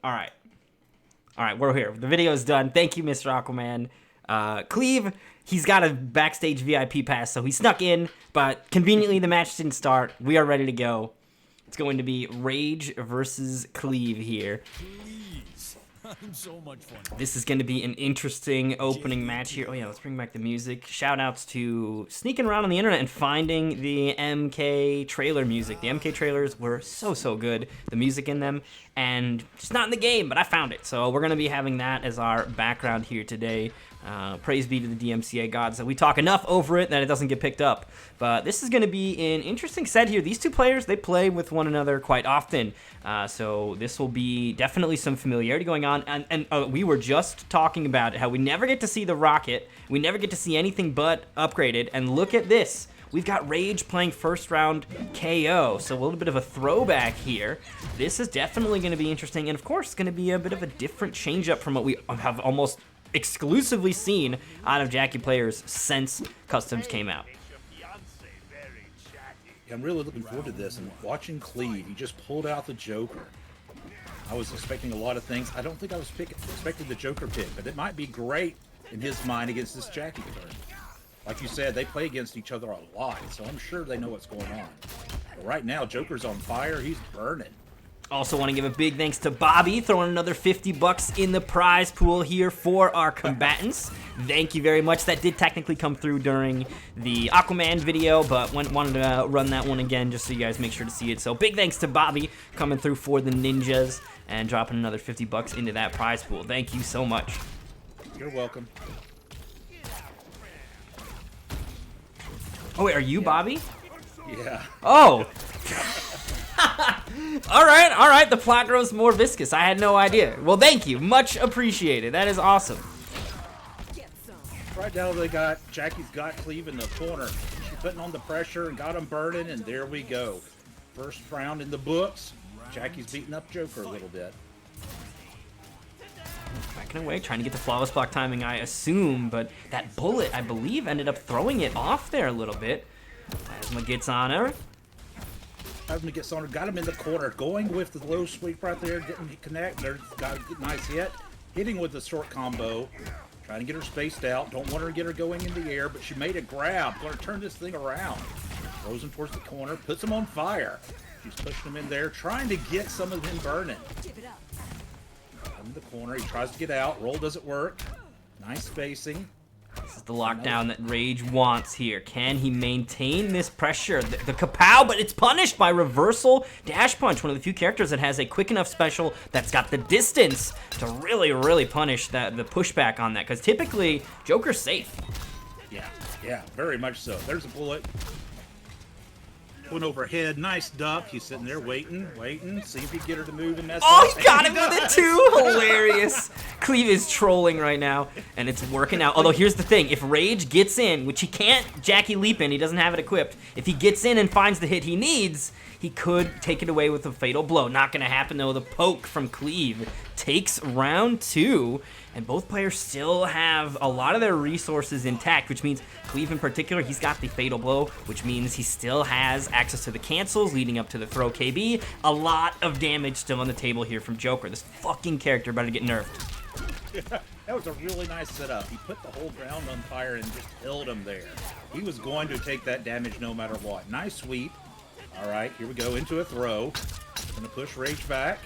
All right. All right, we're here. The video is done. Thank you, Mr. Aquaman. Cleve, he's got a backstage VIP pass, so he snuck in, but conveniently the match didn't start. We are ready to go. It's going to be Rage versus Cleve here. I'm so much fun. This is going to be an interesting opening match here. Oh yeah, let's bring back the music. Shout outs to sneaking around on the internet and finding the MK trailer music. The MK trailers were so good. The music in them, and just not in the game, but I found it. So we're going to be having that as our background here today. Praise be to the DMCA gods that we talk enough over it that it doesn't get picked up. But this is going to be an interesting set here. These two players, they play with one another quite often. So this will be definitely some familiarity going on. And we were just talking about how we never get to see the Rocket. We never get to see anything but upgraded. And look at this. We've got Rage playing first round KO, so a little bit of a throwback here. This is definitely going to be interesting. And of course, it's going to be a bit of a different change-up from what we have almost exclusively seen out of Jackie players since Customs came out. I'm really looking forward to this, and watching Cleve, he just pulled out the Joker. I was expecting a lot of things. I don't think I was expecting the Joker pick, but it might be great in his mind against this Jackie turn. Like you said, they play against each other a lot, so I'm sure they know what's going on. But right now, Joker's on fire. He's burning. Also want to give a big thanks to Bobby, throwing another 50 bucks in the prize pool here for our combatants. Thank you very much. That did technically come through during the Aquaman video, but wanted to run that one again just so you guys make sure to see it. So big thanks to Bobby coming through for the ninjas and dropping another 50 bucks into that prize pool. Thank you so much. You're welcome. Oh wait, are you Bobby? Yeah. Oh! all right, the plot grows more viscous. I had no idea. Well, thank you. Much appreciated. That is awesome. Right now Jackie's got Cleve in the corner. She's putting on the pressure and got him burning, and there we go. First round in the books. Jackie's beating up Joker a little bit. Backing away, trying to get the flawless block timing, I assume, but that bullet, I believe, ended up throwing it off there a little bit. Asma gets on her. Asma gets on her, got him in the corner, going with the low sweep right there, didn't connect. There's got a nice hit. Hitting with the short combo, trying to get her spaced out. Don't want her to get her going in the air, but she made a grab. Going to turn this thing around. Throws him towards the corner, puts him on fire. She's pushing him in there, trying to get some of him burning. In the corner, he tries to get out. Roll doesn't work. Nice spacing. This is the lockdown that Rage wants here. Can he maintain this pressure? The kapow, but it's punished by reversal dash punch. One of the few characters that has a quick enough special that's got the distance to really punish the pushback on that. Because typically, Joker's safe. Yeah, very much so. There's a bullet. Went overhead, nice duck. He's sitting there waiting, see if he can get her to move and mess up. Oh, he got him with it too! Hilarious. Cleve is trolling right now, and it's working out. Although, here's the thing. If Rage gets in, which he can't Jackie leap in, he doesn't have it equipped. If he gets in and finds the hit he needs, he could take it away with a fatal blow. Not going to happen, though. The poke from Cleve takes round 2. And both players still have a lot of their resources intact, which means Cleve in particular, he's got the fatal blow, which means he still has access to the cancels leading up to the throw KB. A lot of damage still on the table here from Joker. This fucking character better get nerfed. Yeah, that was a really nice setup. He put the whole ground on fire and just held him there. He was going to take that damage no matter what. Nice sweep. All right, here we go into a throw. Gonna push Rage back.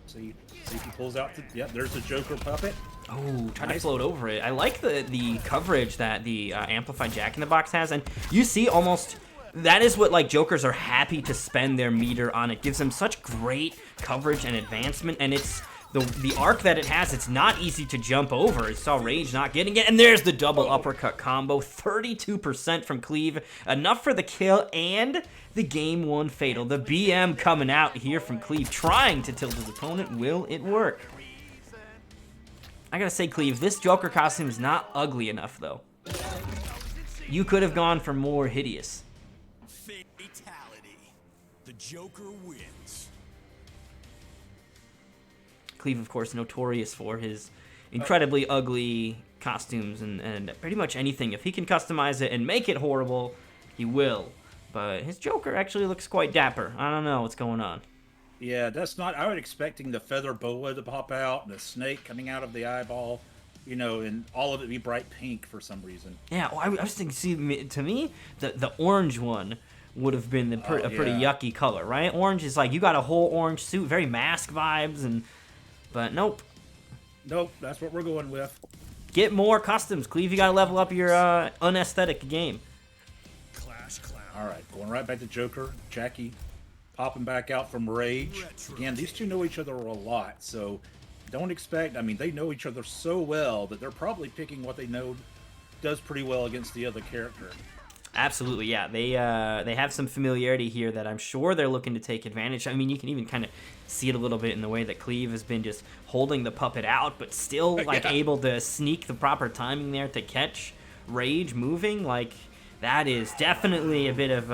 See if he pulls out. Yep, there's the Joker puppet. Oh, trying to float over it. I like the coverage that the Amplified Jack in the Box has, and you see almost that is what like Jokers are happy to spend their meter on. It gives them such great coverage and advancement, and it's the arc that it has. It's not easy to jump over. I saw Rage not getting it, and there's the double uppercut combo. 32% from Cleve, enough for the kill and the game 1 fatal. The BM coming out here from Cleve, trying to tilt his opponent. Will it work? I gotta say, Cleve, this Joker costume is not ugly enough, though. You could have gone for more hideous. Fatality. The Joker wins. Cleve, of course, notorious for his incredibly ugly costumes and pretty much anything. If he can customize it and make it horrible, he will. But his Joker actually looks quite dapper. I don't know what's going on. Yeah, that's not. I was expecting the feather boa to pop out and the snake coming out of the eyeball, and all of it be bright pink for some reason. Yeah, well, I was thinking, see, to me, the orange one would have been a pretty Yeah. yucky color, right? Orange is like, you got a whole orange suit, very Mask vibes, but nope. Nope, that's what we're going with. Get more customs. Cleve, you got to level up your unaesthetic game. Clash Clown. All right, going right back to Joker. Jackie popping back out from Rage. Again, these two know each other a lot, so don't expect. I mean, they know each other so well that they're probably picking what they know does pretty well against the other character. Absolutely, yeah. They have some familiarity here that I'm sure they're looking to take advantage. I mean, you can even kind of see it a little bit in the way that Cleve has been just holding the puppet out, but still like Yeah. able to sneak the proper timing there to catch Rage moving. Like, that is definitely a bit of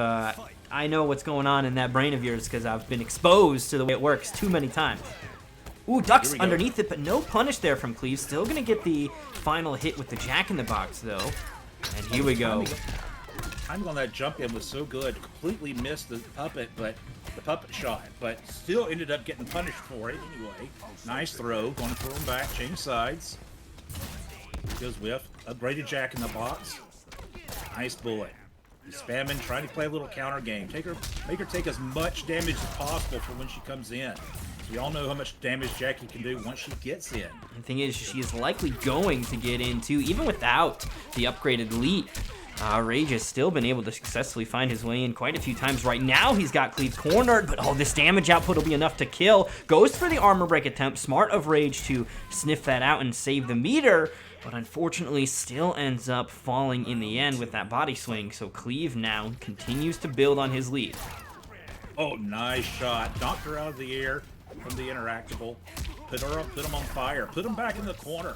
I know what's going on in that brain of yours because I've been exposed to the way it works too many times. Ooh, ducks Here we go. underneath it, but no punish there from Cleve. Still gonna get the final hit with the Jack-in-the-Box though. And here we go. Timing on that jump in was so good. Completely missed the puppet, but the puppet shot, but still ended up getting punished for it anyway. Nice throw, going to throw him back, change sides. Goes whiff. Upgraded Jack in the Box. Nice bullet. He's spamming, trying to play a little counter game. Make her take as much damage as possible for when she comes in. We all know how much damage Jackie can do once she gets in. The thing is, she is likely going to get into, even without the upgraded leap. Rage has still been able to successfully find his way in quite a few times. Right now, he's got Cleve cornered, but this damage output will be enough to kill. Goes for the armor break attempt. Smart of Rage to sniff that out and save the meter, but unfortunately still ends up falling in the end with that body swing. So Cleve now continues to build on his lead. Oh, nice shot. Knocked her out of the air from the interactable. Put him on fire. Put him back in the corner.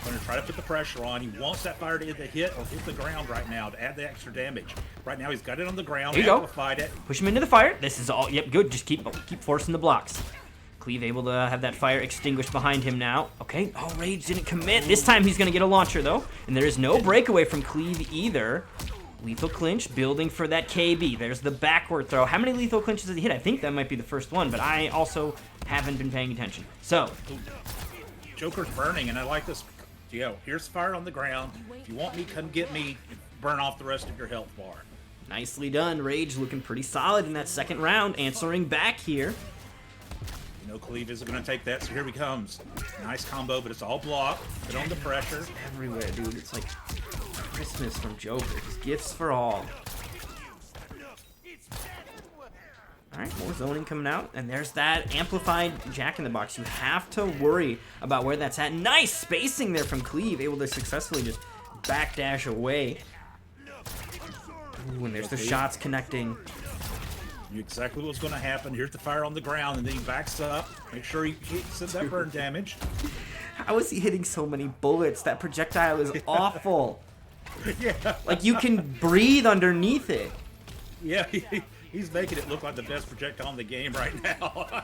Going to try to put the pressure on. He wants that fire to hit the ground right now to add the extra damage. Right now he's got it on the ground. There you go. Amplified it. Push him into the fire. This is all. Yep, good. Just keep forcing the blocks. Cleve able to have that fire extinguished behind him now. Okay. Oh, Rage didn't commit. This time he's going to get a launcher, though. And there is no breakaway from Cleve either. Lethal clinch, building for that KB. There's the backward throw. How many lethal clinches has he hit? I think that might be the first one, but I also haven't been paying attention. So, Joker's burning, and I like this. Here's fire on the ground. If you want me, come get me. Burn off the rest of your health bar. nicely done. Rage looking pretty solid in that second round, answering back here. Cleve isn't going to take that, so here he comes. Nice combo, but it's all blocked. Put on the pressure. Everywhere, dude. It's like Christmas from Joker. Just gifts for all. Alright, more zoning coming out, and there's that amplified Jack-in-the-Box. You have to worry about where that's at. Nice spacing there from Cleve, able to successfully just backdash away. Ooh, and there's the shots connecting. Knew exactly what's going to happen. Here's the fire on the ground, and then he backs up. Make sure he hits that burn damage. How is he hitting so many bullets? That projectile is awful. Yeah. Like, you can breathe underneath it. Yeah, he's making it look like the best projectile in the game right now.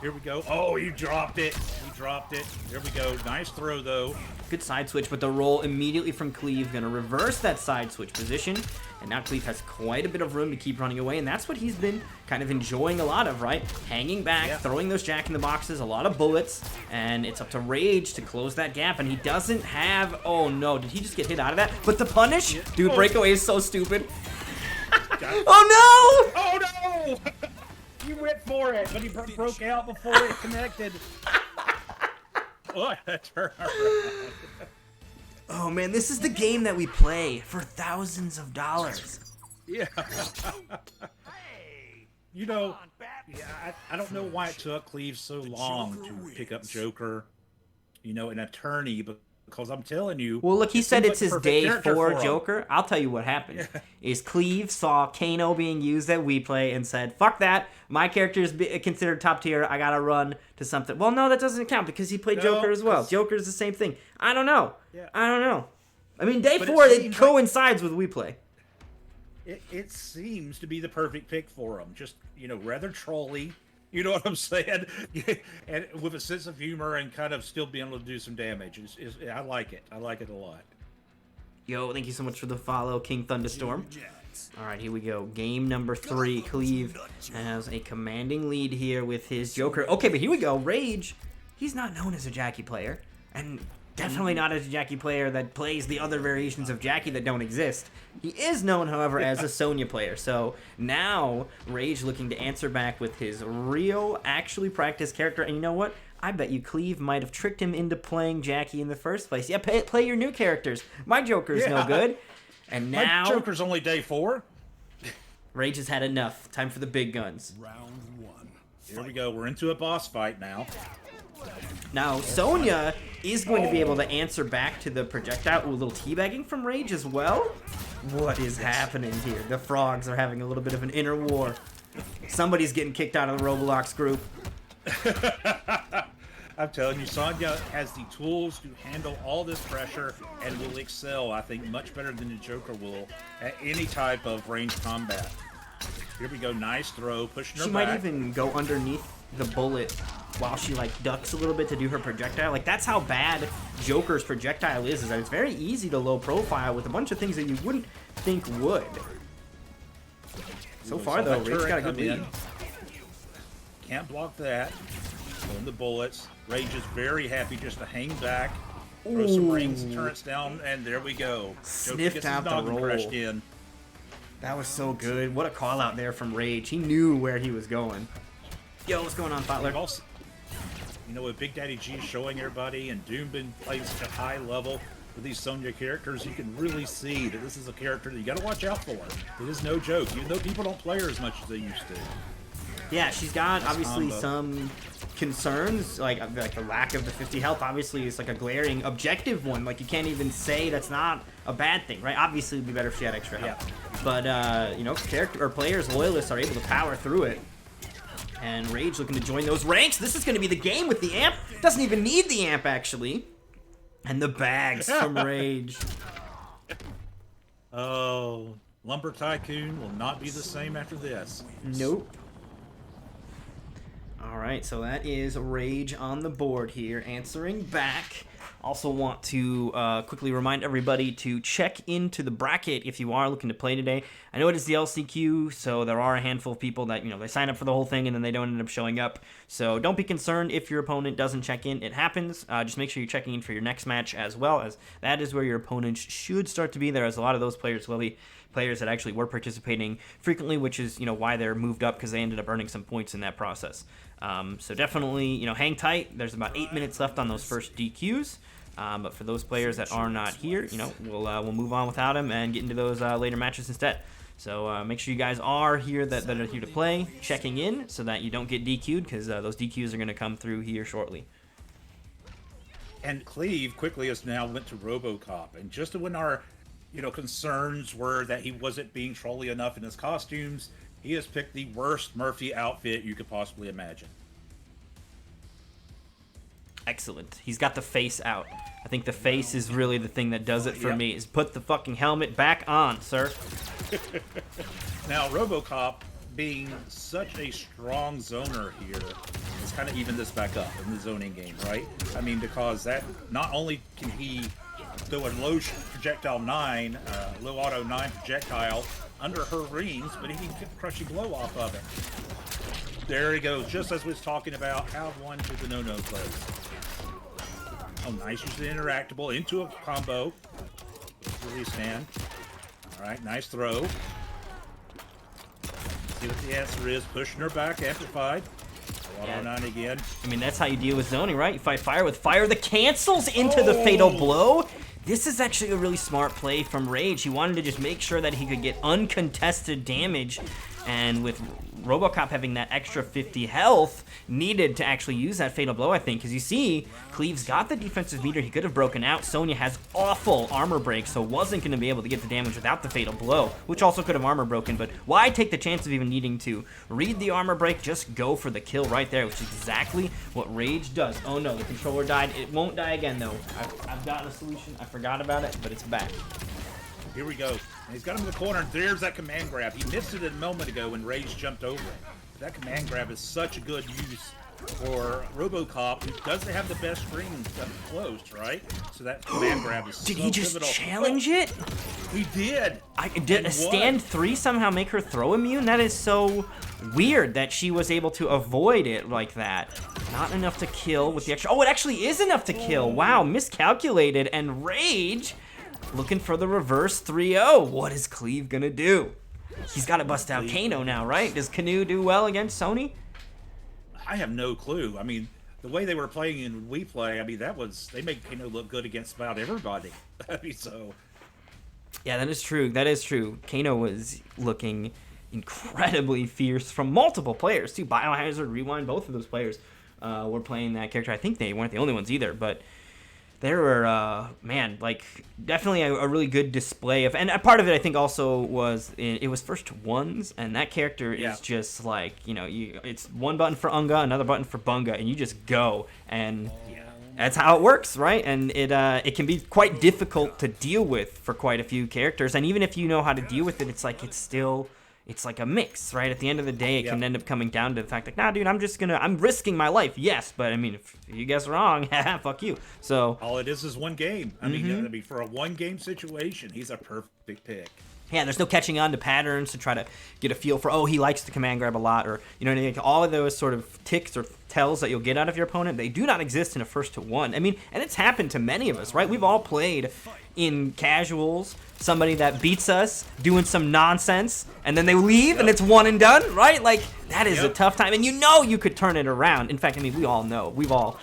Here we go. Oh, he dropped it. He dropped it. There we go. Nice throw, though. Good side switch, but the roll immediately from Cleve. Gonna reverse that side switch position. And now Cleve has quite a bit of room to keep running away, and that's what he's been kind of enjoying a lot of, right? Hanging back, Yeah. throwing those Jack-in-the-Boxes, a lot of bullets, and it's up to Rage to close that gap, and he doesn't have... Oh, no. Did he just get hit out of that? But the punish? Yeah. Dude, Oh. breakaway is so stupid. Oh, Oh, no! no! He went for it, but he broke out before it connected. Oh, that turned around. Oh, man, this is the game that we play for thousands of dollars. Yeah. Yeah, I don't know why it took Cleve so long to pick up Joker, an attorney, because I'm telling you. Well, look, he said seems it's like his perfect day character for him. Joker. I'll tell you what happened. Is Cleve saw Kano being used at We Play and said, fuck that. My character is considered top tier. I got to run to something. Well, no, that doesn't count because he played No, Joker as well. 'cause- Joker's the same thing. I don't know. Yeah. I don't know. I mean, day But it 4, it seems coincides with We Play. It seems to be the perfect pick for him. Just, rather trolly. You know what I'm saying? And with a sense of humor and kind of still being able to do some damage. I like it. I like it a lot. Yo, thank you so much for the follow, King Thunderstorm. All right, here we go. Game number 3. Cleve has a commanding lead here with his Joker. Okay, but here we go. Rage, he's not known as a Jackie player, and definitely not as a Jackie player that plays the other variations of Jackie that don't exist. He is known, however, as a Sonya player. So now Rage looking to answer back with his real, actually practiced character. And you know what? I bet you Cleve might have tricked him into playing Jackie in the first place. Yeah, play your new characters. My Joker's no good. And now... My Joker's only day 4. Rage has had enough. Time for the big guns. Round 1. Here we go. We're into a boss fight now. Now, Sonya is going to be able to answer back to the projectile. Ooh, a little teabagging from Rage as well. What is happening here? The frogs are having a little bit of an inner war. Somebody's getting kicked out of the Roblox group. I'm telling you, Sonya has the tools to handle all this pressure and will excel, I think, much better than the Joker will at any type of ranged combat. Here we go. Nice throw. Pushing her She back. might even go underneath the bullet while she, like, ducks a little bit to do her projectile. Like, that's how bad Joker's projectile is that it's very easy to low profile with a bunch of things that you wouldn't think would. So far, though, Rage got a good lead. Can't block that. Throwing the bullets. Rage is very happy just to hang back. Throw some rings and turrets down, and there we go. Sniffed out the roll. Crashed in. That was so good. What a call out there from Rage. He knew where he was going. Yo, what's going on, Butler? Also, you know, with Big Daddy G showing everybody and Doom been playing such a high level with these Sonya characters, you can really see that this is a character that you got to watch out for. It is no joke, even though people don't play her as much as they used to. Yeah, she's got obviously some concerns, like the lack of the 50 health. Obviously, is like a glaring objective one. Like you can't even say that's not a bad thing, right? Obviously, it'd be better if she had extra health. Yeah. But you know, character or players, loyalists are able to power through it. And Rage looking to join those ranks. This is going to be the game with the amp. Doesn't even need the amp actually. And the bags from Rage. Oh, Lumber Tycoon will not be the same after this. Nope. All right, so that is Rage on the board here, answering back. Also want to quickly remind everybody to check into the bracket if you are looking to play today. I know it is the LCQ, so there are a handful of people that, you know, they sign up for the whole thing and then they don't end up showing up. So don't be concerned if your opponent doesn't check in. It happens. Just make sure you're checking in for your next match as well, as that is where your opponents should start to be there, as a lot of those players will be players that actually were participating frequently, which is, you know, why they're moved up, because they ended up earning some points in that process. So definitely, you know, hang tight. There's about 8 minutes left on those first DQs. But for those players that are not here, you know, we'll move on without them and get into those later matches instead. So make sure you guys are here that are here to play, checking in so that you don't get DQ'd, because those DQs are going to come through here shortly. And Cleve quickly has now went to RoboCop, and just when our, you know, concerns were that he wasn't being trolly enough in his costumes, he has picked the worst Murphy outfit you could possibly imagine. Excellent. He's got the face out. I think the face is really the thing that does it for me, is put the fucking helmet back on, sir. Now, RoboCop, being such a strong zoner here, has kind of evened this back up in the zoning game, right? I mean, because that, not only can he throw a low projectile 9, low auto 9 projectile under her rings, but he can get the crushing blow off of it. There he goes, just as we was talking about, have one to the no-no place. Oh, nice use of the interactable into a combo. Release stand. Alright, nice throw. See what the answer is. Pushing her back, amplified. Auto 9 again. I mean, that's how you deal with zoning, right? You fight fire with fire. The cancels into the fatal blow. This is actually a really smart play from Rage. He wanted to just make sure that he could get uncontested damage, and with RoboCop having that extra 50 health, needed to actually use that fatal blow, I think, because you see, Cleve's got the defensive meter. He could have broken out. Sonya has awful armor break, so wasn't going to be able to get the damage without the fatal blow, which also could have armor broken, but why take the chance of even needing to read the armor break? Just go for the kill right there, which is exactly what Rage does. Oh no, the controller died. It won't die again, though. I've got a solution. I forgot about it, but it's back. Here we go. And he's got him in the corner, and there's that command grab. He missed it a moment ago when Rage jumped over it. That command grab is such a good use for RoboCop, who doesn't have the best screen up close, right? So that command grab is Did so he just pivotal. challenge it? He did. Did And a stand 3 somehow make her throw immune? That is so weird that she was able to avoid it like that. Not enough to kill with the extra. Oh, it actually is enough to kill. Wow, miscalculated. And Rage looking for the reverse 3-0. What is Cleve gonna do? He's got to bust out Kano now, right? Does Canoe do well against Sony? I have no clue. I mean, the way they were playing in We Play, I mean, they made Kano look good against about everybody. I mean, so. Yeah, that is true. That is true. Kano was looking incredibly fierce from multiple players, too. Biohazard, Rewind, both of those players were playing that character. I think they weren't the only ones either, but there were, man, like, definitely a really good display of, and a part of it I think also was, it was first to ones, and that character is just like, you know, it's one button for Unga, another button for Bunga, and you just go, and that's how it works, right? And it can be quite difficult to deal with for quite a few characters, and even if you know how to deal with it, it's like it's like a mix, right? At the end of the day, it can end up coming down to the fact like, nah, dude, I'm risking my life, yes, but I mean, if you guess wrong, fuck you. So all it is one game. I mean, for a one-game situation, he's a perfect pick. Yeah, there's no catching on to patterns to try to get a feel for, oh, he likes the command grab a lot, or, you know what I mean? All of those sort of ticks or tells that you'll get out of your opponent, they do not exist in a first to one. I mean, and it's happened to many of us, right? We've all played in casuals, somebody that beats us doing some nonsense, and then they leave and it's one and done, right? Like, that is a tough time, and you know you could turn it around. In fact, I mean, we all know. We all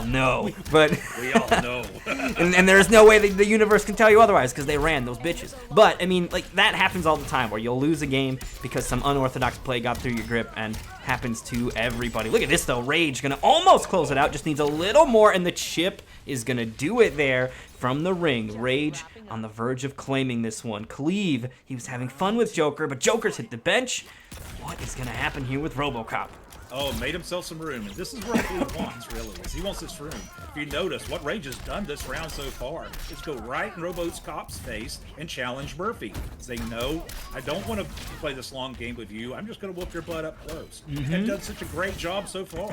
know. But we all know. and there's no way the universe can tell you otherwise because they ran those bitches. But, I mean, like, that happens all the time where you'll lose a game because some unorthodox play got through your grip and happens to everybody. Look at this, though. Rage gonna almost close it out. Just needs a little more, and the chip is gonna do it there from the ring. Rage on the verge of claiming this one. Cleve, he was having fun with Joker, but Joker's hit the bench. What is gonna happen here with RoboCop? Oh, made himself some room, and this is what Cleve wants, really. Is he wants this room. If you notice, what Rage has done this round so far is go right in RoboCop's face and challenge Murphy, saying, no, I don't want to play this long game with you. I'm just going to whoop your butt up close. And done such a great job so far.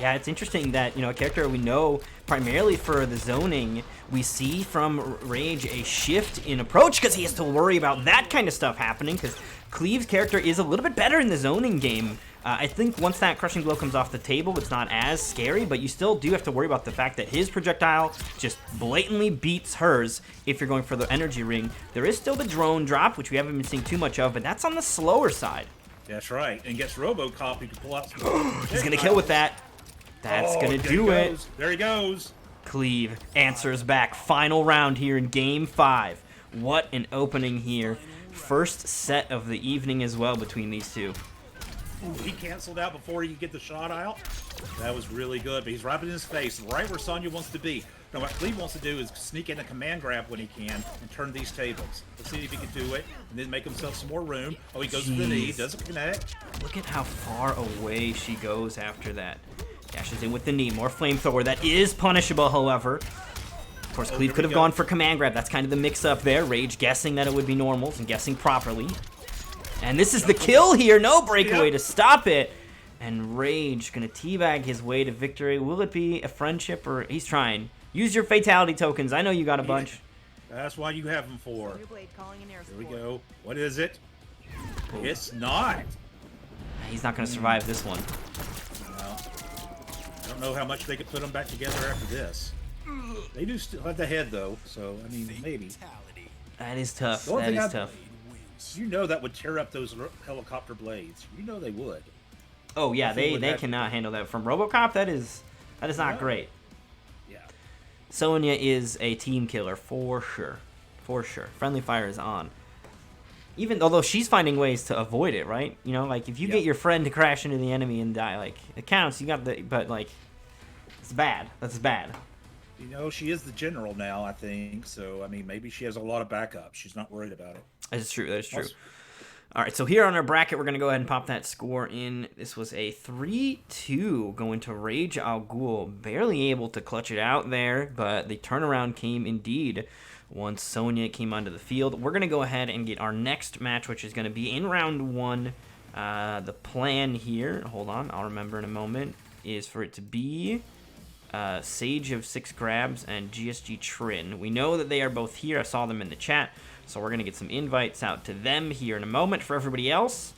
Yeah, it's interesting that, you know, a character we know primarily for the zoning, we see from Rage a shift in approach because he has to worry about that kind of stuff happening because Cleve's character is a little bit better in the zoning game. I think once that Crushing Blow comes off the table, it's not as scary, but you still do have to worry about the fact that his projectile just blatantly beats hers if you're going for the energy ring. There is still the drone drop, which we haven't been seeing too much of, but that's on the slower side. That's right. And gets RoboCop, he can pull out some He's going to kill with that. That's going to do it. There he goes. Cleve answers back. Final round here in Game 5. What an opening here. First set of the evening as well between these two. Ooh, he canceled out before he could get the shot out. That was really good, but he's right in his face, right where Sonya wants to be. Now, what Cleve wants to do is sneak in a command grab when he can and turn these tables. Let's see if he can do it, and then make himself some more room. Oh, he goes to the knee, doesn't connect. Look at how far away she goes after that. Dashes in with the knee, more flamethrower. That is punishable, however. Of course, Cleve could have gone for command grab. That's kind of the mix-up there. Rage guessing that it would be normals and guessing properly. And this is the kill here. No breakaway to stop it. And Rage gonna teabag his way to victory. Will it be a friendship or he's trying? Use your fatality tokens. I know you got a bunch. That's why you have them for. Here we go. What is it? Ooh. It's not. He's not gonna survive this one. No. I don't know how much they could put them back together after this. They do still have the head though, so I mean maybe. That is tough. That is tough. You know that would tear up those helicopter blades. You know they would. Oh yeah, they cannot handle that. From RoboCop, that is not great. Yeah. Sonya is a team killer for sure. For sure. Friendly fire is on. Even although she's finding ways to avoid it, right? You know, like if you get your friend to crash into the enemy and die, like it counts. You got the, but like it's bad. That's bad. You know, she is the general now, I think. So I mean, maybe she has a lot of backup. She's not worried about it. That is true. That is true. All right, so here on our bracket, we're going to go ahead and pop that score in. This was a 3-2 going to Rage Al Ghul. Barely able to clutch it out there, but the turnaround came indeed once Sonya came onto the field. We're going to go ahead and get our next match, which is going to be in round 1. The plan here, hold on, I'll remember in a moment. is for it to be Sage of 6 Grabs and GSG Trin. We know that they are both here. I saw them in the chat. So we're going to get some invites out to them here in a moment. For everybody else,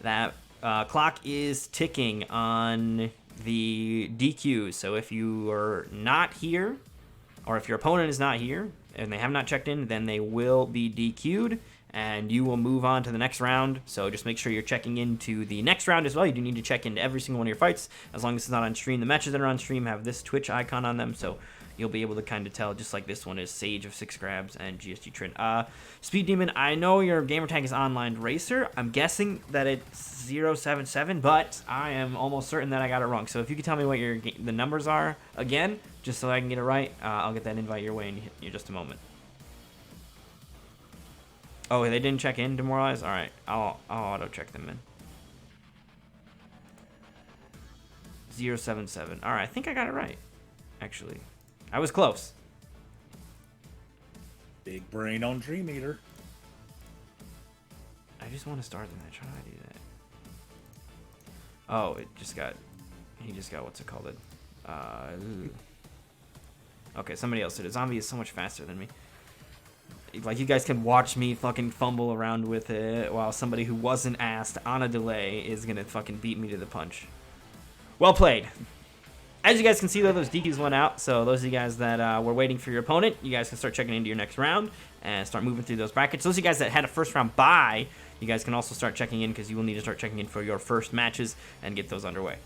that clock is ticking on the DQs. So if you are not here, or if your opponent is not here, and they have not checked in, then they will be DQ'd, and you will move on to the next round. So just make sure you're checking into the next round as well. You do need to check into every single one of your fights, as long as it's not on stream. The matches that are on stream have this Twitch icon on them, so you'll be able to kind of tell, just like this one is Sage of 6 Grabs and GSG Trin. Speed Demon, I know your gamertag is Online Racer. I'm guessing that it's 077, but I am almost certain that I got it wrong. So if you could tell me what the numbers are again, just so I can get it right, I'll get that invite your way in just a moment. Oh, they didn't check in, Demoralize? All right, I'll auto-check them in. 077. All right, I think I got it right, actually. I was close. Big brain on Dream Eater. I just want to start the match. How do I do that? Oh, he just got, what's it called? Okay, somebody else did it. Zombie is so much faster than me. Like, you guys can watch me fucking fumble around with it while somebody who wasn't asked on a delay is gonna fucking beat me to the punch. Well played. As you guys can see, though, those DQs went out, so those of you guys that were waiting for your opponent, you guys can start checking into your next round and start moving through those brackets. Those of you guys that had a first round bye, you guys can also start checking in, because you will need to start checking in for your first matches and get those underway.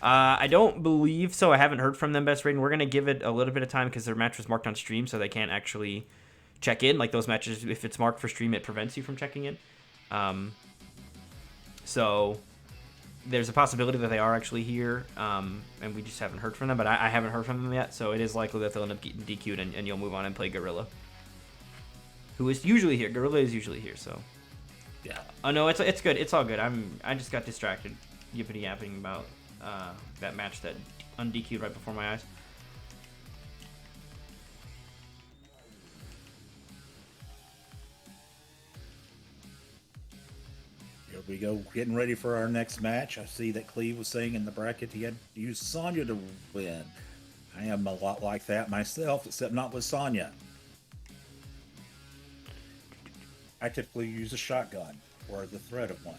I don't believe so. I haven't heard from them, Best Rating. We're going to give it a little bit of time, because their match was marked on stream, so they can't actually check in. Like, those matches, if it's marked for stream, it prevents you from checking in. So there's a possibility that they are actually here, and we just haven't heard from them, but I haven't heard from them yet, so it is likely that they'll end up getting DQ'd, and you'll move on and play Gorilla, who is usually here. Gorilla is usually here, so yeah. Oh no, it's good. It's all good. I just got distracted yippity yapping about that match that undQ'd right before my eyes. Here we go, getting ready for our next match. I see that Cleve was saying in the bracket he had to use Sonya to win. I am a lot like that myself, except not with Sonya. I typically use a shotgun, or the threat of one.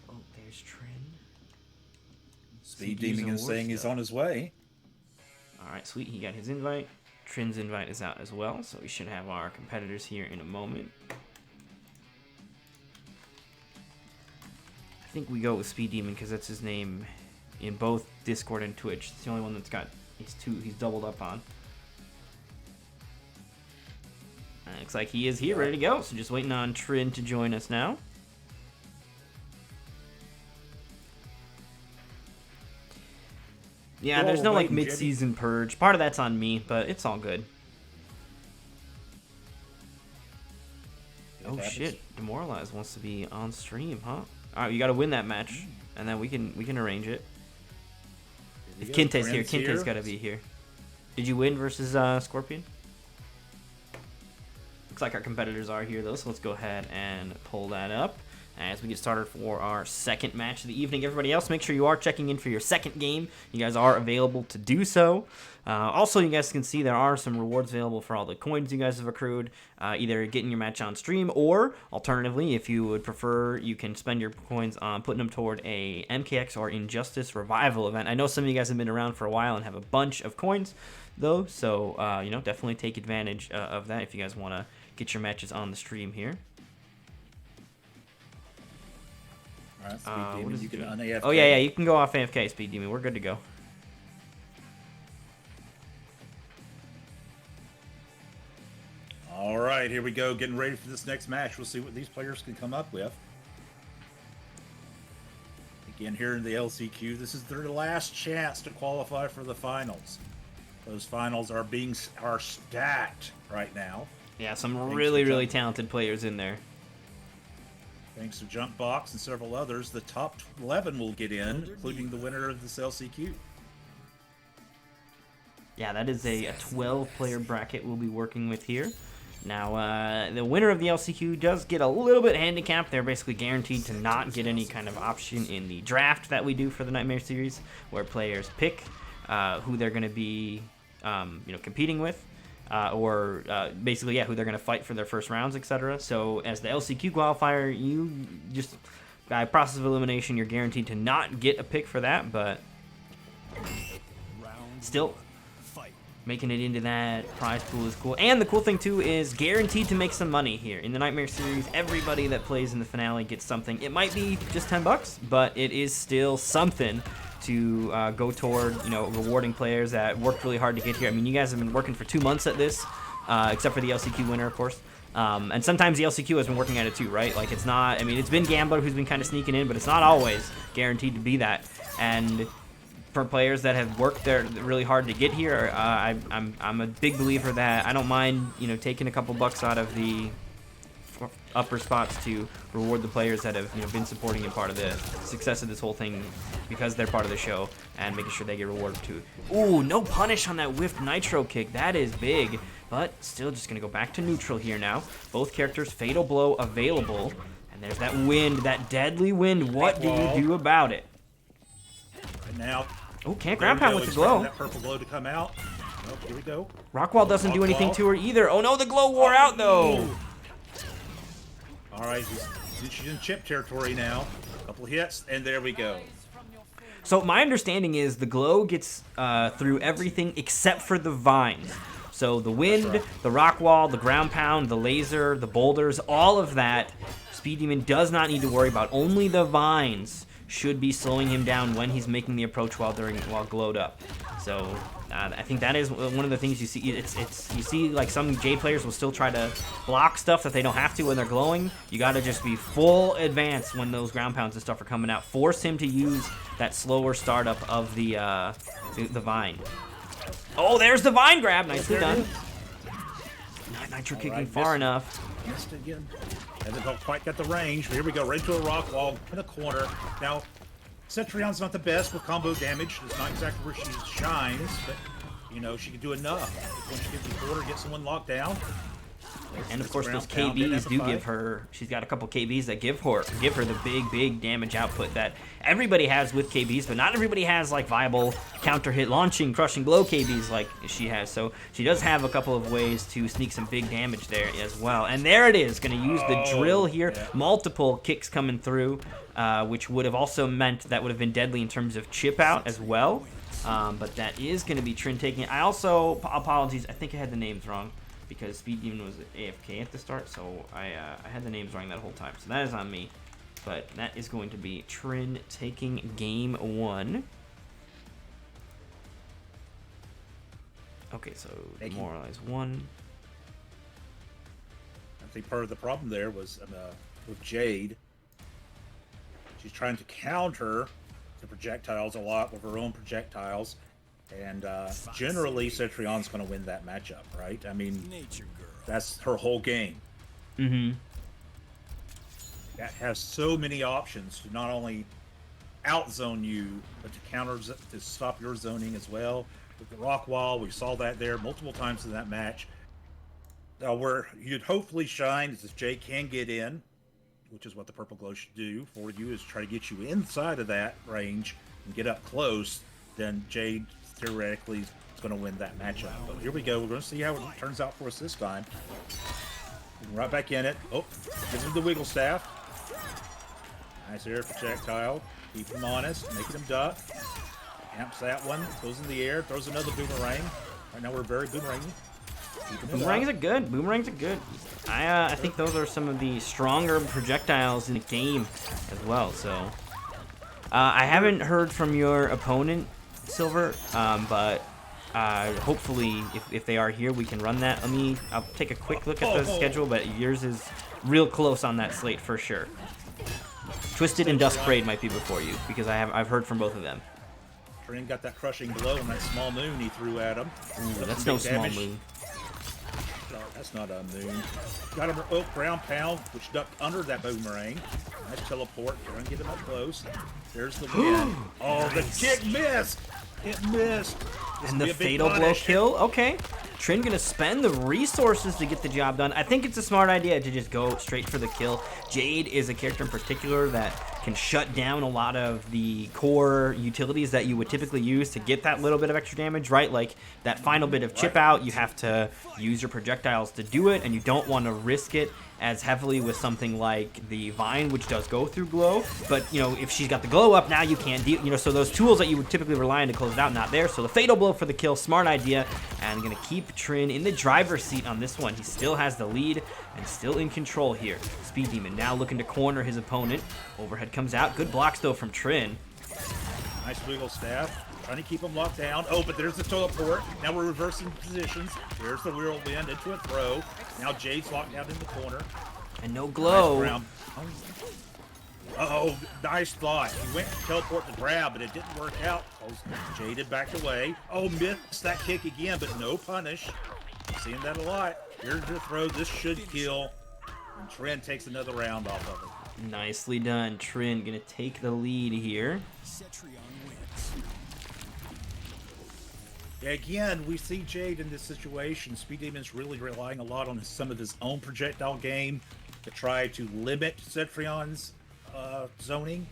Oh, there's Trin. Speed Demon is saying he's on his way. Alright, sweet. He got his invite. Trin's invite is out as well, so we should have our competitors here in a moment. I think we go with Speed Demon, because that's his name in both Discord and Twitch. It's the only one that's got he's doubled up on. Looks like he is here, ready to go. So just waiting on Trin to join us now. Yeah, there's no like mid-season purge. Part of that's on me, but it's all good. Oh shit! Demoralize wants to be on stream, huh? All right, you got to win that match, and then we can arrange it. If Kinte's here, Kinte's got to be here. Did you win versus Scorpion? Looks like our competitors are here though, so let's go ahead and pull that up as we get started for our second match of the evening. Everybody else, make sure you are checking in for your second game. You guys are available to do so. Also, you guys can see there are some rewards available for all the coins you guys have accrued, either getting your match on stream, or alternatively, if you would prefer, you can spend your coins on putting them toward a MKX or Injustice Revival event. I know some of you guys have been around for a while and have a bunch of coins though, so you know, definitely take advantage of that if you guys want to get your matches on the stream here. Alright, Speed Demon, you can un-AFK. Oh yeah, you can go off AFK, Speed Demon. We're good to go. Alright, here we go, getting ready for this next match. We'll see what these players can come up with. Again, here in the LCQ, this is their last chance to qualify for the finals. Those finals are stacked right now. Yeah, some really talented players in there. Thanks to Junkbox and several others, the top 11 will get in, including the winner of this LCQ. Yeah, that is a 12-player bracket we'll be working with here. Now, the winner of the LCQ does get a little bit handicapped. They're basically guaranteed to not get any kind of option in the draft that we do for the Nightmare series, where players pick who they're going to be, competing with, or basically, who they're going to fight for their first rounds, etc. So, as the LCQ qualifier, you just by process of elimination, you're guaranteed to not get a pick for that, but still. Making it into that prize pool is cool. And the cool thing, too, is guaranteed to make some money here. In the Nightmare series, everybody that plays in the finale gets something. It might be just $10, but it is still something to go toward, rewarding players that worked really hard to get here. I mean, you guys have been working for 2 months at this, except for the LCQ winner, of course. And sometimes the LCQ has been working at it, too, right? Like, it's not, it's been Gambler who's been kind of sneaking in, but it's not always guaranteed to be that. And for players that have worked there really hard to get here, I'm a big believer that I don't mind taking a couple bucks out of the upper spots to reward the players that have been supporting and part of the success of this whole thing because they're part of the show, and making sure they get rewarded too. Ooh, no punish on that whiffed nitro kick. That is big, but still just gonna go back to neutral here now. Both characters fatal blow available, and there's that wind, that deadly wind. What do you do about it? And now. Oh, can't ground pound with the glow. That purple glow to come out. Oh, here we go. Rockwall doesn't do anything to her either. Oh no, the glow wore out though. All right, she's in chip territory now. Couple hits, and there we go. So my understanding is the glow gets through everything except for the vines. So the wind, the rock wall, the ground pound, the laser, the boulders, all of that, Speed Demon does not need to worry about. Only the vines should be slowing him down when he's making the approach while glowed up. So I think that is one of the things you see. You see like some Jade players will still try to block stuff that they don't have to when they're glowing. You got to just be full advance when those ground pounds and stuff are coming out. Force him to use that slower startup of the vine. Oh, there's the vine grab. Nicely done. Not nitro kicking far enough. Missed again. And they don't quite get the range. Here we go, right to a rock wall in a corner. Now, Cetrion's not the best with combo damage. It's not exactly where she shines, but she can do enough. Once she gets the corner, get someone locked down. And of course, those KBs do give her. She's got a couple KBs that give her the big damage output that everybody has with KBs, but not everybody has like viable counter hit launching, crushing blow KBs like she has. So she does have a couple of ways to sneak some big damage there as well. And there it is, going to use the drill here. Yeah. Multiple kicks coming through, which would have also meant that would have been deadly in terms of chip out as well. But that is going to be Trin taking it. I also apologies. I think I had the names wrong, because Speed Demon was AFK at the start, so I had the names wrong that whole time. So that is on me. But that is going to be Trin taking game 1. Okay, so demoralize 1. I think part of the problem there was with Jade. She's trying to counter the projectiles a lot with her own projectiles. And generally, Cetrion's going to win that matchup, right? I mean, that's her whole game. Mm-hmm. That has so many options to not only outzone you, but to stop your zoning as well. With the rock wall, we saw that there multiple times in that match. Where you'd hopefully shine is if Jay can get in, which is what the purple glow should do for you, is try to get you inside of that range and get up close. Then Jade theoretically is going to win that matchup. But here we go. We're going to see how it turns out for us this time. Right back in it. Oh, gives him the wiggle staff. Nice air projectile. Keep him honest. Making him duck. Amps that one. Goes in the air. Throws another boomerang. Right now we're very boomerangy. Boomerangs are good. Boomerangs are good. I think those are some of the stronger projectiles in the game as well. So I haven't heard from your opponent, Silver, but hopefully if they are here, we can run that. I'll take a quick look at the schedule, but yours is real close on that slate for sure. Twisted and Dusk Braid might be before you, because I've heard from both of them. Trin got that crushing blow on that small moon he threw at him. Ooh, that's no small moon. No, that's not a moon. Got him ground pound, which ducked under that boomerang. Nice teleport. Trying to get him up close. There's the win. Oh, nice. The kick missed. It missed. And the fatal blow kill. Okay. Trin gonna spend the resources to get the job done. I think it's a smart idea to just go straight for the kill. Jade is a character in particular that can shut down a lot of the core utilities that you would typically use to get that little bit of extra damage, right? Like that final bit of chip out, you have to use your projectiles to do it, and you don't want to risk it as heavily with something like the Vine, which does go through glow. But, you know, if she's got the glow up, now you can't deal, you know, so those tools that you would typically rely on to close it out, not there. So the fatal blow for the kill, smart idea, and gonna keep Trin in the driver's seat on this one. He still has the lead and still in control here. Speed Demon now looking to corner his opponent. Overhead comes out. Good blocks, though, from Trin. Nice wiggle staff. Trying to keep him locked down. Oh, but there's the teleport. Now we're reversing positions. There's the whirlwind into a throw. Now Jade's locked down in the corner. And no glow. Nice uh-oh, nice thought. He went to teleport the grab, but it didn't work out. Jade had backed away. Oh, missed that kick again, but no punish. Seeing that a lot. Here's the throw. This should kill. And Trin takes another round off of it. Nicely done. Trin gonna take the lead here. Again, we see Jade in this situation. Speed Demon's really relying a lot on some of his own projectile game to try to limit Cetrion's zoning.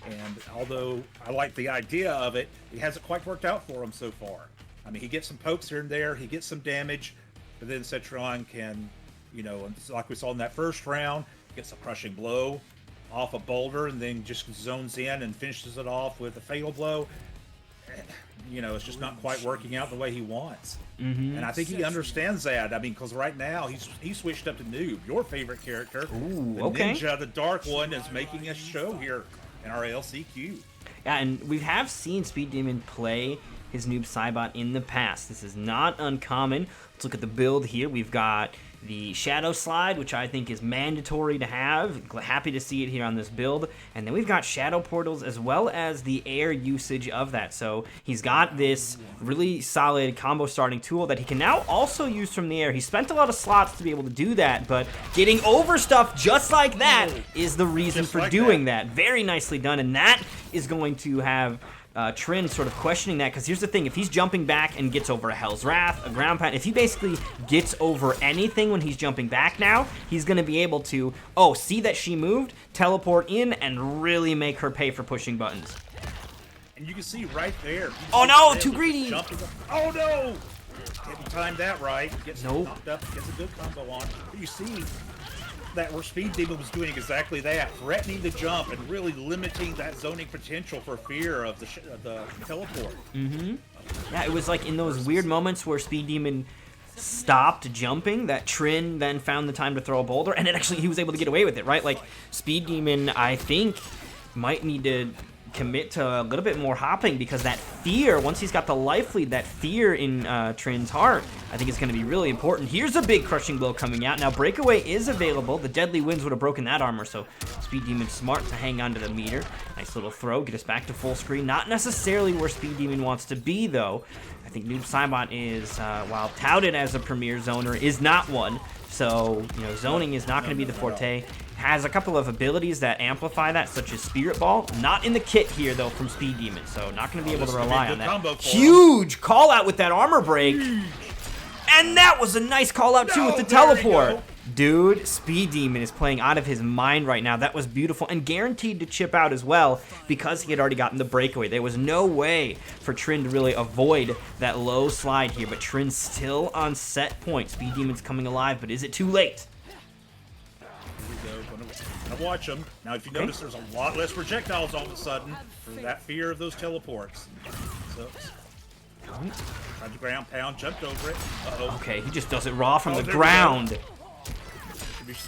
And although I like the idea of it, it hasn't quite worked out for him so far. I mean, he gets some pokes here and there, he gets some damage, but then Cetrion can, you know, like we saw in that first round, gets a crushing blow off a boulder and then just zones in and finishes it off with a fatal blow. You know, it's just not quite working out the way he wants. And I think he understands that. I mean, because right now he's switched up to Noob, your favorite character. Ooh, the okay. Ninja, the Dark One, is making a show here in our LCQ. Yeah, and we have seen Speed Demon play his Noob Saibot in the past. This is not uncommon. Let's look at the build here. We've got the Shadow Slide, which I think is mandatory to have. Happy to see it here on this build. And then we've got Shadow Portals as well as the air usage of that. So he's got this really solid combo starting tool that he can now also use from the air. He spent a lot of slots to be able to do that, but getting over stuff just like that is the reason for doing that. Very nicely done, and that is going to have Trin sort of questioning that, because here's the thing: if he's jumping back and gets over a Hell's Wrath, a ground pound, if he basically gets over anything when he's jumping back now, he's going to be able to, oh, see that she moved, teleport in, and really make her pay for pushing buttons. And you can see right there. Oh no, too greedy! Oh no! Didn't time that right. Gets knocked up, gets a good combo on. But you see that where Speed Demon was doing exactly that, threatening the jump and really limiting that zoning potential for fear of the teleport. Yeah, it was like in those weird moments where Speed Demon stopped jumping that Trin then found the time to throw a boulder, and it actually, he was able to get away with it, right? Like, Speed Demon, I think, might need to commit to a little bit more hopping, because that fear, once he's got the life lead, that fear in Trin's heart, I think is going to be really important. Here's a big crushing blow coming out. Now Breakaway is available. The Deadly Winds would have broken that armor, so Speed Demon smart to hang on to the meter. Nice little throw, get us back to full screen. Not necessarily where Speed Demon wants to be, though. I think Noob Saibot is, while touted as a premier zoner, is not one. So, you know, zoning is not going to be the forte. Has a couple of abilities that amplify that, such as Spirit Ball. Not in the kit here, though, from Speed Demon, so not going to be able to rely on that. Huge call out with that armor break. And that was a nice call out, too, with the teleport. Dude, Speed Demon is playing out of his mind right now. That was beautiful and guaranteed to chip out as well, because he had already gotten the breakaway. There was no way for Trin to really avoid that low slide here, but Trin's still on set point. Speed Demon's coming alive, but is it too late? Here we go. Gonna watch them. Now, if you notice, there's a lot less projectiles all of a sudden for that fear of those teleports. So, tried to ground pound, jumped over it. Uh-oh. Okay, he just does it raw from the ground.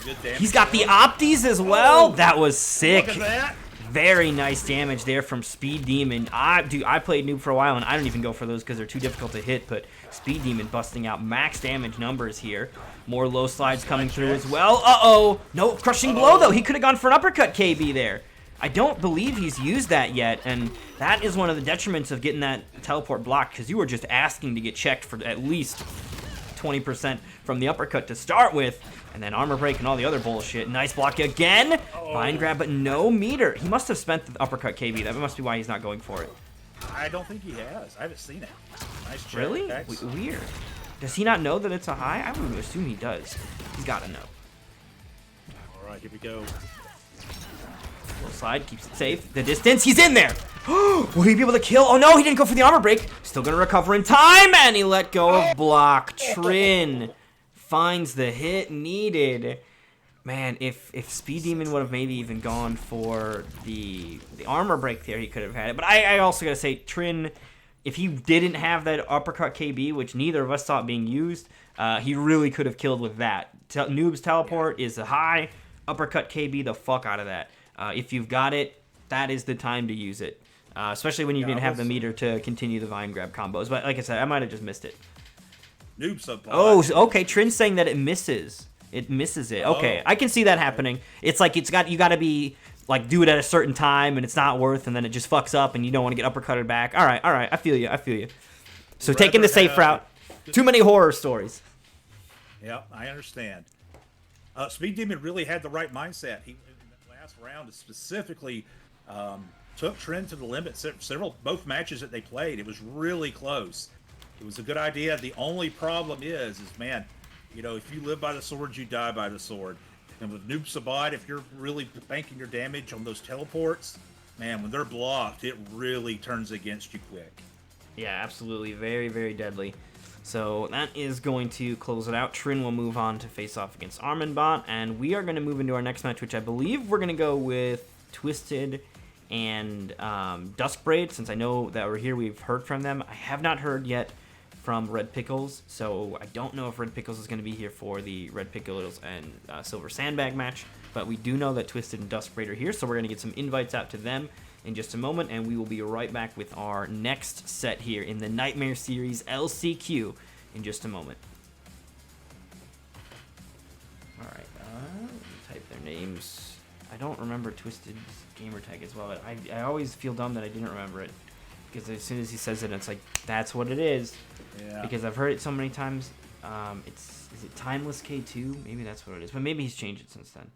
Good damage. He's got the opties as well. That was sick. Look at that. Very nice damage there from Speed Demon. I played Noob for a while, and I don't even go for those because they're too difficult to hit, but Speed Demon busting out max damage numbers here. More low slides coming through as well. Uh-oh. No crushing blow, though. He could have gone for an uppercut KB there. I don't believe he's used that yet, and that is one of the detriments of getting that teleport blocked, because you were just asking to get checked for at least 20% from the uppercut to start with, and then armor break and all the other bullshit. Nice block again. Vine grab, but no meter. He must have spent the uppercut KB. That must be why he's not going for it. I don't think he has. I haven't seen it. Nice check. Really? X. Weird. Does he not know that it's a high? I would assume he does. He's got to know. All right, here we go. Little slide, keeps it safe. The distance, he's in there. Will he be able to kill? Oh no, he didn't go for the armor break. Still gonna recover in time, and he let go of block. Trin finds the hit needed. Man, if Speed Demon would have maybe even gone for the armor break there, he could have had it. But I also gotta say, Trin, if he didn't have that uppercut KB, which neither of us saw it being used, he really could have killed with that. Noob's teleport is a high, uppercut KB the fuck out of that. If you've got it, that is the time to use it. Especially when you didn't have the meter to continue the vine grab combos. But like I said, I might have just missed it. Noob supply. Oh, okay. Trin's saying that it misses. It misses it. Okay, I can see that happening. It's like you got to be like do it at a certain time, and it's not worth, and then it just fucks up, and you don't want to get uppercutted back. All right. I feel you. So taking the safe route. Too many horror stories. Yeah, I understand. Speed Demon really had the right mindset. He in the last round specifically took Trin to the limit. Both matches that they played, it was really close. It was a good idea. The only problem is man, you know, if you live by the sword, you die by the sword. And with Noob Sabat, if you're really banking your damage on those teleports, man, when they're blocked, it really turns against you quick. Yeah, absolutely. Very, very deadly. So that is going to close it out. Trin will move on to face off against Arminbot, and we are going to move into our next match, which I believe we're going to go with Twisted and Duskbraid. Since I know that we're here, we've heard from them. I have not heard yet from Red Pickles, so I don't know if Red Pickles is going to be here for the Red Pickles and Silver Sandbag match, but we do know that Twisted and Duskbraid are here, so we're going to get some invites out to them in just a moment, and we will be right back with our next set here in the Nightmare Series LCQ in just a moment. All right, type their names. I don't remember Twisted's gamertag as well. I always feel dumb that I didn't remember it, because as soon as he says it, it's like, that's what it is. Yeah. Because I've heard it so many times. Is it Timeless K2? Maybe that's what it is, but maybe he's changed it since then.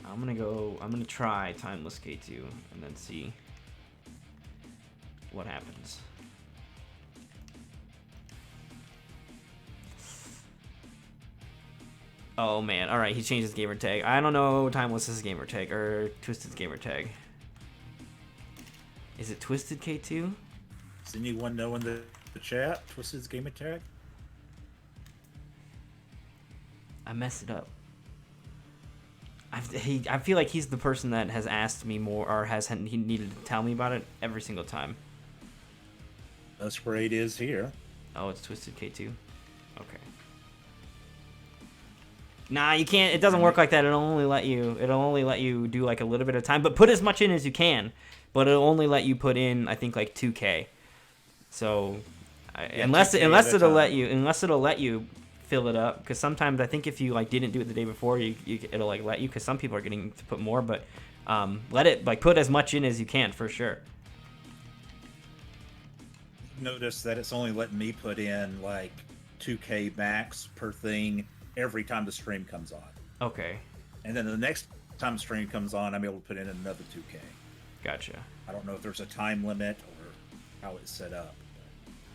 I'm gonna try Timeless K2 and then see what happens. Oh man, alright, he changed his gamer tag. I don't know Timeless's gamer tag or Twisted's gamer tag. Is it Twisted K2? Does anyone know in the chat Twisted's gamer tag? I messed it up. I feel like he's the person that has asked me more, or he needed to tell me about it every single time. That's where it is here. Oh, it's Twisted K2. Okay. Nah, you can't. It doesn't work like that. It'll only let you do like a little bit of time, but put as much in as you can. But it'll only let you put in, I think, like 2K. So, unless it'll let you fill it up, because sometimes I think if you like didn't do it the day before, it'll like let you, because some people are getting to put more, but let it like put as much in as you can for sure. Notice that it's only letting me put in like 2K max per thing every time the stream comes on. Okay. And then the next time the stream comes on, I'm able to put in another 2K. Gotcha. I don't know if there's a time limit or how it's set up.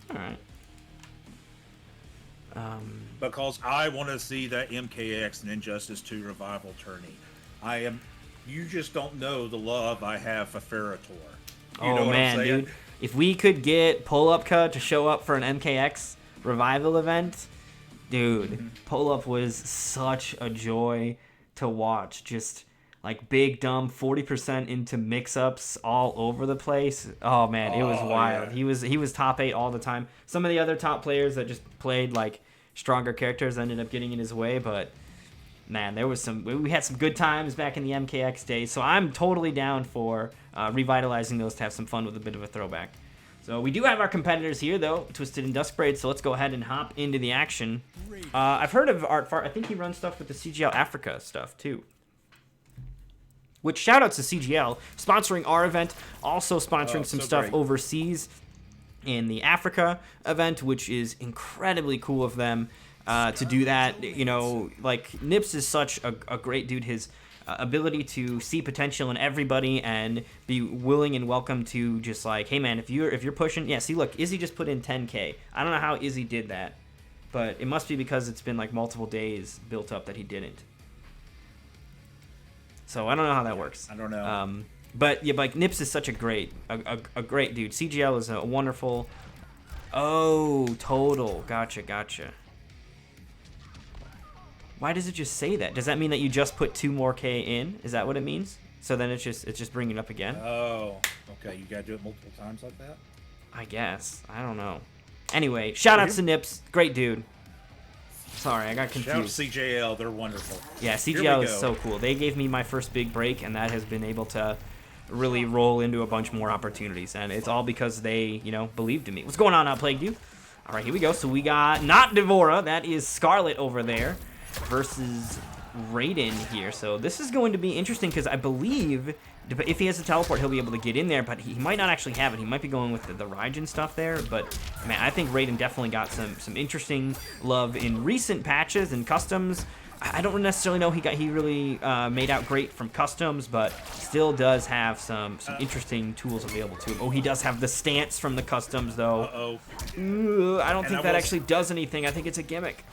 All right. Because I want to see that MKX and Injustice 2 revival tourney. You just don't know the love I have for Ferrator. You know what I'm saying? Dude. If we could get Pull-Up to show up for an MKX revival event, dude, Pull-Up was such a joy to watch. Just like big dumb 40% into mix-ups all over the place. Oh man, it was wild. Yeah. He was top 8 all the time. Some of the other top players that just played like stronger characters ended up getting in his way, but man, we had some good times back in the MKX days. So I'm totally down for revitalizing those to have some fun with a bit of a throwback. So we do have our competitors here though, Twisted and Duskbraid. So let's go ahead and hop into the action. I've heard of Art Fart. I think he runs stuff with the CGL Africa stuff too. Which shout outs to CGL sponsoring our event, also sponsoring some stuff overseas in the Africa event, which is incredibly cool of them. to do that. You know, like Nips is such a great dude. His ability to see potential in everybody and be willing and welcome to just like, hey man, if you're pushing, yeah. See, look, Izzy just put in 10K. I don't know how Izzy did that, but it must be because it's been like multiple days built up that he didn't. So I don't know how that works. I don't know. But yeah, like Nips is such a great dude. CGL is a wonderful. Oh, total. Gotcha. Why does it just say that? Does that mean that you just put 2 more K in? Is that what it means? So then it's just bringing it up again? Oh, okay. You gotta do it multiple times like that? I guess. I don't know. Anyway, shout out to Nips. Great dude. Sorry, I got confused. Shout out to CJL. They're wonderful. Yeah, CGL is so cool. They gave me my first big break, and that has been able to really roll into a bunch more opportunities. And it's all because they, believed in me. What's going on now, Plague You? All right, here we go. So we got not Devora. That is Scarlet over there versus Raiden here. So this is going to be interesting because I believe if he has a teleport, he'll be able to get in there, but he might not actually have it. He might be going with the Raijin stuff there, but man, I think Raiden definitely got some interesting love in recent patches and customs. I don't necessarily know he really made out great from customs, but still does have some interesting tools available to him. Oh, he does have the stance from the customs, though. I don't think that actually does anything. I think it's a gimmick.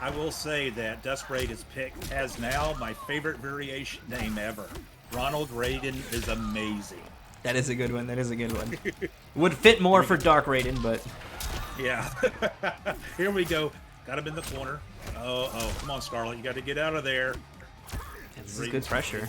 I will say that Duskbraid has now my favorite variation name ever. Ronald Raiden is amazing. That is a good one. Would fit more for Dark Raiden, but... Yeah. Here we go. Got him in the corner. Oh, come on, Scarlet. You got to get out of there. This is good pressure.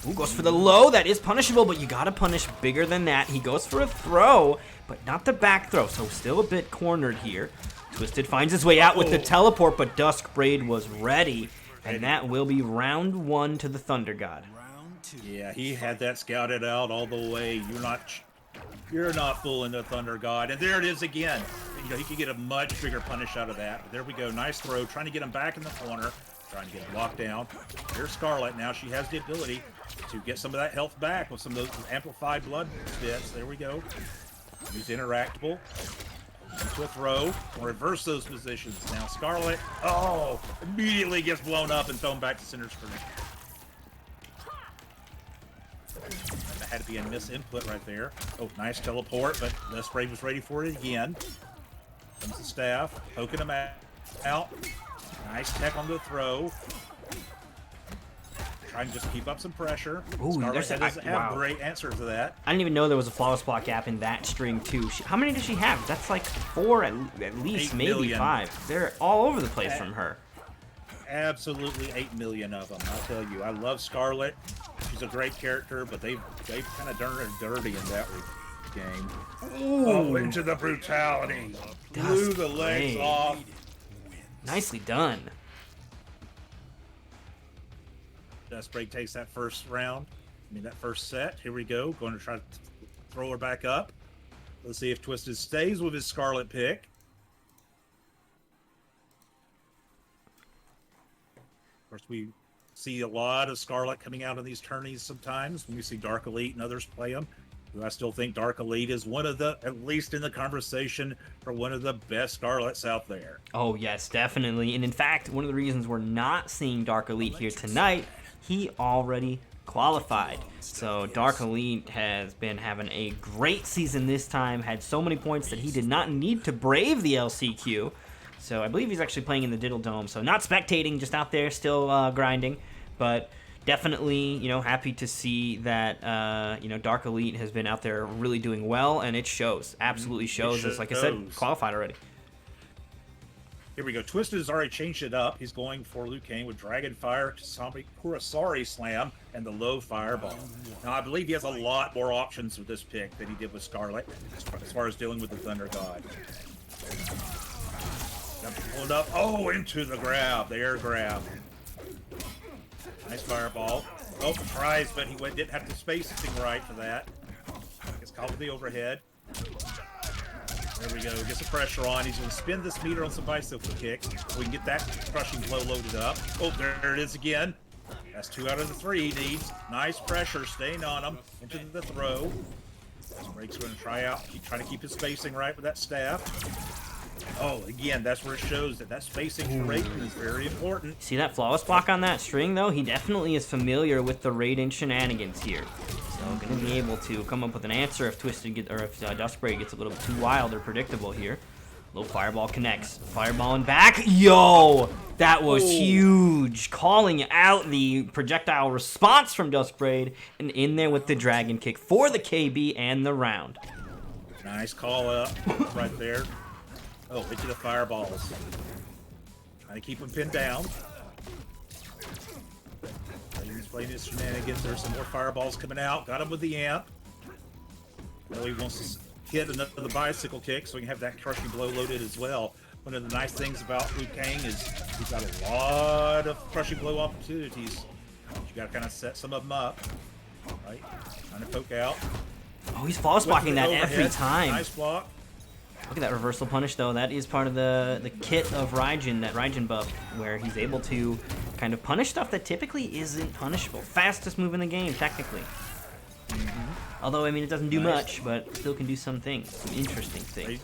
Ooh, goes for the low. That is punishable, but you got to punish bigger than that. He goes for a throw, but not the back throw, so still a bit cornered here. Twisted finds his way out with the teleport, but Duskbraid was ready, and that will be round 1 to the Thunder God. Yeah, he had that scouted out all the way. You're not fooling the Thunder God. And there it is again. He could get a much bigger punish out of that. But there we go. Nice throw. Trying to get him back in the corner. Trying to get him locked down. Here's Scarlet. Now she has the ability to get some of that health back with some of those amplified blood bits. There we go. He's interactable. Into a throw. We'll reverse those positions. Now Scarlet, immediately gets blown up and thrown back to center screen. That had to be a misinput right there. Oh, nice teleport, but Duskbraid was ready for it again. Comes the staff, poking him out. Nice tech on the throw. Trying to just keep up some pressure. Ooh, Scarlet doesn't have great answer to that. I didn't even know there was a flawless block gap in that string, too. How many does she have? That's like 4 at least, maybe 5. They're all over the place from her. Absolutely 8 million of them, I'll tell you. I love Scarlet. She's a great character, but they've kind of done her dirty in that game. Oh, into the brutality. Blew the legs off. Nicely done. Duskbraid takes that first round. That first set. Here we go. Going to try to throw her back up. Let's see if Twisted stays with his Scarlet pick. Of course, we see a lot of Scarlet coming out in these tourneys sometimes when we see Dark Elite and others play them. I still think Dark Elite is one of the, at least in the conversation, for one of the best Scarlets out there. Oh, yes, definitely. And in fact, one of the reasons we're not seeing Dark Elite here tonight, he already qualified. So Dark Elite has been having a great season this time, had so many points that he did not need to brave the LCQ. So I believe he's actually playing in the Diddle Dome. So not spectating, just out there still grinding. But definitely, happy to see that, Dark Elite has been out there really doing well, and it shows. Absolutely shows. It's like I said, qualified already. Here we go. Twisted has already changed it up. He's going for Liu Kang with Dragon Fire, Kurosari Slam, and the low Fireball. Now, I believe he has a lot more options with this pick than he did with Scarlet, as far as dealing with the Thunder God. Pulled up. Oh, into the grab. The air grab. Nice Fireball. Oh, tries, but he didn't have the spacing right for that. Gets caught with the overhead. There we go. Gets the pressure on. He's going to spin this meter on some bicycle kicks. We can get that crushing blow loaded up. Oh, there it is again. That's 2 out of the 3 he needs. Nice pressure, staying on him into the throw. Drake's going to try to keep his spacing right with that staff. Oh, again, that's where it shows that that spacing for Raiden is very important. See that flawless block on that string, though? He definitely is familiar with the Raiden shenanigans here. So going to be able to come up with an answer if Duskbraid gets a little bit too wild or predictable here. Low fireball connects. Fireball and back. Yo! That was huge. Calling out the projectile response from Duskbraid and in there with the dragon kick for the KB and the round. Nice call up right there. Oh, into the fireballs. Trying to keep him pinned down. He's playing his shenanigans. There's some more fireballs coming out. Got him with the amp. Really wants to hit another bicycle kick so we can have that crushing blow loaded as well. One of the nice things about Liu Kang is he's got a lot of crushing blow opportunities. You got to kind of set some of them up. Right? Trying to poke out. Oh, he's flawless blocking that every time. Nice block. Look at that reversal punish, though. That is part of the kit of Raijin, that Raijin buff, where he's able to kind of punish stuff that typically isn't punishable. Fastest move in the game, technically. Although, I mean, it doesn't do much, but still can do some things, some interesting things.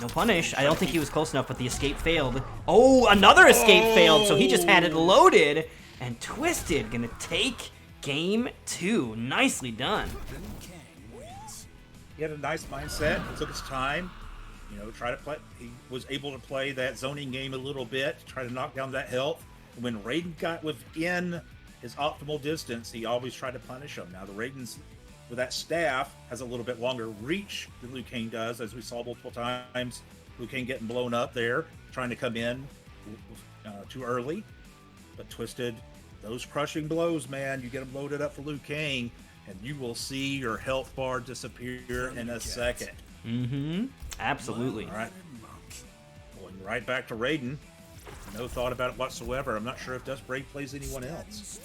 No punish. I don't think he was close enough, but the escape failed. Oh, another escape failed, so he just had it loaded. And Twisted gonna take game 2. Nicely done. He had a nice mindset. It took his time. You know, try to play. He was able to play that zoning game a little bit, try to knock down that health. And when Raiden got within his optimal distance, he always tried to punish him. Now the Raiden's with that staff has a little bit longer reach than Liu Kang does, as we saw multiple times. Liu Kang getting blown up there, trying to come in too early. But Twisted, those crushing blows, man, you get them loaded up for Liu Kang, and you will see your health bar disappear in a second. Absolutely. All right. Going right back to Raiden. No thought about it whatsoever. I'm not sure if Duskbraid plays anyone else.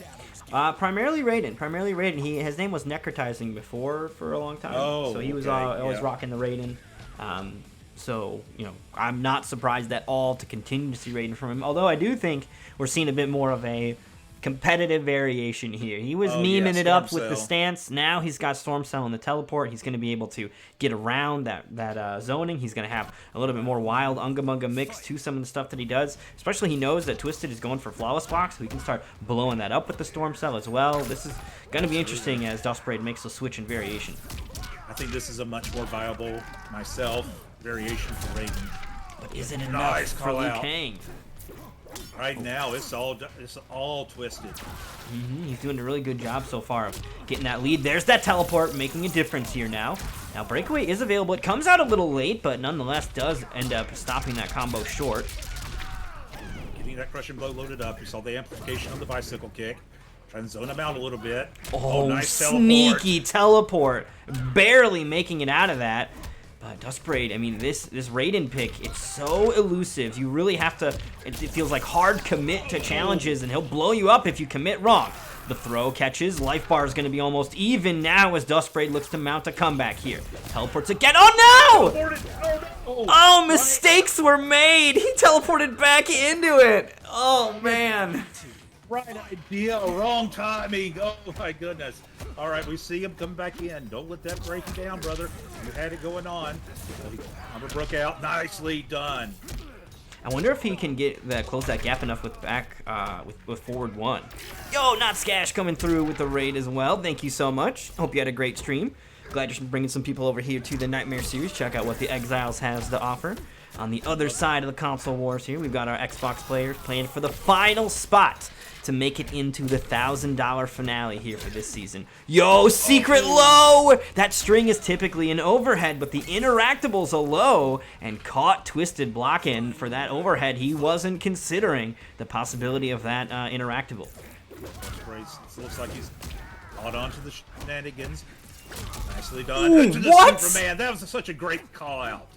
Primarily Raiden. His name was Necrotizing before for a long time. Oh, so he was always rocking the Raiden. So, you know, I'm not surprised at all to continue to see Raiden from him. Although I do think we're seeing a bit more of a competitive variation here. He was memeing it up with the stance. Now he's got Storm Cell and the teleport. He's going to be able to get around that zoning. He's going to have a little bit more wild Unga Munga mix to some of the stuff that he does. Especially he knows that Twisted is going for flawless blocks, so he can start blowing that up with the Storm Cell as well. This is going to be interesting as Duskbraid makes the switch in variation. I think this is a much more viable, variation for Raiden. But is it enough for Liu Kang? Right now, it's all Twisted. He's doing a really good job so far of getting that lead. There's that teleport, making a difference here now. Now, Breakaway is available. It comes out a little late, but nonetheless does end up stopping that combo short. Getting that crushing blow loaded up. You saw the amplification on the bicycle kick. Trying to zone him out a little bit. Oh, nice sneaky teleport. Barely making it out of that. But Duskbraid, I mean, this Raiden pick, it's so elusive. You really have to, it feels like hard commit to challenges, and he'll blow you up if you commit wrong. The throw catches. Life bar is going to be almost even now as Duskbraid looks to mount a comeback here. Teleports again. Oh, no! Oh, mistakes were made. He teleported back into it. Oh, man. Right idea, wrong timing. Oh, my goodness. All right, we see him come back in. Don't let that break you down, brother. You had it going on. Broke out. Nicely done. I wonder if he can close that gap enough with with forward one. Yo, not Skash coming through with the raid as well. Thank you so much. Hope you had a great stream. Glad you're bringing some people over here to the Nightmare series. Check out what the Exiles has to offer. On the other side of the console wars here, we've got our Xbox players playing for the final spot to make it into the $1,000 finale here for this season. Yo, secret low! That string is typically an overhead, but the interactable's a low, and caught Twisted blocking for that overhead. He wasn't considering the possibility of that interactable. It looks like he's caught on to the shenanigans. Nicely done. Ooh, what? Superman. That was such a great call out.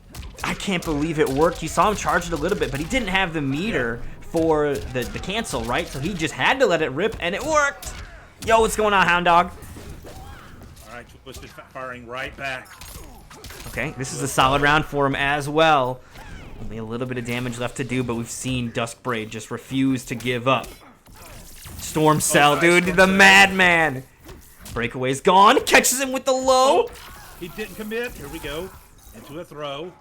I can't believe it worked. You saw him charge it a little bit, but he didn't have the meter for the cancel, right? So he just had to let it rip, and it worked. Yo, what's going on, Hound Dog? All right, Twisted firing right back. Okay, this is a solid round for him as well. Only a little bit of damage left to do, but we've seen Duskbraid just refuse to give up. Storm Cell, dude, the madman. Breakaway's gone. Catches him with the low. He didn't commit. Here we go. Into a throw.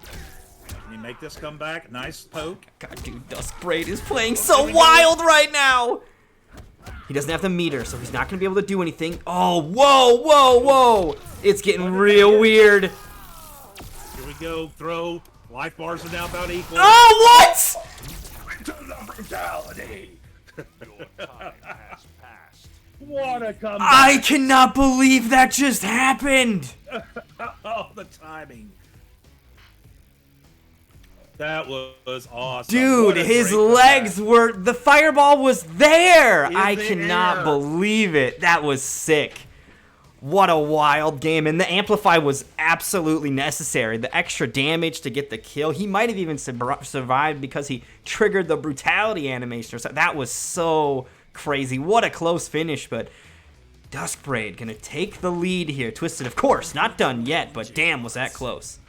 you make this comeback? Nice poke. God, dude, Duskbraid is playing so wild right now. He doesn't have the meter, so he's not going to be able to do anything. Oh, whoa, whoa, whoa. It's getting real weird. Here we go. Throw. Life bars are now about equal. Oh, what? To the brutality. Your time has passed. What a comeback. I cannot believe that just happened. Oh, the timing. That was awesome. Dude, What a his great legs comeback. were... The fireball was there. In I the cannot air. believe it. That was sick. What a wild game. And the Amplify was absolutely necessary. The extra damage to get the kill. He might have even survived because he triggered the brutality animation. Or something. That was so crazy. What a close finish, but... Duskbraid gonna take the lead here. Twisted, of course, not done yet, but damn, was that close.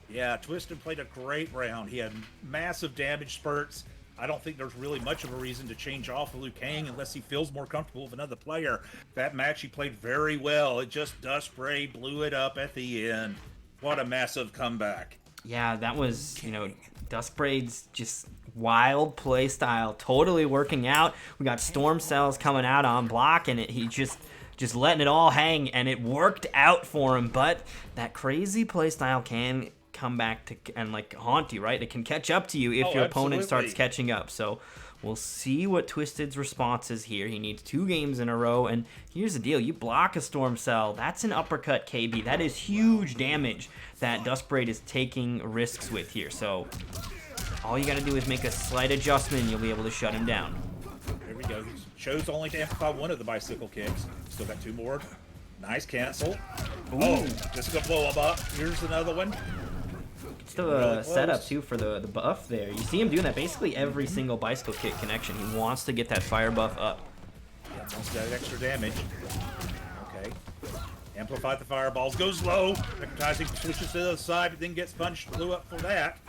Yeah, Twisted played a great round. He had massive damage spurts. I don't think there's really much of a reason to change off of Liu Kang unless he feels more comfortable with another player. That match he played very well. It just Duskbraid blew it up at the end. What a massive comeback. Yeah, that was, Duskbraid's just wild play style totally working out. We got Storm Cells coming out on block, and he just letting it all hang, and it worked out for him. But that crazy play style can come back to and haunt you, right? It can catch up to you if your opponent starts catching up. So we'll see what Twisted's response is here. He needs 2 games in a row, and here's the deal. You block a Storm Cell, that's an uppercut KB. That is huge damage that Duskbraid is taking risks with here. So all you got to do is make a slight adjustment, and you'll be able to shut him down. There we go. He chose only to amplify one of the bicycle kicks. Still got 2 more. Nice cancel. Ooh. Oh, just gonna blow him up. Here's another one. Still Really a setup close. too for the buff there. You see him doing that basically every single bicycle kick connection. He wants to get that fire buff up. Yeah, wants that extra damage. Okay. Amplified the fireballs. Goes low. Hypnotizing, switches to the other side, but then gets punched. Blew up for that.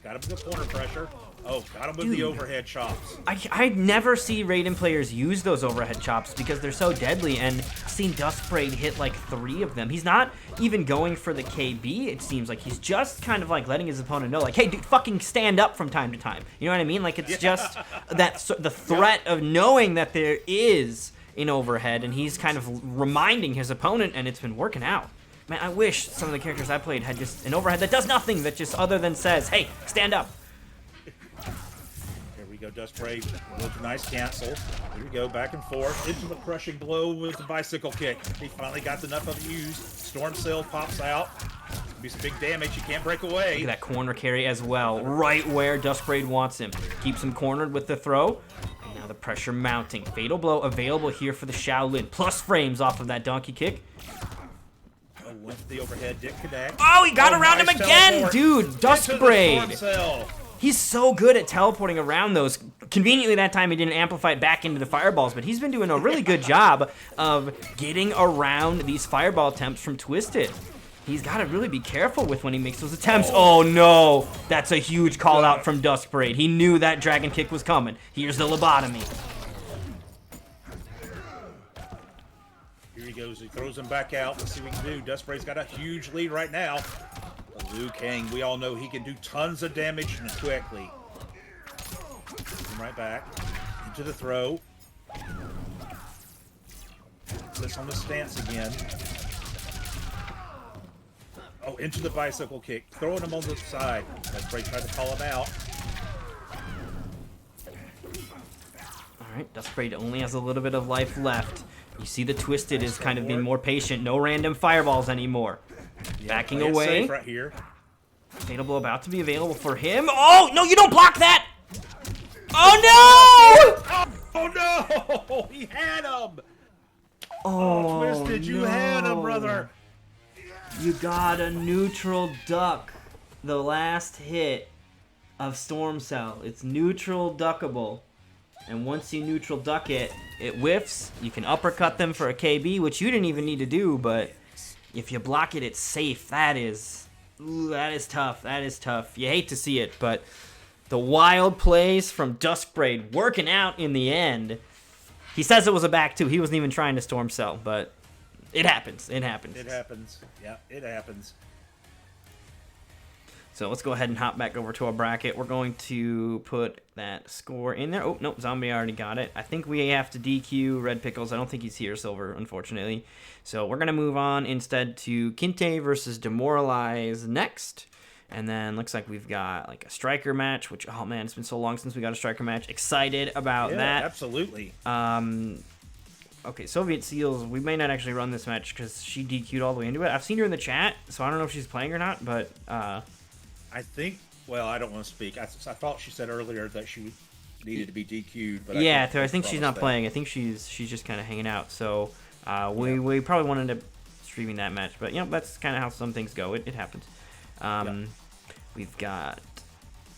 Got him with the corner pressure. Oh, got him with the overhead chops. I never see Raiden players use those overhead chops because they're so deadly, and seen Duskbraid hit like 3 of them. He's not even going for the KB, it seems like. He's just kind of letting his opponent know, hey, dude, fucking stand up from time to time. You know what I mean? It's just the threat of knowing that there is an overhead, and he's kind of reminding his opponent, and it's been working out. Man, I wish some of the characters I played had just an overhead that does nothing, that just other than says, hey, stand up. Here we go, Duskbraid with a nice cancel. Here we go, back and forth. Into the crushing blow with the bicycle kick. He finally got enough of it used. Storm Cell pops out. It's gonna be some big damage. He can't break away. Look at that corner carry as well, right where Duskbraid wants him. Keeps him cornered with the throw. And now the pressure mounting. Fatal blow available here for the Shaolin. Plus frames off of that donkey kick. Oh, went to the overhead, didn't connect. Oh, he got around him nice again, teleport. dude. Into the Storm Duskbraid. Cell. He's so good at teleporting around those. Conveniently, that time he didn't amplify it back into the fireballs, but he's been doing a really good job of getting around these fireball attempts from Twisted. He's got to really be careful with when he makes those attempts. Oh, no. That's a huge call out from Duskbraid. He knew that dragon kick was coming. Here's the lobotomy. Here he goes. He throws him back out. Let's see what he can do. Duskbraid's got a huge lead right now. But Liu Kang, we all know he can do tons of damage and quickly. Come right back. Into the throw. This on the stance again. Oh, into the bicycle kick. Throwing him on the side. Duskbraid tried to call him out. All right, Duskbraid only has a little bit of life left. You see the Twisted is kind of being more patient. No random fireballs anymore. Backing Play it away. safe right here. Fatal blow about to be available for him. Oh, no, you don't block that! Oh, no! Oh no! He had him! Oh, Twisted, you had him, no. brother! You got a neutral duck. The last hit of Storm Cell. It's neutral duckable. And once you neutral duck it, it whiffs. You can uppercut them for a KB, which you didn't even need to do, but if you block it, it's safe. That is tough. That is tough. You hate to see it, but the wild plays from Duskbraid working out in the end. He says it was a back two. He wasn't even trying to Storm Cell, but it happens. It happens. It happens. Yeah, it happens. So let's go ahead and hop back over to our bracket. We're going to put that score in there. Oh, no, Zombie already got it. I think we have to DQ Red Pickles. I don't think he's here, Silver, unfortunately. So we're going to move on instead to Kinte versus Demoralize next. And then looks like we've got like a striker match, which, oh man, it's been so long since we got a striker match. Excited about that. Absolutely. Okay, Soviet Seals, we may not actually run this match because she DQ'd all the way into it. I've seen her in the chat, so I don't know if she's playing or not, but... I think, well, I don't want to speak. I thought she said earlier that she needed to be DQ'd. But yeah, I think she's not playing. I think she's just kind of hanging out. So we probably won't end up streaming that match. But, you know, that's kind of how some things go. It happens. We've got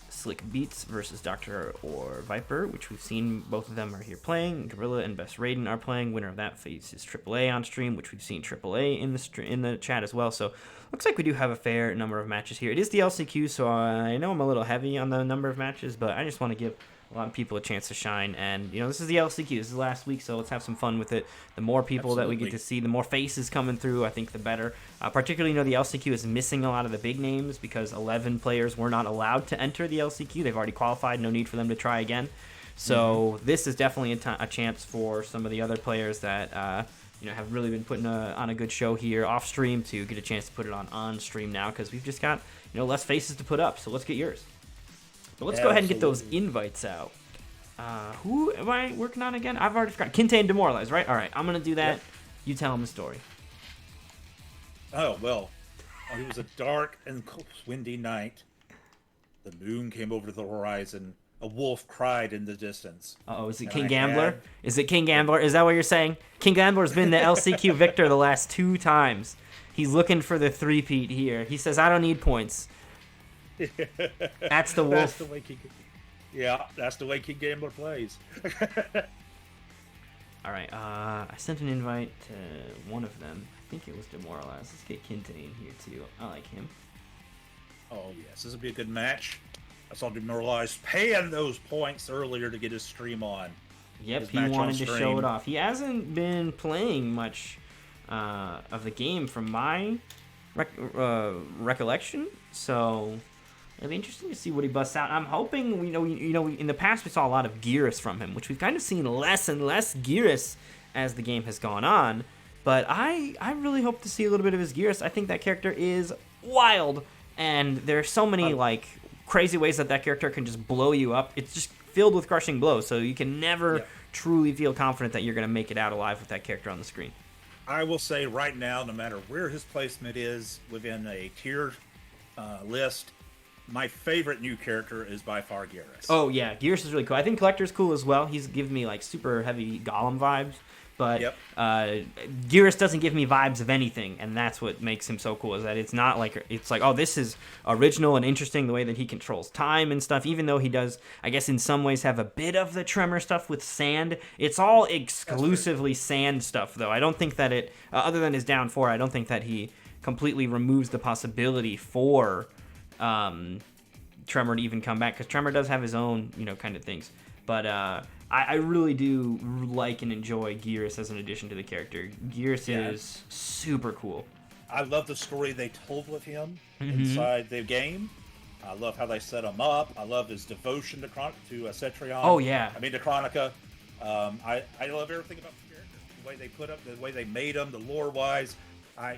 Slick Beats versus Doctor or Viper, which we've seen both of them are here playing. Gorilla and Best Raiden are playing. Winner of that faces AAA on stream, which we've seen AAA in the chat as well. So looks like we do have a fair number of matches here. It is the LCQ, so I know I'm a little heavy on the number of matches, but I just want to give a lot of people a chance to shine. And, you know, this is the LCQ. This is last week, so let's have some fun with it. The more people that we get to see, the more faces coming through, I think the better. Particularly, you know, the LCQ is missing a lot of the big names because 11 players were not allowed to enter the LCQ. They've already qualified. No need for them to try again. So this is definitely a chance for some of the other players that, you know, have really been putting on a good show here off stream to get a chance to put it on stream now because we've just got, you know, less faces to put up. So let's get yours. So let's go ahead and get those invites out. Who am I working on again? I've already forgotten. Kinte and Demoralize, right? All right, I'm going to do that. Yep. You tell them the story. Oh, well, it was a dark and windy night. The moon came over the horizon. A wolf cried in the distance. Uh-oh, is it King Gambler? Is it King Gambler? Is that what you're saying? King Gambler's been the LCQ victor the last 2 times. He's looking for the three-peat here. He says, I don't need points. That's the wolf. That's the way King Gambler plays. All right, I sent an invite to one of them. I think it was Demoralize. Let's get Kinte in here too. I like him. Oh yes, this will be a good match. I saw Demoralize paying those points earlier to get his stream on. Yep, he wanted to show it off. He hasn't been playing much of the game from my recollection, so it'll be interesting to see what he busts out. I'm hoping, in the past we saw a lot of Gearus from him, which we've kind of seen less and less Gearus as the game has gone on. But I really hope to see a little bit of his Gearus. I think that character is wild, and there's so many crazy ways that character can just blow you up. It's just filled with crushing blows, so you can never truly feel confident that you're going to make it out alive with that character on the screen. I will say right now, no matter where his placement is within a tier list, my favorite new character is by far Gearus. Oh, yeah. Gearus is really cool. I think Collector's cool as well. He's giving me, super heavy Golem vibes. But Gearus doesn't give me vibes of anything, and that's what makes him so cool, is that it's not it's like, oh, this is original and interesting, the way that he controls time and stuff, even though he does, I guess, in some ways have a bit of the Tremor stuff with sand. It's all exclusively sand stuff, though. I don't think that it, other than his down 4, I don't think that he completely removes the possibility for Tremor to even come back, because Tremor does have his own, kind of things. But I really do like and enjoy Gearus as an addition to the character. Gearus is super cool. I love the story they told with him inside the game. I love how they set him up. I love his devotion to Cetrion. Oh, yeah. I mean, to Chronica. I love everything about the character. The way they put him, the way they made him, the lore-wise.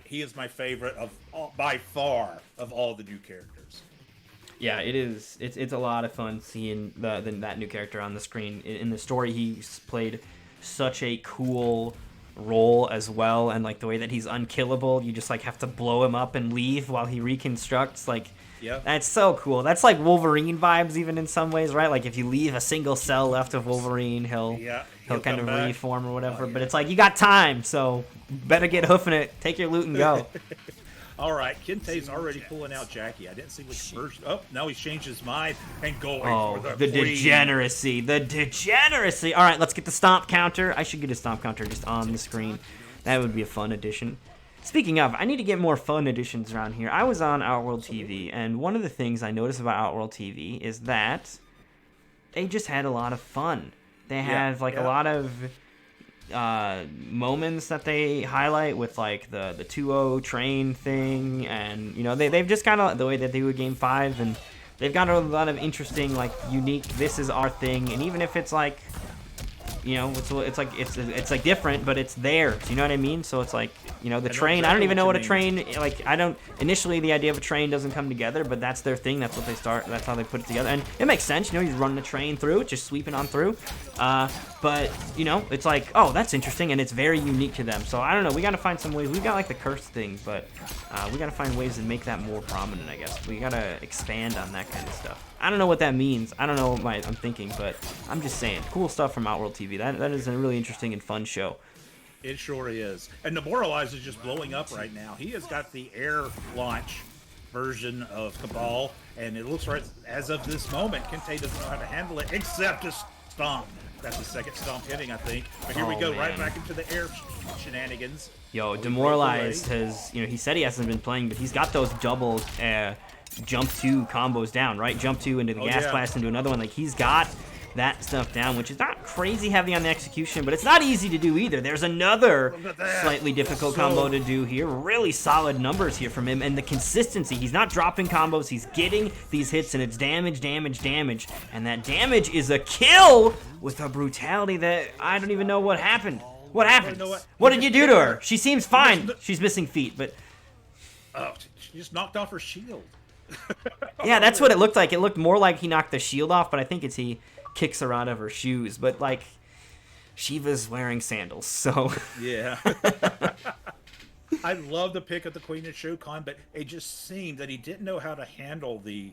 He is my favorite by far of all the new characters. Yeah, it is. It's a lot of fun seeing that new character on the screen. In the story, he's played such a cool role as well, and the way that he's unkillable, you just have to blow him up and leave while he reconstructs. That's so cool. That's like Wolverine vibes, even in some ways, right? If you leave a single cell left of Wolverine, he'll kind of reform or whatever. But it's you got time, so better get hoofing it. Take your loot and go. All right, Kinte's already pulling out Jackie. I didn't see which version. Oh, now he's changed his mind and going for the queen. Degeneracy. The degeneracy. All right, let's get the stomp counter. I should get a stomp counter just on the screen. That would be a fun addition. Speaking of, I need to get more fun additions around here. I was on Outworld TV, and one of the things I noticed about Outworld TV is that they just had a lot of fun. They have a lot of moments that they highlight with like the 2-0 train thing, and you know they've just kind of the way that they do Game 5, and they've got a lot of interesting like unique this is our thing, and even if it's like, you know, it's like different, but it's there. You know what I mean? So it's like, you know, the train. exactly I don't even know what a you train. Like I don't. Initially, the idea of a train doesn't come together, but that's their thing. That's what they start. That's how they put it together, and it makes sense. You know, he's running a train through, just sweeping on through. But you know, it's like, oh, that's interesting, and it's very unique to them. So I don't know. We got to find some ways. We got like the curse thing, but we got to find ways to make that more prominent. I guess we got to expand on that kind of stuff. I don't know what that means. I don't know what I'm thinking, but I'm just saying, cool stuff from Outworld TV. That is a really interesting and fun show. It sure is. And Demoralize is just blowing up right now. He has got the air launch version of Cabal, and it looks right as of this moment, Kente doesn't know how to handle it except to stomp. That's the second stomp hitting, I think. But here we go, man. right back into the air shenanigans. Yo, Demoralized has, you know, he said he hasn't been playing, but he's got those double jump 2 combos down, right? Jump 2 into the gas blast into another one. Like, he's got that stuff down, which is not crazy heavy on the execution, but it's not easy to do either. There's another slightly difficult combo to do here. Really solid numbers here from him, and the consistency. He's not dropping combos. He's getting these hits, and it's damage, damage, damage. And that damage is a kill with a brutality that I don't even know what happened. What happened? What did you do to her? She seems fine. She's missing feet, but... Oh, she just knocked off her shield. Yeah, that's what it looked like. It looked more like he knocked the shield off, but I think it's he kicks her out of her shoes. But, like, Shiva's wearing sandals, so... Yeah. I love the pick of the Queen of Shokan, but it just seemed that he didn't know how to handle the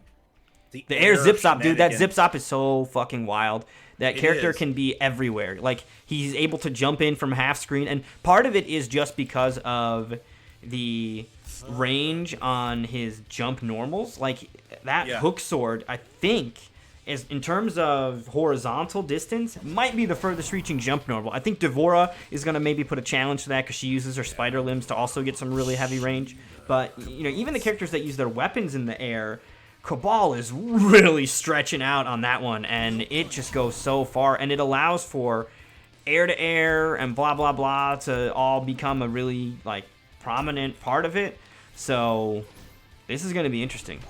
air zip-zop, dude. That zip-zop is so fucking wild. That character can be everywhere. Like, he's able to jump in from half screen, and part of it is just because of the range on his jump normals. Like, that hook sword, I think, is, in terms of horizontal distance, might be the furthest reaching jump normal. I think Devora is going to maybe put a challenge to that because she uses her spider limbs to also get some really heavy range. But, you know, even the characters that use their weapons in the air, Cabal is really stretching out on that one, and it just goes so far, and it allows for air-to-air and blah, blah, blah to all become a really, like, prominent part of it. So this is going to be interesting.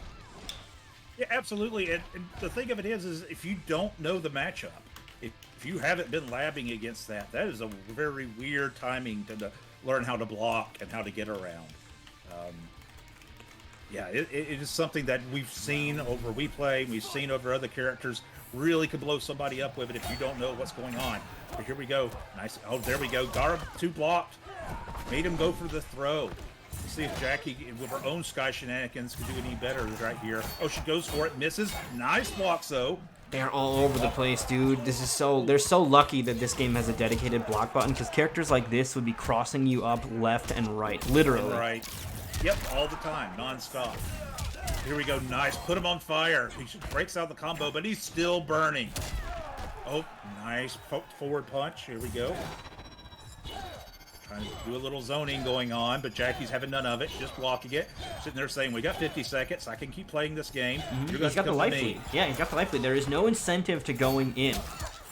Yeah, absolutely. And the thing of it is if you don't know the matchup, if you haven't been labbing against that, that is a very weird timing to learn how to block and how to get around. Yeah, it is something that we've seen over WePlay, we've seen over other characters, really could blow somebody up with it if you don't know what's going on. But here we go. Nice. Oh, there we go. Garb 2 blocked. Made him go for the throw. Let's see if Jackie, with her own Sky shenanigans, can do any better right here. Oh, she goes for it. Misses. Nice blocks, though. They're all over the place, dude. This is so... They're so lucky that this game has a dedicated block button, because characters like this would be crossing you up left and right. Literally. Right. Yep, all the time, non-stop. Here we go, nice. Put him on fire. He breaks out the combo, but he's still burning. Oh, nice forward punch. Here we go. Trying to do a little zoning going on, but Jackie's having none of it. She's just blocking it. Sitting there saying, we got 50 seconds. I can keep playing this game. He's got the life lead. Yeah, he's got the life lead. There is no incentive to going in.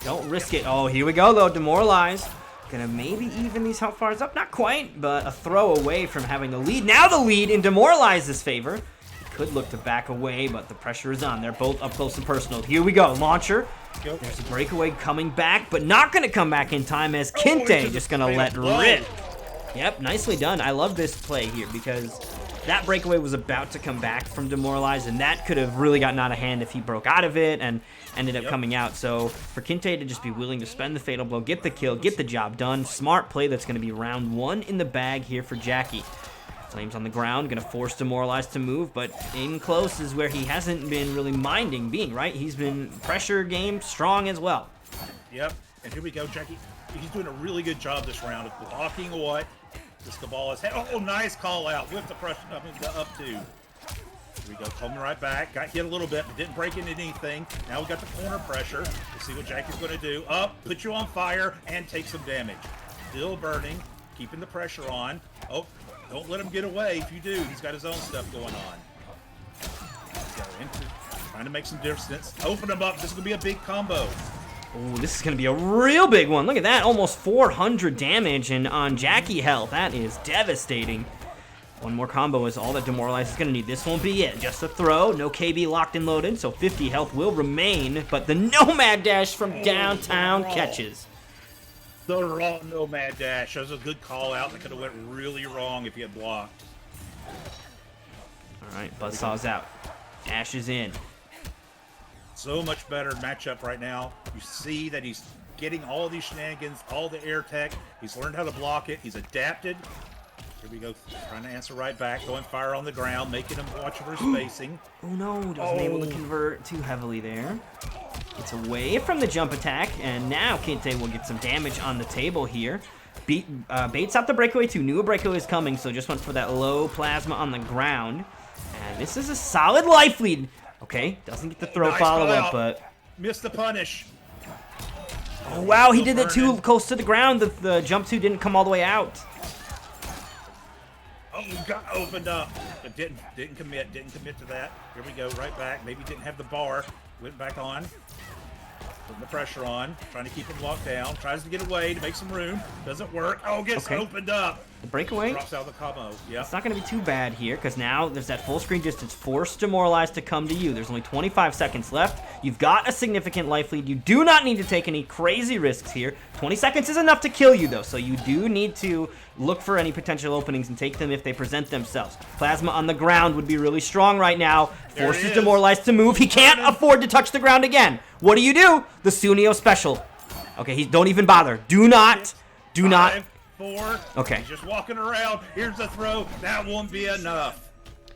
Don't risk it. Oh, here we go, though. Demoralize. Gonna maybe even these health bars up. Not quite, but a throw away from having the lead. Now the lead in Demoralize's favor. He could look to back away, but the pressure is on. They're both up close and personal. Here we go. Launcher. There's a breakaway coming back, but not gonna come back in time as Kente just gonna let rip. Yep, nicely done. I love this play here because that breakaway was about to come back from Demoralize, and that could have really gotten out of hand if he broke out of it and ended up coming out. So for Kente to just be willing to spend the Fatal Blow, get the kill, get the job done, smart play. That's going to be round 1 in the bag here for Jackie. Flames on the ground, going to force Demoralize to move, but in close is where he hasn't been really minding being, right? He's been pressure game strong as well. Yep, and here we go, Jackie. He's doing a really good job this round of blocking what this Cabal is. Oh, nice call out with the pressure up to. Here we go, coming right back. Got hit a little bit, but didn't break into anything. Now we got the corner pressure. Let's see what Jackie's going to do. Up, put you on fire, and take some damage. Still burning, keeping the pressure on. Oh, don't let him get away. If you do, he's got his own stuff going on. Trying to make some distance. Open him up. This is going to be a big combo. Oh, this is going to be a real big one. Look at that. Almost 400 damage and on Jackie health. That is devastating. One more combo is all that Demoralize is going to need. This won't be it. Just a throw. No KB locked and loaded, so 50 health will remain. But the Nomad Dash from downtown catches. The raw Nomad Dash. That was a good call out. That could have went really wrong if he had blocked. All right, Buzzsaw's out. Dash is in. So much better matchup right now. You see that he's getting all these shenanigans, all the air tech. He's learned how to block it. He's adapted. Here we go, trying to answer right back, going fire on the ground, making him watch for spacing. Oh no, wasn't able to convert too heavily there. It's away from the jump attack, and now Kinte will get some damage on the table here. Baits out the breakaway too, knew a breakaway was coming, so just went for that low plasma on the ground. And this is a solid life lead. Okay, doesn't get the throw Nice follow-up, but... Missed the punish. Oh wow, he did that too close to the ground. The jump 2 didn't come all the way out. Oh, got opened up, but didn't commit to that. Here we go, right back. Maybe didn't have the bar. Went back on. Putting the pressure on, trying to keep him locked down. Tries to get away to make some room. Doesn't work. Oh, gets opened up. The breakaway. Drops out of the combo. Yeah. It's not going to be too bad here because now there's that full screen distance. Force Demoralize to come to you. There's only 25 seconds left. You've got a significant life lead. You do not need to take any crazy risks here. 20 seconds is enough to kill you though, so you do need to look for any potential openings and take them if they present themselves. Plasma on the ground would be really strong right now. Forces Demoralize to move. He can't afford to touch the ground again. What do? The Sunio special. Okay, don't even bother. Do not. 5, 4. Okay. He's just walking around. Here's the throw. That won't be enough.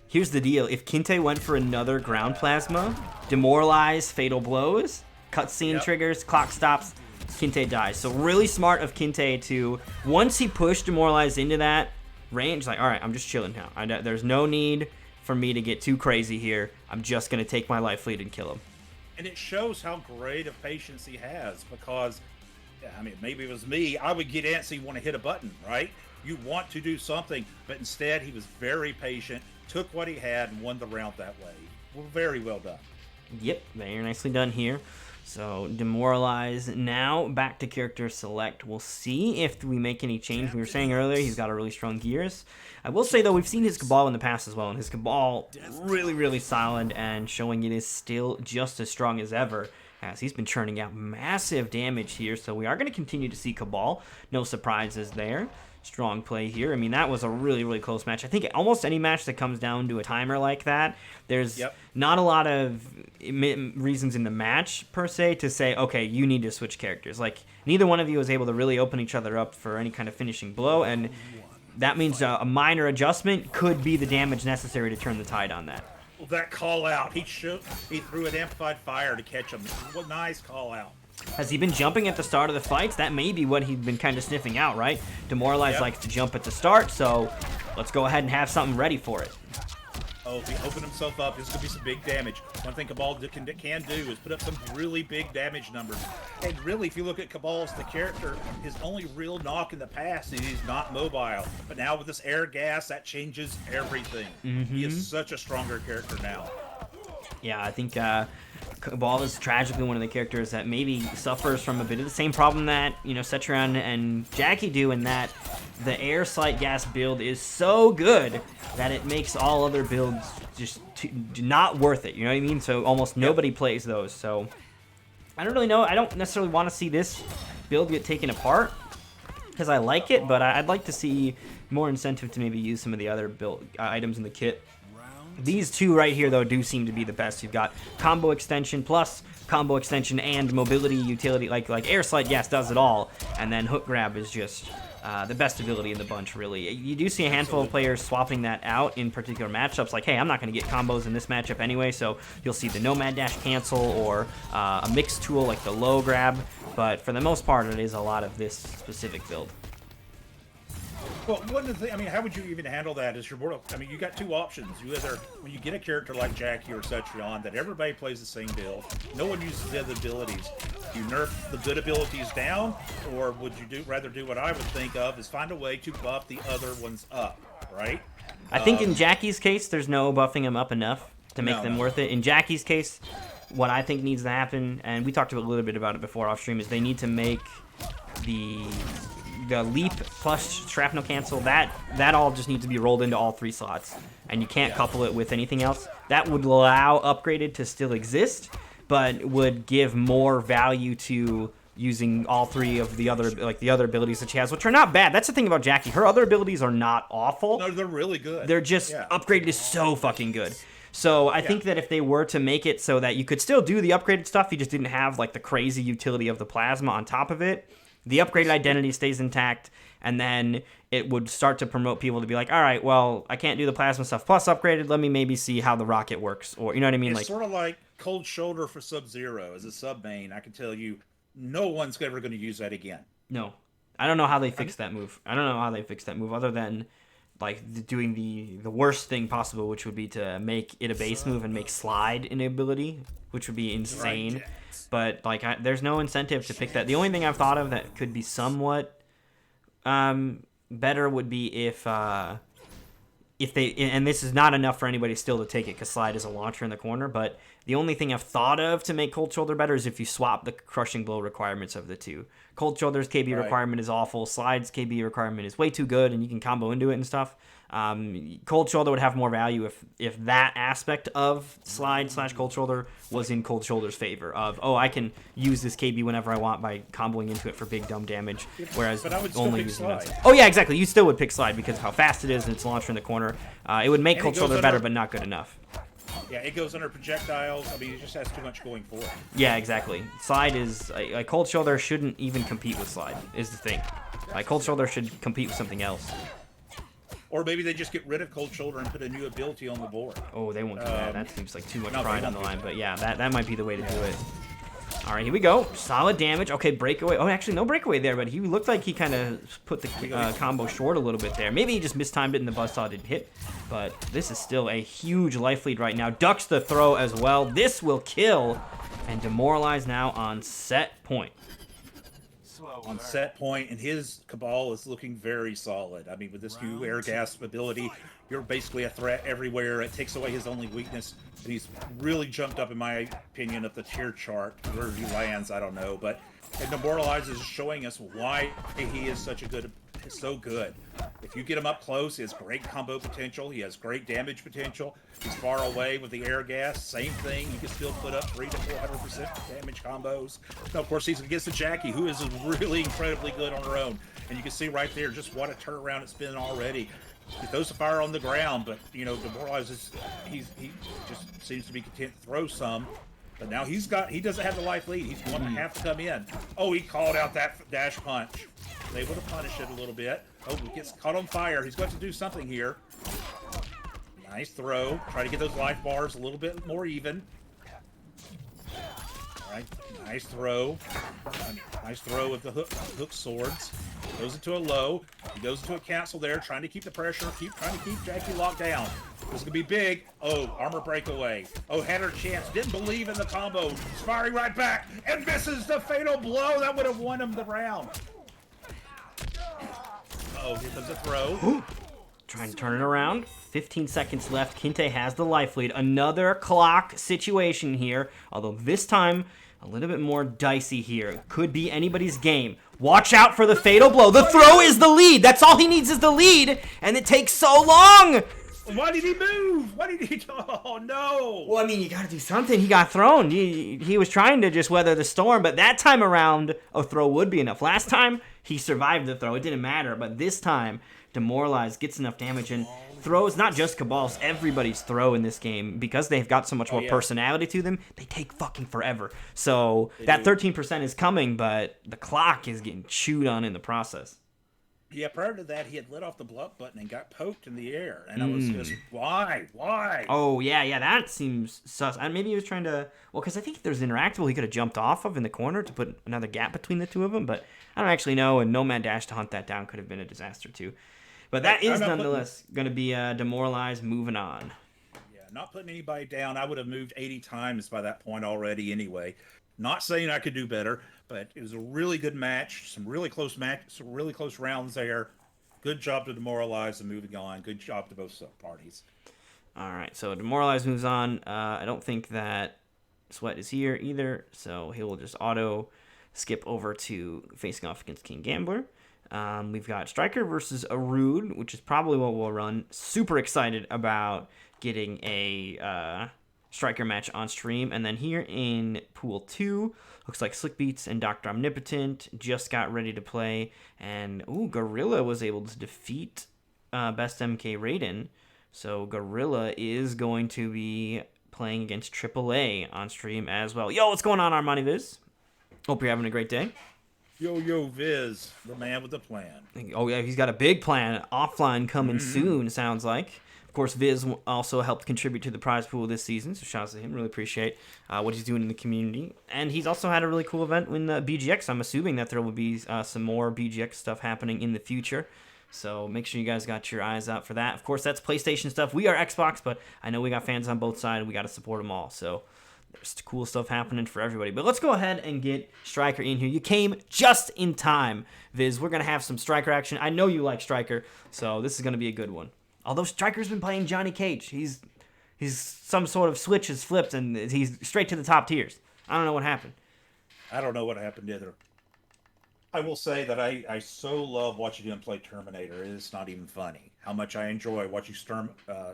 Here's the deal. If Kinte went for another ground plasma, Demoralize, fatal blows, cutscene triggers, clock stops, Kinte dies. So really smart of Kinte to, once he pushed Demoralize into that range, like, all right, I'm just chilling now. There's no need for me to get too crazy here. I'm just going to take my life lead and kill him. And it shows how great of patience he has because, I mean, maybe it was me, I would get antsy, want to hit a button, right? You want to do something, but instead he was very patient, took what he had, and won the round that way. Well, very well done. Yep, very nicely done here. So, Demoralize. Now, back to character select. We'll see if we make any change. We were saying earlier, he's got a really strong gears. I will say, though, we've seen his Cabal in the past as well, and his Cabal really, really solid and showing it is still just as strong as ever, as he's been churning out massive damage here. So we are going to continue to see Cabal. No surprises there. Strong play here. I mean, that was a really, really close match. I think almost any match that comes down to a timer like that, there's not a lot of reasons in the match, per se, to say, okay, you need to switch characters. Like, neither one of you was able to really open each other up for any kind of finishing blow, and that means a minor adjustment could be the damage necessary to turn the tide on that. Well, that call out, he threw an amplified fire to catch him. What nice call out. Has he been jumping at the start of the fights? That may be what he'd been kind of sniffing out, right? Demoralize likes to jump at the start, so let's go ahead and have something ready for it. Oh, if he opened himself up, this could be some big damage. One thing Cabal can do is put up some really big damage numbers. And really, if you look at Cabal as the character, his only real knock in the past is he's not mobile. But now with this air gas, that changes everything. He is such a stronger character now. Yeah, I think Cabal is tragically one of the characters that maybe suffers from a bit of the same problem that, you know, Cetron and Jackie do, in that the air slight gas build is so good that it makes all other builds just not worth it, you know what I mean? So almost nobody plays those. So I don't really know. I don't necessarily want to see this build get taken apart because I like it, but I'd like to see more incentive to maybe use some of the other build items in the kit. These two right here, though, do seem to be the best. You've got combo extension plus combo extension and mobility utility, like air slide gas does it all, and then hook grab is just the best ability in the bunch, really. You do see a handful of players swapping that out in particular matchups, like, hey, I'm not going to get combos in this matchup anyway, so you'll see the Nomad Dash cancel or a mixed tool like the low grab, but for the most part, it is a lot of this specific build. Well, one of the things, I mean, how would you even handle that? Is your board? I mean, you got two options. You either, when you get a character like Jackie or Cetron, that everybody plays the same build, no one uses the other abilities. Do you nerf the good abilities down, or would you rather do what I would think of is find a way to buff the other ones up, right? I think in Jackie's case, there's no buffing them up enough to make them worth it. In Jackie's case, what I think needs to happen, and we talked a little bit about it before off stream, is they need to make the leap plus shrapnel cancel, that all just needs to be rolled into all 3 slots, and you can't couple it with anything else. That would allow upgraded to still exist, but would give more value to using all 3 of the other abilities that she has, which are not bad. That's the thing about Jackie. Her other abilities are not awful. No, they're really good. They're just upgraded is so fucking good. So I think that if they were to make it so that you could still do the upgraded stuff, you just didn't have like the crazy utility of the plasma on top of it, the upgraded identity stays intact, and then it would start to promote people to be like, all right, well, I can't do the plasma stuff plus upgraded. Let me maybe see how the rocket works, or you know what I mean? It's sort of like Cold Shoulder for Sub-Zero as a sub main. I can tell you, no one's ever going to use that again. No, I don't know how they fixed that move. Other than like doing the worst thing possible, which would be to make it a base move and make slide an ability, which would be insane. Right. But like, there's no incentive to pick that. The only thing I've thought of that could be somewhat better would be if they, and this is not enough for anybody still to take it because slide is a launcher in the corner, but the only thing I've thought of to make Cold Shoulder better is if you swap the crushing blow requirements of the 2. Cold Shoulder's KB requirement is awful. Slide's KB requirement is way too good, and you can combo into it and stuff. Cold Shoulder would have more value if that aspect of slide/Cold Shoulder was in Cold Shoulder's favor of, I can use this KB whenever I want by comboing into it for big dumb damage, whereas but I would still only pick using slide. Oh yeah, exactly. You still would pick slide because of how fast it is and its launcher in the corner. It would make And Cold it goes Shoulder better, under- but not good enough. Yeah, it goes under projectiles. I mean, it just has too much going for it. Yeah, exactly. Slide is like Cold Shoulder shouldn't even compete with slide. Is the thing. Like Cold Shoulder should compete with something else. Or maybe they just get rid of Cold Shoulder and put a new ability on the board. Oh, they won't do that. That seems like too much no, pride they on the won't line. do But yeah, that might be the way to do it. All right, here we go. Solid damage. Okay, breakaway. Oh, actually, no breakaway there, but he looked like he kind of put the combo short a little bit there. Maybe he just mistimed it and the buzzsaw didn't hit. But this is still a huge life lead right now. Ducks the throw as well. This will kill and demoralize now on set point. On set point, and his Cabal is looking very solid. I mean, with this new air gas ability, you're basically a threat everywhere. It takes away his only weakness. And he's really jumped up, in my opinion, up the tier chart. Where he lands, I don't know. But it demoralizes, showing us why he is so good. If you get him up close, he has great combo potential. He has great damage potential. He's far away with the air gas. Same thing. You can still put up 300 to 400% damage combos. Now, of course, he's against the Jackie, who is really incredibly good on her own. And you can see right there just what a turnaround it's been already. He throws the fire on the ground, but, demoralizes. He just seems to be content to throw some. But now he doesn't have the life lead. He's going to have to come in. Oh, he called out that dash punch. Able to punish it a little bit. Oh, he gets caught on fire. He's going to do something here. Nice throw. Try to get those life bars a little bit more even. All right, nice throw. Nice throw with the hook swords. Goes into a low. He goes into a cancel there, trying to keep the pressure, trying to keep Jackie locked down. This is gonna be big. Oh, armor breakaway. Oh, had her chance. Didn't believe in the combo. He's firing right back and misses the fatal blow that would have won him the round. Oh, here comes a throw. Trying to turn it around. 15 seconds left. Kinte has the life lead. Another clock situation here, although this time a little bit more dicey here. Could be anybody's game. Watch out for the fatal blow. The throw is the lead. That's all he needs is the lead, and it takes so long. Why did he move? Why did he? Oh no! Well, I mean, you got to do something. He got thrown. He was trying to just weather the storm, but that time around, a throw would be enough. Last time, he survived the throw. It didn't matter, but this time, demoralized, gets enough damage, and throws, not just Cabal's, everybody's throw in this game, because they've got so much more personality to them, they take fucking forever. So that 13% is coming, but the clock is getting chewed on in the process. Yeah, prior to that, he had lit off the bluff button and got poked in the air. And I was just, why? Oh, yeah, that seems sus. And maybe he was trying to, well, because I think if there's an interactable he could have jumped off of in the corner to put another gap between the two of them, but I don't actually know, and Nomad Dash to hunt that down could have been a disaster too. But that is nonetheless going to be demoralized, moving on. Yeah, not putting anybody down. I would have moved 80 times by that point already anyway. Not saying I could do better, but it was a really good match. Some really close rounds there. Good job to demoralize and moving on. Good job to both parties. All right, so demoralize moves on. I don't think that Sweat is here either, so he will just auto skip over to facing off against King Gambler. We've got Striker versus Arude, which is probably what we'll run. Super excited about getting a Striker match on stream. And then here in Pool 2, looks like Slick Beats and Dr. Omnipotent just got ready to play. And, Gorilla was able to defeat Best MK Raiden. So Gorilla is going to be playing against AAA on stream as well. Yo, what's going on, Armani Viz? Hope you're having a great day. Yo, Viz, the man with the plan. Oh, yeah, he's got a big plan. Offline coming soon, sounds like. Of course, Viz also helped contribute to the prize pool this season, so shout out to him. Really appreciate what he's doing in the community. And he's also had a really cool event in BGX. I'm assuming that there will be some more BGX stuff happening in the future. So make sure you guys got your eyes out for that. Of course, that's PlayStation stuff. We are Xbox, but I know we got fans on both sides. We got to support them all. So there's cool stuff happening for everybody. But let's go ahead and get Striker in here. You came just in time, Viz. We're going to have some Striker action. I know you like Striker, so this is going to be a good one. Although Striker's been playing Johnny Cage. He's some sort of switch has flipped, and he's straight to the top tiers. I don't know what happened. I don't know what happened either. I will say that I so love watching him play Terminator. It is not even funny how much I enjoy watching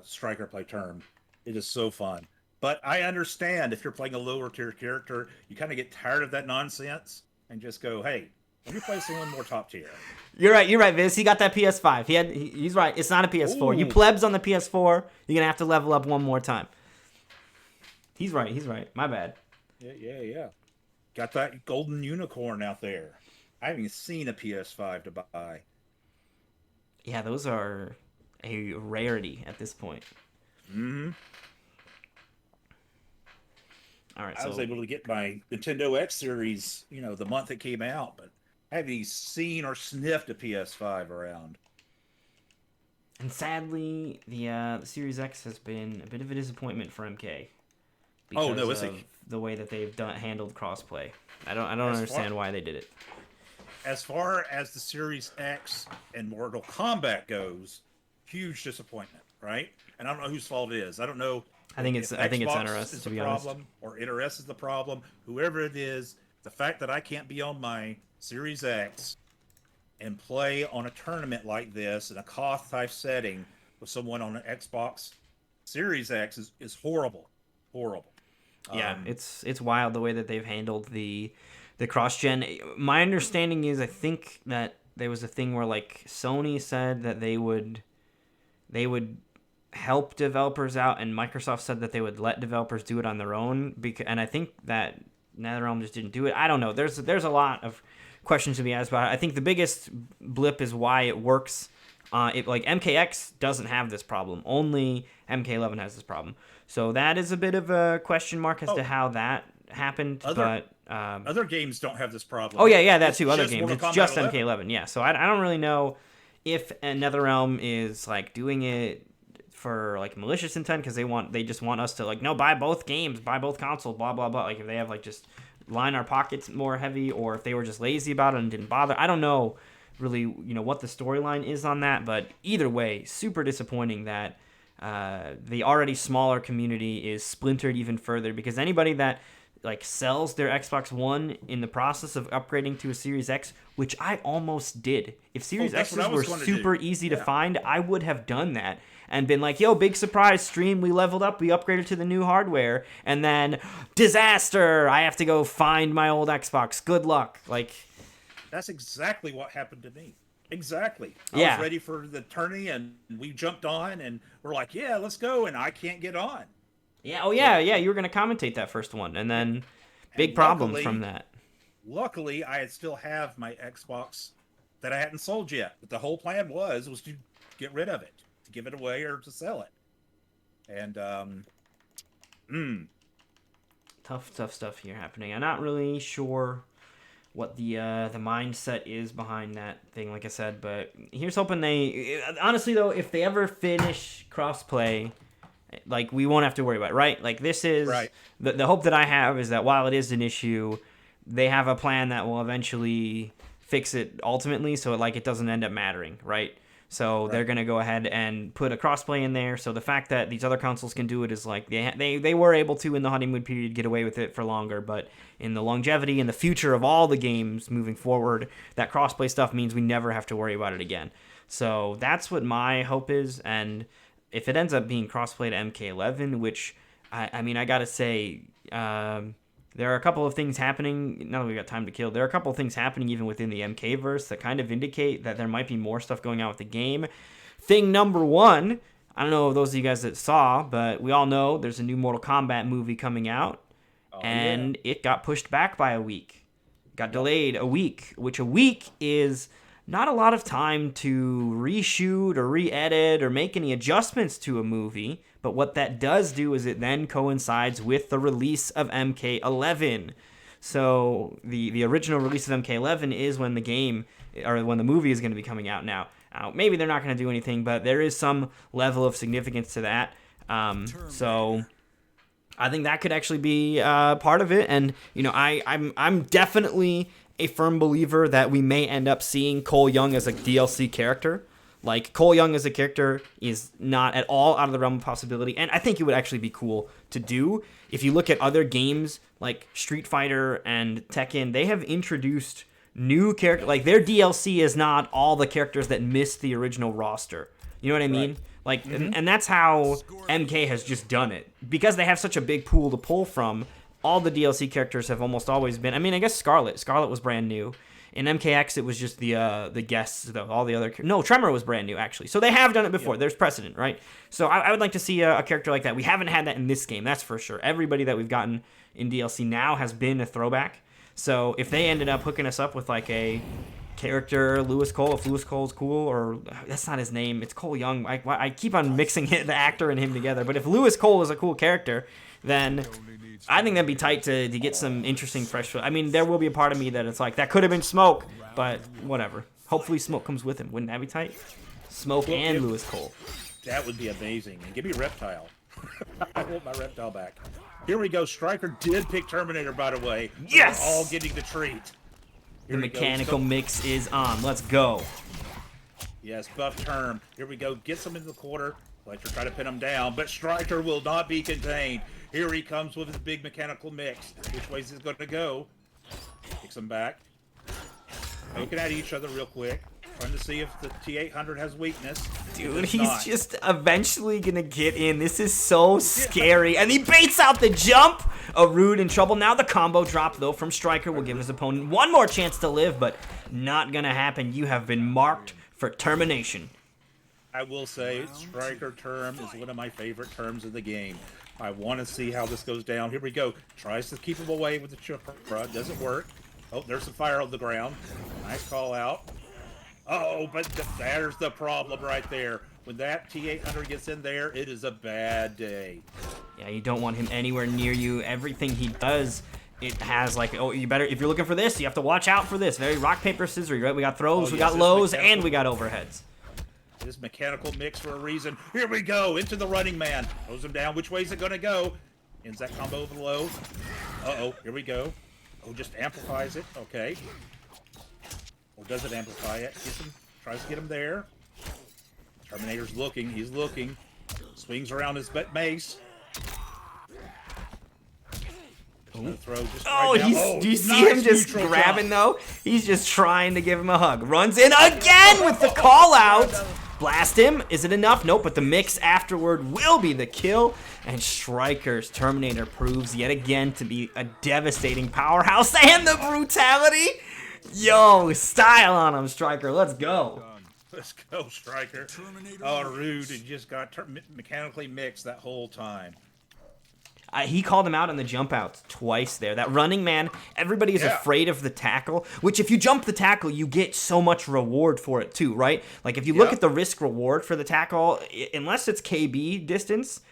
Striker play Term. It is so fun. But I understand if you're playing a lower tier character, you kind of get tired of that nonsense and just go, hey, let me play someone more top tier. You're right, Viz. He got that PS5. He's right. It's not a PS4. Ooh. You plebs on the PS4, you're going to have to level up one more time. He's right. My bad. Yeah. Got that golden unicorn out there. I haven't even seen a PS5 to buy. Yeah, those are a rarity at this point. Mm-hmm. All right, I was able to get my Nintendo X Series, the month it came out, but I haven't even seen or sniffed a PS5 around. And sadly, the Series X has been a bit of a disappointment for MK. Because of the way that they've handled crossplay. I don't understand why they did it. As far as the Series X and Mortal Kombat goes, huge disappointment, right? And I don't know whose fault it is. I don't know. I think it's NRS, to be honest. Or NRS is the problem. Whoever it is, the fact that I can't be on my Series X and play on a tournament like this in a COF type setting with someone on an Xbox Series X is horrible. Horrible. Yeah, it's wild the way that they've handled the cross-gen. My understanding is, I think that there was a thing where like Sony said that they would help developers out, and Microsoft said that they would let developers do it on their own. And I think that NetherRealm just didn't do it. I don't know. There's a lot of questions to be asked about it. I think the biggest blip is why it works. Like MKX doesn't have this problem. Only MK11 has this problem. So that is a bit of a question mark as to how that happened. Other games don't have this problem. Oh yeah, that too. Other games, Mortal it's just Kombat 11. MK11. Yeah, so I don't really know if NetherRealm is like doing it for like malicious intent because they just want us to like buy both games, buy both consoles, blah blah blah. Like if they have like just line our pockets more heavy, or if they were just lazy about it and didn't bother. I don't know really what the storyline is on that, but either way, super disappointing that the already smaller community is splintered even further, because anybody that like sells their Xbox One in the process of upgrading to a Series X, which I almost did. If Series X's were super easy to find, I would have done that and been like, yo, big surprise, stream, we leveled up, we upgraded to the new hardware, and then disaster, I have to go find my old Xbox. Good luck. Like, that's exactly what happened to me. Exactly. I Yeah. was ready for the tourney, and we jumped on, and we're like, yeah, let's go, and I can't get on. Yeah, oh yeah, you were going to commentate that first one, and then big problems from that. Luckily, I still have my Xbox that I hadn't sold yet, but the whole plan was to get rid of it, to give it away or to sell it. And, Tough stuff here happening. I'm not really sure what the mindset is behind that thing, like I said, but here's hoping they... Honestly, though, if they ever finish crossplay, like, we won't have to worry about it, right? Like, this is... Right. The hope that I have is that while it is an issue, they have a plan that will eventually fix it ultimately, so it doesn't end up mattering, right? So they're going to go ahead and put a crossplay in there. So the fact that these other consoles can do it is like they were able to in the honeymoon period get away with it for longer, but in the longevity and the future of all the games moving forward, that crossplay stuff means we never have to worry about it again. So that's what my hope is, and if it ends up being crossplay to MK11, which I mean I got to say there are a couple of things happening, now that we've got time to kill, there are a couple of things happening even within the MK-verse that kind of indicate that there might be more stuff going on with the game. Thing number one, I don't know if those of you guys that saw, but we all know there's a new Mortal Kombat movie coming out, and it got pushed back by a week. Got delayed a week, which a week is not a lot of time to reshoot or re-edit or make any adjustments to a movie, but what that does do is it then coincides with the release of MK11. So the original release of MK11 is when the game, or when the movie is going to be coming out now. Maybe they're not going to do anything, but there is some level of significance to that. So I think that could actually be part of it. And, you know, I'm definitely a firm believer that we may end up seeing Cole Young as a DLC character. Like, Cole Young as a character is not at all out of the realm of possibility, and I think it would actually be cool to do. If you look at other games like Street Fighter and Tekken, they have introduced new characters. Like, their DLC is not all the characters that missed the original roster. You know what I mean? Right. Like, and that's how MK has just done it. Because they have such a big pool to pull from, all the DLC characters have almost always been... I mean, I guess Scarlet was brand new. In MKX, it was just the guests, though. All the other... No, Tremor was brand new, actually. So they have done it before. Yep. There's precedent, right? So I would like to see a character like that. We haven't had that in this game, that's for sure. Everybody that we've gotten in DLC now has been a throwback. So if they ended up hooking us up with, like, a character, Lewis Cole, if Lewis Cole's cool, or... That's not his name. It's Cole Young. I keep on mixing the actor and him together. But if Lewis Cole is a cool character, then... I think that'd be tight to get some interesting fresh... I mean, there will be a part of me that it's like, that could have been Smoke, but whatever. Hopefully Smoke comes with him. Wouldn't that be tight? Smoke and Lewis Cole. That would be amazing. And give me Reptile. I want my Reptile back. Here we go. Stryker did pick Terminator, by the way. Yes! We're all getting the treat. The mechanical mix is on. Let's go. Yes, buff term. Here we go. Gets him in the quarter. Fletcher try to pin him down, but Stryker will not be contained. Here he comes with his big mechanical mix. Which way is he going to go? Kicks him back. Looking at each other real quick. Trying to see if the T-800 has weakness. Dude, he's just eventually going to get in. This is so scary. And he baits out the jump. A Rude in trouble. Now the combo drop, though, from Stryker will give his opponent one more chance to live, but not going to happen. You have been marked for termination. I will say, Stryker term is one of my favorite terms in the game. I want to see how this goes down. Here we go. Tries to keep him away with the Chupra. Doesn't work. Oh, there's some fire on the ground. Nice call out. Oh, but there's the problem right there. When that T-800 gets in there, it is a bad day. Yeah, you don't want him anywhere near you. Everything he does, it has like, oh, you better, if you're looking for this, you have to watch out for this. Very rock, paper, scissors, right? We got throws, we got lows, and we got overheads. This mechanical mix for a reason. Here we go, into the running man. Throws him down. Which way is it going to go? Ends that combo over the low. Uh-oh, here we go. Oh, just amplifies it. Okay. Or does it amplify it? Gets him, tries to get him there. Terminator's looking. He's looking. Swings around his mace. Throw just right down. Do you see him just grabbing, though? He's just trying to give him a hug. Runs in again with the call out. Blast him. Is it enough? Nope, but the mix afterward will be the kill. And Stryker's Terminator proves yet again to be a devastating powerhouse. And the brutality. Yo, style on him, Stryker. Let's go. Let's go, Stryker. Oh, Rude. He just got mechanically mixed that whole time. He called him out on the jump outs twice there. That running man, everybody is afraid of the tackle, which if you jump the tackle, you get so much reward for it too, right? Like if you look at the risk reward for the tackle, unless it's KB distance,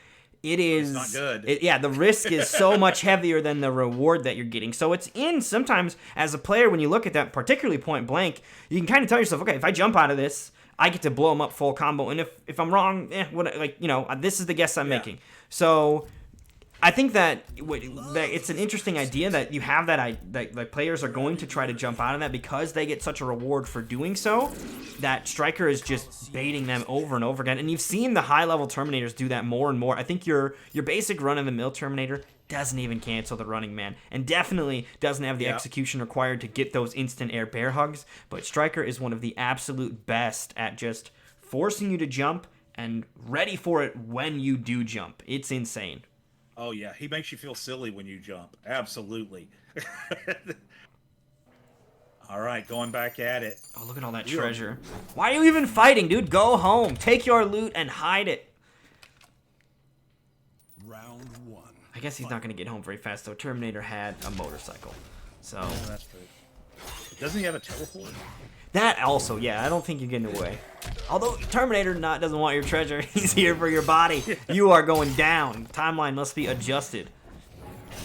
it is it's not good. The risk is so much heavier than the reward that you're getting. So it's in sometimes as a player, when you look at that, particularly point blank, you can kind of tell yourself, okay, if I jump out of this, I get to blow him up full combo. And if I'm wrong, this is the guess I'm making. So I think that it's an interesting idea that you have that players are going to try to jump out of that because they get such a reward for doing so. That Striker is just baiting them over and over again, and you've seen the high-level Terminators do that more and more. I think your basic run-of-the-mill Terminator doesn't even cancel the running man, and definitely doesn't have the execution required to get those instant air bear hugs. But Striker is one of the absolute best at just forcing you to jump and ready for it when you do jump. It's insane. Oh yeah, he makes you feel silly when you jump. Absolutely. All right, going back at it. Oh, look at all that treasure. Why are you even fighting, dude? Go home. Take your loot and hide it. Round 1. I guess he's not going to get home very fast, though. Terminator had a motorcycle. So. Oh, that's true. Doesn't he have a teleport? That also, yeah. I don't think you're getting away. Although Terminator doesn't want your treasure. He's here for your body. You are going down. Timeline must be adjusted.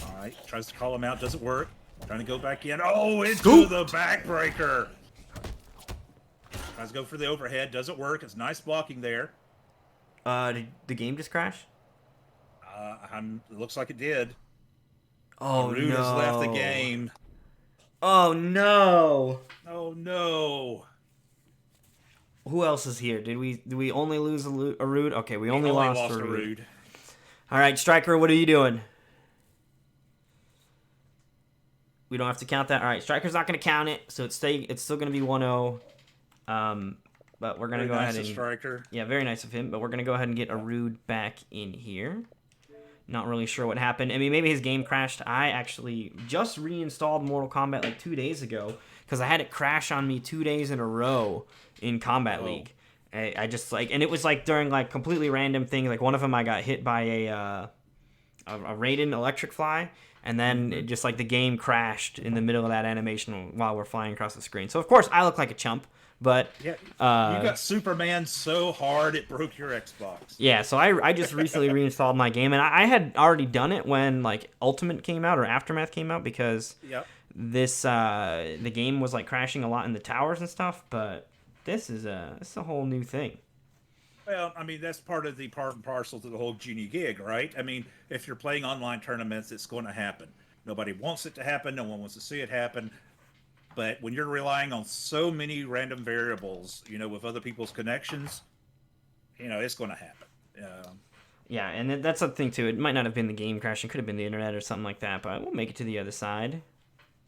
All right, tries to call him out. Doesn't work. Trying to go back in. Oh, into the backbreaker. Tries to go for the overhead. Doesn't work. It's nice blocking there. Did the game just crash? It looks like it did. Oh, Rude no. has left the game. Oh, no. Oh, no. Who else is here? Did we only lose a Rude? Okay, we only lost a Rude. All right, Striker, what are you doing? We don't have to count that. All right, Striker's not going to count it, so it's still going to be 1-0. But we're going to go ahead and... Striker. Yeah, very nice of him. But we're going to go ahead and get a Rude back in here. Not really sure what happened. I mean, maybe his game crashed. I actually just reinstalled Mortal Kombat like 2 days ago because I had it crash on me 2 days in a row in Combat League. I just like, and it was like during like completely random things. Like one of them, I got hit by a Raiden electric fly, and then it just like the game crashed in the middle of that animation while we're flying across the screen. So of course I look like a chump. But yeah, you got Superman so hard it broke your Xbox. Yeah, so I just recently reinstalled my game, and I had already done it when like Ultimate came out or Aftermath came out because this the game was like crashing a lot in the towers and stuff. But this is a whole new thing. Well, I mean that's part and parcel to the whole Genie gig, right? I mean, if you're playing online tournaments, it's going to happen. Nobody wants it to happen. No one wants to see it happen. But when you're relying on so many random variables, with other people's connections, it's going to happen. Yeah, and that's the thing, too. It might not have been the game crashing. It could have been the internet or something like that, but we'll make it to the other side.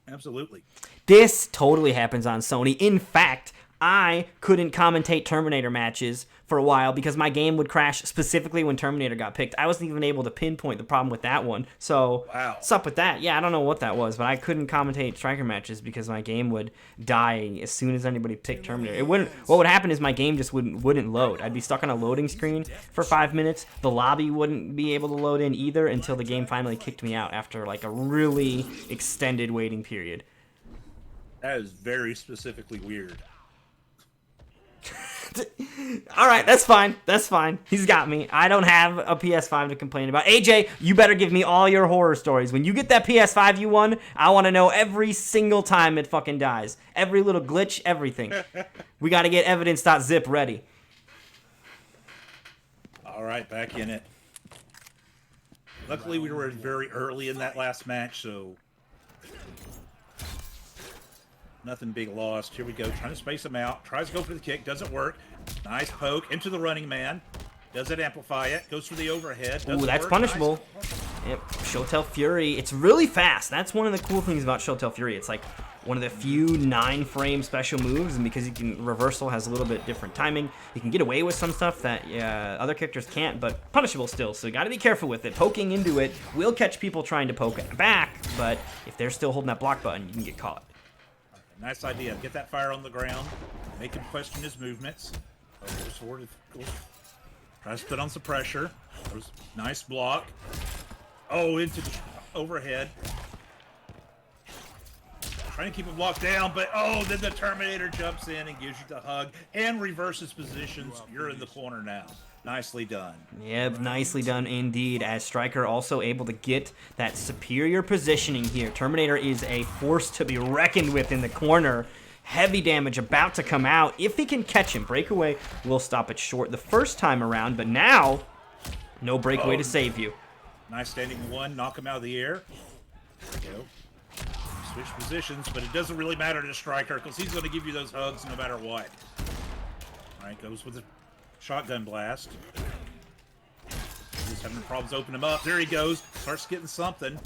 Absolutely. This totally happens on Sony. In fact, I couldn't commentate Terminator matches for a while because my game would crash specifically when Terminator got picked. I wasn't even able to pinpoint the problem with that one. So, What's up with that? Yeah, I don't know what that was, but I couldn't commentate Striker matches because my game would die as soon as anybody picked Terminator. It wouldn't. What would happen is my game just wouldn't load. I'd be stuck on a loading screen for 5 minutes. The lobby wouldn't be able to load in either until the game finally kicked me out after like a really extended waiting period. That is very specifically weird. All right, that's fine. That's fine. He's got me. I don't have a PS5 to complain about. AJ, you better give me all your horror stories. When you get that PS5 you won, I want to know every single time it fucking dies. Every little glitch, everything. We got to get evidence.zip ready. All right, back in it. Luckily, we were very early in that last match, so nothing big lost. Here we go. Trying to space him out. Tries to go for the kick. Doesn't work. Nice poke. Into the running man. Doesn't amplify it. Goes for the overhead. Ooh, that's punishable. Nice. Yep. Showtell Fury. It's really fast. That's one of the cool things about Showtell Fury. It's like one of the few 9-frame special moves, and because reversal has a little bit different timing, you can get away with some stuff that other characters can't, but punishable still, so you gotta be careful with it. Poking into it will catch people trying to poke back, but if they're still holding that block button, you can get caught. Nice idea. Get that fire on the ground. Make him question his movements. Tries to put on some pressure. Nice block. Oh, into the overhead. Trying to keep him blocked down, but then the Terminator jumps in and gives you the hug and reverses positions. You're in the corner now. Nicely done. Yep, nicely done indeed, as Striker also able to get that superior positioning here. Terminator is a force to be reckoned with in the corner. Heavy damage about to come out. If he can catch him, breakaway will stop it short the first time around, but now, no breakaway to save you. Nice standing one, knock him out of the air. There we go. Switch positions, but it doesn't really matter to Striker because he's going to give you those hugs no matter what. All right, goes with the shotgun blast. He's having problems opening him up. There he goes. Starts getting something.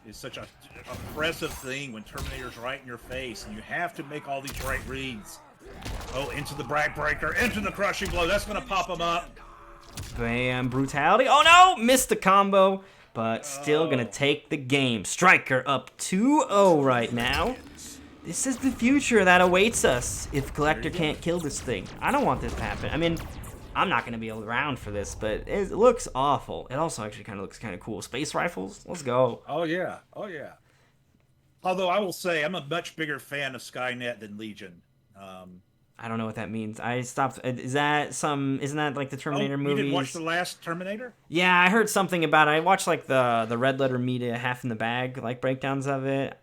It's such a oppressive thing when Terminator's right in your face, and you have to make all these right reads. Oh, into the backbreaker, into the crushing blow. That's going to pop him up. Bam, brutality. Oh no, missed the combo, but still gonna take the game. Striker up 2-0 right now. This is the future that awaits us if Collector can't kill this thing. I don't want this to happen. I mean, I'm not gonna be around for this, but it looks awful. It also actually kind of looks kind of cool. Space rifles, let's go. Oh yeah, oh yeah. Although I will say, I'm a much bigger fan of Skynet than Legion. I don't know what that means. I stopped. Isn't that like the Terminator movies? You didn't watch the last Terminator? Yeah, I heard something about it. I watched like the Red Letter Media Half in the Bag, like breakdowns of it.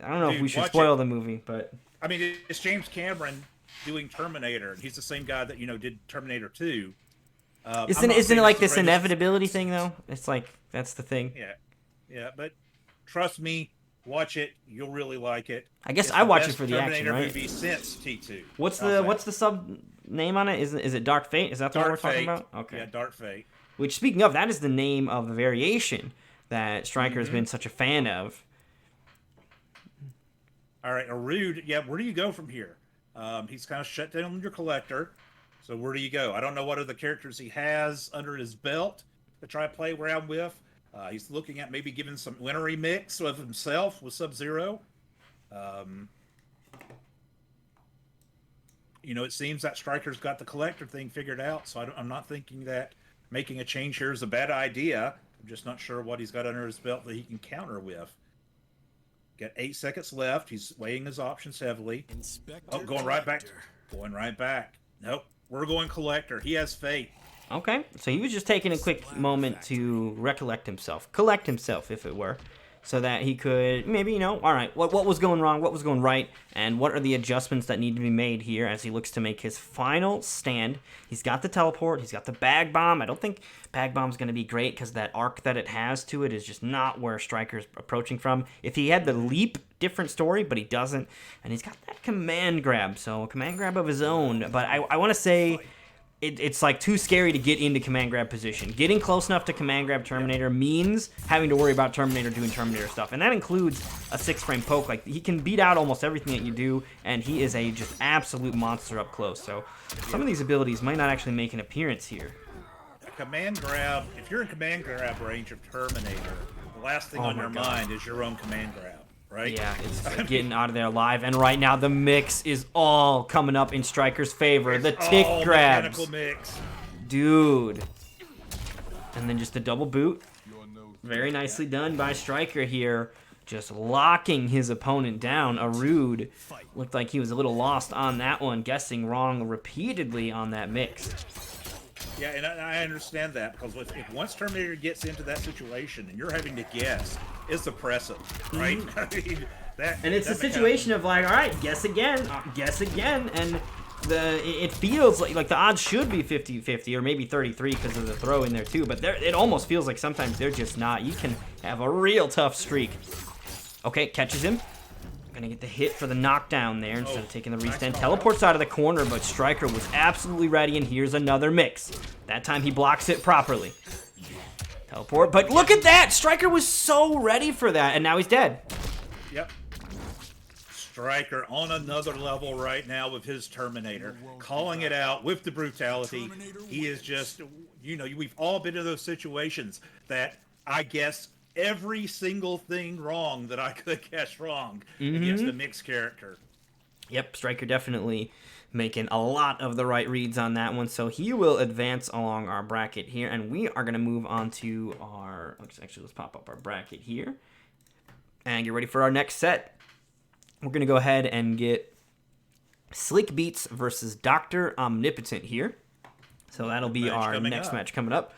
I don't know if we should spoil the movie, but I mean, it's James Cameron doing Terminator. He's the same guy that did Terminator 2. Isn't it like this inevitability thing though? It's like that's the thing. Yeah, but trust me, watch it. You'll really like it. I guess I watch it for the Terminator action, right? movie since T2. What's the sub name on it? Is it Dark Fate? Is that the one we're talking about? Okay. Yeah, Dark Fate. Which, speaking of, that is the name of the variation that Stryker has been such a fan of. All right, Arude. Yeah, where do you go from here? He's kind of shut down your Collector. So where do you go? I don't know what other characters he has under his belt to try to play around with. He's looking at maybe giving some wintery mix of himself with Sub-Zero. It seems that Stryker's got the Collector thing figured out, so I'm not thinking that making a change here is a bad idea. I'm just not sure what he's got under his belt that he can counter with. Got 8 seconds left. He's weighing his options heavily. Going right back. Going right back. Nope. We're going Collector. He has Fate. Okay, so he was just taking a quick moment to collect himself, if it were, so that he could maybe, all right, what was going wrong, what was going right, and what are the adjustments that need to be made here as he looks to make his final stand. He's got the teleport, he's got the bag bomb. I don't think bag bomb's going to be great because that arc that it has to it is just not where Stryker's approaching from. If he had the leap, different story, but he doesn't, and he's got that command grab, so a command grab of his own, but I want to say it's like too scary to get into command grab position. Getting close enough to command grab Terminator means having to worry about Terminator doing Terminator stuff, and that includes a 6-frame poke. Like, he can beat out almost everything that you do, and he is a just absolute monster up close. So some of these abilities might not actually make an appearance here. A command grab, if you're in command grab range of Terminator, the last thing on your mind is your own command grab. Right? Yeah, it's getting out of there alive, and right now the mix is all coming up in Stryker's favor. The tick grabs. Mechanical mix. Dude. And then just a double boot. Very nicely done by Stryker here. Just locking his opponent down. Arude looked like he was a little lost on that one, guessing wrong repeatedly on that mix. Yeah, and I understand that, because if once Terminator gets into that situation and you're having to guess, it's oppressive, right? I mean, and it's a situation of like, all right, guess again, and it feels like the odds should be 50-50 or maybe 33 because of the throw in there too, but it almost feels like sometimes they're just not. You can have a real tough streak. Okay, catches him. Gonna get the hit for the knockdown there instead of taking the restand. Teleports out of the corner, but Stryker was absolutely ready, and here's another mix. That time he blocks it properly. Teleport, but look at that! Stryker was so ready for that, and now he's dead. Yep. Stryker on another level right now with his Terminator, calling it out with the brutality. He is just, we've all been in those situations that I guess every single thing wrong that I could guess wrong against the mixed character. Yep, Stryker definitely making a lot of the right reads on that one, so he will advance along our bracket here, and we are going to move on to our, let's pop up our bracket here, and get ready for our next set. We're going to go ahead and get Slick Beats versus Dr. Omnipotent here, so that'll be our next match coming up.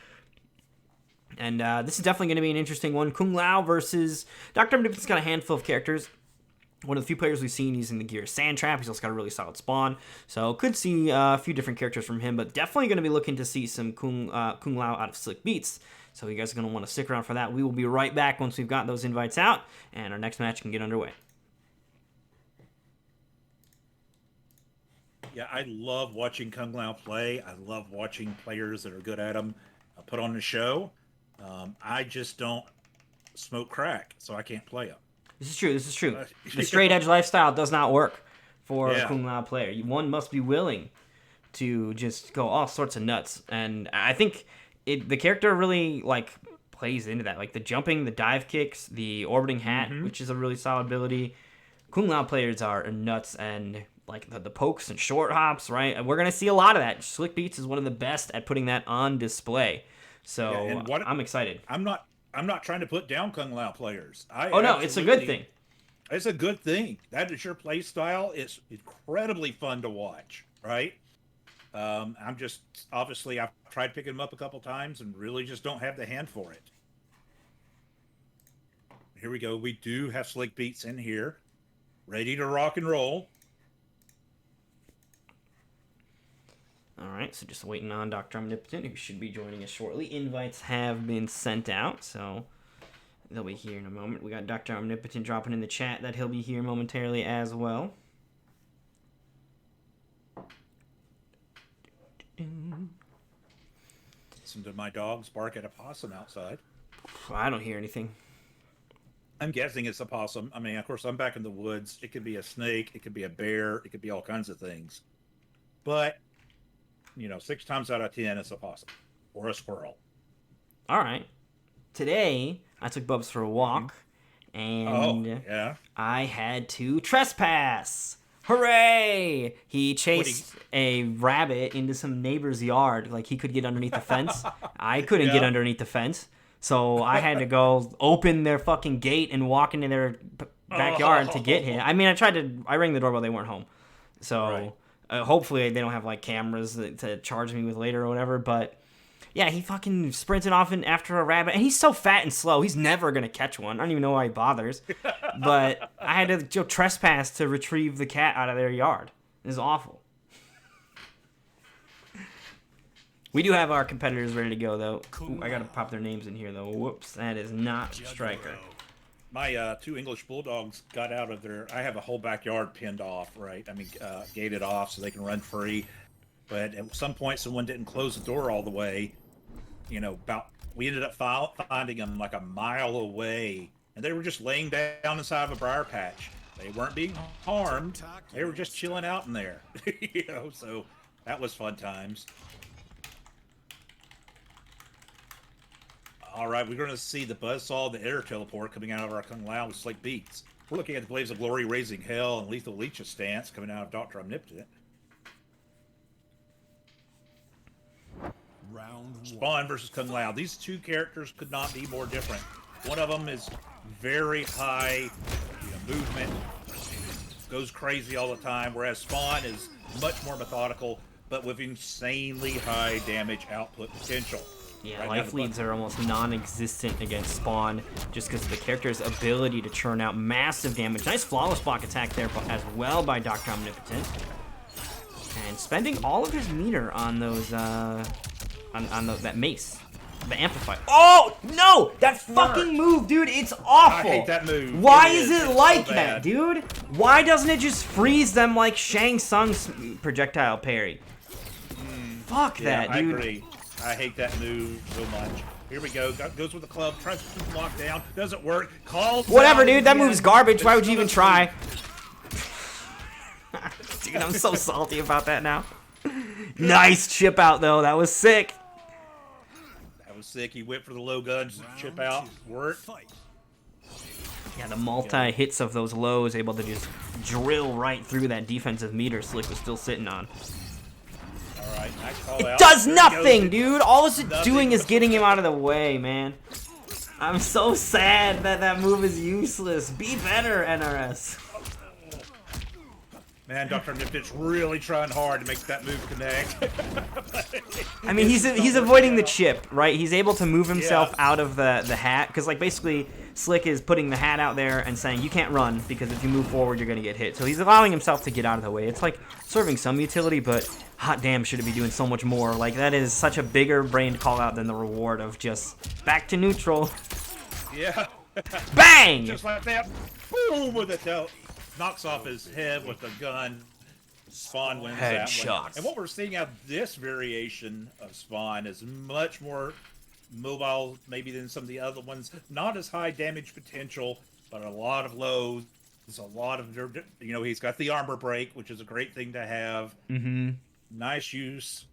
And this is definitely going to be an interesting one. Kung Lao versus Dr. Omnipotent's got a handful of characters. one of the few players we've seen using the gear Sand Trap. He's also got a really solid spawn. So could see a few different characters from him, but definitely going to be looking to see some Kung Lao out of Slick Beats. So you guys are going to want to stick around for that. We will be right back once we've got those invites out, and our next match can get underway. Yeah, I love watching Kung Lao play. I love watching players that are good at him put on the show. I just don't smoke crack, so I can't play him. This is true. This is true. The straight edge lifestyle does not work for a Yeah. Kung Lao player. One must be willing to just go all sorts of nuts, and I think the character really like plays into that, like the jumping, the dive kicks, the orbiting hat, which is a really solid ability. Kung Lao players are nuts, and like the pokes and short hops, right? And we're gonna see a lot of that. Slick Beats is one of the best at putting that on display. So and I'm excited. I'm not trying to put down Kung Lao players. No, it's a good thing. It's a good thing. That is your play style. It's incredibly fun to watch, right? I'm just, obviously, I've tried picking them up a couple times and really just don't have the hand for it. Here we go. We do have Slick Beats in here, ready to rock and roll. All right, so just waiting on Dr. Omnipotent, who should be joining us shortly. Invites have been sent out, so they'll be here in a moment. We got Dr. Omnipotent dropping in the chat that he'll be here momentarily as well. Listen to my dogs bark at a possum outside. I don't hear anything. I'm guessing it's a possum. I mean, of course, I'm back in the woods. It could be a snake. It could be a bear. It could be all kinds of things. But, 6 times out of 10, it's a possum or a squirrel. All right. Today, I took Bubs for a walk, and I had to trespass. Hooray! He chased a rabbit into some neighbor's yard. Like, he could get underneath the fence. I couldn't get underneath the fence. So I had to go open their fucking gate and walk into their backyard to get him. I mean, I rang the doorbell, they weren't home. So hopefully they don't have, like, cameras to charge me with later or whatever. But, yeah, he fucking sprinted off after a rabbit. And he's so fat and slow, he's never going to catch one. I don't even know why he bothers. But I had to trespass to retrieve the cat out of their yard. It was awful. We do have our competitors ready to go, though. Ooh, I got to pop their names in here, though. Whoops, that is not Striker. My 2 English Bulldogs got out of their... I have a whole backyard pinned off, right? I mean, gated off so they can run free. But at some point, someone didn't close the door all the way. We ended up finding them like a mile away. And they were just laying down inside of a briar patch. They weren't being harmed. They were just chilling out in there. So that was fun times. All right, we're going to see the Buzzsaw, the Air Teleport coming out of our Kung Lao with Slick Beats. We're looking at the Blades of Glory, Raising Hell, and Lethal Leech's stance coming out of Dr. Omnipotent. Spawn versus Kung Lao. These 2 characters could not be more different. One of them is very high movement, goes crazy all the time, whereas Spawn is much more methodical, but with insanely high damage output potential. Yeah, life leads are almost non-existent against Spawn, just because of the character's ability to churn out massive damage. Nice flawless block attack there as well by Dr. Omnipotent. And spending all of his meter on those, that mace. The amplify. Oh, no! That fucking move, dude, it's awful! I hate that move. Why is it like that, dude? Why doesn't it just freeze them like Shang Tsung's projectile parry? Fuck that, dude. I agree. I hate that move so much. Here we go. Goes with the club. Tries to block down. Doesn't work. Calls. Whatever, dude. That move's garbage. Why would you even try? Dude, I'm so salty about that now. Nice chip out, though. That was sick. That was sick. He went for the low guns. Chip out. Work. Yeah, the multi-hits of those lows able to just drill right through that defensive meter Slick was still sitting on. Alright, nice call out. It does nothing, dude! All it's doing is getting him out of the way, man. I'm so sad that that move is useless. Be better, NRS. Man, Dr. Niptit's really trying hard to make that move connect. I mean, he's avoiding the chip, right? He's able to move himself Yeah. out of the hat, because, like, basically, Slick is putting the hat out there and saying, you can't run, because if you move forward, you're going to get hit. So he's allowing himself to get out of the way. It's, like, serving some utility, but hot damn, should it be doing so much more. Like, that is such a bigger brain call-out than the reward of just back to neutral. Yeah. Bang! Just like that. Boom! With a toe. Knocks off his head with the gun. Spawn wins that one. Headshots. And what we're seeing out of this variation of Spawn is much more mobile, maybe, than some of the other ones. Not as high damage potential, but a lot of lows. There's a lot of, you know, he's got the armor break, which is a great thing to have. Mm-hmm. Nice use.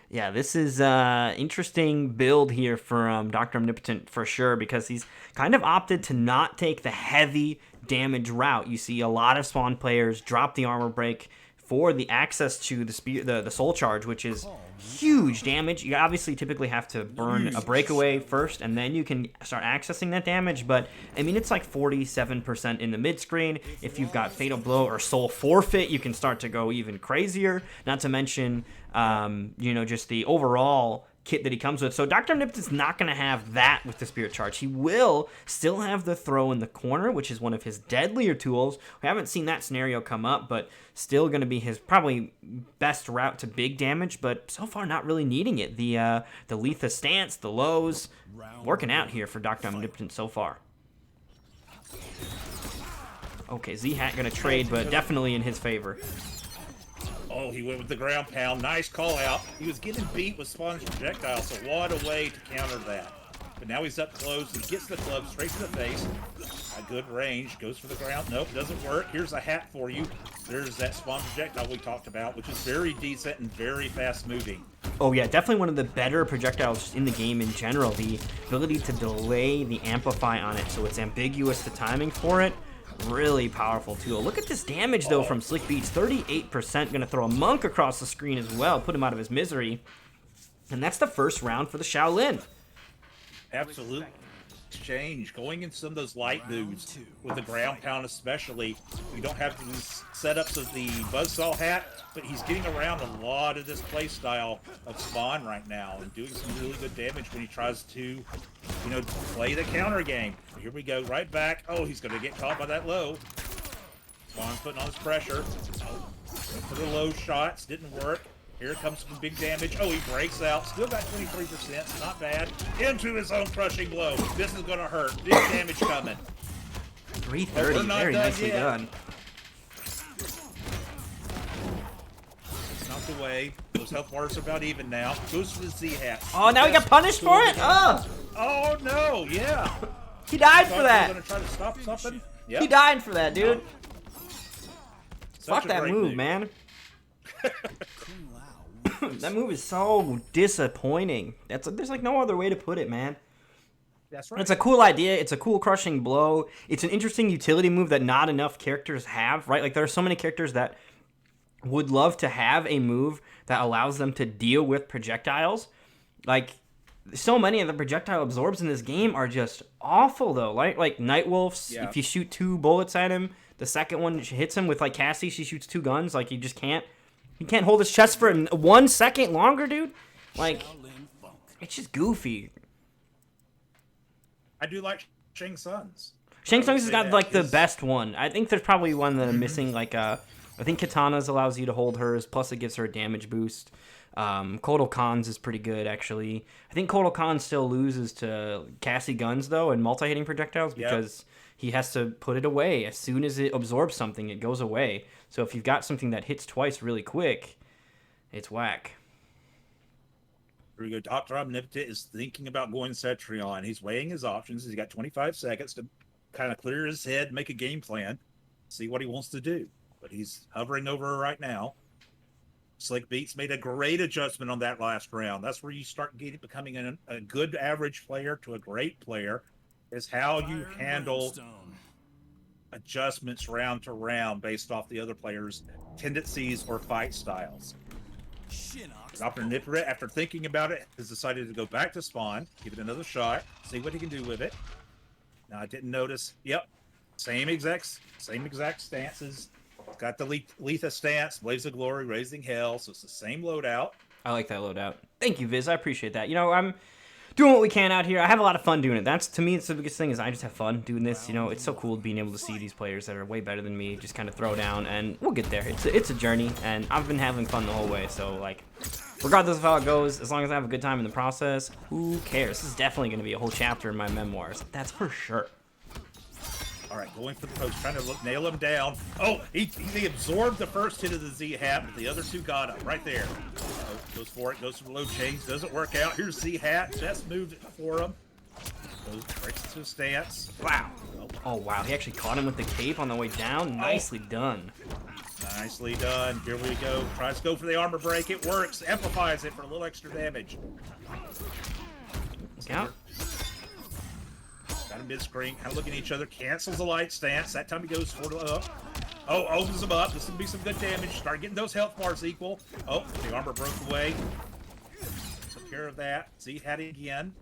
Yeah, this is interesting build here for Dr. Omnipotent for sure, because he's kind of opted to not take the heavy damage route. You see a lot of Spawn players drop the armor break for the access to the soul charge, which is huge damage. You obviously typically have to burn a breakaway first, and then you can start accessing that damage. But I mean, it's like 47% in the mid screen. If you've got Fatal Blow or Soul Forfeit, you can start to go even crazier. Not to mention, you know, just the overall kit that he comes with. So Dr. Omnipotent's not going to have that with the Spirit Charge. He will still have the throw in the corner, which is one of his deadlier tools. We haven't seen that scenario come up, but still going to be his probably best route to big damage, but so far not really needing it. The Letha stance, the lows, working out here for Dr. Omnipotent so far. Okay, Z-Hat going to trade, but definitely in his favor. Oh, he went with the ground pound. Nice call out. He was getting beat with Spawn's projectile, so what a way to counter that. But now he's up close. He gets the club straight to the face. A good range. Goes for the ground. Nope, doesn't work. Here's a hat for you. There's that Spawn projectile we talked about, which is very decent and very fast moving. Oh yeah, definitely one of the better projectiles in the game in general. The ability to delay the amplify on it so it's ambiguous, the timing for it. Really powerful tool. Look at this damage, though, from Slick Beats. 38%. Going to throw a monk across the screen as well. Put him out of his misery. And that's the first round for the Shaolin. Absolute exchange. Going in some of those light moves with the ground pound especially. We don't have these setups of the Buzzsaw hat, but he's getting around a lot of this play style of Spawn right now and doing some really good damage when he tries to, you know, play the counter game. Here we go, right back. Oh, he's going to get caught by that low. Spawn's putting on his pressure. Went for the low shots, didn't work. Here comes some big damage. Oh, he breaks out. Still got 23%, so not bad. Into his own crushing blow. This is going to hurt. Big damage coming. 330, very nicely done. Knocked away. Those health bars are about even now. Goes for the Z-hat. Oh, now he got punished for it? Oh! Oh, no, yeah. He died for that. Going to try to stop something? Yep. He died for that, dude. Such Fuck a that great move, man. That move is so disappointing. There's like no other way to put it, man. That's right. It's a cool idea. It's a cool crushing blow. It's an interesting utility move that not enough characters have, right? Like there are so many characters that would love to have a move that allows them to deal with projectiles. Like so many of the projectile absorbs in this game are just awful, though. Like Nightwolf's, Yeah. if you shoot 2 bullets at him, the second one hits him with like Cassie. She shoots 2 guns. Like you just can't. He can't hold his chest for 1 second longer, dude. Like it's just goofy. I do like Shang Tsung's. Shang Tsung's has got like the His- best one. I think there's probably one that I'm missing. Like I think Katana's allows you to hold hers. Plus it gives her a damage boost. Kotal Khan's is pretty good, actually. I think Kotal Khan still loses to Cassie guns, though, and multi-hitting projectiles because he has to put it away. As soon as it absorbs something, it goes away. So if you've got something that hits twice really quick, it's whack. Here we go. Dr. Omnipotent is thinking about going Cetrion. He's weighing his options. He's got 25 seconds to kind of clear his head, make a game plan, see what he wants to do. But he's hovering over her right now. Slick Beats made a great adjustment on that last round. That's where you start becoming a good average player to a great player, is how you handle adjustments round to round based off the other player's tendencies or fight styles. Dr. Omnipotent, after thinking about it, has decided to go back to Spawn, give it another shot, see what he can do with it. Now, I didn't notice. Yep, same exact stances. got the Letha stance, Blaze of Glory, Raising Hell, so it's the same loadout. I like that loadout. Thank you, Viz. I appreciate that. You know, I'm doing what we can out here. I have a lot of fun doing it. That's, to me, it's the biggest thing is I just have fun doing this. You know, it's so cool being able to see these players that are way better than me just kind of throw down, and we'll get there. It's a journey, and I've been having fun the whole way. So, like, regardless of how it goes, as long as I have a good time in the process, who cares? This is definitely going to be a whole chapter in my memoirs. That's for sure. All right, going for the post, trying to nail him down. Oh, he absorbed the first hit of the Z-Hat, but the other two got him right there. Oh, goes for it, goes for the low chains, doesn't work out. Here's Z-Hat, best move for him. Breaks into his stance. Wow. Oh, wow. He actually caught him with the cape on the way down. Nicely done. Nicely done. Here we go. Tries to go for the armor break. It works. Amplifies it for a little extra damage. Look out. Got him mid-screen, kind of looking at each other, cancels the light stance. That time he goes for the up. Oh, opens him up. This is going to be some good damage. Start getting those health bars equal. Oh, the armor broke away. Took care of that. Z-Hat again.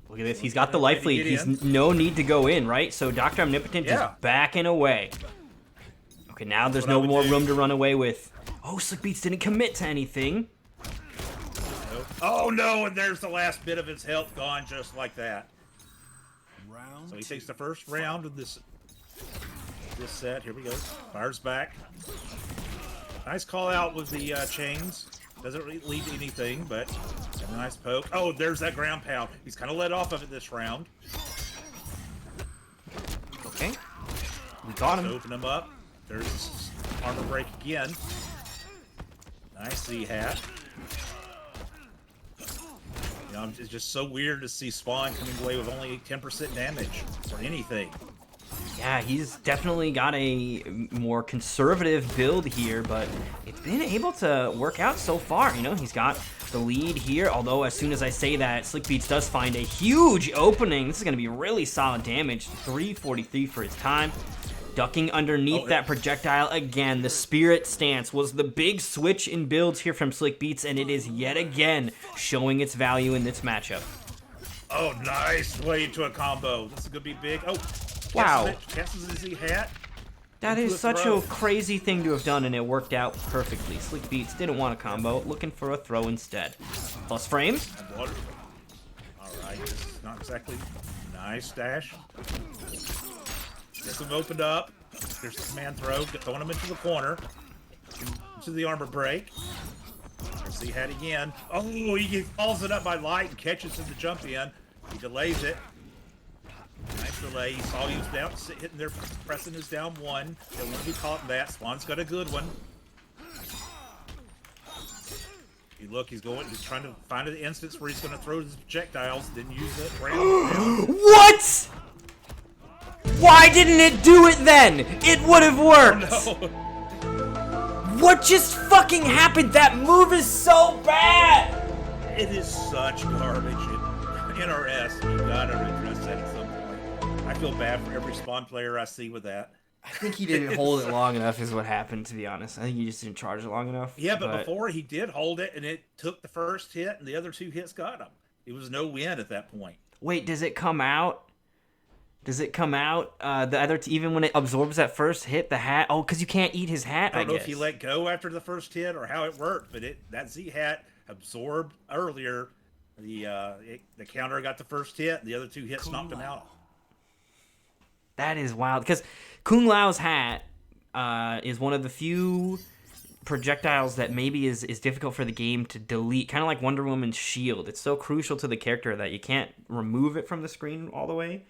Look at this. He's got the life lead. He's no need to go in, right? So Dr. Omnipotent is backing away. Okay, now there's no more room to run away with. Oh, Slick Beats didn't commit to anything. Oh, no, and there's the last bit of his health gone just like that. So he takes the first round of this set. Here we go. Fires back. Nice call out with the chains. Doesn't really lead to anything, but a nice poke. Oh, there's that ground pound. He's kind of let off of it this round. Okay. We got him. Open him up. There's armor break again. Nice Z-Hat. You know, it's just so weird to see Spawn coming away with only 10% damage or anything. Yeah, he's definitely got a more conservative build here, but it's been able to work out so far. You know, he's got the lead here, although as soon as I say that, Slick Beats does find a huge opening. This is going to be really solid damage. 343 for his time. Ducking underneath that projectile again. The Spirit Stance was the big switch in builds here from Slick Beats, and it is yet again showing its value in this matchup. Oh, nice way to a combo. This is going to be big. Oh, wow. Cancels his Z-Hat. That is such a crazy thing to have done, and it worked out perfectly. Slick Beats didn't want a combo, looking for a throw instead. Plus frames. All right, this is not exactly nice dash. Gets him opened up. There's the command throw, throwing him into the corner. Into the armor break. There's Z-Hat again. Oh, he follows it up by light and catches him to jump in. He delays it. Nice delay. He saw he was down, hitting there, pressing his down one. Don't want to be caught in that. Spawn's got a good one. He's trying to find an instance where he's going to throw his projectiles, then use it. What? Why didn't it do it then? It would have worked. Oh, no. What just fucking happened? That move is so bad. It is such garbage. NRS, you gotta address that at some point. I feel bad for every Spawn player I see with that. I think he didn't hold it long enough is what happened, to be honest. I think he just didn't charge it long enough. Yeah, but before he did hold it, and it took the first hit, and the other two hits got him. It was no win at that point. Wait, does it come out? Does it come out, the other even when it absorbs that first hit, the hat? Oh, because you can't eat his hat, I guess. I don't know if he let go after the first hit or how it worked, but that Z-Hat absorbed earlier. The counter got the first hit, and the other two hits knocked him out. That is wild, because Kung Lao's hat is one of the few projectiles that maybe is difficult for the game to delete, kind of like Wonder Woman's shield. It's so crucial to the character that you can't remove it from the screen all the way.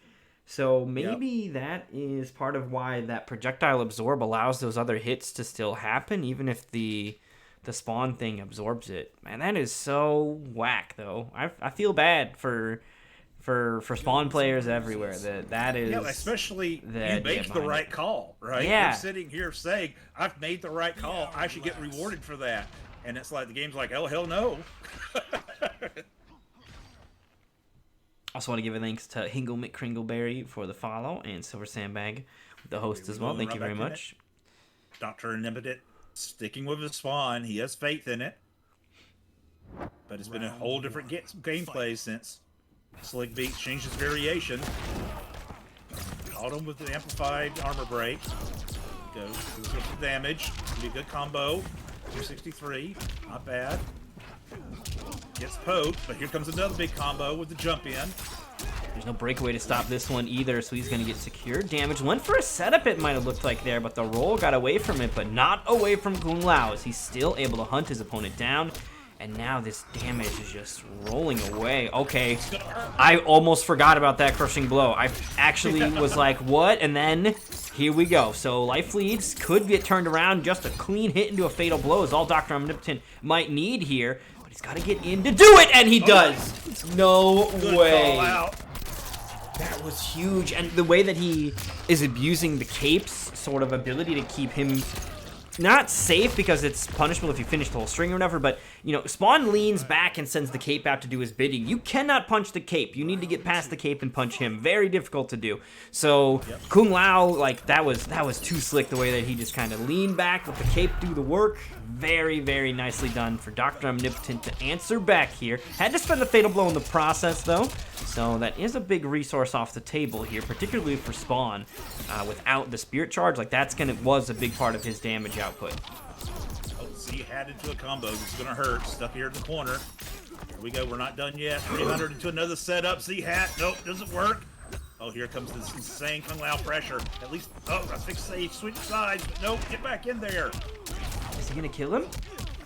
So maybe that is part of why that projectile absorb allows those other hits to still happen, even if the Spawn thing absorbs it. Man, that is so whack, though. I feel bad for Spawn players everywhere. That is, especially you make the right call, right? Yeah. You're sitting here saying, "I've made the right call. I should get rewarded for that," and it's like the game's like, "Oh hell no." Also want to give a thanks to Hingle McCringleberry for the follow, and Silver Sandbag, the host as well. Thank you very much. Dr. Omnipotent sticking with his Spawn. He has faith in it. But it's been a whole different gameplay since Slick Beats changed his variation. Caught him with the amplified armor break. goes. This is some damage. It'll be a good combo. 263. Not bad. Gets poked, but here comes another big combo with the jump in. There's no breakaway to stop this one either, so he's going to get secured damage. Went for a setup, it might have looked like there, but the roll got away from it, but not away from Kung Lao, as he's still able to hunt his opponent down. And now this damage is just rolling away. Okay, I almost forgot about that crushing blow. I actually was like, what? And then here we go. So life leads could get turned around. Just a clean hit into a fatal blow is all Dr. Omnipotent might need here. But he's got to get in to do it, and he does. No way. That was huge. And the way that he is abusing the cape's sort of ability to keep him not safe, because it's punishable if you finish the whole string or whatever, but, you know, Spawn leans back and sends the cape out to do his bidding. You cannot punch the cape. You need to get past the cape and punch him. Very difficult to do. So, Kung Lao, like, that was too slick the way that he just kind of leaned back, let the cape do the work. Very, very nicely done for Dr. Omnipotent to answer back here. Had to spend the fatal blow in the process, though. So that is a big resource off the table here, particularly for Spawn. Without the Spirit Charge, like was a big part of his damage output. Oh, Z had into a combo. This is gonna hurt. Stuck here in the corner. Here we go. We're not done yet. 300 into another setup. Z hat. Nope, doesn't work. Oh, here comes this insane Kung Lao pressure. At least, oh, I think safe. Switch sides. But nope, get back in there. Is he gonna kill him?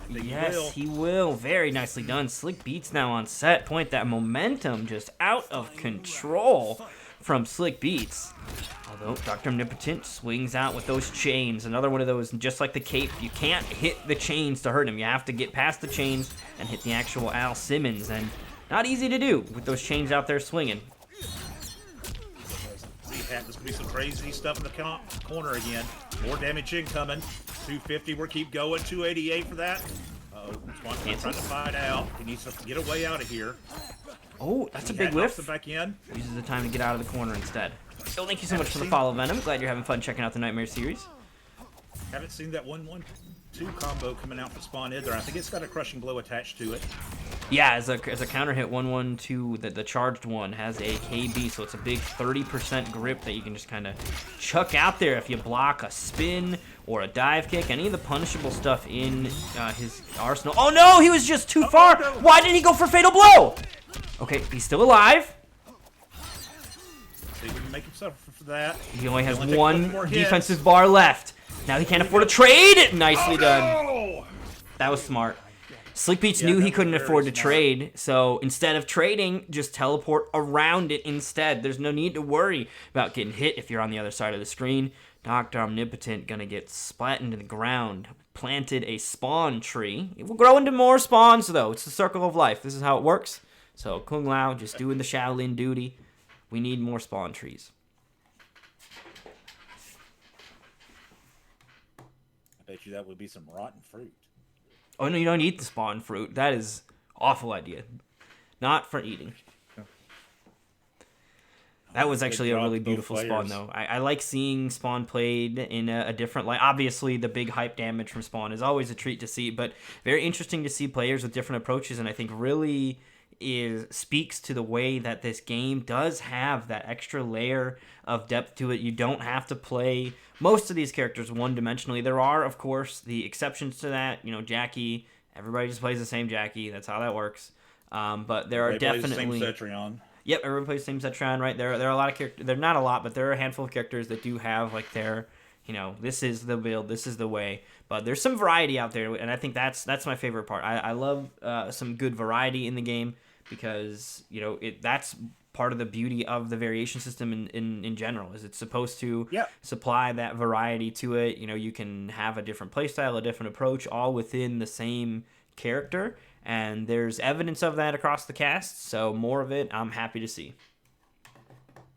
Yes, he he will. Very nicely done. Slick Beats now on set point. That momentum just out of control from Slick Beats. Although Dr. Omnipotent swings out with those chains. Another one of those, just like the cape, you can't hit the chains to hurt him. You have to get past the chains and hit the actual Al Simmons. And not easy to do with those chains out there swinging. There's gonna be some crazy stuff in the corner again. More damage incoming. 250, we'll keep going. 288 for that. Uh-oh, trying to find out. He needs to get a way out of here. Oh, that's a big whiff. Back in. Uses the time to get out of the corner instead. So thank you so much for the follow, Venom. Glad you're having fun checking out the Nightmare series. Haven't seen that 1-1-2 combo coming out for Spawn either. I think it's got a crushing blow attached to it. Yeah, as a counter hit, 1-1-2, the charged one has a KB, so it's a big 30% grip that you can just kind of chuck out there if you block a spin or a dive kick, any of the punishable stuff in his arsenal. Oh no, he was just too far. No. Why did he go for fatal blow? Okay, he's still alive. He can make himself for that. He only has one defensive bar left. Now he can't afford to trade. Nicely done. That was smart. Slick Beats knew he couldn't afford to trade, so instead of trading, just teleport around it instead. There's no need to worry about getting hit if you're on the other side of the screen. Dr. Omnipotent gonna get splat into the ground. Planted a spawn tree. It will grow into more spawns, though. It's the circle of life. This is how it works. So Kung Lao just doing the Shaolin duty. We need more spawn trees. I bet you that would be some rotten fruit. Oh, no, you don't eat the spawn fruit. That is awful idea. Not for eating. That was actually a really beautiful spawn, though. I like seeing Spawn played in a different light. Obviously, the big hype damage from Spawn is always a treat to see, but very interesting to see players with different approaches, and I think really speaks to the way that this game does have that extra layer of depth to it. You don't have to play most of these characters one-dimensionally. There are, of course, the exceptions to that. You know, Jackie, everybody just plays the same Jackie. That's how that works. But there are definitely... the same Cetrion. Yep, everyone plays the same Cetrion, right? There are a lot of characters. They're not a lot, but there are a handful of characters that do have, like, their... You know, this is the build, this is the way. But there's some variety out there, and I think that's my favorite part. I love some good variety in the game, because, you know, that's part of the beauty of the variation system in general, is it's supposed to supply that variety to it. You know, you can have a different playstyle, a different approach, all within the same character, and there's evidence of that across the cast, so more of it I'm happy to see.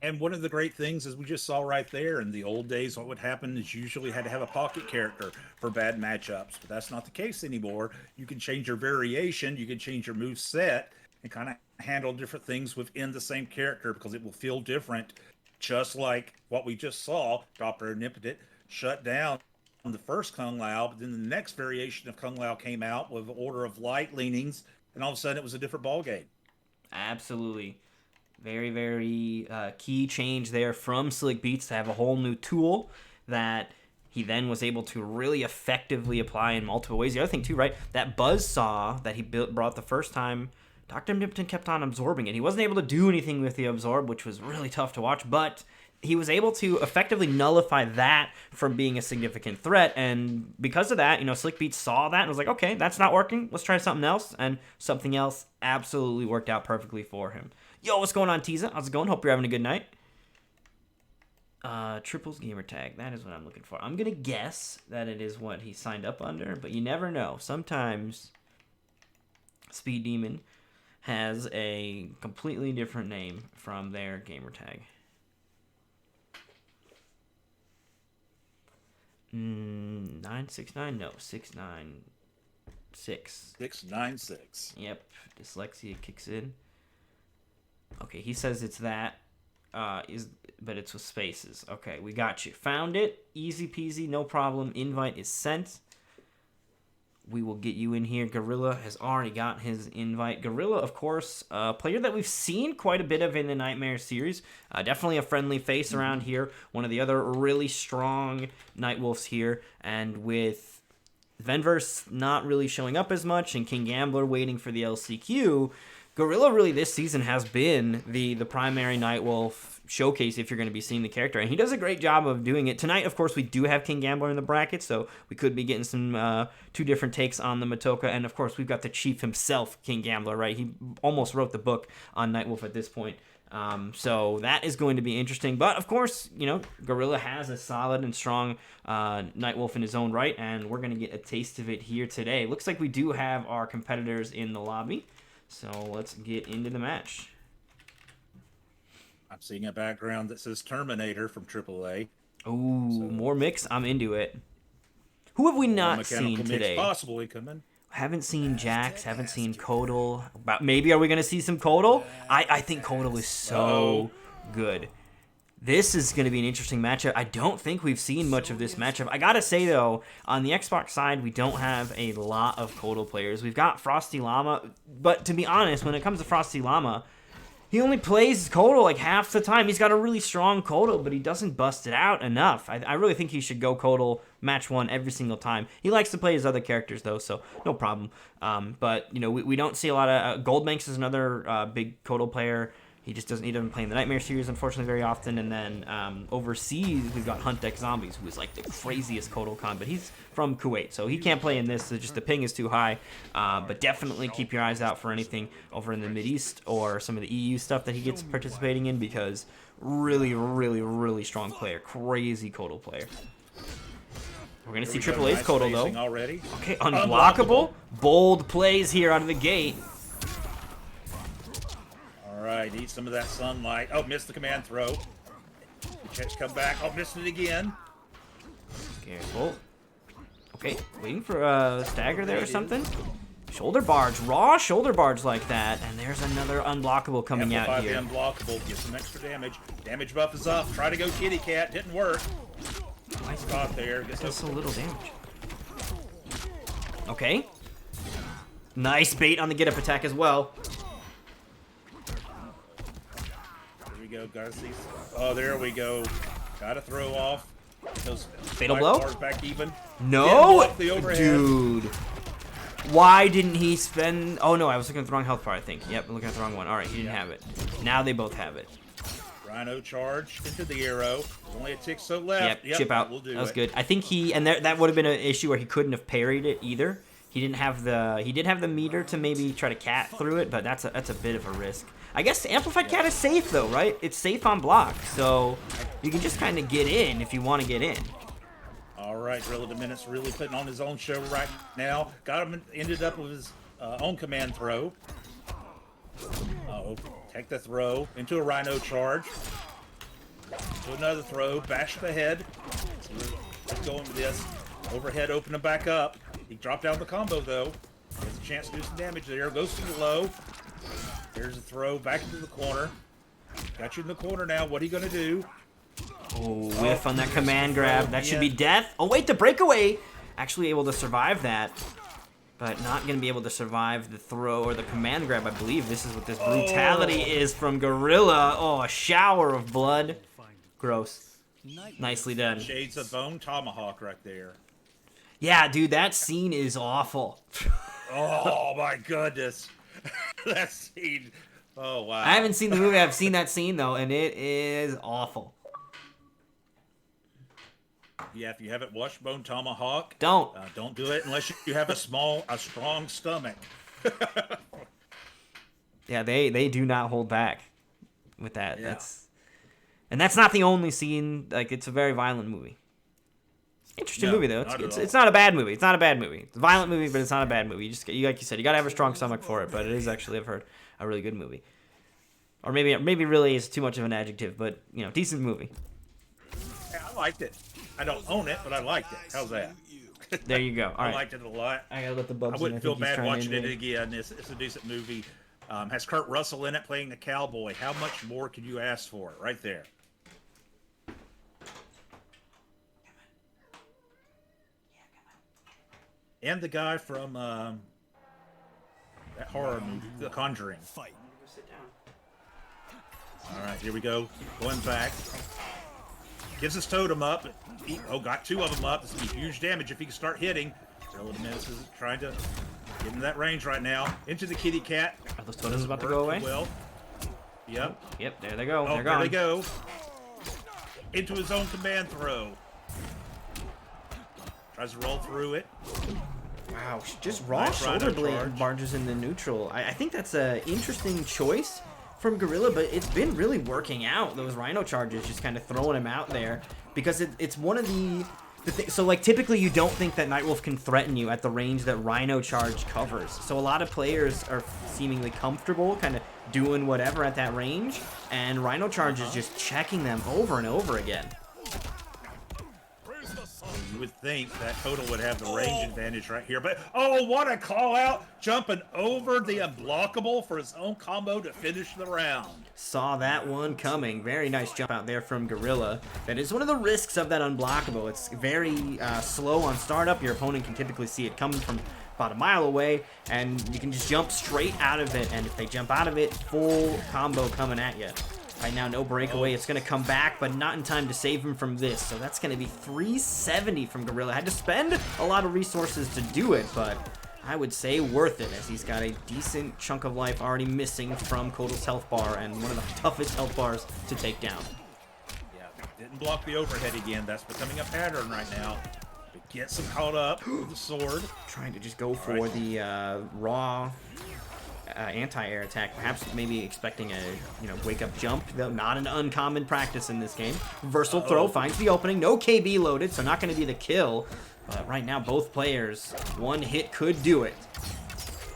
And one of the great things, as we just saw right there, in the old days, what would happen is you usually had to have a pocket character for bad matchups, but that's not the case anymore. You can change your variation, you can change your move set, and kind of handle different things within the same character, because it will feel different, just like what we just saw. Dr. Omnipotent shut down the first Kung Lao, but then the next variation of Kung Lao came out with Order of Light leanings, and all of a sudden it was a different ballgame. Absolutely. Very, very key change there from Slick Beats to have a whole new tool that he then was able to really effectively apply in multiple ways. The other thing too, right? That buzzsaw that he brought the first time, Dr. Nipton kept on absorbing it. He wasn't able to do anything with the absorb, which was really tough to watch, but he was able to effectively nullify that from being a significant threat. And because of that, Slick Beats saw that and was like, okay, that's not working. Let's try something else. And something else absolutely worked out perfectly for him. Yo, what's going on, Tiza? How's it going? Hope you're having a good night. Triples gamer tag. That is what I'm looking for. I'm going to guess that it is what he signed up under, but you never know. Sometimes Speed Demon has a completely different name from their gamer tag. 969? No, 696. 696. Yep, dyslexia kicks in. Okay, he says it's that. But it's with spaces. Okay, we got you. Found it. Easy peasy, no problem. Invite is sent. We will get you in here. Gorilla has already got his invite. Gorilla, of course, a player that we've seen quite a bit of in the Nightmare series. Definitely a friendly face around here. One of the other really strong Nightwolves here. And with Venverse not really showing up as much and King Gambler waiting for the LCQ, Gorilla really this season has been the primary Nightwolf showcase if you're going to be seeing the character, and he does a great job of doing it. Tonight, of course, we do have King Gambler in the bracket, so we could be getting some two different takes on the Matoka, and of course, we've got the chief himself, King Gambler, right? He almost wrote the book on Nightwolf at this point, so that is going to be interesting, but of course, Gorilla has a solid and strong Nightwolf in his own right, and we're going to get a taste of it here today. Looks like we do have our competitors in the lobby, so let's get into the match. I'm seeing a background that says Terminator from AAA. Ooh, so, more mix. I'm into it. Who have we not seen today? Possibly coming. Haven't seen Jax. Haven't seen Kodal. Maybe are we going to see some Kodal? I think Kodal is so good. This is going to be an interesting matchup. I don't think we've seen much of this matchup. I got to say, though, on the Xbox side, we don't have a lot of Kodal players. We've got Frosty Llama, but to be honest, when it comes to Frosty Llama, he only plays Kodal like half the time. He's got a really strong Kodal, but he doesn't bust it out enough. I really think he should go Kodal match one every single time. He likes to play his other characters, though, so no problem. But, we don't see a lot of... Goldbanks is another big Kodal player. He doesn't play in the Nightmare series, unfortunately, very often. And then overseas, we've got Hunt X Zombies, who is like the craziest Kodal con, but he's from Kuwait, so he can't play in this. So just the ping is too high. But definitely keep your eyes out for anything over in the Mideast or some of the EU stuff that he gets participating in, because really, really, really strong player. Crazy Kodal player. We're going to see Triple A's Kodal, though. Already. Okay, unblockable. Bold plays here out of the gate. All right, need some of that sunlight. Oh, missed the command throw. Catch, come back. Oh, missed it again. Careful. Okay, waiting for a stagger there or something. Shoulder barge, raw shoulder barge like that, and there's another unblockable coming out here. Unblockable, get some extra damage. Damage buff is up. Try to go kitty cat, didn't work. Nice spot there. That's so little damage. Okay. Nice bait on the get up attack as well. Go, gotta see. Oh, there we go. Gotta throw off those fatal blow. Back even. No, dude. Why didn't he spend? Oh no, I was looking at the wrong health bar. I think. Yep, looking at the wrong one. All right, he didn't have it. Now they both have it. Rhino charge into the arrow. Only a tick so left. Yep, chip out. That was good. I think that would have been an issue where he couldn't have parried it either. He didn't have the. He did have the meter to maybe try to cat through it, but that's a bit of a risk. I guess Amplified Cat is safe, though, right? It's safe on block, so you can just kind of get in if you want to get in. All right, Gorilla Dominus really putting on his own show right now. Got him, ended up with his own command throw. Uh-oh, take the throw into a Rhino charge. To another throw, bash the head. Let's go into this. Overhead, open him back up. He dropped down the combo, though. Has a chance to do some damage there. Goes to the low. There's a throw back into the corner. Got you in the corner now. What are you going to do? Oh, whiff on that command grab. That should be death. Oh, wait, the breakaway. Actually able to survive that, but not going to be able to survive the throw or the command grab, I believe. This is what this brutality is from Gorilla. Oh, a shower of blood. Gross. Nicely done. Shades of Bone Tomahawk right there. Yeah, dude, that scene is awful. Oh my goodness. That scene. Oh wow. I haven't seen the movie. I've seen that scene though, and it is awful. Yeah, if you haven't watched Bone Tomahawk, Don't do it unless you have a strong stomach. Yeah, they do not hold back with that. Yeah. That's not the only scene. Like, it's a very violent movie. Interesting movie though. It's not a bad movie. It's not a bad movie. It's a violent movie, but it's not a bad movie. You like you said, you gotta have a strong stomach for it. But it is actually, I've heard, a really good movie. Or maybe really is too much of an adjective, but decent movie. Yeah, I liked it. I don't own it, but I liked it. How's that? There you go. All right. I liked it a lot. I gotta let the bubs. I wouldn't feel bad watching it in. again. It's a decent movie. Has Kurt Russell in it playing the cowboy. How much more could you ask for? Right there. And the guy from that horror movie, The Conjuring. All right, here we go. Going back. Gives his totem up. Got two of them up. This will be huge damage if he can start hitting. This is trying to get in that range right now. Into the kitty cat. Are those totems about to go away? Well. Yep. Yep, there they go. Oh, They're gone. there they go. Into his own command throw. Tries to roll through it. Wow, just raw Nice shoulder rhino blade charge. barges in the neutral. I think that's an interesting choice from Gorilla, but it's been really working out. Those rhino charges, just kind of throwing him out there, because it's one of the so like typically you don't think that Nightwolf can threaten you at the range that rhino charge covers. So a lot of players are seemingly comfortable kind of doing whatever at that range, and rhino charge is just checking them over and over again. You would think that Total would have the range advantage right here, but what a call out! Jumping over the unblockable for his own combo to finish the round. Saw that one coming. Very nice jump out there from Gorilla. That is one of the risks of that unblockable. It's very slow on startup. Your opponent can typically see it coming from about a mile away, and you can just jump straight out of it, and if they jump out of it, full combo coming at you. Right now, no breakaway. It's going to come back, but not in time to save him from this. So that's going to be 370 from Gorilla. Had to spend a lot of resources to do it, but I would say worth it, as he's got a decent chunk of life already missing from Kotal's health bar, and one of the toughest health bars to take down. Yeah, didn't block the overhead again. That's becoming a pattern right now. But gets him caught up with the sword. Trying to just go for the raw anti-air attack, perhaps maybe expecting a wake-up jump, though not an uncommon practice in this game. Reversal throw finds the opening, no KB loaded, so not going to be the kill, but right now both players, one hit could do it.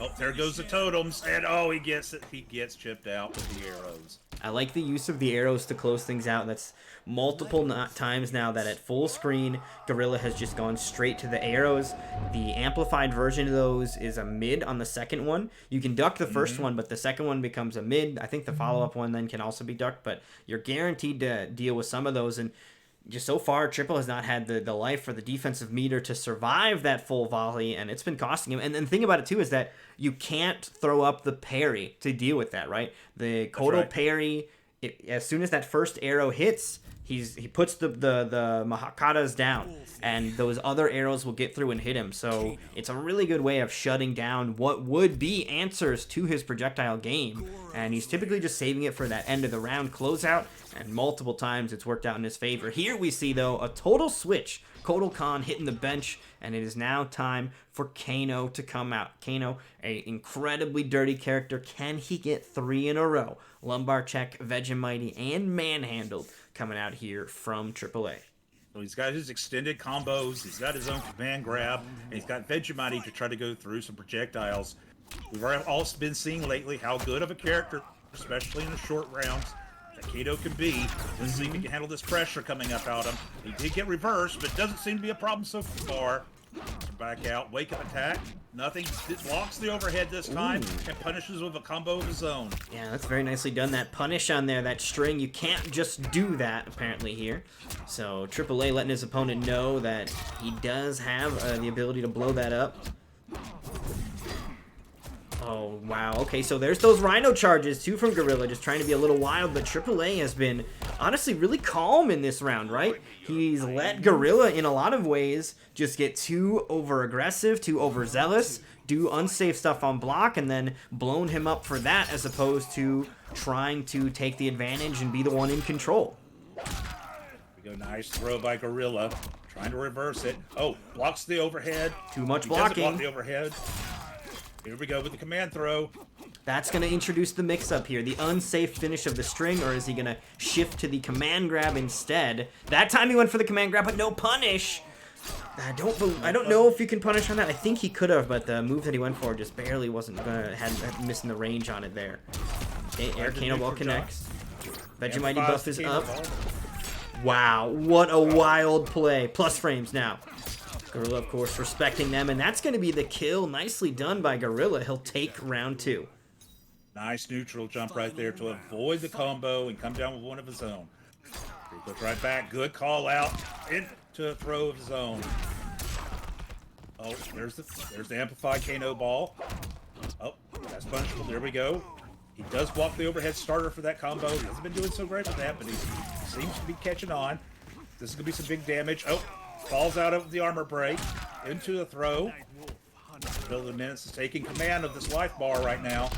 Oh, there goes the totems, and he gets it. He gets chipped out with the arrows. I like the use of the arrows to close things out. That's multiple times now that at full screen, Gorilla has just gone straight to the arrows. The amplified version of those is a mid on the second one. You can duck the first one, but the second one becomes a mid. I think the follow-up one then can also be ducked, but you're guaranteed to deal with some of those. And just so far, Triple has not had the life or the defensive meter to survive that full volley, and it's been costing him. And the thing about it, too, is that you can't throw up the parry to deal with that, right? The Kotal parry, as soon as that first arrow hits, he puts the Mahakatas down, and those other arrows will get through and hit him. So it's a really good way of shutting down what would be answers to his projectile game, and he's typically just saving it for that end of the round closeout, and multiple times it's worked out in his favor. Here we see, though, a total switch. Kotal Khan hitting the bench, and it is now time for Kano to come out. Kano, an incredibly dirty character. Can he get 3 in a row? Lumbar check, Vegemite, and manhandled coming out here from AAA. So he's got his extended combos, he's got his own command grab, and he's got Vegemite to try to go through some projectiles. We've also been seeing lately how good of a character, especially in the short rounds, that Kato can be. Let's see if he can handle this pressure coming up out him. He did get reversed, but doesn't seem to be a problem so far. Back out, wake up attack, nothing. It blocks the overhead this time and punishes with a combo of his own. Yeah, that's very nicely done. That punish on there, that string, you can't just do that apparently here. So AAA letting his opponent know that he does have the ability to blow that up. Oh, wow. Okay, so there's those Rhino charges, too, from Gorilla, just trying to be a little wild, but AAA has been, honestly, really calm in this round, right? He's let Gorilla, in a lot of ways, just get too over-aggressive, too overzealous, do unsafe stuff on block, and then blown him up for that, as opposed to trying to take the advantage and be the one in control. We go, nice throw by Gorilla. Trying to reverse it. Oh, blocks the overhead. Too much He doesn't blocking. block the overhead. Here we go with the command throw. That's going to introduce the mix-up here. The unsafe finish of the string, or is he going to shift to the command grab instead? That time he went for the command grab, but no punish. I don't know if you can punish on that. I think he could have, but the move that he went for just barely wasn't going to, had missing the range on it there. Okay, Air Kano Ball connects. Vegemite buff is up. Wow, what a wild play. Plus frames now. Gorilla, of course, respecting them, and that's going to be the kill. Nicely done by Gorilla. He'll take round 2. Nice neutral jump right there to avoid the combo and come down with one of his own. He goes right back. Good call out into a throw of his own. Oh, there's the amplified Kano ball. Oh, that's punishable. There we go. He does block the overhead starter for that combo. He hasn't been doing so great with that, but he seems to be catching on. This is going to be some big damage. Oh, falls out of the armor break into the throw. Bill the Minutes is taking command of this life bar right now.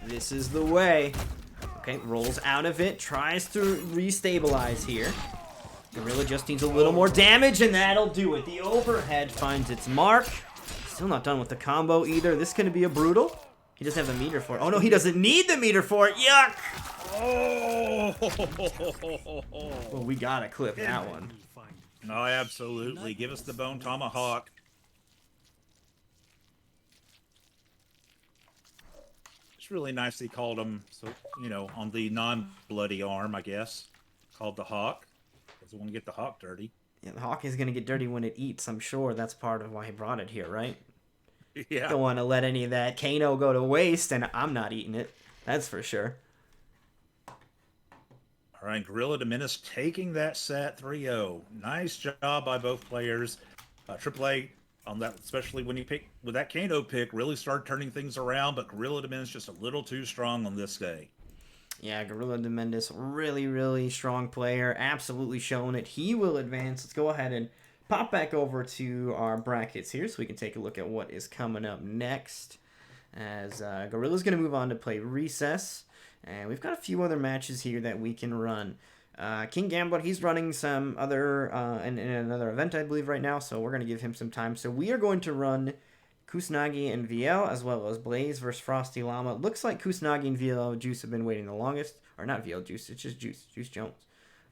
This is the way. Okay, rolls out of it, tries to restabilize here. Gorilla just needs a little more damage, and that'll do it. The overhead finds its mark. Still not done with the combo either. This is going to be a brutal. He doesn't have the meter for it. Oh, no, he doesn't need the meter for it. Yuck! Oh! Well, we got to clip that one. No, absolutely. Give us the bone tomahawk. It's really nice they called him, so on the non-bloody arm, I guess. Called the hawk. Doesn't want to get the hawk dirty. Yeah, the hawk is going to get dirty when it eats. I'm sure that's part of why he brought it here, right? Yeah. Don't want to let any of that Kano go to waste, and I'm not eating it. That's for sure. All right, Gorilla de Menace taking that set 3-0. Nice job by both players. AAA on that, especially when you pick with that Kano pick, really started turning things around, but Gorilla de Menace just a little too strong on this day. Yeah, Gorilla de Mendes, really, really strong player. Absolutely showing it. He will advance. Let's go ahead and pop back over to our brackets here so we can take a look at what is coming up next. As Gorilla's going to move on to play Recess. And we've got a few other matches here that we can run. King Gambler, he's running some other, in another event, I believe, right now. So we're going to give him some time. So we are going to run Kusanagi and VL, as well as Blaze versus Frosty Llama. Looks like Kusanagi and VL Juice have been waiting the longest. Or not VL Juice, it's just Juice Jones.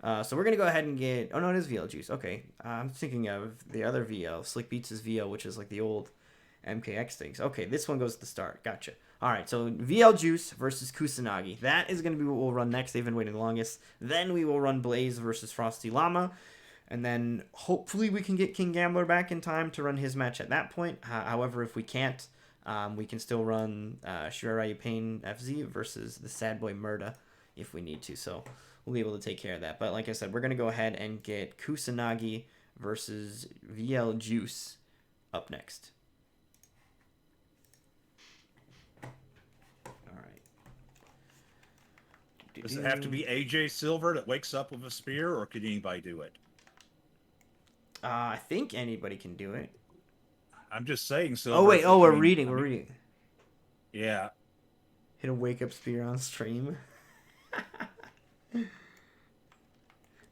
So we're going to go ahead and get... Oh, no, it is VL Juice. Okay. I'm thinking of the other VL, Slick Beats' VL, which is like the old MKX things. Okay, this one goes to the start. Gotcha. All right, so VL Juice versus Kusanagi. That is going to be what we'll run next. They've been waiting the longest. Then we will run Blaze versus Frosty Llama. And then hopefully we can get King Gambler back in time to run his match at that point. However, if we can't, we can still run Shirarayu Pain FZ versus the Sad Boy Murda if we need to. So we'll be able to take care of that. But like I said, we're going to go ahead and get Kusanagi versus VL Juice up next. Does it have to be AJ Silver that wakes up with a spear, or could anybody do it? I think anybody can do it. I'm just saying Silver. Oh, wait. Oh, we're reading. Yeah. Hit a wake-up spear on stream.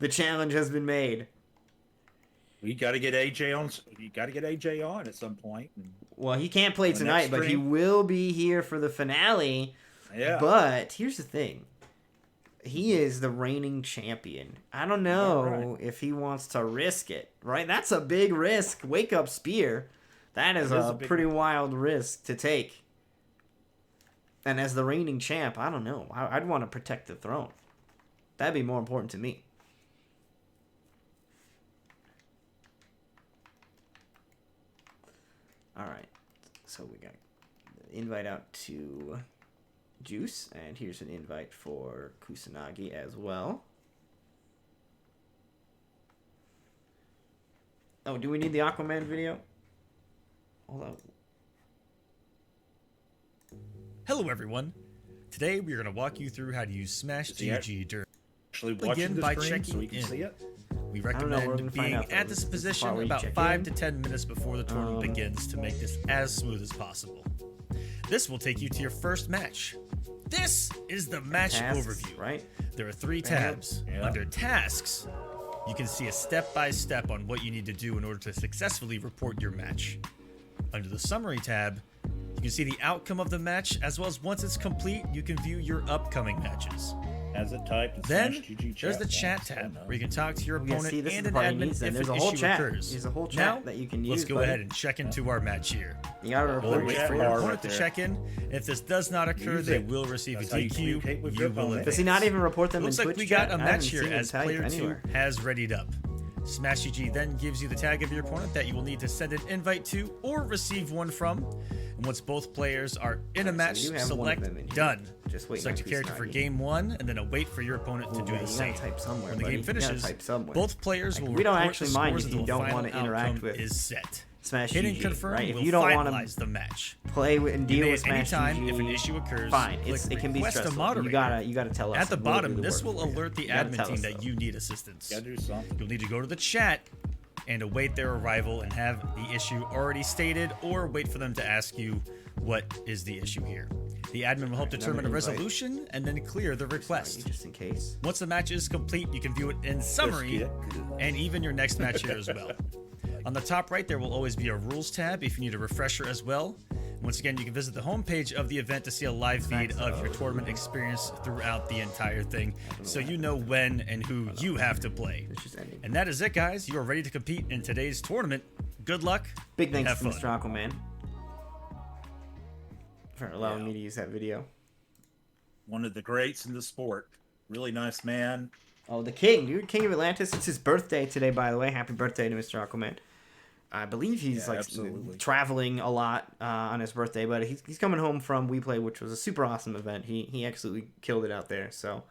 The challenge has been made. We got to get AJ on. You got to get AJ on at some point. Well, he can't play tonight, but he will be here for the finale. Yeah. But here's the thing. He is the reigning champion. I don't know if he wants to risk it, right? That's a big risk. Wake up spear. That is a pretty wild risk to take. And as the reigning champ, I don't know. I'd want to protect the throne. That'd be more important to me. All right. So we got invite out to Juice, and here's an invite for Kusanagi as well. Oh, do we need the Aquaman video? Hold on. Hello everyone. Today we're going to walk you through how to use Smash GG during. Actually Begin watching the by screen checking so we can in. see it. We don't know, we're recommend gonna find being out, though. at this This is the position part where you about check 5 in. to 10 minutes before the tournament begins to make this as smooth as possible. This will take you to your first match. This is the match Tasks, overview. right? There are 3 tabs. Yeah. Under tasks, you can see a step-by-step on what you need to do in order to successfully report your match. Under the summary tab, you can see the outcome of the match, as well as once it's complete, you can view your upcoming matches. As it typed, Then, Smash GG there's the box. chat Oh, tab, no. where you can talk to your Yeah, opponent see, this is and the an part he admin needs, then. if There's a an whole issue chat. occurs. There's a whole chat Now, that you can let's use, go buddy. ahead and check into our match here. You gotta We'll report wait it chat for for your bar you. opponent right to there. check in. If this does not occur, Use they it. will receive That's a how you DQ. communicate with You your will opponent. advance. Does he not even report them Looks in like Twitch we got chat? a I haven't match here seen him as type player 2 anywhere. has readied up. Smash GG then gives you the tag of your opponent that you will need to send an invite to or receive one from. And once both players are in a match, do have one of select them in here. done. Just wait Select next your to character for Snoggy. game 1 and then await for your opponent to do Yeah, the you same. gotta type somewhere, When the buddy. game You gotta finishes, type somewhere. both players Like, will we don't report actually the mind scores if you until the don't final wanna interact outcome with is set. Smash Hit and GG, confirm right? If will you don't want finalize to the match. play with and You deal may with at any Smash time, GG, if an issue occurs, fine. click It can be request a stressful. moderator. You gotta tell us. At the and we'll do bottom, the this work will for you. alert the You gotta admin tell team us, that though. you need assistance. Gotta do something. You'll need to go to the chat and await their arrival and have the issue already stated, or wait for them to ask you what is the issue here. The admin will help determine a invite. resolution and then clear the request. Just in case. Once the match is complete, you can view it in summary get and even your next match here as well. On the top right, there will always be a rules tab if you need a refresher as well. Once again, you can visit the homepage of the event to see a live feed of your tournament experience throughout the entire thing, so you know when and who you have to play. It's just ending. And that is it, guys. You are ready to compete in today's tournament. Good luck. Big thanks Have to fun. Mr. Aquaman for allowing me to use that video. One of the greats in the sport. Really nice man. Oh, the king, dude. King of Atlantis. It's his birthday today, by the way. Happy birthday to Mr. Aquaman. I believe he's Yeah, absolutely. traveling a lot on his birthday, but he's coming home from We Play, which was a super awesome event. He absolutely killed it out there. So,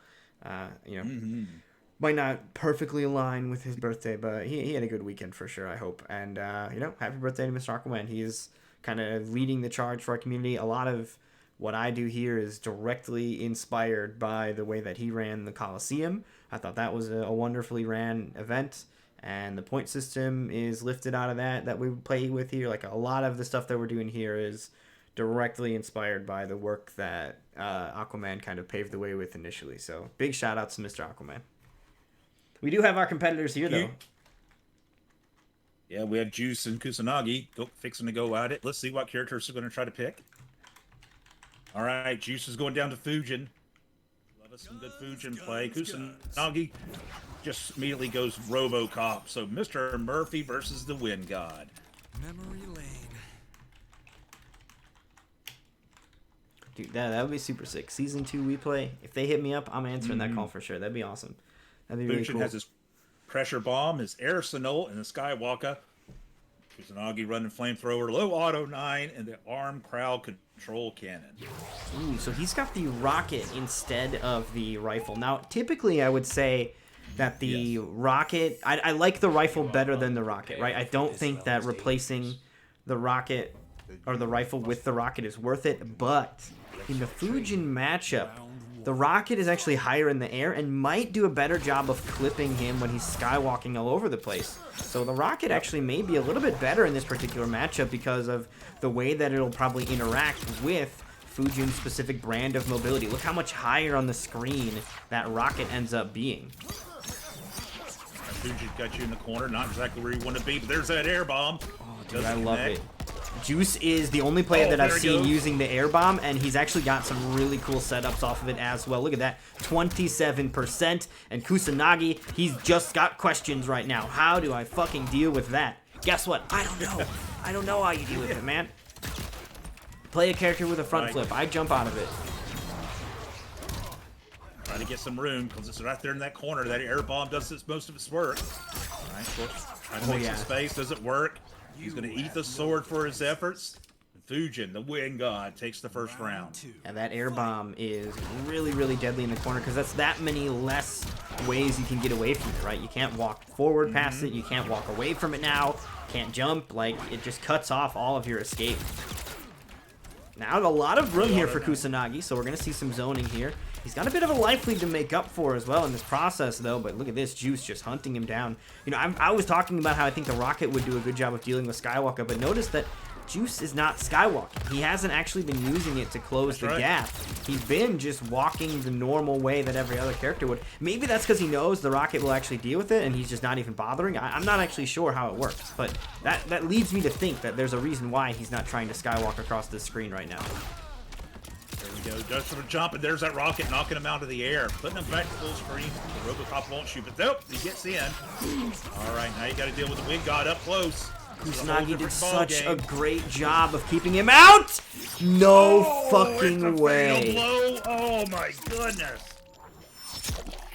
might not perfectly align with his birthday, but he had a good weekend for sure, I hope. And, happy birthday to Mr. Aquaman. He is kind of leading the charge for our community. A lot of what I do here is directly inspired by the way that he ran the Coliseum. I thought that was a wonderfully ran event, and the point system is lifted out of that we play with here. Like, a lot of the stuff that we're doing here is directly inspired by the work that Aquaman kind of paved the way with initially. So big shout outs to Mr. Aquaman. We do have our competitors here, though. Yeah, we have Juice and Kusanagi fixing to go at it. Let's see what characters are going to try to pick. All right, Juice is going down to Fujin. Love us some good Fujin play. Kusanagi just immediately goes RoboCop. So Mr. Murphy versus the Wind God. Memory lane. Dude, that would be super sick. Season 2 We Play. If they hit me up, I'm answering that call for sure. That'd be awesome. That'd be really Fujin cool. has his pressure bomb, his air Sinnoh, and the Skywalker. Kusanagi running flamethrower, low auto 9, and the arm crowd control cannon. Ooh, so he's got the rocket instead of the rifle. Now, typically I would say that the rocket... I like the rifle better than the rocket, right? I don't think that replacing the rocket or the rifle with the rocket is worth it, but in the Fujin matchup, the rocket is actually higher in the air and might do a better job of clipping him when he's skywalking all over the place. So the rocket actually may be a little bit better in this particular matchup because of the way that it'll probably interact with Fujin's specific brand of mobility. Look how much higher on the screen that rocket ends up being. Fujin got you in the corner, not exactly where you want to be, but there's that air bomb. Oh, dude, I love it. Juice is the only player that I've there he seen goes. using the air bomb, and he's actually got some really cool setups off of it as well. Look at that, 27%. And Kusanagi, he's just got questions right now. How do I fucking deal with that? Guess what? I don't know. I don't know how you deal with it, man. Play a character with a front flip. I jump out of it. Try to get some room, because it's right there in that corner. That air bomb does most of its work. Nice work. Trying to make some space. Does it work? He's going to eat the sword for his efforts. Fujin, the Wind God, takes the first round. And that air bomb is really, really deadly in the corner because that's that many less ways you can get away from it, right? You can't walk forward past it. You can't walk away from it now. Can't jump. Like, it just cuts off all of your escape. Now a lot of room here for Kusanagi, so we're going to see some zoning here. He's got a bit of a life lead to make up for as well in this process, though, but look at this, Juice just hunting him down. You know, I was talking about how I think the Rocket would do a good job of dealing with Skywalker, but notice that Juice is not skywalking. He hasn't actually been using it to close the gap. He's been just walking the normal way that every other character would. Maybe that's because he knows the Rocket will actually deal with it, and he's just not even bothering. I'm not actually sure how it works, but that leads me to think that there's a reason why he's not trying to skywalk across this screen right now. There we go. Just for a jump, and there's that Rocket knocking him out of the air, putting him back to full screen. Robocop won't shoot, but nope, he gets in. All right, now you got to deal with the Wing God up close. Kusanagi did such a great job of keeping him out. No fucking way. Blow. Oh my goodness.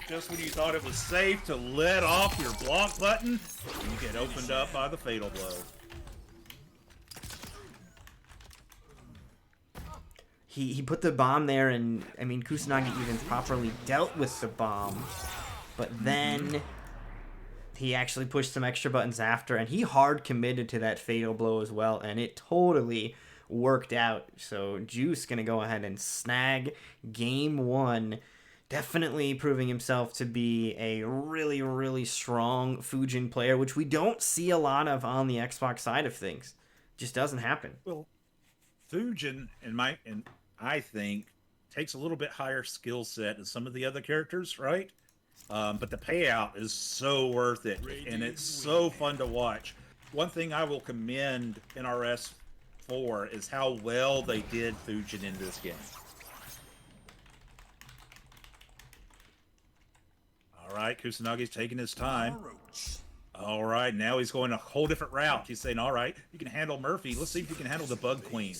Just when you thought it was safe to let off your block button, you get opened up by the fatal blow. He put the bomb there, and I mean Kusanagi even properly dealt with the bomb, but then he actually pushed some extra buttons after, and he hard committed to that fatal blow as well, and it totally worked out. So Juice gonna go ahead and snag game 1, definitely proving himself to be a really, really strong Fujin player, which we don't see a lot of on the Xbox side of things. Just doesn't happen. Well, Fujin, I think, takes a little bit higher skill set than some of the other characters, right? But the payout is so worth it, and it's so fun to watch. One thing I will commend NRS for is how well they did Fujin in this game. All right, Kusanagi's taking his time. All right, now he's going a whole different route. He's saying, all right, you can handle Murphy. Let's see if you can handle the Bug Queen.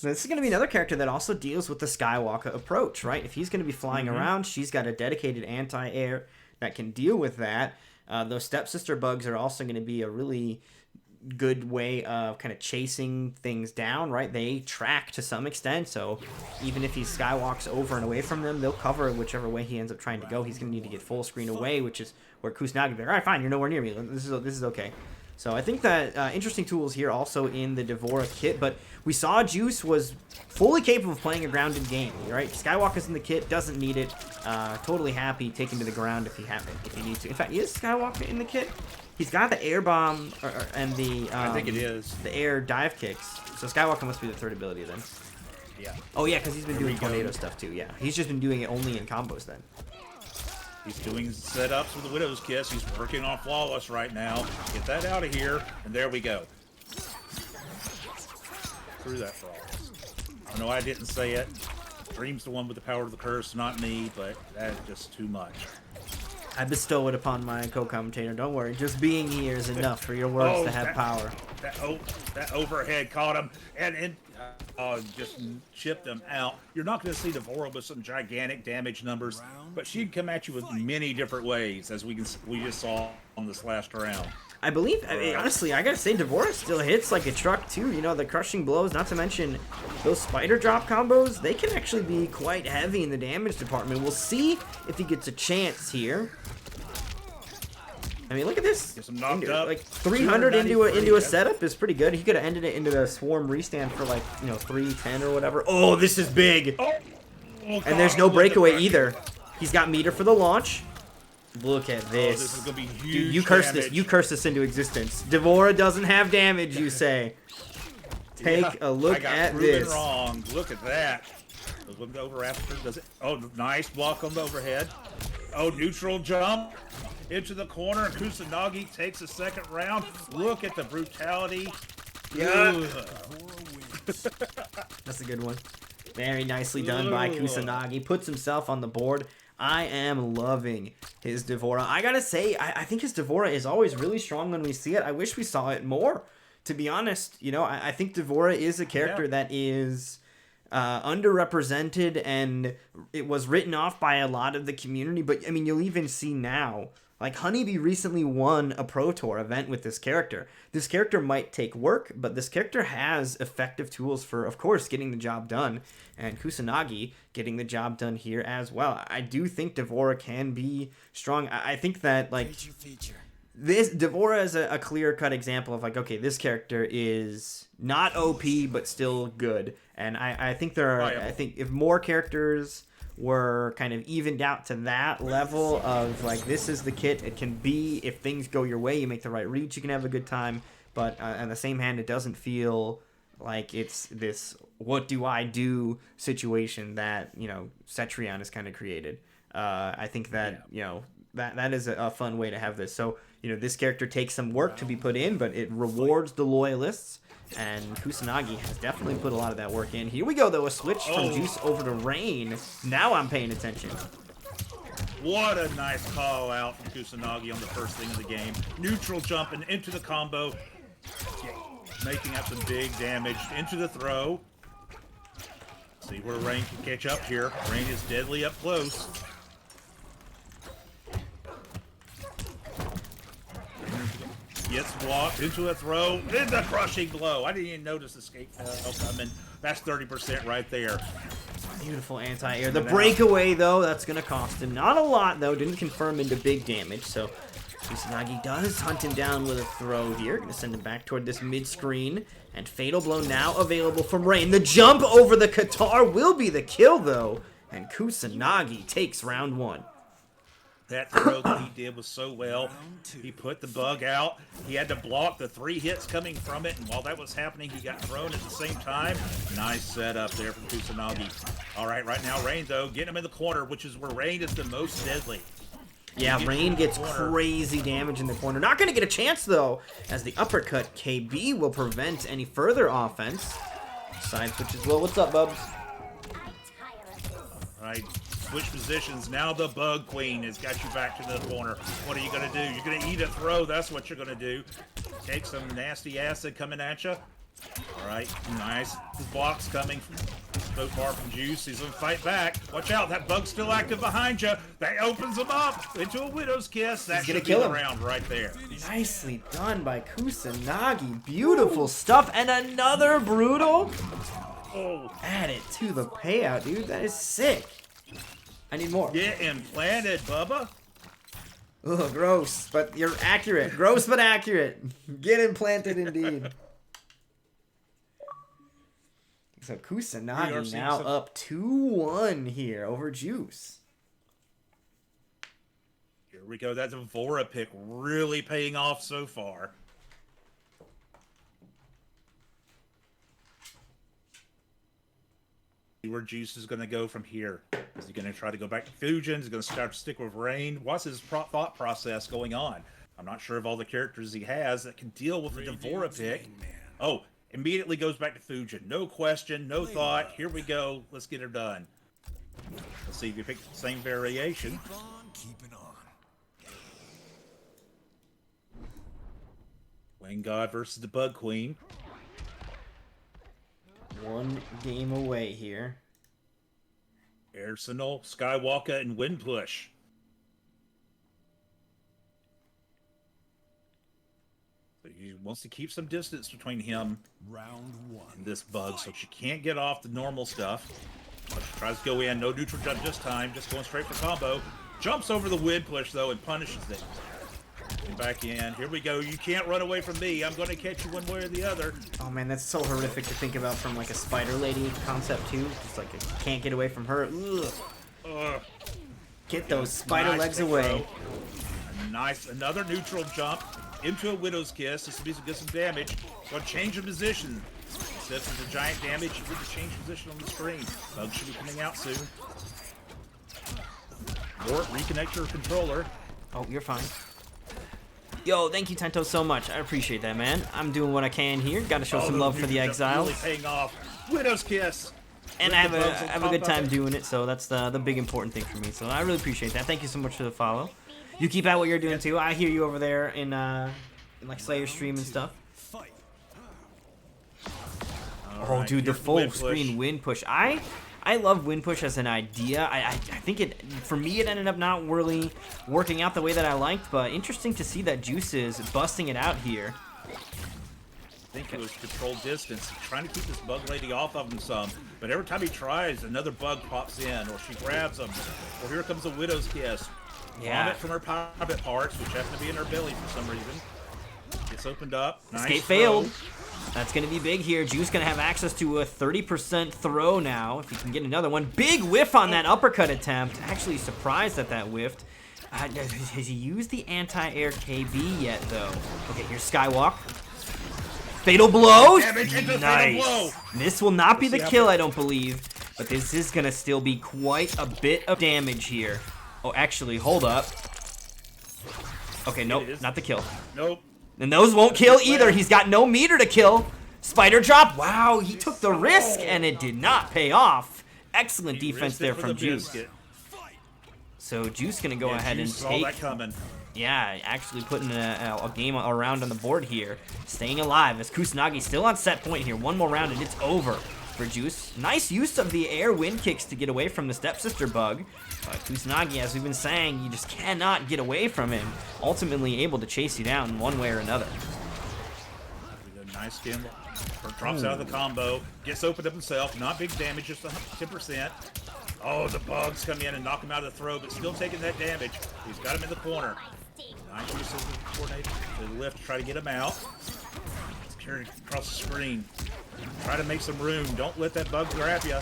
This is going to be another character that also deals with the Skywalker approach, right? If he's going to be flying around, she's got a dedicated anti-air that can deal with that. Those stepsister bugs are also going to be a really good way of kind of chasing things down, right? They track to some extent, so even if he skywalks over and away from them, they'll cover whichever way he ends up trying to go. He's going to need to get full screen away, which is where Kusanagi will be like, all right, fine, you're nowhere near me. This is okay. So I think that interesting tools here also in the Devora kit, but we saw Juice was fully capable of playing a grounded game, right? Skywalker's in the kit, doesn't need it. Totally happy taking to the ground if he needs to. In fact, is Skywalker in the kit? He's got the air bomb and the I think it is the air dive kicks. So Skywalker must be the third ability then. Yeah. Oh yeah, because he's been doing tornado stuff too. Yeah, he's just been doing it only in combos then. He's doing setups with the Widow's Kiss. He's working on Flawless right now. Get that out of here, and there we go. Through that Flawless. I know I didn't say it. Dream's the one with the power of the curse, not me, but that's just too much. I bestow it upon my co-commentator. Don't worry. Just being here is enough for your words to have power. That overhead caught him and just chipped him out. You're not going to see Devora with some gigantic damage numbers, but she'd come at you with many different ways, as we just saw on this last round. I believe, I mean, honestly, I gotta say, Devora still hits like a truck too. You know, the crushing blows, not to mention those spider drop combos, they can actually be quite heavy in the damage department. We'll see if he gets a chance here. I mean, look at this. Gets him knocked up. Like 300 into a setup is pretty good. He could have ended it into the swarm restand for like, 310 or whatever. Oh, this is big. Oh, and there's no breakaway either. He's got meter for the launch. Look at this. This is gonna be huge. Dude, you curse damage. this. You curse this into existence. Devora doesn't have damage, you say. Take a look at this. Wrong. Look at that. Look over after. Does it? Oh, nice block on the overhead. Oh, neutral jump into the corner. Kusanagi takes a second round. Look at the brutality. Yeah. That's a good one. Very nicely done by Kusanagi. Puts himself on the board. I am loving his Devora. I gotta say, I think his Devora is always really strong when we see it. I wish we saw it more, to be honest. I think Devora is a character that is underrepresented, and it was written off by a lot of the community. But, I mean, you'll even see now, like, Honeybee recently won a Pro Tour event with this character. This character might take work, but this character has effective tools for, of course, getting the job done. And Kusanagi getting the job done here as well. I do think Devora can be strong. I think that, like, this Devora is a clear-cut example of like, okay, this character is not OP but still good, and I think there are. I think if more characters were kind of evened out to that level of like, this is the kit. It can be, if things go your way, you make the right reach, you can have a good time. But on the same hand, it doesn't feel like it's this what do I do situation that, you know, Cetrion has kind of created. I think that, you know, that is a fun way to have this. So, you know, this character takes some work to be put in, but it rewards the loyalists. And Kusanagi has definitely put a lot of that work in. Here we go, though. A switch from Juice over to Rain. Now I'm paying attention. What a nice call out from Kusanagi on the first thing of the game. Neutral jumping into the combo. Making up some big damage into the throw. See where Rain can catch up here. Rain is deadly up close. Gets blocked into a throw. Then the crushing blow. I didn't even notice escape coming. That's 30% right there. Beautiful anti-air. The breakaway, though, that's going to cost him. Not a lot, though. Didn't confirm into big damage, so Kusanagi does hunt him down with a throw here. Going to send him back toward this mid-screen. And Fatal Blow now available from Rain. The jump over the Qatar will be the kill, though. And Kusanagi takes round one. That throw that he did was so well. He put the bug out. He had to block the 3 hits coming from it, and while that was happening, he got thrown at the same time. Nice setup there from Kusanagi. All right now Rain, though, getting him in the corner, which is where Rain is the most deadly. Yeah, Rain gets crazy damage in the corner. Not going to get a chance, though, as the uppercut KB will prevent any further offense. Side switch as well. What's up, Bubs? All right. Switch positions. Now the Bug Queen has got you back to the corner. What are you going to do? You're going to eat a throw. That's what you're going to do. Take some nasty acid coming at you. All right. Nice. The block's coming so far from Juice. He's going to fight back. Watch out. That Bug's still active behind you. That opens him up into a Widow's Kiss. That should be the round right there. Nicely done by Kusanagi. Beautiful stuff. And another brutal. Oh. Add it to the payout, dude. That is sick. I need more. Get implanted, Bubba. Ugh, gross, but you're accurate. Gross, but accurate. Get implanted, indeed. So Kusanagi now up 2-1 here over Juice. Here we go. That Devora pick really paying off so far. Where Juice is going to go from here. Is he going to try to go back to Fusion? Is he going to start to stick with Rain? What's his thought process going on? I'm not sure of all the characters he has that can deal with the Devora pick. Oh, immediately goes back to Fusion. No question, no thought. Here we go. Let's get her done. Let's see if you pick the same variation. Keeping on. Wayne God versus the Bug Queen. One game away here. Arsenal, Skywalker, and Wind Push. So he wants to keep some distance between him and this Bug, so she can't get off the normal stuff. But she tries to go in, no neutral jump this time, just going straight for combo. Jumps over the Wind Push, though, and punishes it. And back in. Here we go. You can't run away from me. I'm going to catch you one way or the other. Oh man, that's so horrific to think about from like a Spider Lady concept too. Just like I can't get away from her. Ugh. Get those spider legs away. Nice. Another neutral jump into a Widow's Kiss. This will be get some damage. Going to change the position. Instead of the giant damage, you get to change position on the screen. Bug should be coming out soon. Or reconnect your controller. Oh, you're fine. Yo, thank you, Tento, so much. I appreciate that, man. I'm doing what I can here. Got to show some love for the Exiles. Really paying off. Widow's Kiss. And I have a good time doing it, so that's the big important thing for me. So I really appreciate that. Thank you so much for the follow. You keep at what you're doing too. I hear you over there in like Slayer stream and stuff. Oh, dude, the full screen wind push. I love Wind Push as an idea. I think it, for me, it ended up not really working out the way that I liked, but interesting to see that Juice is busting it out here. I think it was controlled distance, trying to keep this Bug Lady off of him some, but every time he tries, another bug pops in, or she grabs him, or here comes a Widow's Kiss. Yeah. Vomit from her private parts, which happen to be in her belly for some reason. Gets opened up. Nice Escape throw. failed. That's going to be big here. Juice going to have access to a 30% throw now, if he can get another one. Big whiff on that uppercut attempt. Actually surprised at that whiffed. Has he used the anti-air KB yet, though? Okay, here's Skywalk. Fatal blow. Damage into Nice. fatal blow. This will not be the see how kill, big- I don't believe. But this is going to still be quite a bit of damage here. Oh, actually, hold up. Okay, nope, It is. not the kill. Nope. And those won't kill either. He's got no meter to kill. Spider drop. Wow, he took the risk, and it did not pay off. Excellent defense Risked it there for from the Juice. biscuit. So Juice going to go Yeah, ahead and Juice saw take... that coming. Yeah, actually putting a game around on the board here. Staying alive as Kusanagi still on set point here. One more round and it's over for Juice. Nice use of the air wind kicks to get away from the stepsister bug. But Kusanagi, as we've been saying, you just cannot get away from him. Ultimately able to chase you down one way or another. Nice skin. Drops out of the combo. Gets opened up himself. Not big damage, just 10%. Oh, the bugs come in and knock him out of the throw, but still taking that damage. He's got him in the corner. Nice use of the coordinate to the left to try to get him out. It's carried across the screen. Try to make some room. Don't let that bug grab you.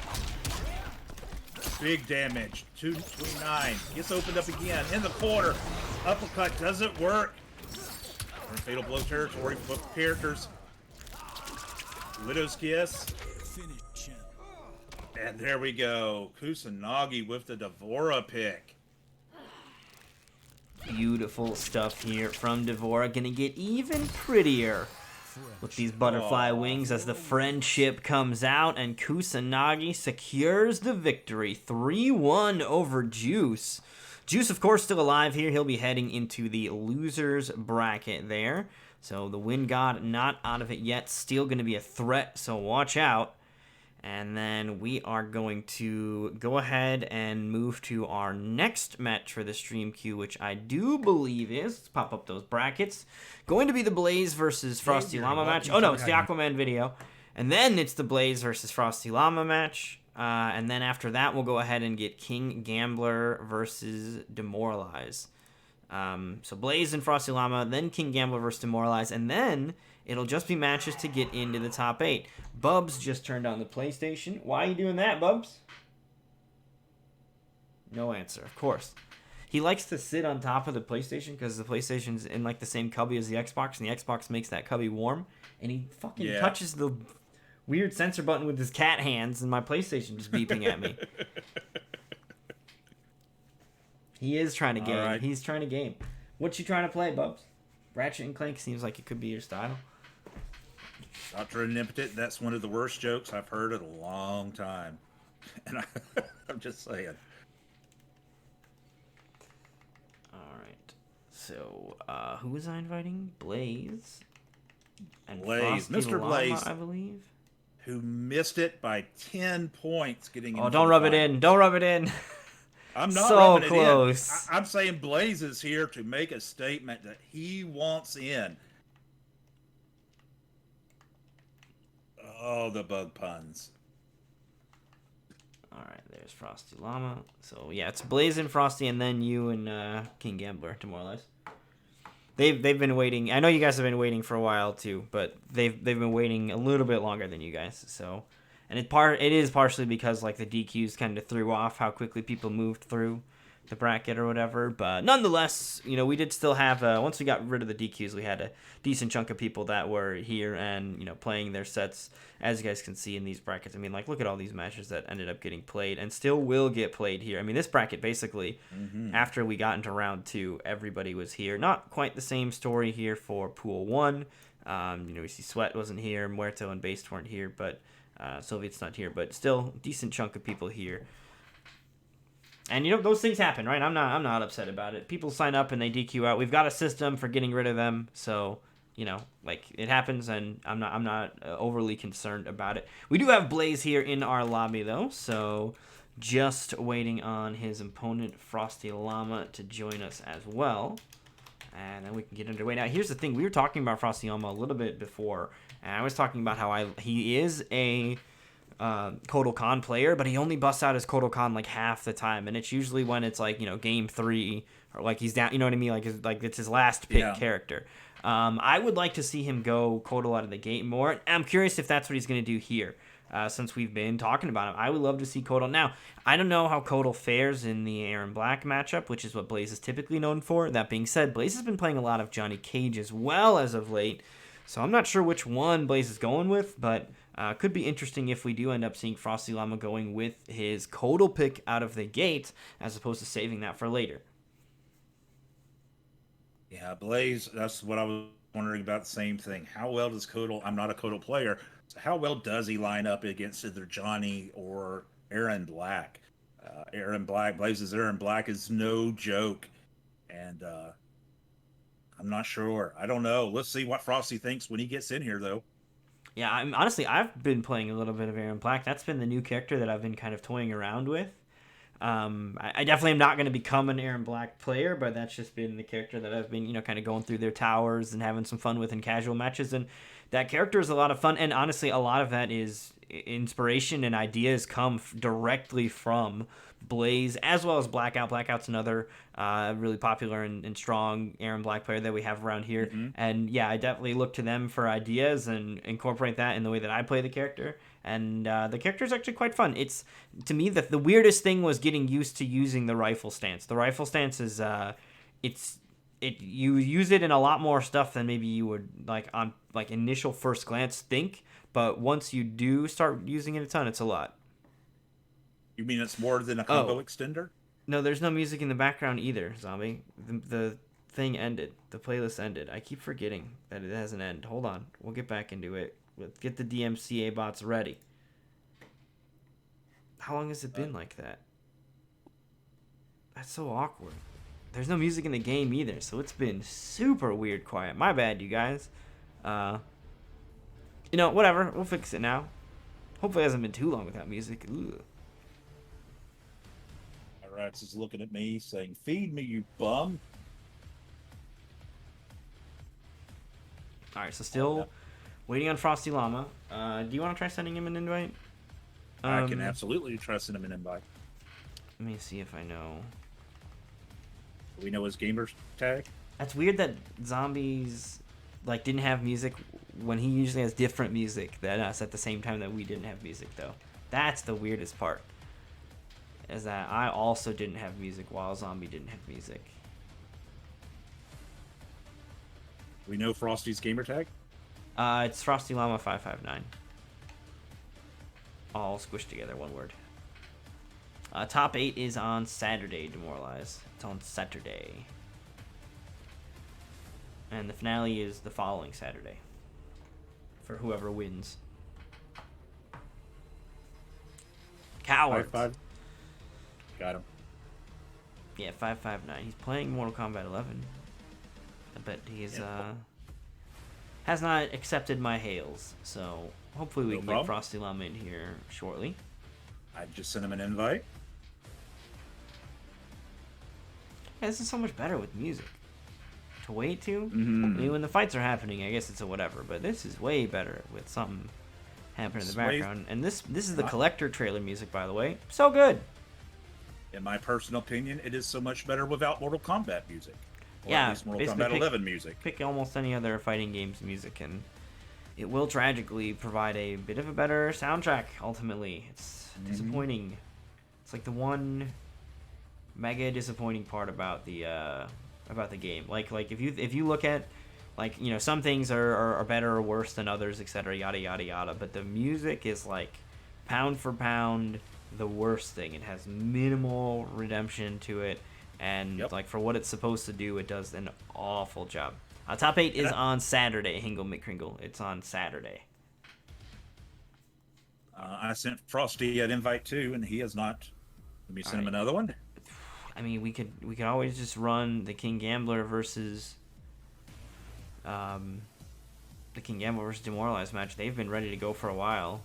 Big damage. 229. Gets opened up again. In the corner. Uppercut doesn't work. We're in fatal blow territory for both characters. Widow's Kiss. And there we go. Kusanagi with the Devora pick. Beautiful stuff here from Devora. Gonna get even prettier with these butterfly wings as the friendship comes out and Kusanagi secures the victory. 3-1 over Juice. Juice, of course, still alive here. He'll be heading into the losers bracket there. So the Wind God not out of it yet. Still going to be a threat, so watch out. And then we are going to go ahead and move to our next match for the stream queue, which I do believe is, let's pop up those brackets, going to be the Blaze versus Frosty Llama match. Oh no, it's the Aquaman video. And then it's the Blaze versus Frosty Llama match. And then after that, we'll go ahead and get King Gambler versus Demoralize. So Blaze and Frosty Llama, then King Gambler versus Demoralize, and then it'll just be matches to get into the top 8. Bubs just turned on the PlayStation. Why are you doing that, Bubs? No answer, of course. He likes to sit on top of the PlayStation because the PlayStation's in like the same cubby as the Xbox, and the Xbox makes that cubby warm, and he fucking touches the weird sensor button with his cat hands, and my PlayStation just beeping at me. He is trying to game. Right. He's trying to game. What you trying to play, Bubs? Ratchet and Clank seems like it could be your style. Dr. Omnipotent, that's one of the worst jokes I've heard in a long time. And I'm just saying. Alright. So, who was I inviting? Blaze. And Blaze. Frosty Mr. Llama, Blaze. I believe. Who missed it by 10 points getting Oh, into don't the rub it final. in. Don't rub it in. I'm not So rubbing close. it in. I'm saying Blaze is here to make a statement that he wants in. Oh, the bug puns. Alright, there's Frosty Llama. So, yeah, it's Blaze and Frosty, and then you and King Gambler, to more or less. They've been waiting. I know you guys have been waiting for a while, too, but they've been waiting a little bit longer than you guys, so... And it is partially because like the DQs kind of threw off how quickly people moved through the bracket or whatever. But nonetheless, you know, we did still have once we got rid of the DQs, we had a decent chunk of people that were here and, you know, playing their sets, as you guys can see in these brackets. I mean, like, look at all these matches that ended up getting played and still will get played here. I mean, this bracket basically, after we got into round 2, everybody was here. Not quite the same story here for Pool 1. You know, we see Sweat wasn't here, Muerto and Based weren't here, but Soviet's not here, but still decent chunk of people here. And you know, those things happen, right? I'm not upset about it. People sign up and they DQ out. We've got a system for getting rid of them, so you know, like, it happens, and I'm not overly concerned about it. We do have Blaze here in our lobby though, so just waiting on his opponent Frosty Llama to join us as well. And then we can get underway. Now, here's the thing. We were talking about Frosty Llama a little bit before, and I was talking about how he is a Kotal Khan player, but he only busts out his Kotal Khan like half the time, and it's usually when it's like, game 3 or like he's down. You know what I mean? Like it's his last pick character. I would like to see him go Kotal out of the gate more. I'm curious if that's what he's going to do here. Since we've been talking about him, I would love to see Kotal. Now, I don't know how Kotal fares in the Aaron Black matchup, which is what Blaze is typically known for. That being said, Blaze has been playing a lot of Johnny Cage as well as of late, so I'm not sure which one Blaze is going with, but could be interesting if we do end up seeing Frosty Llama going with his Kotal pick out of the gate, as opposed to saving that for later. Yeah, Blaze, that's what I was wondering about, the same thing. How well does Kotal, I'm not a Kotal player, so how well does he line up against either Johnny or Aaron Black? Blaze's Aaron Black is no joke, and I'm not sure. I don't know. Let's see what Frosty thinks when he gets in here, though. Yeah, I've been playing a little bit of Aaron Black. That's been the new character that I've been kind of toying around with. I definitely am not going to become an Aaron Black player, but that's just been the character that I've been, kind of going through their towers and having some fun with in casual matches. And that character is a lot of fun. And honestly, a lot of that is inspiration and ideas come directly from Blaze, as well as Blackout. Blackout's another really popular and strong Aaron Black player that we have around here. Mm-hmm. And yeah, I definitely look to them for ideas and incorporate that in the way that I play the character. And the character is actually quite fun. It's, to me, the weirdest thing was getting used to using the rifle stance. The rifle stance is you use it in a lot more stuff than maybe you would on initial first glance think. But once you do start using it a ton, it's a lot. You mean it's more than a combo extender? No, there's no music in the background either, Zombie. The thing ended. The playlist ended. I keep forgetting that it has an end. Hold on. We'll get back into it. Let's get the DMCA bots ready. How long has it been like that? That's so awkward. There's no music in the game either, so it's been super weird quiet. My bad, you guys. Whatever. We'll fix it now. Hopefully it hasn't been too long without music. Ugh. Rex is looking at me saying, "Feed me, you bum." Alright, so still waiting on Frosty Llama. Do you want to try sending him an invite? I can absolutely try sending him an invite. Let me see if I know. Do we know his gamer tag? That's weird that Zombies didn't have music when he usually has different music than us at the same time that we didn't have music, though. That's the weirdest part. Is that I also didn't have music while Zombie didn't have music. We know Frosty's gamer tag? It's Frosty Llama 559. All squished together, one word. Top 8 is on Saturday, Demoralize. It's on Saturday. And the finale is the following Saturday. For whoever wins. Coward. 5-5. Got him. Yeah, 559. He's playing Mortal Kombat 11. But he's has not accepted my hails, so hopefully we can get Frosty Llama in here shortly. I just sent him an invite. Yeah, this is so much better with music. To wait to? Mm-hmm. I mean, when the fights are happening, I guess it's a whatever, but this is way better with something happening in the background. And this is the collector trailer music, by the way. So good. In my personal opinion, it is so much better without Mortal Kombat music. Or yeah, at least Mortal Kombat 11 music. Pick almost any other fighting game's music, and it will tragically provide a bit of a better soundtrack, ultimately. It's disappointing. It's like the one mega disappointing part about the game. Like if you look at, some things are better or worse than others, etc., yada yada yada, but the music is pound for pound the worst thing. It has minimal redemption to it, and for what it's supposed to do, it does an awful job. Top 8 is on Saturday, Hingle McCringle. It's on Saturday. I sent Frosty an invite too, and he has not. Let me send him another one. I mean, we could always just run the King Gambler versus Demoralized match. They've been ready to go for a while.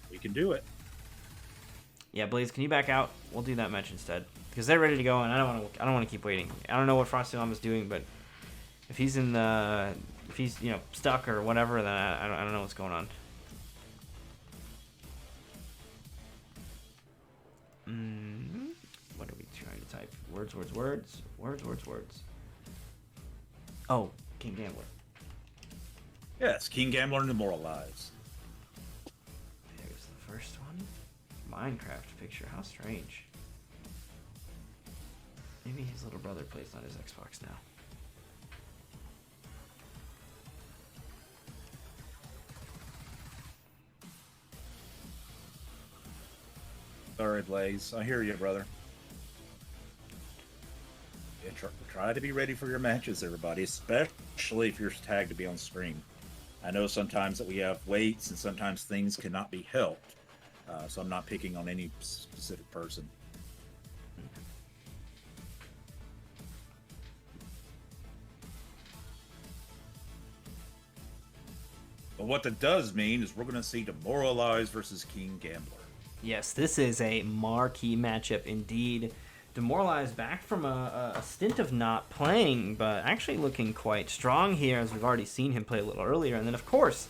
We can do it. Yeah, Blaze, can you back out? We'll do that match instead because they're ready to go, and I don't want to keep waiting. I don't know what Frosty Llama's doing, but if he's stuck or whatever, then I don't know what's going on. What are we trying to type? Words, words, words. Words, words, words. Oh, King Gambler. Yes, King Gambler and Demoralize. There's the first one. Minecraft picture. How strange. Maybe his little brother plays on his Xbox now. Sorry, Blaze. I hear you, brother. Yeah, try to be ready for your matches, everybody, especially if you're tagged to be on stream. I know sometimes that we have waits and sometimes things cannot be helped, so I'm not picking on any specific person. But what that does mean is we're going to see Demoralize versus King Gambler. Yes, this is a marquee matchup indeed. Demoralized back from a stint of not playing, but actually looking quite strong here, as we've already seen him play a little earlier. And then, of course,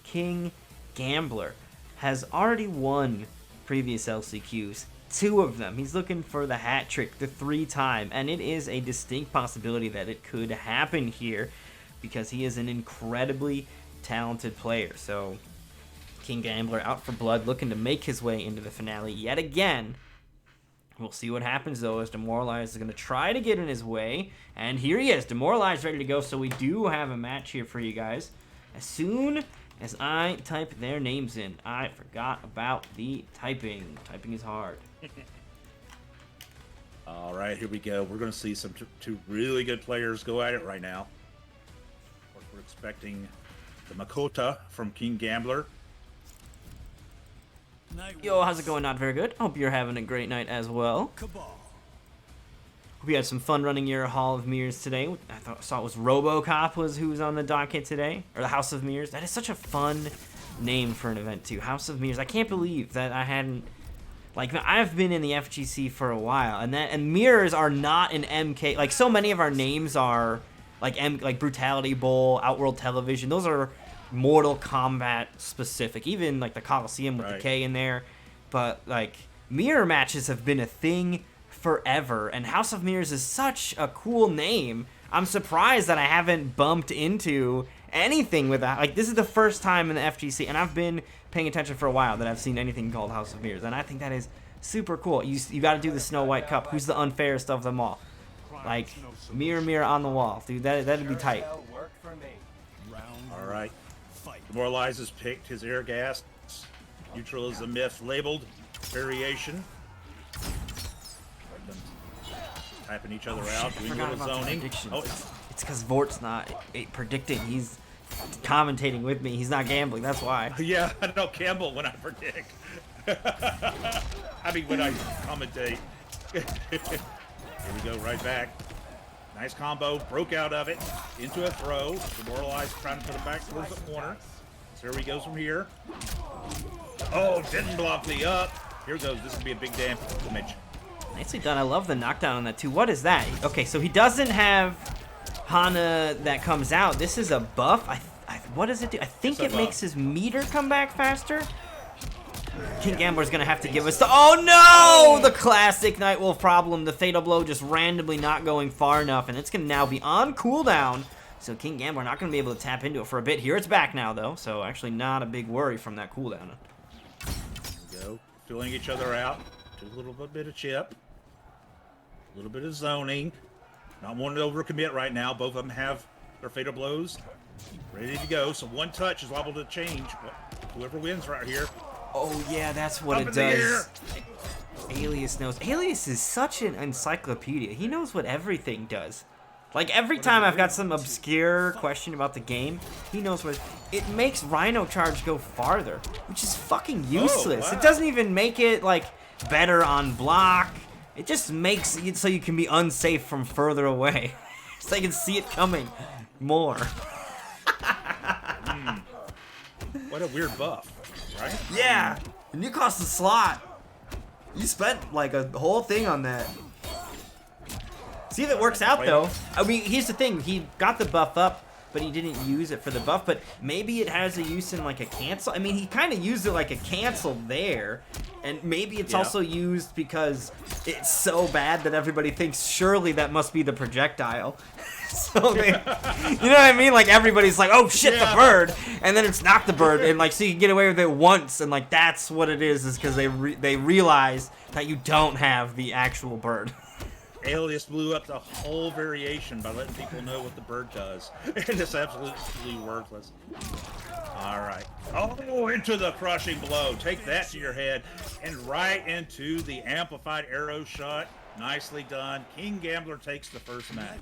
King Gambler has already won previous LCQs, 2 of them. He's looking for the hat trick, the 3-time, and it is a distinct possibility that it could happen here because he is an incredibly talented player. So King Gambler out for blood, looking to make his way into the finale yet again. We'll see what happens, though, as Demoralized is going to try to get in his way. And here he is, Demoralized, ready to go. So we do have a match here for you guys. As soon as I type their names in, I forgot about the typing. Typing is hard. All right, here we go. We're going to see some two really good players go at it right now. Of course, we're expecting the Makota from King Gambler. Yo, how's it going? Not very good. Hope you're having a great night as well. We had some fun running your Hall of Mirrors today. I saw it was RoboCop who was on the docket today, or the House of Mirrors. That is such a fun name for an event too. House of Mirrors. I can't believe that I hadn't. Like, I've been in the FGC for a while, and mirrors are not an MK. Like, so many of our names are like Brutality Bowl, Outworld Television. Those are Mortal Kombat specific, even like the Coliseum with the K in there. But like, mirror matches have been a thing forever, and House of Mirrors is such a cool name. I'm surprised that I haven't bumped into anything with that. Like, this is the first time in the FGC, and I've been paying attention for a while, that I've seen anything called House of Mirrors, and I think that is super cool. You got to do the Snow White Cup. Who's the unfairest of them all? Like, mirror, mirror on the wall, dude. That'd be tight. All right. Demoralize has picked his air gas. Neutral is the myth labeled. Variation. Typing each other out. Doing a little zoning. Oh, it's because Vort's not predicting. He's commentating with me. He's not gambling. That's why. Yeah, I don't gamble when I predict. I mean, when I commentate. Here we go, right back. Nice combo. Broke out of it. Into a throw. Demoralized, trying to put it back towards the corner. So here he goes from here. Oh, didn't block the up. Here goes. This will be a big damage. Nicely done. I love the knockdown on that too. What is that? Okay, so he doesn't have Hana that comes out. This is a buff. What does it do? I think it makes his meter come back faster. King Gambler's gonna have to give us the— oh no! The classic Nightwolf problem. The fatal blow just randomly not going far enough, and it's gonna now be on cooldown. So King Gambler not gonna be able to tap into it for a bit. Here it's back now though, so actually not a big worry from that cooldown. Here we go. Filling each other out. Do a little bit of chip. A little bit of zoning. Not wanting to overcommit right now. Both of them have their fatal blows ready to go. So one touch is liable to change. Whoever wins right here. Oh yeah, that's what it does. Alias knows. Alias is such an encyclopedia. He knows what everything does. Like, every time I've got some obscure question about the game, he knows what it makes. Rhino Charge go farther, which is fucking useless. Oh, wow. It doesn't even make it like better on block. It just makes it so you can be unsafe from further away, so you can see it coming more. What a weird buff, right? Yeah, and you cost the slot. You spent like a whole thing on that. See if it works out though. I mean, here's the thing. He got the buff up, but he didn't use it for the buff. But maybe it has a use in like a cancel. I mean, he kind of used it like a cancel there, and maybe it's also used because it's so bad that everybody thinks surely that must be the projectile. So they, you know what I mean? Like everybody's like, oh shit, the bird, and then it's not the bird, and like so you can get away with it once, and like that's what it is because they realize that you don't have the actual bird. Alias blew up the whole variation by letting people know what the bird does, and it's absolutely worthless. All right. Oh, into the crushing blow. Take that to your head, and right into the amplified arrow shot. Nicely done. King Gambler takes the first match.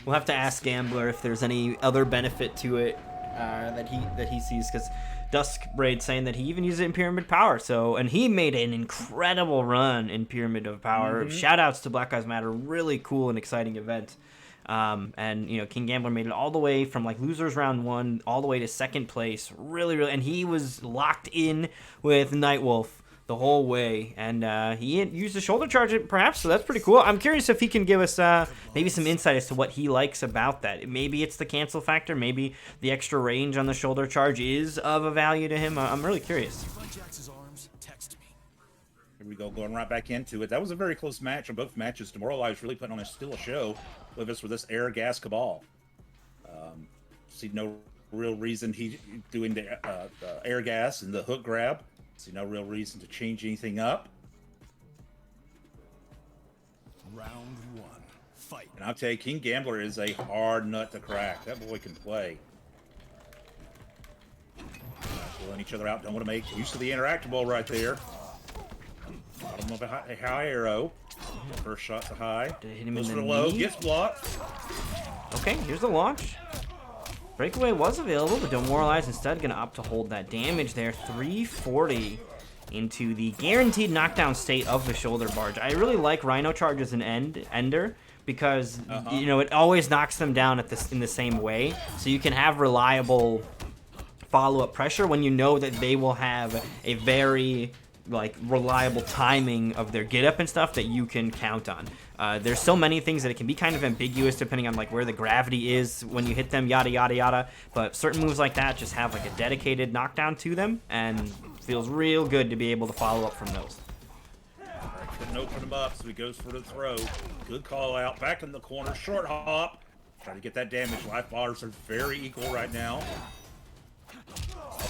We'll have to ask Gambler if there's any other benefit to it that he sees, because Duskbraid saying that he even used it in Pyramid Power. So, and he made an incredible run in Pyramid of Power. Shout outs to Black Lives Matter. Really cool and exciting event. And you know, King Gambler made it all the way from like losers round 1 all the way to 2nd place. Really, and he was locked in with Nightwolf the whole way, and he used the shoulder charge perhaps, so that's pretty cool. I'm curious if he can give us maybe some insight as to what he likes about that. Maybe it's the cancel factor, maybe the extra range on the shoulder charge is of a value to him. I'm really curious. Here we go, going right back into it. That was a very close match on both matches. Demoralized really putting on still a show with us for this air gas cabal. See no real reason he doing the air gas and the hook grab. See no real reason to change anything up. Round 1, fight. And I'll tell you, King Gambler is a hard nut to crack. That boy can play. Pulling each other out. Don't want to make use of the interactable right there. Bottom of a high arrow. First shot to high. Hit him Goes in for the the low. knee. Gets blocked. Okay, here's the launch. Breakaway was available, but Demoralize instead going to opt to hold that damage there. 340 into the guaranteed knockdown state of the shoulder barge. I really like Rhino Charge as an ender because you know it always knocks them down in the same way, so you can have reliable follow-up pressure when you know that they will have a very like reliable timing of their get up and stuff that you can count on. There's so many things that it can be kind of ambiguous depending on like where the gravity is when you hit them, yada yada yada, but certain moves like that just have like a dedicated knockdown to them, and feels real good to be able to follow up from those. Couldn't open him up, so he goes for the throw. Good call out. Back in the corner, short hop. Trying to get that damage. Life bars are very equal right now.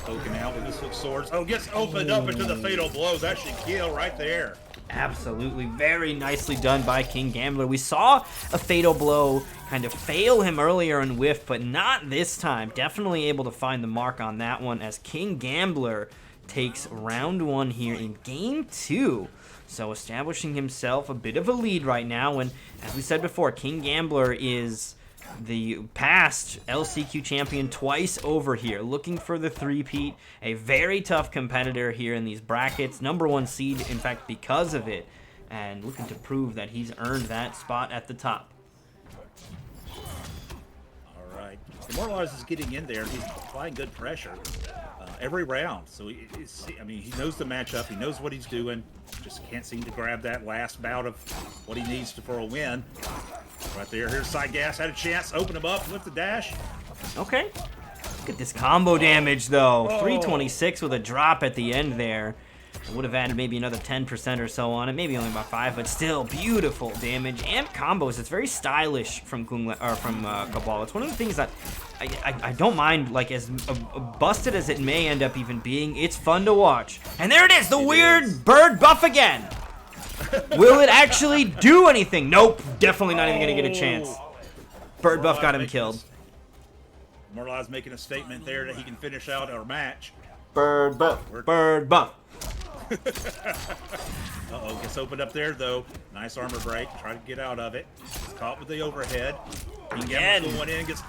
Poking out with his hook swords. Oh, gets opened up into the fatal blow. That should kill right there. Absolutely, very nicely done by King Gambler. We saw a fatal blow kind of fail him earlier and whiff, but not this time. Definitely able to find the mark on that one as King Gambler takes round 1 here in game 2. So establishing himself a bit of a lead right now, and as we said before, King Gambler is the past LCQ champion twice over here, looking for the three-peat. A very tough competitor here in these brackets, #1 seed, in fact, because of it, and looking to prove that he's earned that spot at the top. All right. Demoralized is getting in there. He's applying good pressure every round. So, he knows the matchup. He knows what he's doing. Just can't seem to grab that last bout of what he needs for a win. Right there. Here's Side Gas. Had a chance. Open him up with the dash. Okay. Look at this combo damage, though. 326 with a drop at the end there. I would have added maybe another 10% or so on it. Maybe only about 5, but still beautiful damage. And combos. It's very stylish from Cabal. It's one of the things that I don't mind, like, as busted as it may end up even being. It's fun to watch. And there it is. The weird bird buff again. Will it actually do anything? Nope. Definitely not even going to get a chance. Bird buff got him killed. Demoralized making a statement there that he can finish out our match. Bird buff. Bird buff. Uh-oh, gets opened up there, though. Nice armor break. Try to get out of it. Gets caught with the overhead. Again. Going in, gets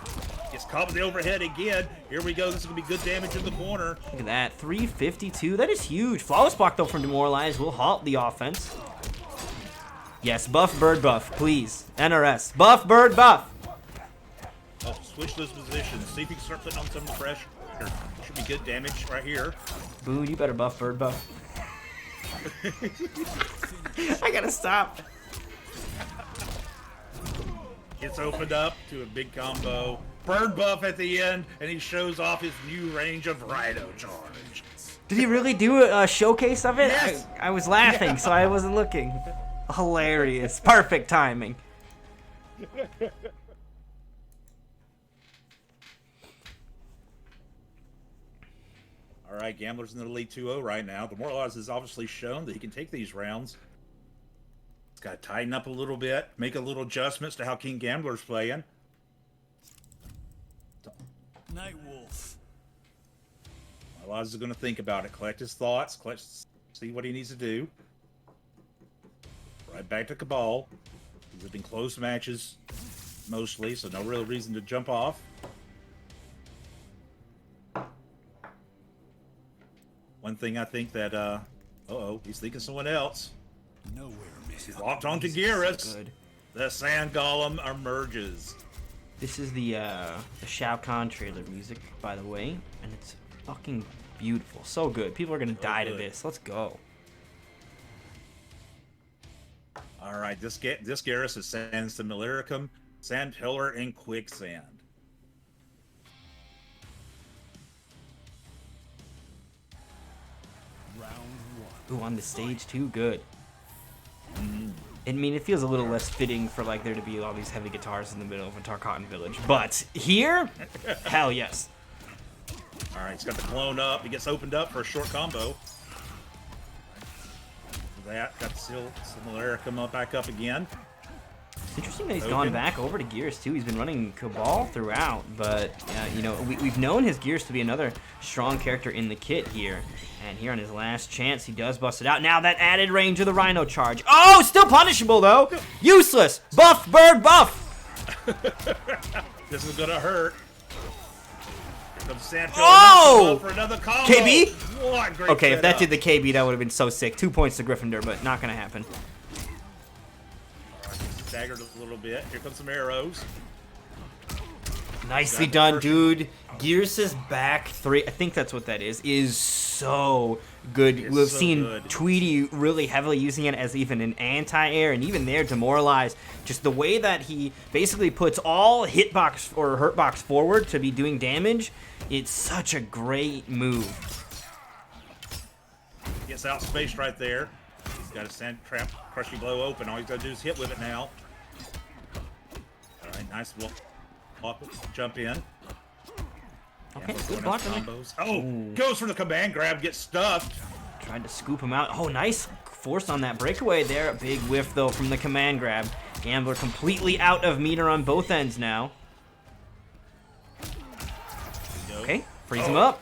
caught with the overhead again. Here we go. This is going to be good damage in the corner. Look at that. 352. That is huge. Flawless block, though, from Demoralized will halt the offense. Yes, buff, bird buff, please. NRS. Buff, bird buff. Oh, switch those positions. See if you can start putting on some pressure. Should be good damage right here. Boo, you better buff, bird buff. I gotta stop. Gets opened up to a big combo. Bird buff at the end, and he shows off his new range of Rhino charge. Did he really do a showcase of it? Yes! I was laughing, so I wasn't looking. Hilarious. Perfect timing. All right, Gambler's in the lead 2-0 right now. Demoralize has obviously shown that he can take these rounds. He's got to tighten up a little bit, make a little adjustments to how King Gambler's playing. Nightwolf. Demoralize is going to think about it, collect his thoughts, see what he needs to do. Right back to Cabal. These have been close matches mostly, so no real reason to jump off. One thing I think that, uh-oh, he's thinking someone else. Nowhere may He's locked onto Geras. Good. The Sand Golem emerges. This is the Shao Kahn trailer music, by the way, and it's fucking beautiful. So good. People are gonna die to good. this. Let's go. All right, this Geras is Sands to Malyricum, Sand Pillar, and Quicksand. round one. Ooh, on the stage too. Good. I mean, it feels a little less fitting for like there to be all these heavy guitars in the middle of a Tarkatan village, but here, hell yes. All right, he's got the clone up. He gets opened up for a short combo. That got the Malyricum up back up again. It's interesting that he's gone back over to Gears too. He's been running Cabal throughout, but you know, we've known his Gears to be another strong character in the kit here. And here on his last chance, he does bust it out. Now that added range of the Rhino charge. Oh, still punishable though. Useless. Buff, bird, buff. This is gonna hurt. Here comes Sand Pillar. Oh! For another combo. KB? What great Okay, if that setup. did the KB, that would have been so sick. 2 points to Gryffindor, but not gonna happen. Staggered a little bit. Here comes some arrows. Nicely Got the done, first- dude. Gears' back three, I think that's what that is so good. It's We've so seen good. Tweety really heavily using it as even an anti-air, and even there, Demoralize. Just the way that he basically puts all hitbox or hurtbox forward to be doing damage, it's such a great move. Gets out spaced right there. He's got a Sand Trap Crushing Blow open. All he's got to do is hit with it now. All right, nice block. Jump in. Okay, Gambler's good going block after in there. combos. Oh, goes for the command grab, gets stuffed. Tried to scoop him out. Oh, nice force on that breakaway there. A big whiff, though, from the command grab. Gambler completely out of meter on both ends now. Okay, freeze him up.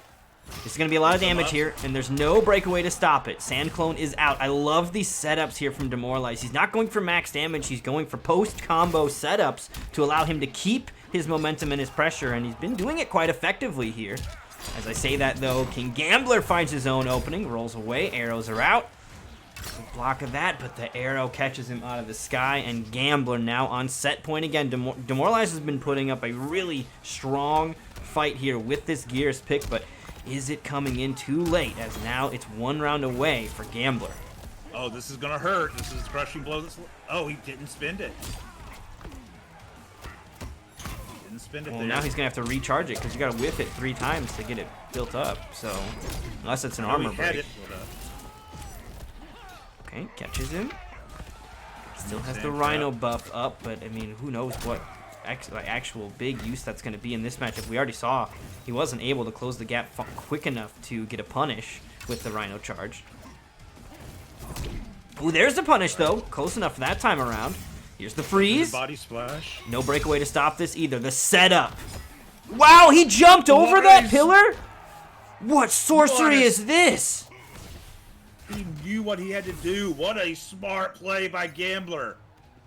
This is going to be a lot of damage here, and there's no breakaway to stop it. Sand Clone is out. I love these setups here from Demoralize. He's not going for max damage. He's going for post-combo setups to allow him to keep his momentum and his pressure, and he's been doing it quite effectively here. As I say that, though, King Gambler finds his own opening, rolls away, arrows are out. Good block of that, but the arrow catches him out of the sky, and Gambler now on set point again. Demoralize has been putting up a really strong fight here with this Gears pick, but is it coming in too late, as now it's 1 round away for Gambler? Oh, this is going to hurt. This is a Crushing Blow. Oh, he didn't spend it. Didn't spend it Well, there. now he's going to have to recharge it, because you got to whiff it 3 times to get it built up, so unless it's an Oh, armor he had break. it. Okay, catches him. Still has the Sand Rhino trap. buff up, but I mean, who knows what actual big use that's going to be in this matchup. We already saw he wasn't able to close the gap quick enough to get a punish with the Rhino charge. Ooh, there's the punish, though. Close enough for that time around. Here's the freeze. Body splash. No breakaway to stop this either. The setup. Wow, he jumped over that Nice. pillar? What sorcery What a- is this? He knew what he had to do. What a smart play by Gambler.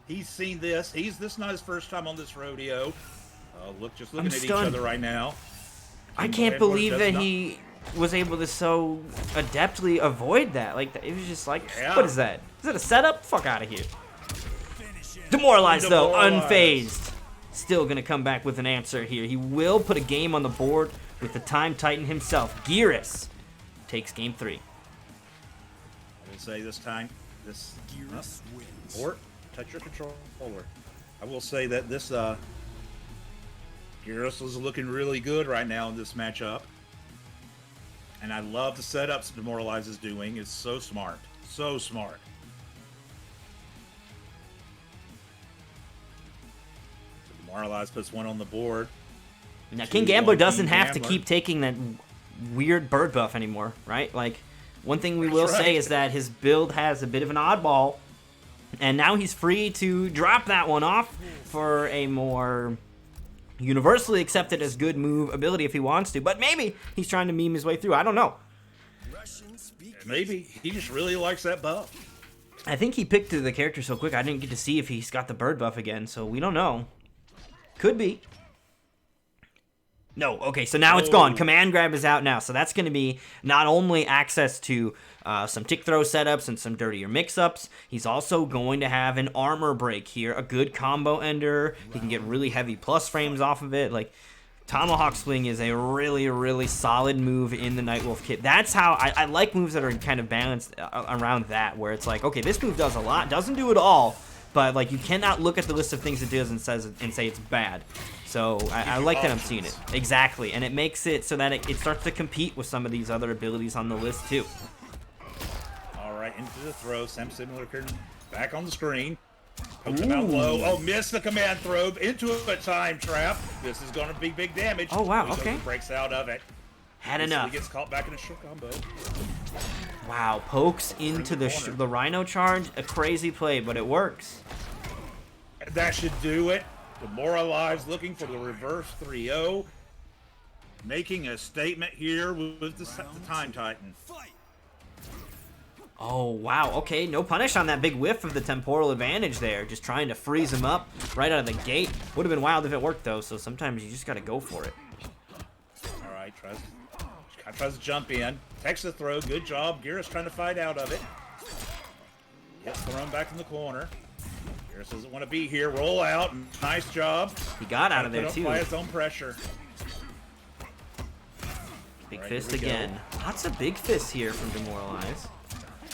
He's seen this. This is not his first time on this rodeo. Just looking at each stunned. other right now. I can't Gambler believe does that not- he was able to so adeptly avoid that. Like, it was just like, Yeah. what is that? Is that a setup? Fuck out of here. Demoralized, though, Demoralized. unfazed. Still gonna come back with an answer here. He will put a game on the board with the Time Titan himself. Geras takes game 3. I will say this time, this Geras wins. or touch your controller. I will say that this Gyros is looking really good right now in this matchup. And I love the setups Demoralize is doing. It's so smart. So smart. So Demoralize puts one on the board. Now, Two King Gambler on doesn't King have to Gambler. keep taking that weird bird buff anymore, right? Like, one thing we That's will right. say is that his build has a bit of an oddball, and now he's free to drop that one off for a more universally accepted as good move ability if he wants to. But maybe he's trying to meme his way through. I don't know. Maybe. He just really likes that buff. I think he picked the character so quick I didn't get to see if he's got the bird buff again, so we don't know. Could be. No, okay, so now it's gone. Command grab is out now, so that's going to be not only access to some tick throw setups and some dirtier mix-ups, he's also going to have an armor break here, a good combo ender. He can get really heavy plus frames off of it. Like, Tomahawk Swing is a really, really solid move in the Nightwolf kit. That's how I like moves that are kind of balanced around that, where it's like, okay, this move does a lot, doesn't do it all, but like you cannot look at the list of things it does and say it's bad. So I like that I'm seeing it. Exactly, and it makes it so that it starts to compete with some of these other abilities on the list too. All right, into the throw. Sam Simulator back on the screen. Pokes him out low. Oh, missed the command throw into a time trap. This is going to be big damage. Oh, wow, Voiceover okay. breaks out of it. Had He enough. gets caught back in a short combo. Wow, pokes into the the corner. the Rhino charge. A crazy play, but it works. That should do it. Demoralized, looking for the reverse 3-0. Making a statement here with the Time Titan. Oh, wow. Okay, no punish on that big whiff of the temporal advantage there. Just trying to freeze him up right out of the gate. Would have been wild if it worked, though, so sometimes you just got to go for it. All right, tries to jump in. Takes the throw. Good job. Gyros trying to fight out of it. Gets thrown back in the corner. Gyros doesn't want to be here. Roll out. Nice job. He got out of there, Put up too. by his own pressure. Big All right, fist here we go. again. Lots of big fists here from Demoralize.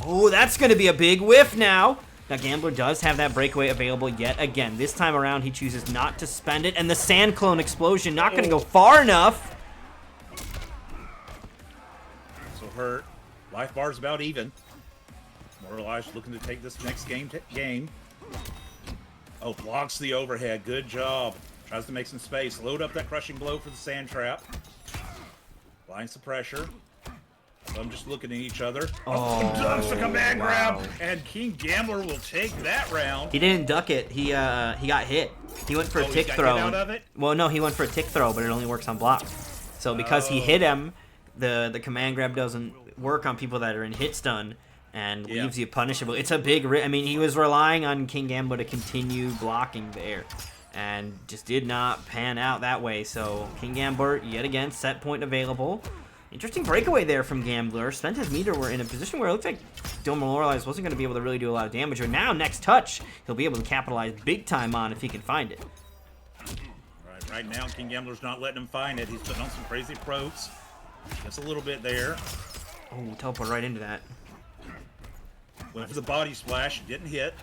Oh, that's going to be a big whiff now. Now, Gambler does have that breakaway available yet again. This time around, he chooses not to spend it. And the Sand Clone Explosion not going to go far enough. So hurt. Life bar's about even. Demoralized looking to take this next game. Oh, blocks the overhead. Good job. Tries to make some space. Load up that crushing blow for the sand trap. Blinds the pressure. So I'm just looking at each other. Oh, Dumps the command wow. grab, and King Gambler will take that round. He didn't duck it. He got hit. He went for a he tick got throw. hit out of it? Well, no, he went for a tick throw, but it only works on block. So because he hit him, the command grab doesn't work on people that are in hit stun and leaves you punishable. It's a big I mean, he was relying on King Gambler to continue blocking there and just did not pan out that way. So King Gambler, yet again, set point available. Interesting breakaway there from Gambler. Spent his meter. We're in a position where it looks like Demoralize wasn't going to be able to really do a lot of damage. Or now, next touch, he'll be able to capitalize big time on if he can find it. Right now, King Gambler's not letting him find it. He's putting on some crazy probes. Just a little bit there. Oh, teleport right into that. Went for the body splash. Didn't hit.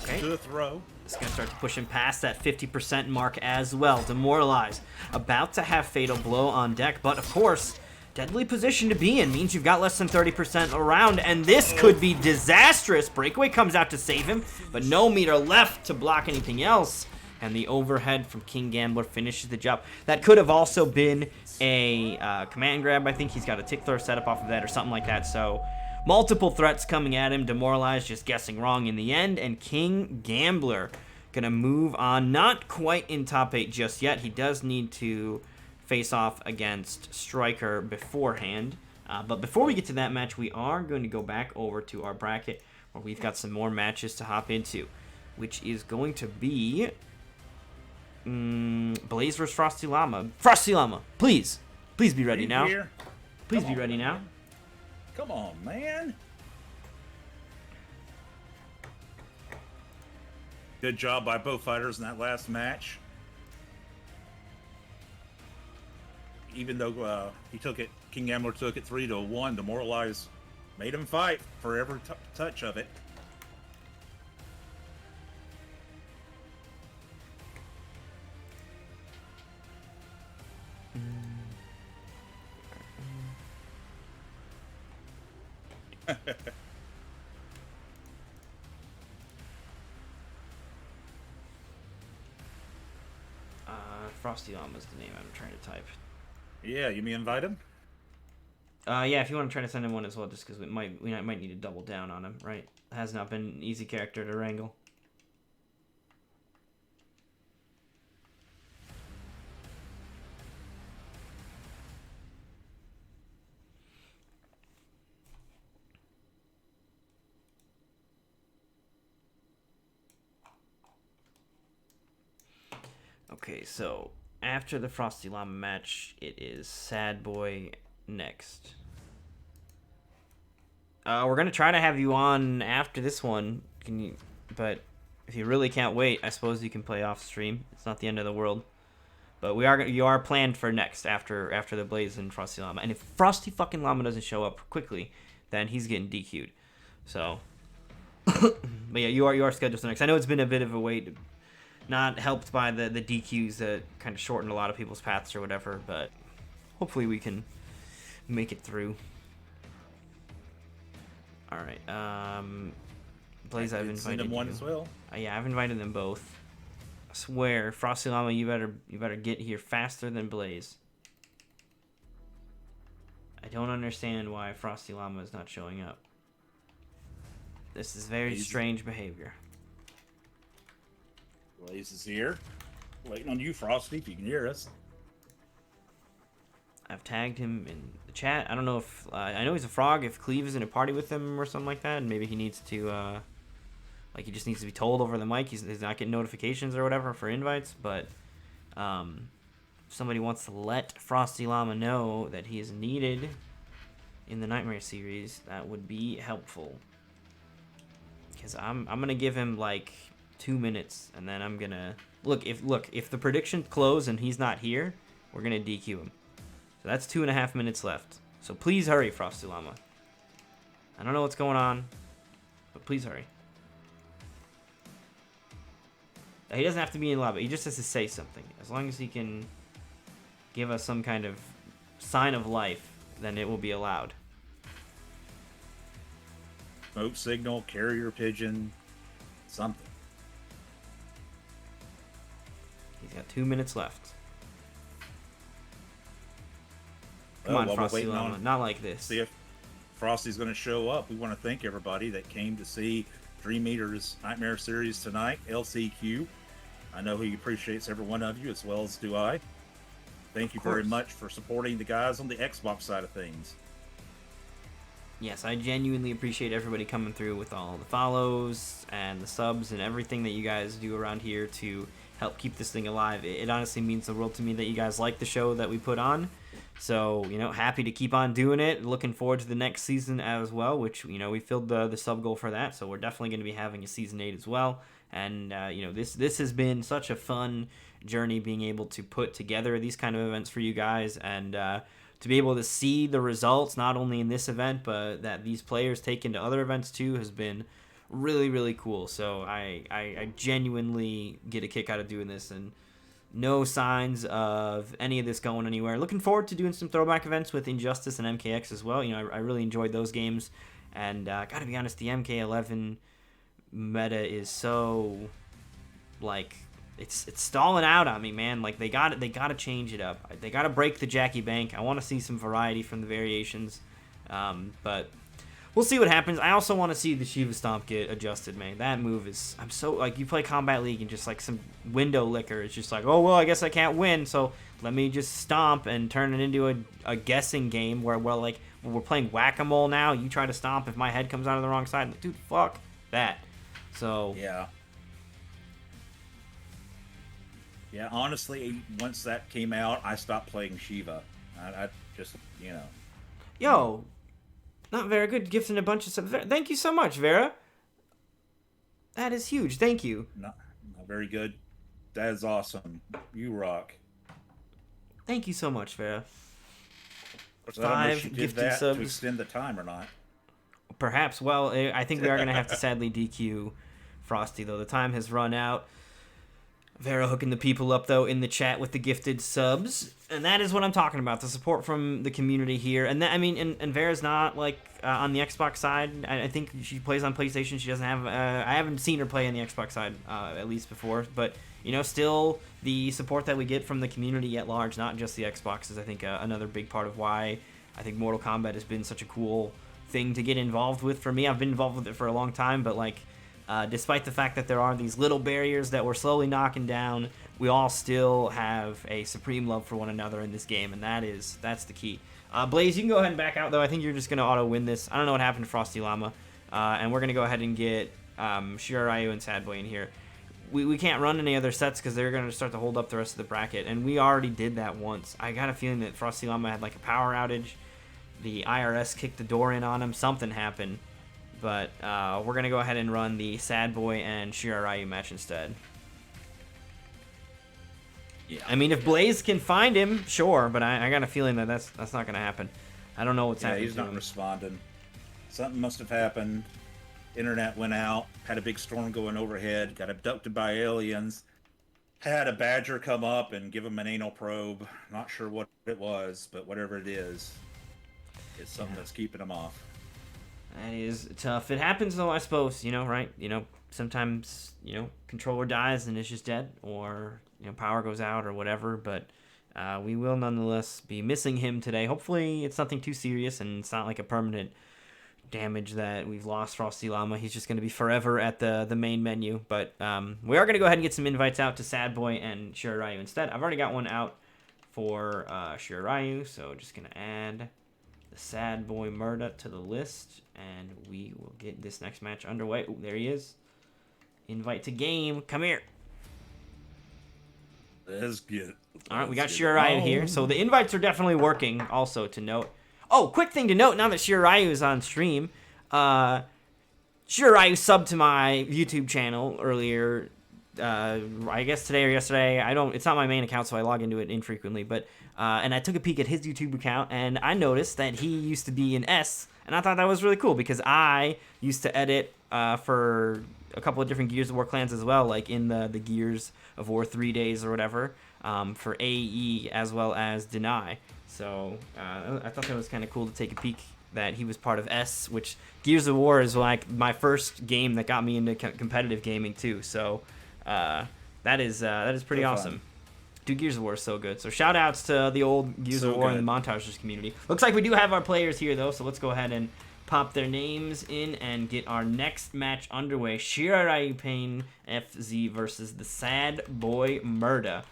Okay. To the throw. It's going to start pushing past that 50% mark as well. Demoralize. About to have Fatal Blow on deck, but of course, deadly position to be in means you've got less than 30% around, and this could be disastrous. Breakaway comes out to save him, but no meter left to block anything else, and the overhead from King Gambler finishes the job. That could have also been a command grab. I think he's got a tick throw set up off of that or something like that, so multiple threats coming at him. Demoralized just guessing wrong in the end, and King Gambler gonna move on. Not quite in top 8 just yet. He does need to face off against Striker beforehand. But before we get to that match, we are going to go back over to our bracket where we've got some more matches to hop into, which is going to be Blaze vs. Frosty Llama. Frosty Llama, please be ready now. Here. Please Come be on, ready now. man. Come on, man. Good job by both fighters in that last match. Even though he took it, King Gambler took it 3-1. Demoralized made him fight for every touch of it. Frosty Llama's the name I'm trying to type. Yeah, you mean invite him? Yeah, if you want to try to send him one as well, just because we might need to double down on him, right? Has not been an easy character to wrangle. Okay, so after the Frosty Llama match, it is Sad Boy next. We're gonna try to have you on after this one. But if you really can't wait, I suppose you can play off stream. It's not the end of the world. But you are planned for next after the Blaze and Frosty Llama. And if Frosty fucking Llama doesn't show up quickly, then he's getting DQ'd. So, but yeah, you are scheduled for next. I know it's been a bit of a wait. Not helped by the DQs that kind of shortened a lot of people's paths or whatever, but hopefully we can make it through. All right, Blaze, I've invited send him one you. as well. Yeah, I've invited them both. I swear, Frosty Llama, you better get here faster than Blaze. I don't understand why Frosty Llama is not showing up. This is very strange behavior. Blaze is here. Waiting on you, Frosty, if you can hear us. I've tagged him in the chat. I don't know if... I know he's a frog. If Cleve is in a party with him or something like that, and maybe he needs to... like, he just needs to be told over the mic. He's not getting notifications or whatever for invites, but... if somebody wants to let Frosty Llama know that he is needed in the Nightmare series, that would be helpful. Because I'm gonna give him, like... 2 minutes, and then I'm gonna look if the prediction close and he's not here, we're gonna DQ him. So that's 2.5 minutes left. So please hurry, Frosty Llama. I don't know what's going on, but please hurry. He doesn't have to be in lava. He just has to say something. As long as he can give us some kind of sign of life, then it will be allowed. Smoke signal, carrier pigeon, something. He's got 2 minutes left. Come Well, on, while we're Frosty waiting Llama. on- Not like this. See if Frosty's going to show up. We want to thank everybody that came to see Dream Eater's Nightmare series tonight, LCQ. I know he appreciates every one of you, as well as do I. Thank you very much for supporting the guys on the Xbox side of things. Yes, I genuinely appreciate everybody coming through with all the follows and the subs and everything that you guys do around here to help keep this thing alive. It honestly means the world to me that you guys like the show that we put on. So, happy to keep on doing it. Looking forward to the next season as well, which, we filled the sub goal for that. So we're definitely going to be having a season 8 as well. And, this has been such a fun journey being able to put together these kind of events for you guys and to be able to see the results, not only in this event, but that these players take into other events too, has been really, really cool. So I genuinely get a kick out of doing this, and no signs of any of this going anywhere. Looking forward to doing some throwback events with Injustice and MKX as well. I really enjoyed those games, and gotta be honest, the MK11 meta is so it's stalling out on me, man. Like they gotta change it up. They gotta break the Jackie Bank. I want to see some variety from the variations, but we'll see what happens. I also want to see the Shiva Stomp get adjusted, man. That move is... I'm so... you play Combat League and just, some window licker. It's just oh, well, I guess I can't win, so let me just stomp and turn it into a guessing game where, we're playing Whack-A-Mole now. You try to stomp if my head comes out of the wrong side. Dude, fuck that. So... Yeah, honestly, once that came out, I stopped playing Shiva. I just, Yo... Not very good. Gifting a bunch of stuff. Thank you so much, Vera. That is huge. Thank you. Not very good. That is awesome. You rock. Thank you so much, Vera. So I don't know if 5 she did gifted that subs. to extend the time or not. Perhaps. Well, I think we are going to have to sadly DQ Frosty, though. The time has run out. Vera hooking the people up, though, in the chat with the gifted subs. And that is what I'm talking about, the support from the community here. And that, I mean, and Vera's not, like, on the Xbox side. I think she plays on PlayStation. She doesn't have... I haven't seen her play on the Xbox side, at least before. But, you know, still the support that we get from the community at large, not just the Xbox, is, I think, another big part of why I think Mortal Kombat has been such a cool thing to get involved with. For me, I've been involved with it for a long time, but, like... despite the fact that there are these little barriers that we're slowly knocking down, we all still have a supreme love for one another in this game, and that's the key. Blaze, you can go ahead and back out, though. I think you're just going to auto-win this. I don't know what happened to Frosty Llama, and we're going to go ahead and get Shiora Ryu and Sad Boy in here. We can't run any other sets because they're going to start to hold up the rest of the bracket, and we already did that once. I got a feeling that Frosty Llama had like a power outage. The IRS kicked the door in on him. Something happened. But we're going to go ahead and run the Sad Boy and Shiora Ryu match instead. Yeah. I mean, if Blaze can find him, sure, but I got a feeling that that's not going to happen. I don't know what's happening. He's not responding. Something must have happened. Internet went out, had a big storm going overhead, got abducted by aliens, had a badger come up and give him an anal probe. Not sure what it was, but whatever it is, it's something that's keeping him off. That is tough. It happens, though, I suppose, you know, right? You know, sometimes, you know, controller dies and it's just dead, or, you know, power goes out or whatever, but we will nonetheless be missing him today. Hopefully it's nothing too serious and it's not like a permanent damage that we've lost Frosty Llama. He's just going to be forever at the main menu, but we are going to go ahead and get some invites out to Sad Boy and Shiora Ryu instead. I've already got one out for Shiora Ryu, so just going to add the Sad Boy Murda to the list, and we will get this next match underway. Ooh, there he is. Invite to game. Come here. Let's get. All right, we got Shiora Ryu here. So the invites are definitely working, also, to note. Oh, quick thing to note, now that Shiora Ryu is on stream, Shiora Ryu subbed to my YouTube channel earlier, I guess today or yesterday. It's not my main account, so I log into it infrequently, but and I took a peek at his YouTube account, and I noticed that he used to be an S, and I thought that was really cool, because I used to edit for a couple of different Gears of War clans as well, like in the Gears of War 3 days or whatever, for AE as well as Deny. So I thought that was kind of cool to take a peek that he was part of S, which Gears of War is like my first game that got me into competitive gaming too. So that is pretty awesome. Fun. Dude, Gears of War is so good. So shout outs to the old Gears of War and the Montagers community. Looks like we do have our players here though, so let's go ahead and pop their names in and get our next match underway. Shiora Ryu Pain FZ versus the Sad Boy Murda.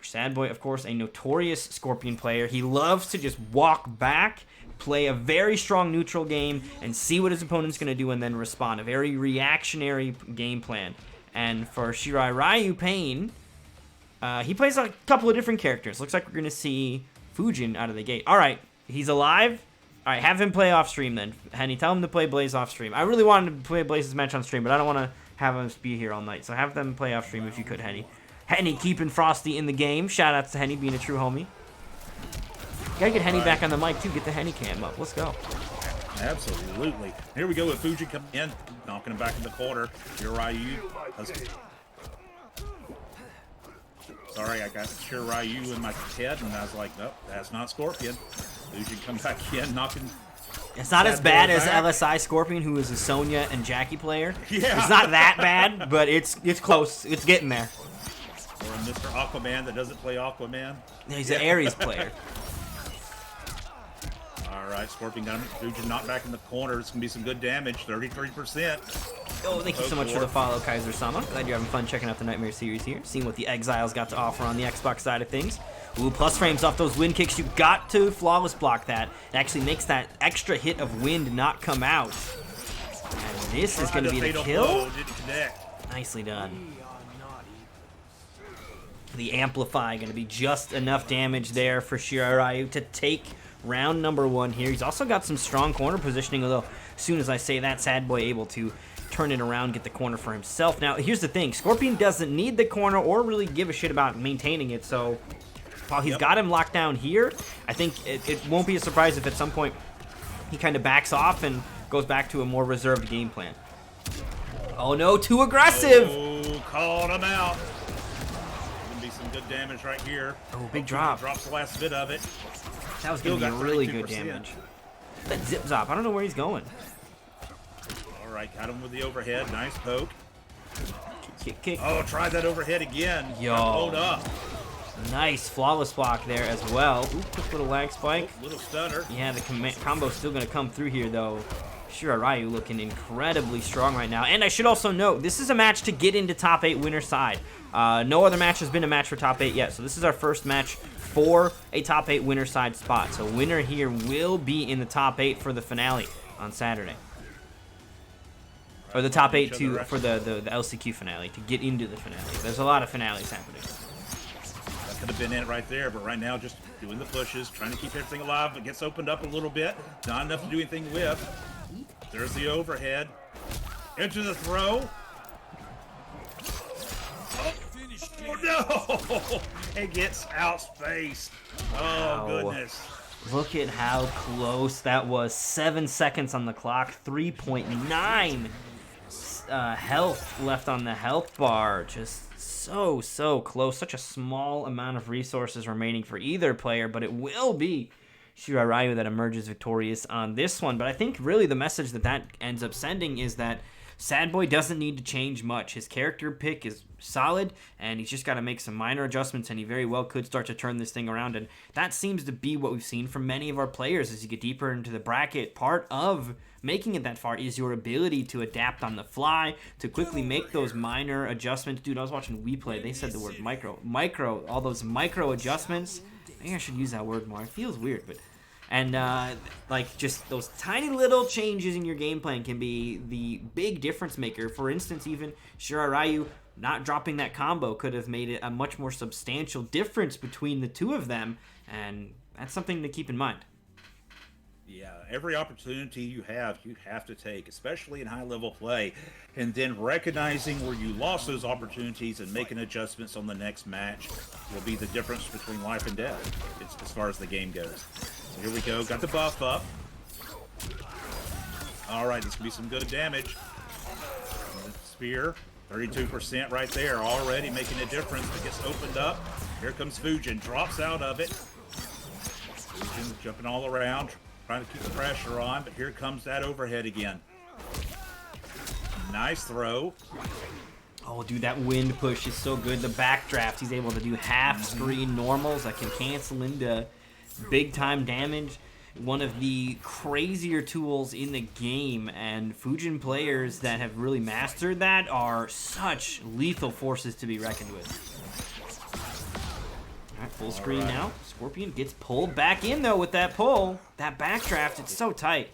Sad Boy, of course, a notorious Scorpion player. He loves to just walk back, play a very strong neutral game, and see what his opponent's going to do and then respond. A very reactionary game plan. And for Shiora Ryu Pain, he plays a couple of different characters. Looks like we're going to see Fujin out of the gate. All right, he's alive. All right, have him play off stream then. Henny, tell him to play Blaze off stream. I really wanted to play Blaze's match on stream, but I don't want to have him be here all night. So have them play off stream if you could, Henny. Henny keeping Frosty in the game. Shout out to Henny being a true homie. Gotta get Henny back on the mic too. Get the Henny cam up. Let's go. Absolutely. Here we go with Fuji coming in, knocking him back in the corner. Shiora Ryu. Sorry, I got Shiora Ryu in my head, and I was like, nope, that's not Scorpion. Fuji comes back in, knocking. It's not as bad as LSI Scorpion, who is a Sonya and Jackie player. Yeah. It's not that bad, but it's close. It's getting there. Or a Mr. Aquaman that doesn't play Aquaman. He's an Ares player. All right, Scorpion got him. Fuji knocked back in the corner. It's going to be some good damage, 33%. Oh, thank you so much for the follow, Kaiser-sama. Glad you're having fun checking out the Nightmare series here. Seeing what the Exiles got to offer on the Xbox side of things. Ooh, plus frames off those wind kicks. You got to flawless block that. It actually makes that extra hit of wind not come out. And this is going to be the kill. Nicely done. The Amplify going to be just enough damage there for Shiora Ryu to take round number 1 here. He's also got some strong corner positioning, although as soon as I say that, Sad Boy able to turn it around, get the corner for himself. Now, here's the thing. Scorpion doesn't need the corner or really give a shit about maintaining it, so while he's got him locked down here, I think it won't be a surprise if at some point he kind of backs off and goes back to a more reserved game plan. Oh no, too aggressive! Oh, called him out. good damage right here. Oh, big drop. Drops the last bit of it. That was Still going to be got really good 32%. damage. That zip zop. I don't know where he's going. All right, got him with the overhead. Nice poke. Kick. Oh, try that overhead again. Yo. Got blown up. Nice flawless block there as well. Ooh, quick little lag spike. Oh, little stutter. Yeah, the combo's still going to come through here, though. Shirarayu looking incredibly strong right now. And I should also note, this is a match to get into top 8 winner side. No other match has been a match for top 8 yet, so this is our first match for a top 8 winner side spot. So winner here will be in the top 8 for the finale on Saturday. Or the top 8 for the LCQ finale, to get into the finale. There's a lot of finales happening. That could have been it right there, but right now just doing the pushes, trying to keep everything alive. It gets opened up a little bit. Not enough to do anything with. There's the overhead. Into the throw. Oh no! It gets outspaced. Oh, Wow. goodness. Look at how close that was. 7 seconds on the clock. 3.9 health left on the health bar. Just so close. Such a small amount of resources remaining for either player, but it will be Shirarayu that emerges victorious on this one. But I think really the message that ends up sending is that Sad Boy doesn't need to change much. His character pick is solid, and he's just got to make some minor adjustments, and he very well could start to turn this thing around. And that seems to be what we've seen from many of our players as you get deeper into the bracket. Part of making it that far is your ability to adapt on the fly, to quickly make those minor adjustments. Dude, I was watching WePlay. They said the word micro, all those micro adjustments. I think I should use that word more. It feels weird, but... And, like, just those tiny little changes in your game plan can be the big difference maker. For instance, even Shirarayu not dropping that combo could have made it a much more substantial difference between the two of them, and that's something to keep in mind. Yeah, every opportunity you have to take, especially in high-level play, and then recognizing where you lost those opportunities and making adjustments on the next match will be the difference between life and death, as far as the game goes. So here we go, got the buff up. All right, this could be some good damage. Spear, 32% right there, already making a difference. It gets opened up. Here comes Fujin, drops out of it. Fujin jumping all around, trying to keep the pressure on, but here comes that overhead again. Nice throw. Oh, dude, that wind push is so good. The backdraft, he's able to do half-screen normals that can cancel into big-time damage. One of the crazier tools in the game, and Fujin players that have really mastered that are such lethal forces to be reckoned with. All right, full screen now. Scorpion gets pulled back in, though, with that pull. That backdraft, it's so tight.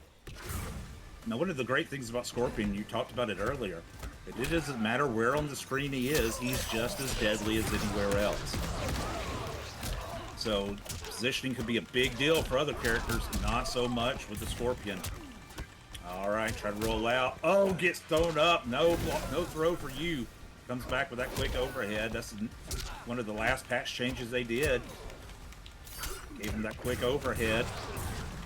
Now, one of the great things about Scorpion, you talked about it earlier, it doesn't matter where on the screen he is, he's just as deadly as anywhere else. So, positioning could be a big deal for other characters, not so much with the Scorpion. Alright, try to roll out. Oh, gets thrown up. No throw for you. Comes back with that quick overhead. That's one of the last patch changes they did. Gave him that quick overhead.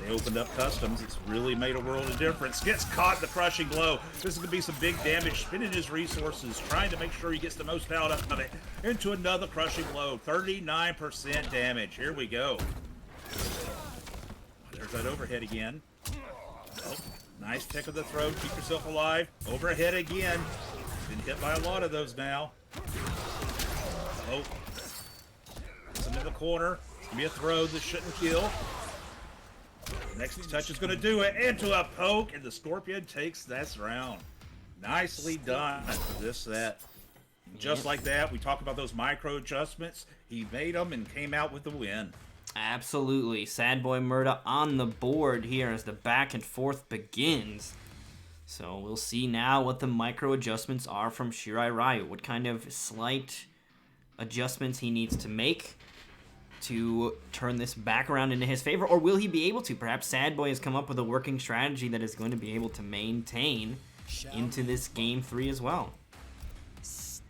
They opened up customs. It's really made a world of difference. Gets caught in the crushing blow. This is going to be some big damage. Spending his resources, trying to make sure he gets the most out of it. Into another crushing blow. 39% damage. Here we go. There's that overhead again. Oh, nice pick of the throw. Keep yourself alive. Overhead again. Been hit by a lot of those now. Oh. It's into the corner. It's going to be a throw that shouldn't kill. Next touch is going to do it. Into a poke, and the Scorpion takes this round. Nicely done for this set. Just like that, we talk about those micro adjustments. He made them and came out with the win. Absolutely. Sad Boy Murda on the board here as the back and forth begins. So we'll see now what the micro adjustments are from Shirarayu. What kind of slight adjustments he needs to make to turn this back around into his favor, or will he be able to? Perhaps Sad Boy has come up with a working strategy that is going to be able to maintain into this game 3 as well.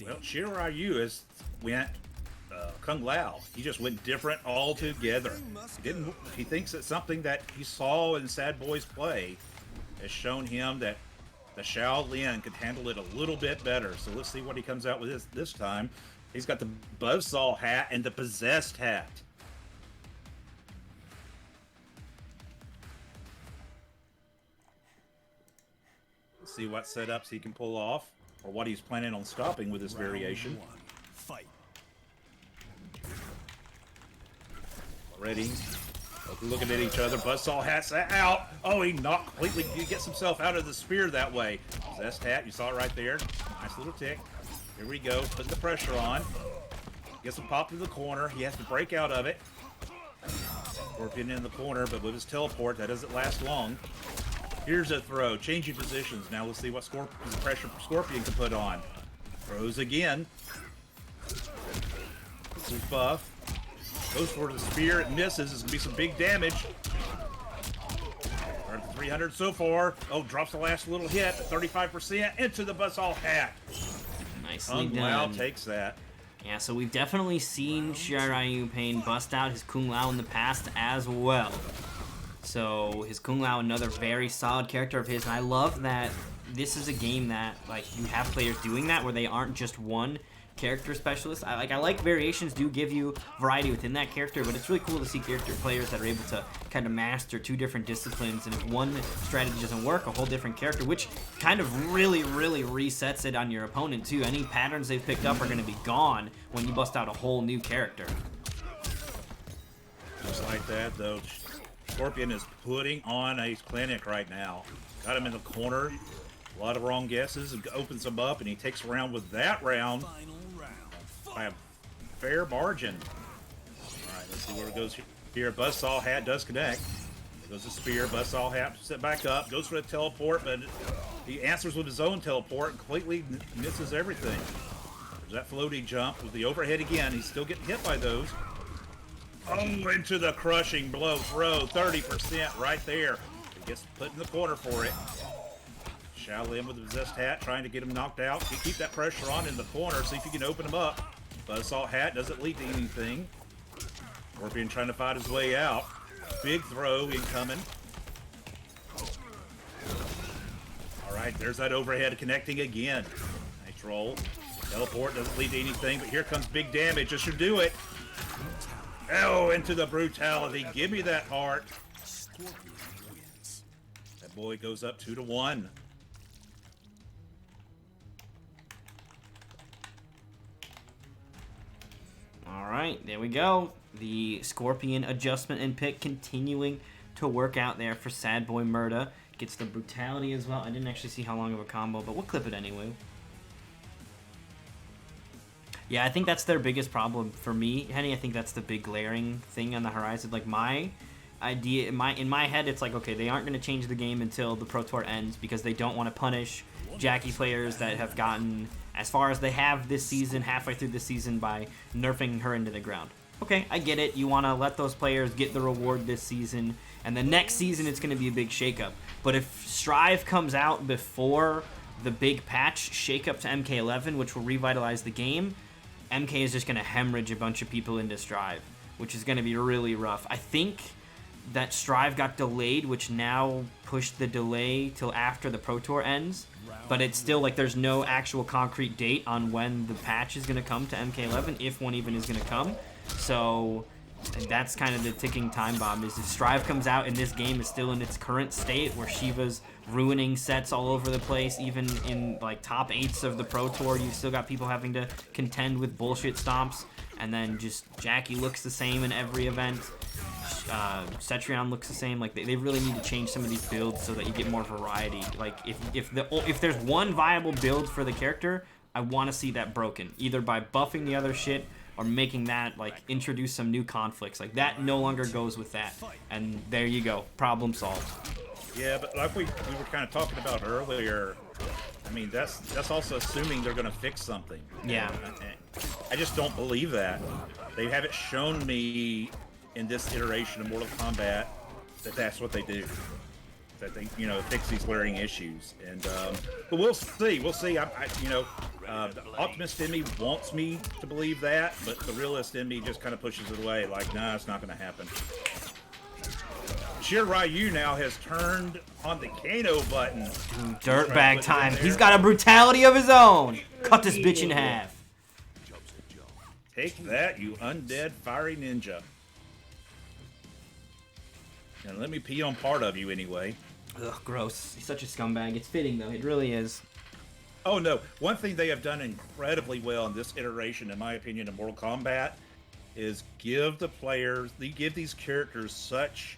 Well, Shirarayu went Kung Lao. He just went different altogether. He thinks that something that he saw in Sad Boy's play has shown him that the Shaolin could handle it a little bit better. So let's see what he comes out with this time. He's got the buzzsaw hat and the possessed hat. Let's see what setups he can pull off, or what he's planning on stopping with this variation. Round 1. Fight. Already looking at each other. Buzzsaw hat's out. Oh, he gets himself out of the spear that way. Possessed hat, you saw it right there. Nice little tick. Here we go, putting the pressure on. Gets him popped to the corner. He has to break out of it. Scorpion in the corner, but with his teleport, that doesn't last long. Here's a throw, changing positions. Now let's see what pressure Scorpion can put on. Throws again. This is buff. Goes for the spear, it misses. It's gonna be some big damage. We're at 300 so far. Oh, drops the last little hit, 35% into the buzzsaw hat. Nicely Kung Lao done. takes that. Yeah, so we've definitely seen Xiaoryu Pain bust out his Kung Lao in the past as well. So his Kung Lao, another very solid character of his, and I love that this is a game that like you have players doing that where they aren't just one character specialist. I like variations do give you variety within that character, but it's really cool to see players that are able to kind of master two different disciplines, and if one strategy doesn't work, a whole different character, which kind of really resets it on your opponent too. Any patterns they've picked up are going to be gone when you bust out a whole new character. Just like that, though. Scorpion is putting on a clinic right now. Got him in the corner. A lot of wrong guesses. It opens him up, and he takes a round with that round Final round. by a fair margin. All right, let's see where it goes here. Buzzsaw hat does connect. There goes the spear. Buzzsaw hat set back up. Goes for the teleport, but he answers with his own teleport and completely misses everything. There's that floaty jump with the overhead again. He's still getting hit by those. Oh, into the crushing blow throw. 30% right there. He gets put in the corner for it. Shaolin with the possessed hat, trying to get him knocked out. You keep that pressure on in the corner, see if you can open him up. Buzzsaw hat doesn't lead to anything. Scorpion trying to fight his way out. Big throw incoming. Alright, there's that overhead connecting again. Nice roll. Teleport doesn't lead to anything, but here comes big damage. This should do it. Oh, into the brutality. Give me that heart. Scorpion wins. That boy goes up 2-1. All right, there we go. The Scorpion adjustment and pick continuing to work out there for Sad Boy Murda. Gets the brutality as well. I didn't actually see how long of a combo, but we'll clip it anyway. Yeah, I think that's their biggest problem for me, Henny. I think that's the big glaring thing on the horizon. Like my idea, in my head, it's like, okay, they aren't going to change the game until the Pro Tour ends because they don't want to punish Jackie players that have gotten as far as they have this season, halfway through this season, by nerfing her into the ground. Okay, I get it. You want to let those players get the reward this season, and the next season it's going to be a big shakeup. But if Strive comes out before the big patch shakeup to MK11, which will revitalize the game, MK is just going to hemorrhage a bunch of people into Strive, which is going to be really rough. I think that Strive got delayed, which now pushed the delay till after the Pro Tour ends. But it's still like there's no actual concrete date on when the patch is going to come to MK11, if one even is going to come. So that's kind of the ticking time bomb, is if Strive comes out and this game is still in its current state where Shiva's ruining sets all over the place, even in like top 8s of the Pro Tour, you've still got people having to contend with bullshit stomps, and then just Jackie looks the same in every event. Cetrion looks the same. Like they really need to change some of these builds so that you get more variety. Like if there's one viable build for the character, I want to see that broken, either by buffing the other shit or making that like introduce some new conflicts. Like that no longer goes with that, and there you go, problem solved. Yeah, but like we were kind of talking about earlier, I mean, that's also assuming they're going to fix something. Yeah. I just don't believe that. They haven't shown me in this iteration of Mortal Kombat that that's what they do. That they, fix these glaring issues. And but we'll see. We'll see. The optimist in me wants me to believe that, but the realist in me just kind of pushes it away. Like, nah, it's not going to happen. Ryu now has turned on the Kano button. Dirtbag time. He's got a brutality of his own. Cut this bitch in half. Take that, you undead fiery ninja. And let me pee on part of you anyway. Ugh, gross. He's such a scumbag. It's fitting, though. It really is. Oh, no. One thing they have done incredibly well in this iteration, in my opinion, of Mortal Kombat is give the players, they give these characters such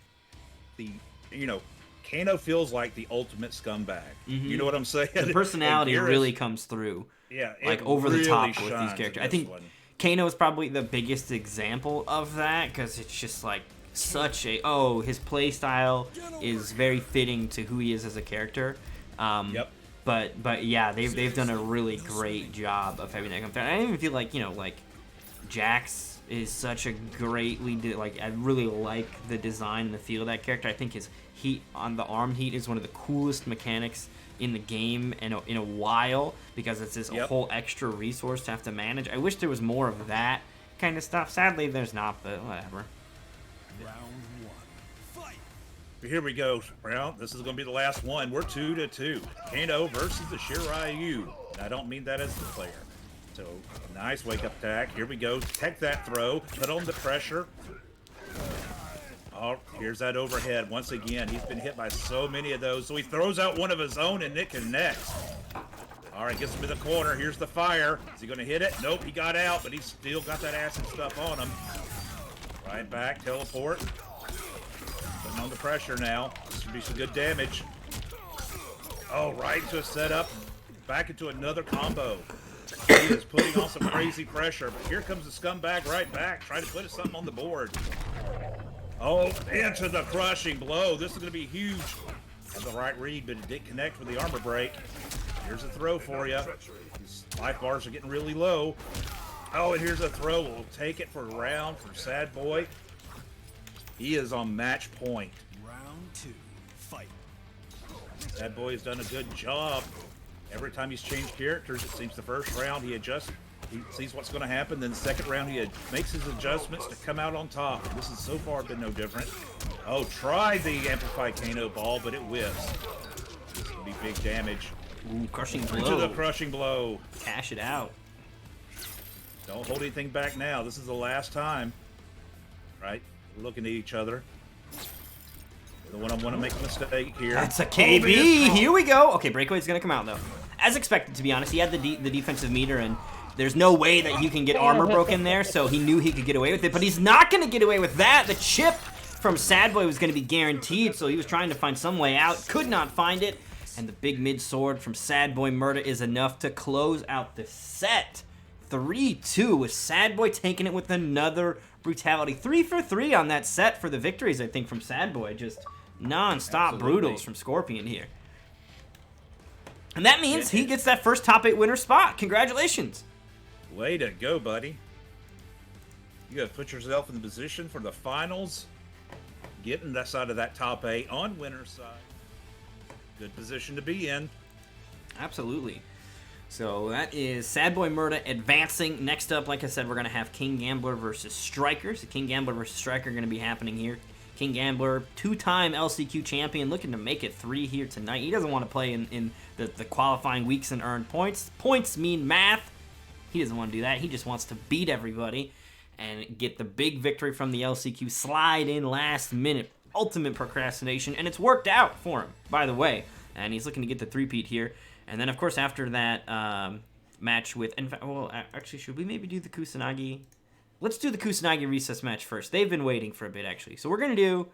the, Kano feels like the ultimate scumbag. Mm-hmm. You know what I'm saying? The personality Garrus, really comes through. Yeah, like over the top with these characters. I think Kano is probably the biggest example of that because it's just like such a his play style is very fitting to who he is as a character. Yep. But yeah, they've done a really great job of having that come through. I even feel like like Jax is such a greatly I really like the design and the feel of that character. I think his heat on the arm heat is one of the coolest mechanics in the game in a while because it's this whole extra resource to have to manage. I wish there was more of that kind of stuff. Sadly, there's not, but whatever. Round 1. Fight. Here we go, round. This is going to be the last one. We're 2-2. Kano versus the Shiryu. And I don't mean that as the player. So, nice wake-up attack. Here we go. Tech that throw. Put on the pressure. Oh, here's that overhead. Once again, he's been hit by so many of those. So he throws out one of his own and it connects. All right, gets him in the corner. Here's the fire. Is he going to hit it? Nope, he got out, but he's still got that acid stuff on him. Right back, teleport. Putting on the pressure now. This should be some good damage. Oh, right into a setup. Back into another combo. He is putting on some crazy pressure, but here comes the scumbag right back, trying to put something on the board. Oh, into the crushing blow. This is going to be huge. Had the right read, but it didn't connect with the armor break. Here's a throw for you. These life bars are getting really low. Oh, and here's a throw. We'll take it for a round for Sad Boy. He is on match point. Round 2. Fight. Sad Boy has done a good job. Every time he's changed characters, it seems the first round he adjusts. He sees what's going to happen. Then the second round, he makes his adjustments to come out on top. This has so far been no different. Oh, tried the amplified Kano ball, but it whiffs. This is going to be big damage. Ooh, crushing blow. Into the crushing blow. Cash it out. Don't hold anything back now. This is the last time. Right? We're looking at each other. The one I want to make a mistake here. That's a KB. Here we go. Okay, breakaway's going to come out, though. As expected, to be honest. He had the defensive meter, and there's no way that you can get armor broken there, so he knew he could get away with it. But he's not going to get away with that. The chip from Sad Boy was going to be guaranteed, so he was trying to find some way out. Could not find it. And the big mid sword from Sad Boy Murder is enough to close out the set. 3-2 with Sad Boy taking it with another brutality. 3 for 3 on that set for the victories, I think, from Sad Boy. Just non-stop brutals from Scorpion here. And that means he gets that first top 8 winner spot. Congratulations. Way to go, buddy. You gotta put yourself in the position for the finals. Getting that side of that top 8 on winner's side. Good position to be in. Absolutely. So that is Sad Boy Murda advancing. Next up, like I said, we're going to have King Gambler versus Striker. So King Gambler versus Striker are going to be happening here. King Gambler, 2-time LCQ champion, looking to make it 3 here tonight. He doesn't want to play in the qualifying weeks and earn points. Points mean math. He doesn't want to do that. He just wants to beat everybody and get the big victory from the LCQ. Slide in last minute. Ultimate procrastination, and it's worked out for him, by the way. And he's looking to get the 3-peat here. And then, of course, after that match with... In fact, well, actually, should we maybe do the Kusanagi? Let's do the Kusanagi recess match first. They've been waiting for a bit, actually. So we're going to do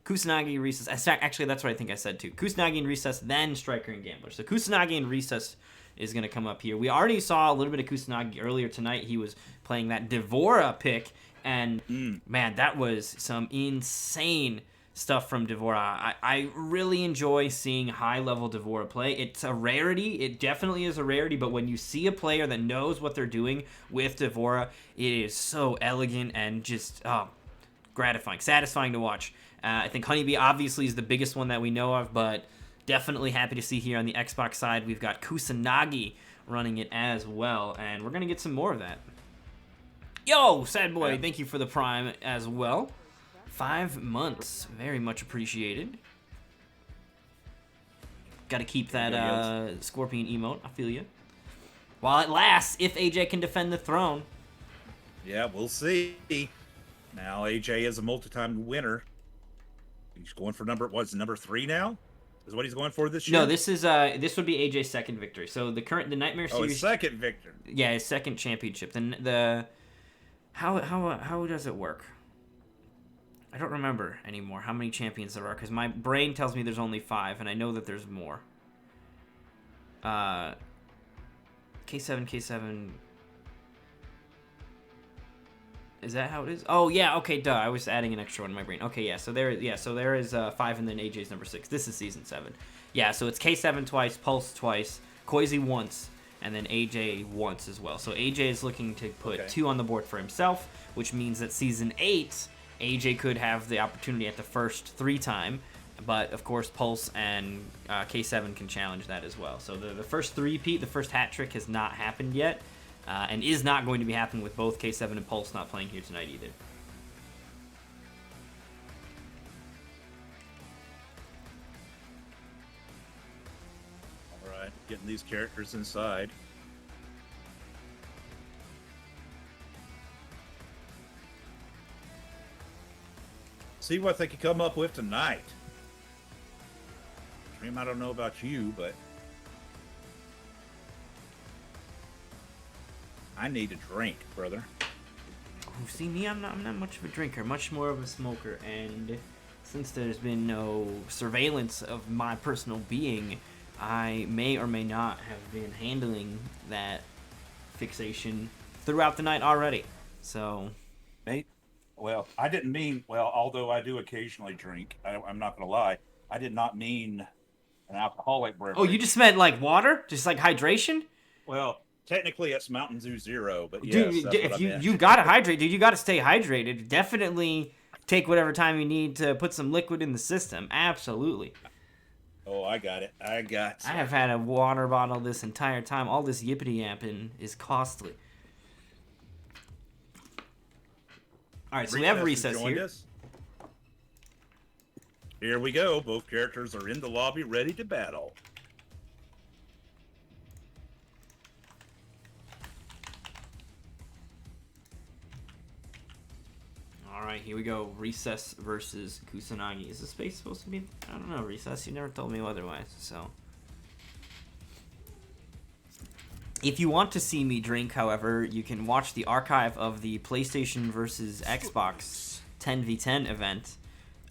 Kusanagi recess. Actually, that's what I think I said, too. Kusanagi and recess, then Striker and Gambler. So Kusanagi and recess is going to come up here. We already saw a little bit of Kusanagi earlier tonight. He was playing that Devora pick. And, man, that was some insane stuff from Devora. I really enjoy seeing high-level Devora play. It's a rarity. It definitely is a rarity, but when you see a player that knows what they're doing with Devora, it is so elegant and just gratifying, satisfying to watch. I think Honeybee obviously is the biggest one that we know of, but definitely happy to see here on the Xbox side, we've got Kusanagi running it as well, and we're going to get some more of that. Yo, Sad Boy, thank you for the Prime as well. 5 months. Very much appreciated. Got to keep that Scorpion emote. I feel you. While it lasts, if AJ can defend the throne. Yeah, we'll see. Now AJ is a multi-time winner. He's going for number 3 now? Is what he's going for this year? No, this would be AJ's second victory. So the Nightmare Oh, Series. his second victory. Yeah, his second championship. The how does it work? I don't remember anymore how many champions there are because my brain tells me there's only 5, and I know that there's more. K7. Is that how it is? Oh yeah, okay, duh. I was adding an extra one in my brain. Okay, yeah. So there is 5, and then AJ's number 6. This is season 7. Yeah, so it's K7 twice, Pulse twice, Koizi once, and then AJ once as well. So AJ is looking to put 2 on the board for himself, which means that season 8, AJ could have the opportunity at the first 3 time, but of course Pulse and K7 can challenge that as well. So the first 3-peat, the first hat trick has not happened yet. And is not going to be happening with both K7 and Pulse not playing here tonight either. All right, getting these characters inside. See what they can come up with tonight. Dream, I don't know about you, but I need a drink, brother. Oh, see me, I'm not much of a drinker, much more of a smoker, and since there's been no surveillance of my personal being, I may or may not have been handling that fixation throughout the night already. So, Nate? Well, I didn't mean, although I do occasionally drink, I'm not going to lie, I did not mean an alcoholic beverage. oh, you just meant like water, just like hydration? Well, technically it's Mountain Dew Zero, but yes, Dude, that's if what I meant. you gotta hydrate, dude, you gotta stay hydrated. Definitely take whatever time you need to put some liquid in the system. Absolutely. Oh, I got it. I have had a water bottle this entire time. All this yippity yapping is costly. All right, so we have recess here. Here we go. Both characters are in the lobby, ready to battle. All right, here we go. Recess versus Kusanagi. Is the space supposed to be? I don't know. Recess. You never told me otherwise. So, if you want to see me drink, however, you can watch the archive of the PlayStation versus Xbox 10v10 event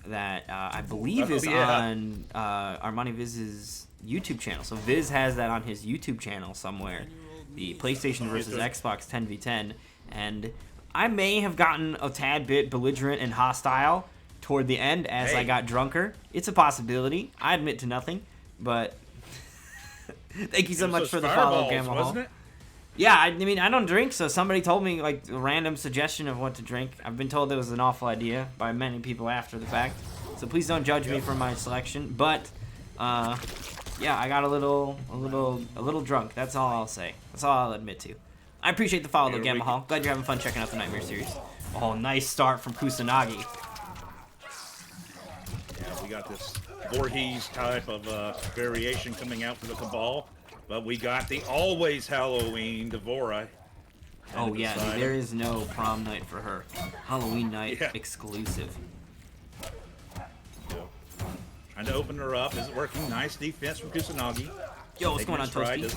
that I believe is on Armani Viz's YouTube channel. So Viz has that on his YouTube channel somewhere. The PlayStation versus Xbox 10v10, and I may have gotten a tad bit belligerent and hostile toward the end as I got drunker. It's a possibility. I admit to nothing, but thank you so much for the follow, Gamma Hall. Yeah, I mean, I don't drink, so somebody told me, like, a random suggestion of what to drink. I've been told it was an awful idea by many people after the fact, so please don't judge me for my selection. But, yeah, I got a little drunk. That's all I'll say. That's all I'll admit to. I appreciate the follow, though, Gamma Hall. Glad you're having fun checking out the Nightmare series. Oh, nice start from Kusanagi. Yeah, we got this Voorhees type of variation coming out for the Cabal. But we got the always Halloween Devora. Oh, yeah, dude, there is no prom night for her. Halloween night exclusive. Trying to open her up. Is it working? Nice defense from Kusanagi. Yo, what's going on, Toasty?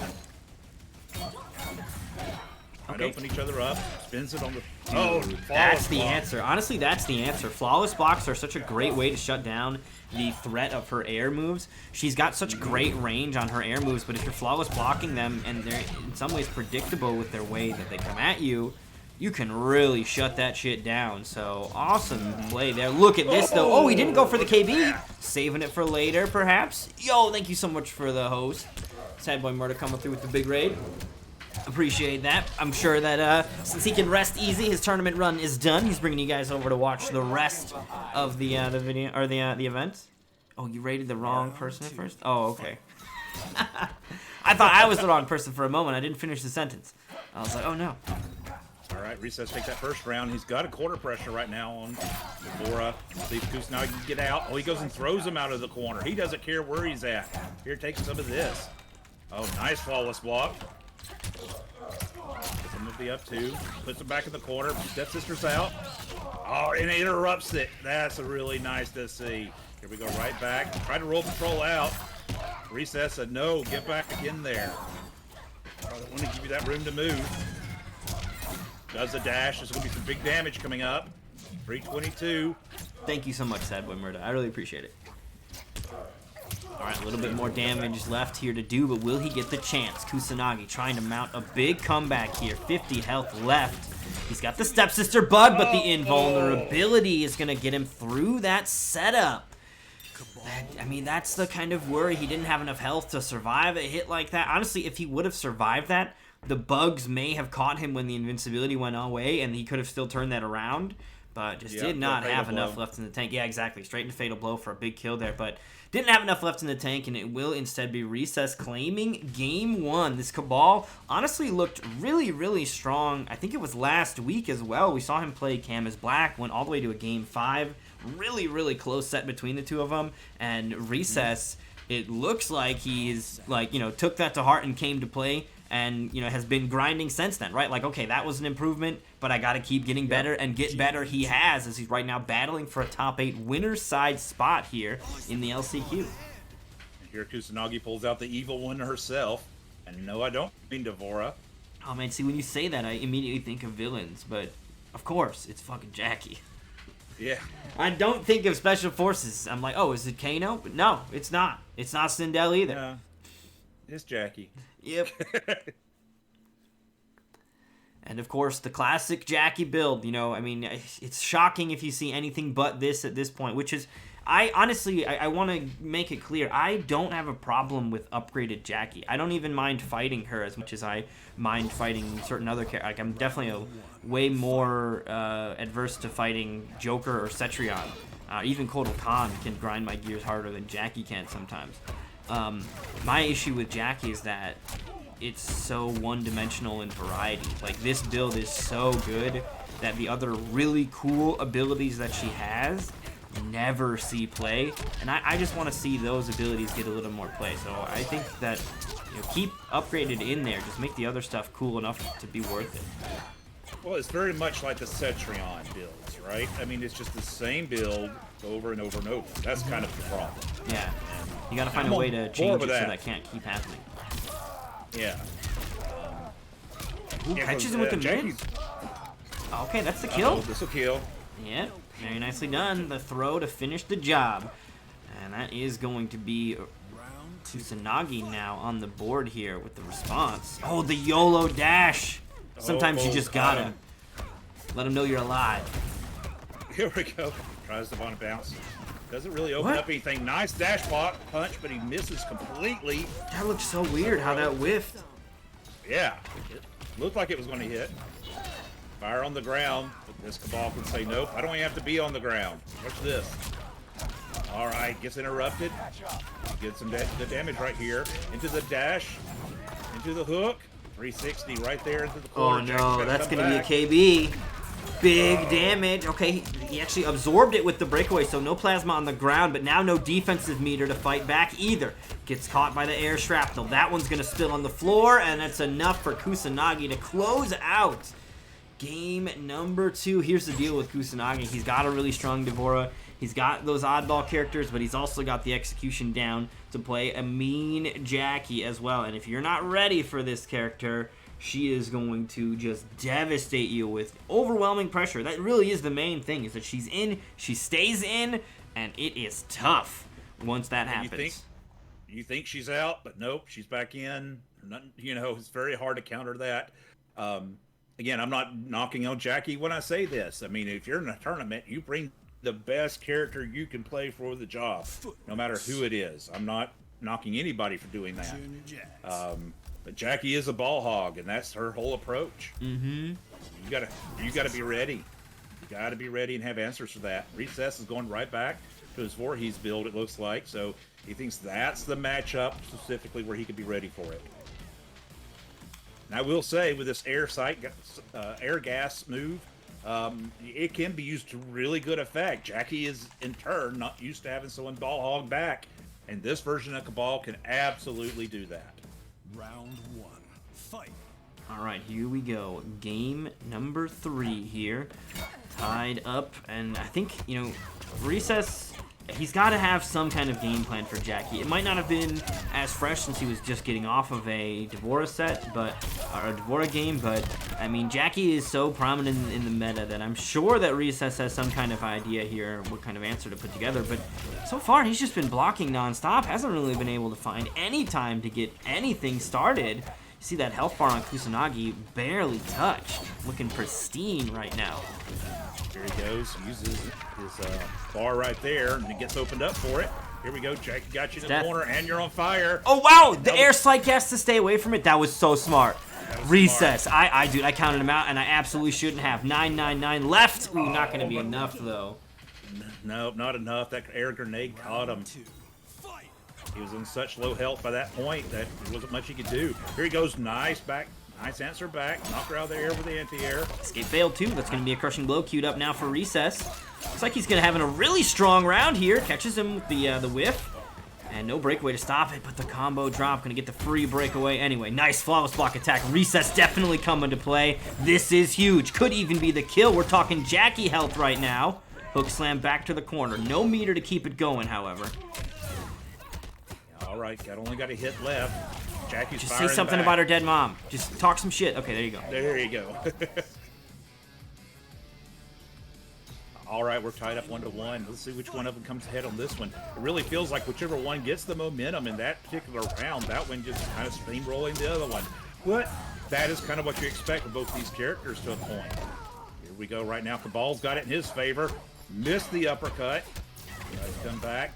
Trying to open each other up. Spins it on the... Dude, that's the answer. Honestly, that's the answer. Flawless blocks are such a great way to shut down the threat of her air moves. She's got such great range on her air moves, but if you're flawless blocking them and they're in some ways predictable with their way that they come at you, you can really shut that shit down. So, awesome play there. Look at this, though. Oh, he didn't go for the KB. Saving it for later, perhaps. Yo, thank you so much for the host. Sad Boy Murder coming through with the big raid. Appreciate that. I'm sure that since he can rest easy, his tournament run is done. He's bringing you guys over to watch the rest of the video or the event. Oh, you rated the wrong person at first? Oh, okay. I thought I was the wrong person for a moment. I didn't finish the sentence. I was like, oh no. All right, Recess take that first round. He's got a quarter pressure right now on Devora. See if Kusanagi can get out. Oh, he goes and throws him out of the corner. He doesn't care where he's at. Here, take some of this. Oh, nice flawless block. Some of the up two. Puts him back in the corner. Stepsister's out. Oh, and it interrupts it. That's a really nice to see. Here we go, right back. Try to roll patrol out. Recess said, no, get back in there. I don't want to give you that room to move. Does the dash. There's going to be some big damage coming up. 322. Thank you so much, Sad Boy Murda. I really appreciate it. All right, a little bit more damage left here to do, but will he get the chance? Kusanagi trying to mount a big comeback here. 50 health left. He's got the Stepsister Bug, but the invulnerability is going to get him through that setup. I mean, that's the kind of worry. He didn't have enough health to survive a hit like that. Honestly, if he would have survived that, the bugs may have caught him when the invincibility went away, and he could have still turned that around, but just did not have enough left in the tank. Yeah, exactly. Straight into Fatal Blow for a big kill there, but didn't have enough left in the tank, and it will instead be Recess claiming game one. This Cabal honestly looked really, really strong. I think it was last week as well. We saw him play Cam as Black, went all the way to a game 5. Really, really close set between the two of them, and Recess, it looks like he's, like, you know, took that to heart and came to play, and, you know, has been grinding since then, right? Like, okay, that was an improvement, but I got to keep getting better, and get better he has, as he's right now battling for a top 8 winner's side spot here in the LCQ. Here Kusanagi pulls out the evil one herself, and no, I don't mean Devora. Oh, man, see, when you say that, I immediately think of villains, but of course, it's fucking Jackie. Yeah. I don't think of Special Forces. I'm like, oh, is it Kano? But no, it's not. It's not Sindel either. Yeah. It's Jackie. Yep. And of course, the classic Jackie build. You know, I mean, it's shocking if you see anything but this at this point, which is, I honestly, I want to make it clear, I don't have a problem with upgraded Jackie. I don't even mind fighting her as much as I mind fighting certain other characters. Like, I'm definitely way more adverse to fighting Joker or Cetrion. Even Kotal Khan can grind my gears harder than Jackie can sometimes. My issue with Jackie is that it's so one-dimensional in variety. Like, this build is so good that the other really cool abilities that she has never see play, and I just want to see those abilities get a little more play. So I think that, you know, keep upgraded in there, just make the other stuff cool enough to be worth it. Well, it's very much like the Cetrion builds, right? I mean, it's just the same build over and over and over. That's kind of the problem. Yeah, you gotta find a way to change it so that can't keep happening. Yeah. Ooh, catches him with the mid. Okay, that's the kill. This will kill. Yep, very nicely done. The throw to finish the job. And that is going to be Kusanagi now on the board here with the response. Oh, the YOLO dash. Sometimes you just gotta let him know you're alive. Here we go. Tries to bounce. Doesn't really open up anything. Nice dash block punch, but he misses completely. That looked so weird how that whiffed. Yeah. It looked like it was going to hit. Fire on the ground. This Cabal can say, nope, I don't even have to be on the ground. What's this? All right, gets interrupted. Gets some good damage right here. Into the dash. Into the hook. 360 right there into the corner. Oh no, that's going to be a KB. Big damage. Okay, he actually absorbed it with the breakaway, so no plasma on the ground, but now no defensive meter to fight back either. Gets caught by the air shrapnel. That one's going to spill on the floor, and that's enough for Kusanagi to close out game number 2. Here's the deal with Kusanagi. He's got a really strong Devora. He's got those oddball characters, but he's also got the execution down to play a mean Jackie as well. And if you're not ready for this character, she is going to just devastate you with overwhelming pressure. That really is the main thing, is that she's in, she stays in, and it is tough once that happens. You think she's out, but nope, she's back in. Nothing, you know, it's very hard to counter that. Again, I'm not knocking on Jackie when I say this. I mean, if you're in a tournament, you bring the best character you can play for the job, no matter who it is. I'm not knocking anybody for doing that. But Jackie is a ball hog, and that's her whole approach. Mm-hmm. You gotta be ready. You gotta be ready and have answers for that. Recess is going right back to his Voorhees build, it looks like. So he thinks that's the matchup specifically where he could be ready for it. And I will say, with this air gas move, it can be used to really good effect. Jackie is, in turn, not used to having someone ball hog back, and this version of Cabal can absolutely do that. Round 1, fight. All right, here we go. Game number 3 here. Tied up, and I think, you know, Recess, he's got to have some kind of game plan for Jackie. It might not have been as fresh since he was just getting off of a D'Vorah set, or a D'Vorah game, but, I mean, Jackie is so prominent in the meta that I'm sure that Recess has some kind of idea here, what kind of answer to put together, but so far he's just been blocking nonstop, hasn't really been able to find any time to get anything started. See that health bar on Kusanagi barely touched, looking pristine right now. Here he goes, uses his bar right there, and it gets opened up for it. Here we go, Jackie got you in the corner, and you're on fire. Oh wow, the air slide has to stay away from it. That was so smart. Recess. Smart. Dude, I counted him out, and I absolutely shouldn't have. 999 left. Ooh, not gonna be enough though. Nope, not enough. That air grenade caught him. He was in such low health by that point that there wasn't much he could do. Here he goes, nice back, nice answer back. Knocked her out of the air with the anti-air. Escape failed too. That's going to be a crushing blow queued up now for Recess. Looks like he's going to have a really strong round here. Catches him with the whiff. And no breakaway to stop it, but the combo drop. Going to get the free breakaway anyway. Nice flawless block attack. Recess definitely coming to play. This is huge. Could even be the kill. We're talking Jackie health right now. Hook slam back to the corner. No meter to keep it going, however. All right, only got a hit left. Jackie's Just firing say something back. about her dead mom. Just talk some shit. Okay, there you go. There you go. All right, we're tied up 1-1. Let's see which one of them comes ahead on this one. It really feels like whichever one gets the momentum in that particular round, that one just kind of steamrolling the other one. But that is kind of what you expect from both these characters to a point. Here we go right now. Cabal's got it in his favor. Missed the uppercut. Tries to come back.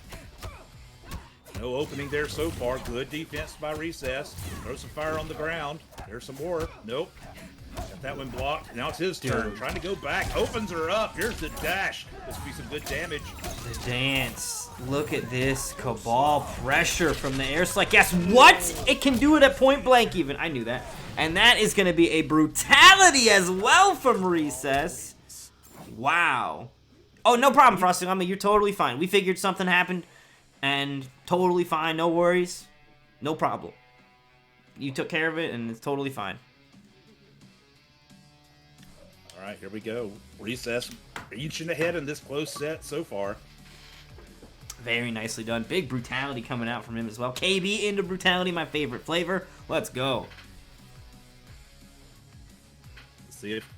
No opening there so far. Good defense by Recess. Throw some fire on the ground. There's some more. Nope. Got that one blocked. Now it's his turn. Trying to go back. Opens her up. Here's the dash. This will be some good damage. The dance. Look at this. Cabal pressure from the air slide. Guess what? It can do it at point blank even. I knew that. And that is going to be a brutality as well from Recess. Wow. Oh, no problem, Frosty. I mean, you're totally fine. We figured something happened. And totally fine, no worries, no problem. You took care of it, and it's totally fine. All right, here we go. Recess reaching ahead in this close set so far. Very nicely done. Big brutality coming out from him as well. KB into brutality, my favorite flavor. Let's go. Let's see if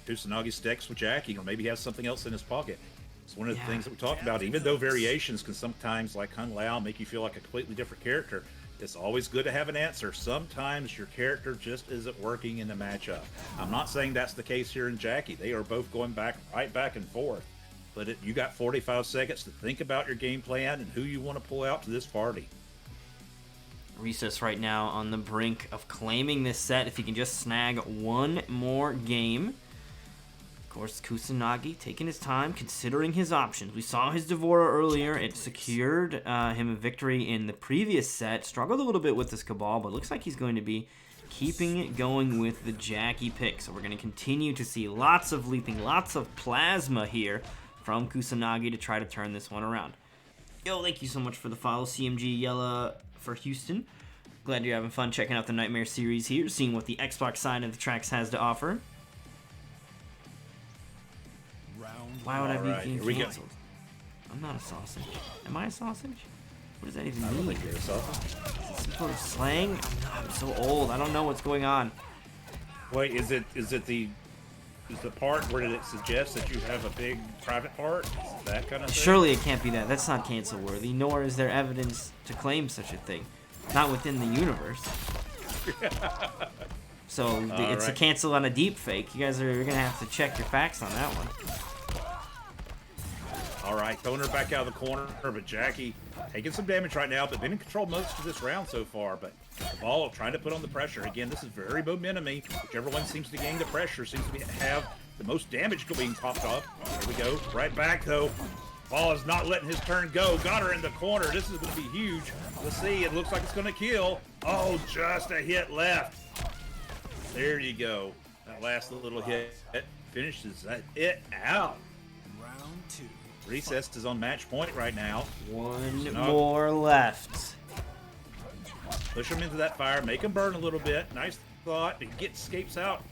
Kusanagi sticks with Jackie, or maybe he has something else in his pocket. It's one of the things that we talked about. Even though variations can sometimes, like Kung Lao, make you feel like a completely different character, it's always good to have an answer. Sometimes your character just isn't working in the matchup. I'm not saying that's the case here in Jackie. They are both going right back and forth. But you got 45 seconds to think about your game plan and who you want to pull out to this party. Recess right now on the brink of claiming this set if he can just snag one more game. Of course, Kusanagi taking his time, considering his options. We saw his D'Vorah earlier. It secured him a victory in the previous set. Struggled a little bit with this Cabal, but looks like he's going to be keeping it going with the Jackie pick. So we're going to continue to see lots of leaping, lots of plasma here from Kusanagi to try to turn this one around. Yo, thank you so much for the follow, CMG Yella for Houston. Glad you're having fun checking out the Nightmare series here, seeing what the Xbox side of the tracks has to offer. Why would I be being canceled? I'm not a sausage. Am I a sausage? What does that even mean? I don't think you're a sausage. Is it some sort of slang? I'm so old. I don't know what's going on. Wait, is the part where it suggests that you have a big private part? Is that kind of thing? Surely it can't be that. That's not cancel worthy, nor is there evidence to claim such a thing. Not within the universe. So it's a cancel on a deep fake. You guys are going to have to check your facts on that one. All right, throwing her back out of the corner, but Jackie taking some damage right now, but been in control most of this round so far. But the ball trying to put on the pressure. Again, this is very momentum-y. Whichever one seems to gain the pressure seems to have the most damage being popped off. Here we go. Right back, though. Ball is not letting his turn go. Got her in the corner. This is going to be huge. Let's see. It looks like it's going to kill. Oh, just a hit left. There you go. That last little hit finishes it out. Round 2. Recess is on match point right now. One more left. Push him into that fire. Make him burn a little bit. Nice thought. He escapes out.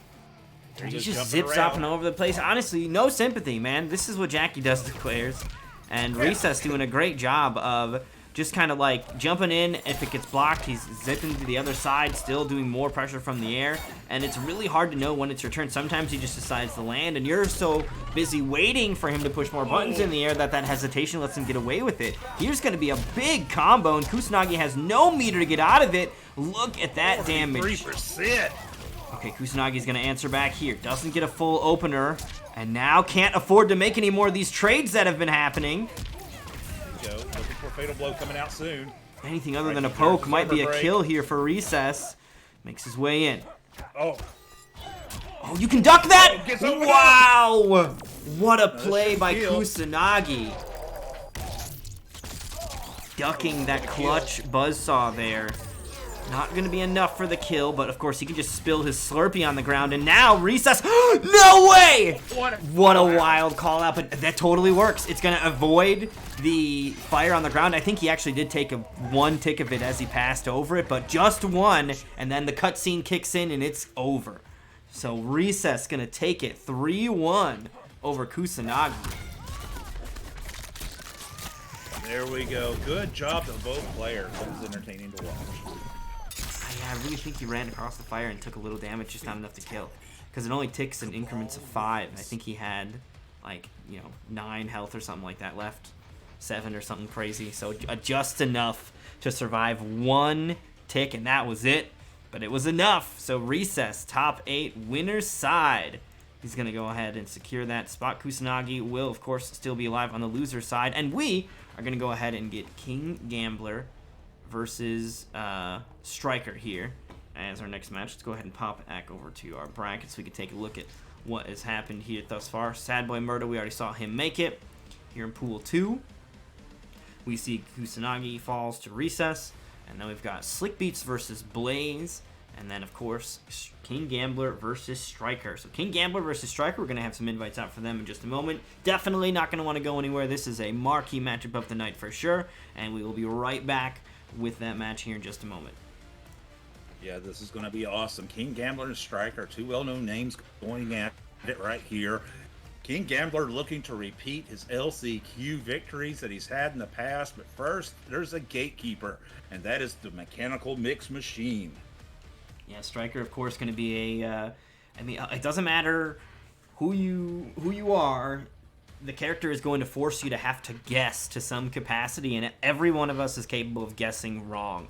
He just jumping zips around. up and over the place. Honestly, no sympathy, man. This is what Jackie does to players. And Recess doing a great job of just kind of like jumping in. If it gets blocked, he's zipping to the other side, still doing more pressure from the air. And it's really hard to know when it's your turn. Sometimes he just decides to land, and you're so busy waiting for him to push more buttons in the air that hesitation lets him get away with it. Here's going to be a big combo, and Kusanagi has no meter to get out of it. Look at that damage. 3%. Okay, Kusanagi's going to answer back here. Doesn't get a full opener, and now can't afford to make any more of these trades that have been happening. Go. Looking for a fatal blow coming out soon. Anything other than a poke might be a kill here for Recess. Makes his way in. Oh, Oh, you can duck that? gets opened Wow! What a play by kill. Kusanagi. Ducking that clutch buzzsaw there. Not going to be enough for the kill, but of course he can just spill his Slurpee on the ground, and now Recess, no way! What a wild call out, but that totally works. It's going to avoid the fire on the ground. I think he actually did take one tick of it as he passed over it, but just one, and then the cutscene kicks in and it's over. So Recess going to take it 3-1 over Kusanagi. there we go. Good job to both players. That was entertaining to watch. I really think he ran across the fire and took a little damage, just not enough to kill. Because it only ticks in increments of 5. I think he had, like, 9 health or something like that left. 7 or something crazy. So just enough to survive 1 tick, and that was it. But it was enough. So Recess, top 8, winner's side. He's going to go ahead and secure that spot. Kusanagi will, of course, still be alive on the loser side. And we are going to go ahead and get King Gambler versus Striker here as our next match. Let's go ahead and pop back over to our bracket so we can take a look at what has happened here thus far. Sad Boy Murder, we already saw him make it. Here in Pool 2, we see Kusanagi falls to Recess. And then we've got Slick Beats versus Blaze. And then, of course, King Gambler versus Striker. So King Gambler versus Striker, we're going to have some invites out for them in just a moment. Definitely not going to want to go anywhere. This is a marquee matchup of the night for sure. And we will be right back with that match here in just a moment. Yeah, this is going to be awesome. King Gambler and Striker, 2 well-known names going at it right here. King Gambler looking to repeat his LCQ victories that he's had in the past. But first, there's a gatekeeper, and that is the Mechanical Mix Machine. Yeah, Striker, of course, going to be a... it doesn't matter who you are. The character is going to force you to have to guess to some capacity, and every one of us is capable of guessing wrong.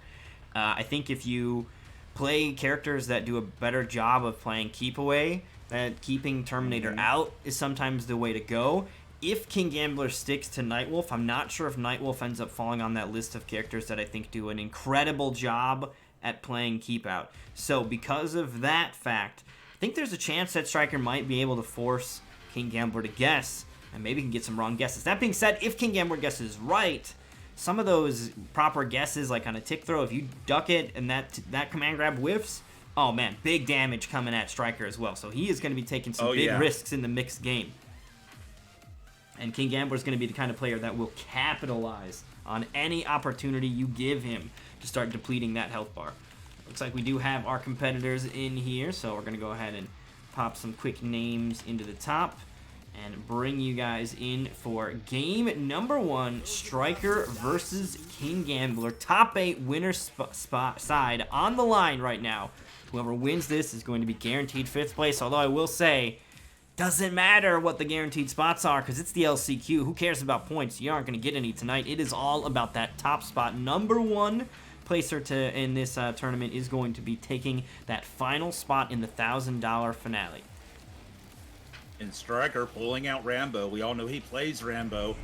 I think if you play characters that do a better job of playing keep away, that keeping Terminator out is sometimes the way to go. If King Gambler sticks to Nightwolf, I'm not sure if Nightwolf ends up falling on that list of characters that I think do an incredible job at playing keep out. So because of that fact, I think there's a chance that Striker might be able to force King Gambler to guess, and maybe can get some wrong guesses. That being said, if King Gambler guesses right, some of those proper guesses, like on a tick throw, if you duck it and that command grab whiffs, oh man, big damage coming at Striker as well. So he is going to be taking some big risks in the mixed game. And King Gambler is going to be the kind of player that will capitalize on any opportunity you give him to start depleting that health bar. Looks like we do have our competitors in here, so we're going to go ahead and pop some quick names into the top and bring you guys in for game number 1, Striker versus King Gambler. Top 8 winner spot side on the line right now. Whoever wins this is going to be guaranteed 5th place, although I will say, doesn't matter what the guaranteed spots are because it's the LCQ. Who cares about points? You aren't going to get any tonight. It is all about that top spot. Number 1 placer in this tournament is going to be taking that final spot in the $1,000 finale. And Striker pulling out Rambo. We all know he plays Rambo.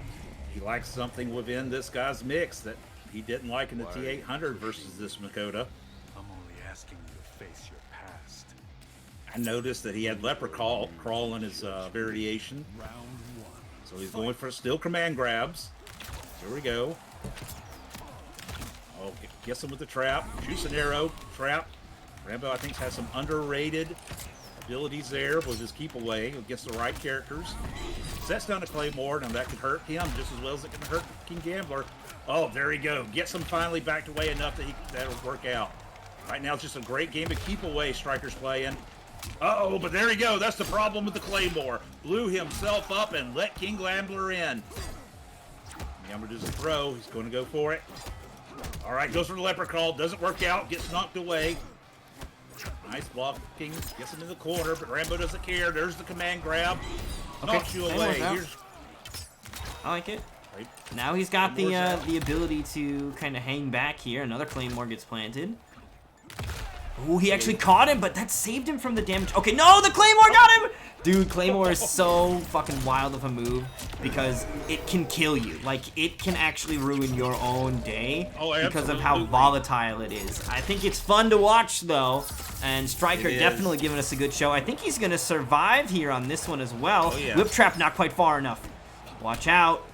He likes something within this guy's mix that he didn't like in the T800 versus this Makoto. I'm only asking you to face your past. I noticed that he had Leprechaun crawl in his variation. Round 1. So he's going for still command grabs. Here we go. Oh, gets him with the trap. Shoots an arrow. Trap. Rambo, I think, has some underrated abilities there with his keep away against the right characters. Sets down a Claymore, and that could hurt him just as well as it can hurt King Gambler. Oh, there he go. Gets him finally backed away enough that that'll work out. Right now, it's just a great game of keep away Striker's playing. Uh-oh, but there you go. That's the problem with the Claymore. Blew himself up and let King Gambler in. Gambler does a throw. He's going to go for it. All right, goes for the leper crawl. Doesn't work out. Gets knocked away. Nice blocking. Gets him in the corner, but Rambo doesn't care. There's the command grab. Knocks you away. Here's... I like it. Right. Now he's got the ability to kind of hang back here. Another Claymore gets planted. Ooh, he actually caught him, but that saved him from the damage. Okay, no, the Claymore got him! Dude, Claymore is so fucking wild of a move because it can kill you. Like, it can actually ruin your own day because of how volatile it is. I think it's fun to watch, though, and Striker definitely giving us a good show. I think he's going to survive here on this one as well. Oh, yeah. Whip Trap not quite far enough. Watch out.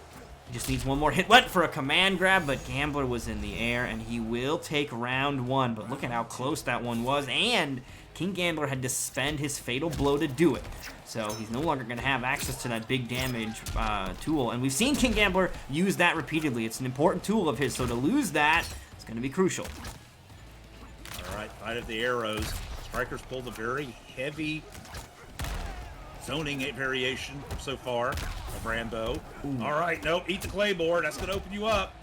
He just needs one more hit. Went for a command grab, but Gambler was in the air, and he will take round one. But look at how close that one was, and King Gambler had to spend his fatal blow to do it. So he's no longer going to have access to that big damage tool. And we've seen King Gambler use that repeatedly. It's an important tool of his, so to lose that is going to be crucial. All right, fight of the arrows. Striker's pulled a very heavy zoning variation so far of Rambo. Ooh. All right, nope, eat the Claymore. That's going to open you up.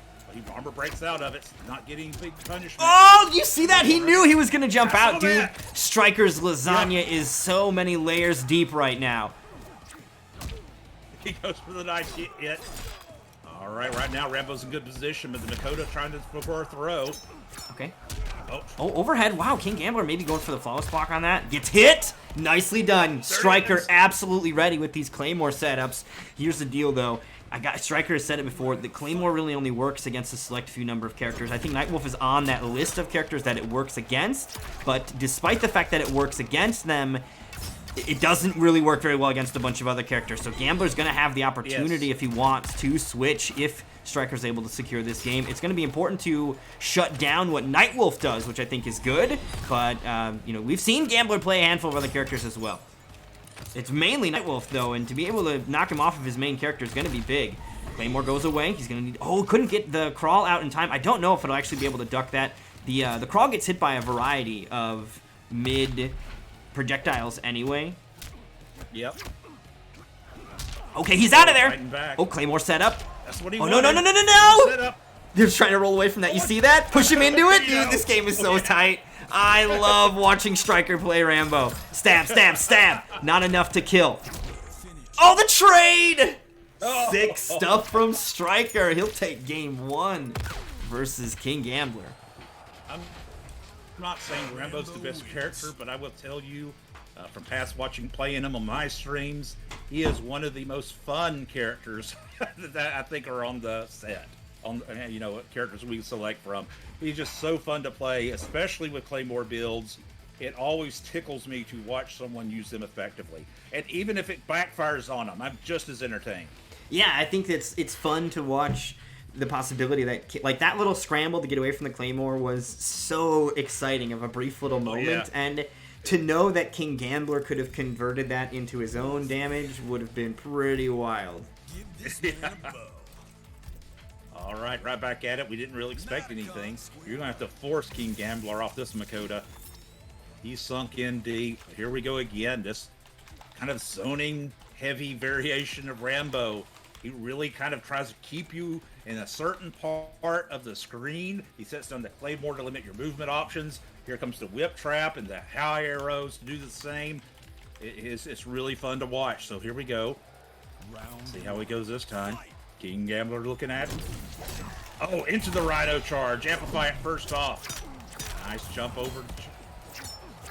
Armor breaks out of it. Not getting big punishment. Oh, you see that? He knew he was going to jump out, dude. Striker's lasagna is so many layers deep right now. He goes for the nice hit. All right now Rambo's in good position, but the Makoto trying to for a throw. Okay. Oh, overhead. Wow, King Gambler maybe going for the flawless block on that. Gets hit. Nicely done. Striker absolutely ready with these Claymore setups. Here's the deal, though. Striker has said it before, the Claymore really only works against a select few number of characters. I think Nightwolf is on that list of characters that it works against, but despite the fact that it works against them, it doesn't really work very well against a bunch of other characters. So Gambler's going to have the opportunity if he wants to switch if Striker's able to secure this game. It's going to be important to shut down what Nightwolf does, which I think is good, but you know, we've seen Gambler play a handful of other characters as well. It's mainly Nightwolf, though, and to be able to knock him off of his main character is going to be big. Claymore goes away. He's going to need... Oh, couldn't get the crawl out in time. I don't know if it'll actually be able to duck that. The crawl gets hit by a variety of mid projectiles anyway. Yep. Okay, he's out of there. Back. Oh, Claymore set up. That's what he wanted. No! Set up. They're trying to roll away from that. You see that? Push him into it? Dude, this game is so tight. I love watching Striker play Rambo. Stab, stab, stab. Not enough to kill. Oh, the trade! Sick stuff from Striker. He'll take game one versus King Gambler. I'm not saying Rambo's the best character, but I will tell you from past playing him on my streams, he is one of the most fun characters that I think are on the set. Characters we select from. He's just so fun to play, especially with Claymore builds. It always tickles me to watch someone use them effectively. And even if it backfires on them, I'm just as entertained. Yeah, I think it's fun to watch the possibility that, like, that little scramble to get away from the Claymore was so exciting of a brief little moment. And to know that King Gambler could have converted that into his own damage would have been pretty wild. All right back at it. We didn't really expect anything. You're going to have to force King Gambler off this Makoto. He's sunk in deep. Here we go again. This kind of zoning heavy variation of Rambo. He really kind of tries to keep you in a certain part of the screen. He sets down the Claymore to limit your movement options. Here comes the whip trap and the high arrows to do the same. It's really fun to watch. So here we go. See how he goes this time. King Gambler looking at him. Oh, into the Rhino charge. Amplify it first off. Nice jump over.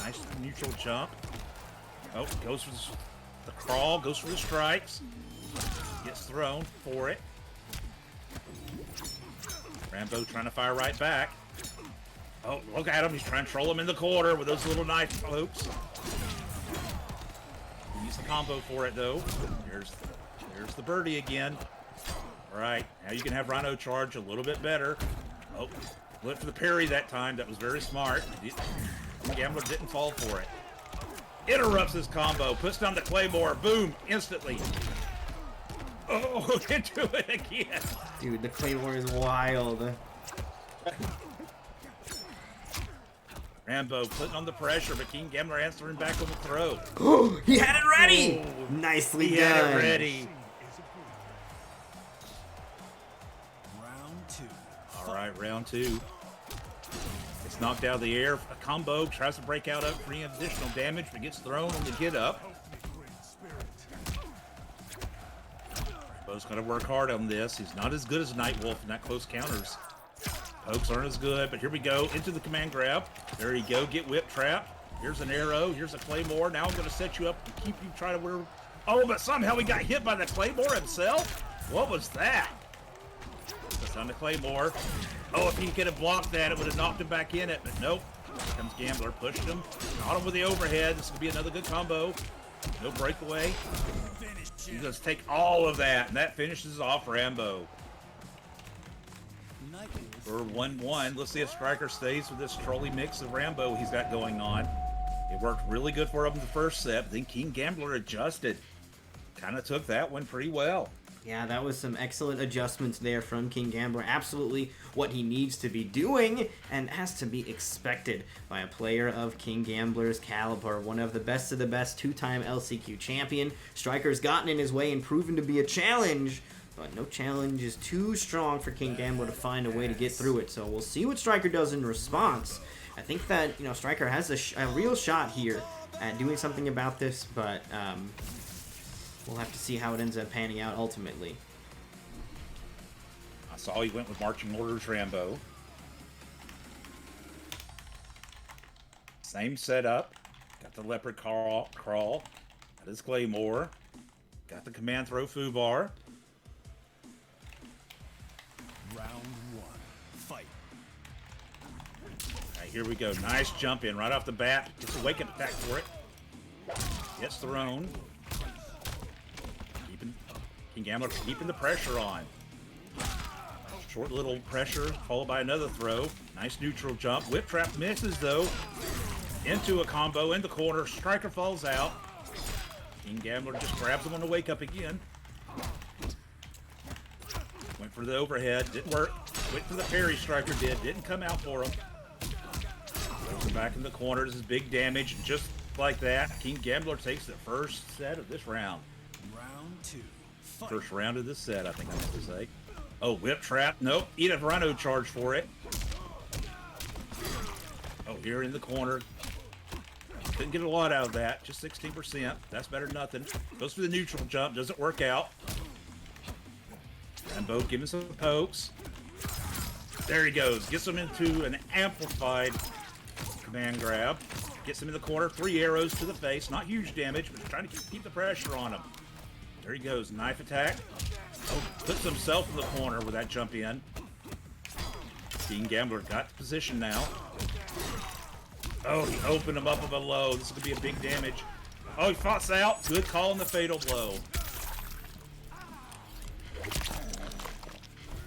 Nice neutral jump. Oh, goes for the crawl. Goes for the strikes. Gets thrown for it. Rambo trying to fire right back. Oh, look at him. He's trying to troll him in the corner with those little knife hooks. He used the combo for it, though. There's the birdie again. All right, now you can have Rhino charge a little bit better. Oh, went for the parry that time. That was very smart. Gambler didn't fall for it. Interrupts his combo. Puts down the Claymore. Boom, instantly. Oh, into it again. Dude, the Claymore is wild. Rambo putting on the pressure, but King Gambler answering back on the throw. He had it ready. Oh, Nicely he done. had it ready. Round 2. All right, round 2. It's knocked out of the air. A combo tries to break out up for any additional damage, but gets thrown on the get up. Bo's got to work hard on this. He's not as good as Nightwolf in that close counters. Pokes aren't as good, but here we go. Into the command grab. There you go. Get whip trap. Here's an arrow. Here's a claymore. Now I'm going to set you up and keep you trying to wear. Oh, but somehow he got hit by the claymore himself? What was that? That's on the claymore. Oh, if he could have blocked that, it would have knocked him back in it, but nope. Here comes Gambler. Pushed him. Got him with the overhead. This could be another good combo. No breakaway. He just take all of that, and that finishes off Rambo. For 1-1, let's see if Striker stays with this trolley mix of Rambo he's got going on. It worked really good for him in the first set, but then King Gambler adjusted. Kind of took that one pretty well. Yeah, that was some excellent adjustments there from King Gambler. Absolutely what he needs to be doing and has to be expected by a player of King Gambler's caliber. One of the best 2-time LCQ champion. Striker's gotten in his way and proven to be a challenge, but no challenge is too strong for King Gambler to find a way to get through it. So we'll see what Striker does in response. I think that, Striker has a real shot here at doing something about this, but we'll have to see how it ends up panning out ultimately. I saw he went with marching orders Rambo. Same setup. Got the leopard crawl. Got his claymore. Got the command throw foo bar. Round 1. Fight. All right, here we go. Nice jump in right off the bat. Gets a wake up attack for it. Gets thrown. King Gambler keeping the pressure on. Short little pressure, followed by another throw. Nice neutral jump. Whip trap misses, though. Into a combo in the corner. Striker falls out. King Gambler just grabs him on the wake up again. Went for the overhead. Didn't work. Went for the parry, Striker did. Didn't come out for him. Throws him back in the corner. This is big damage. Just like that, King Gambler takes the first set of this round. Round 2. Fight. First round of this set, I think I meant to say. Oh, whip trap. Nope. Eat a rhino charge for it. Oh, here in the corner. Couldn't get a lot out of that. Just 16%. That's better than nothing. Goes for the neutral jump. Doesn't work out. Rambo giving some pokes. There he goes. Gets him into an amplified command grab. Gets him in the corner. 3 arrows to the face. Not huge damage, but trying to keep the pressure on him. There he goes. Knife attack. Oh, puts himself in the corner with that jump in. King Gambler got the position now. Oh, he opened him up below. This is going to be a big damage. Oh, he fought out. Good call on the fatal blow.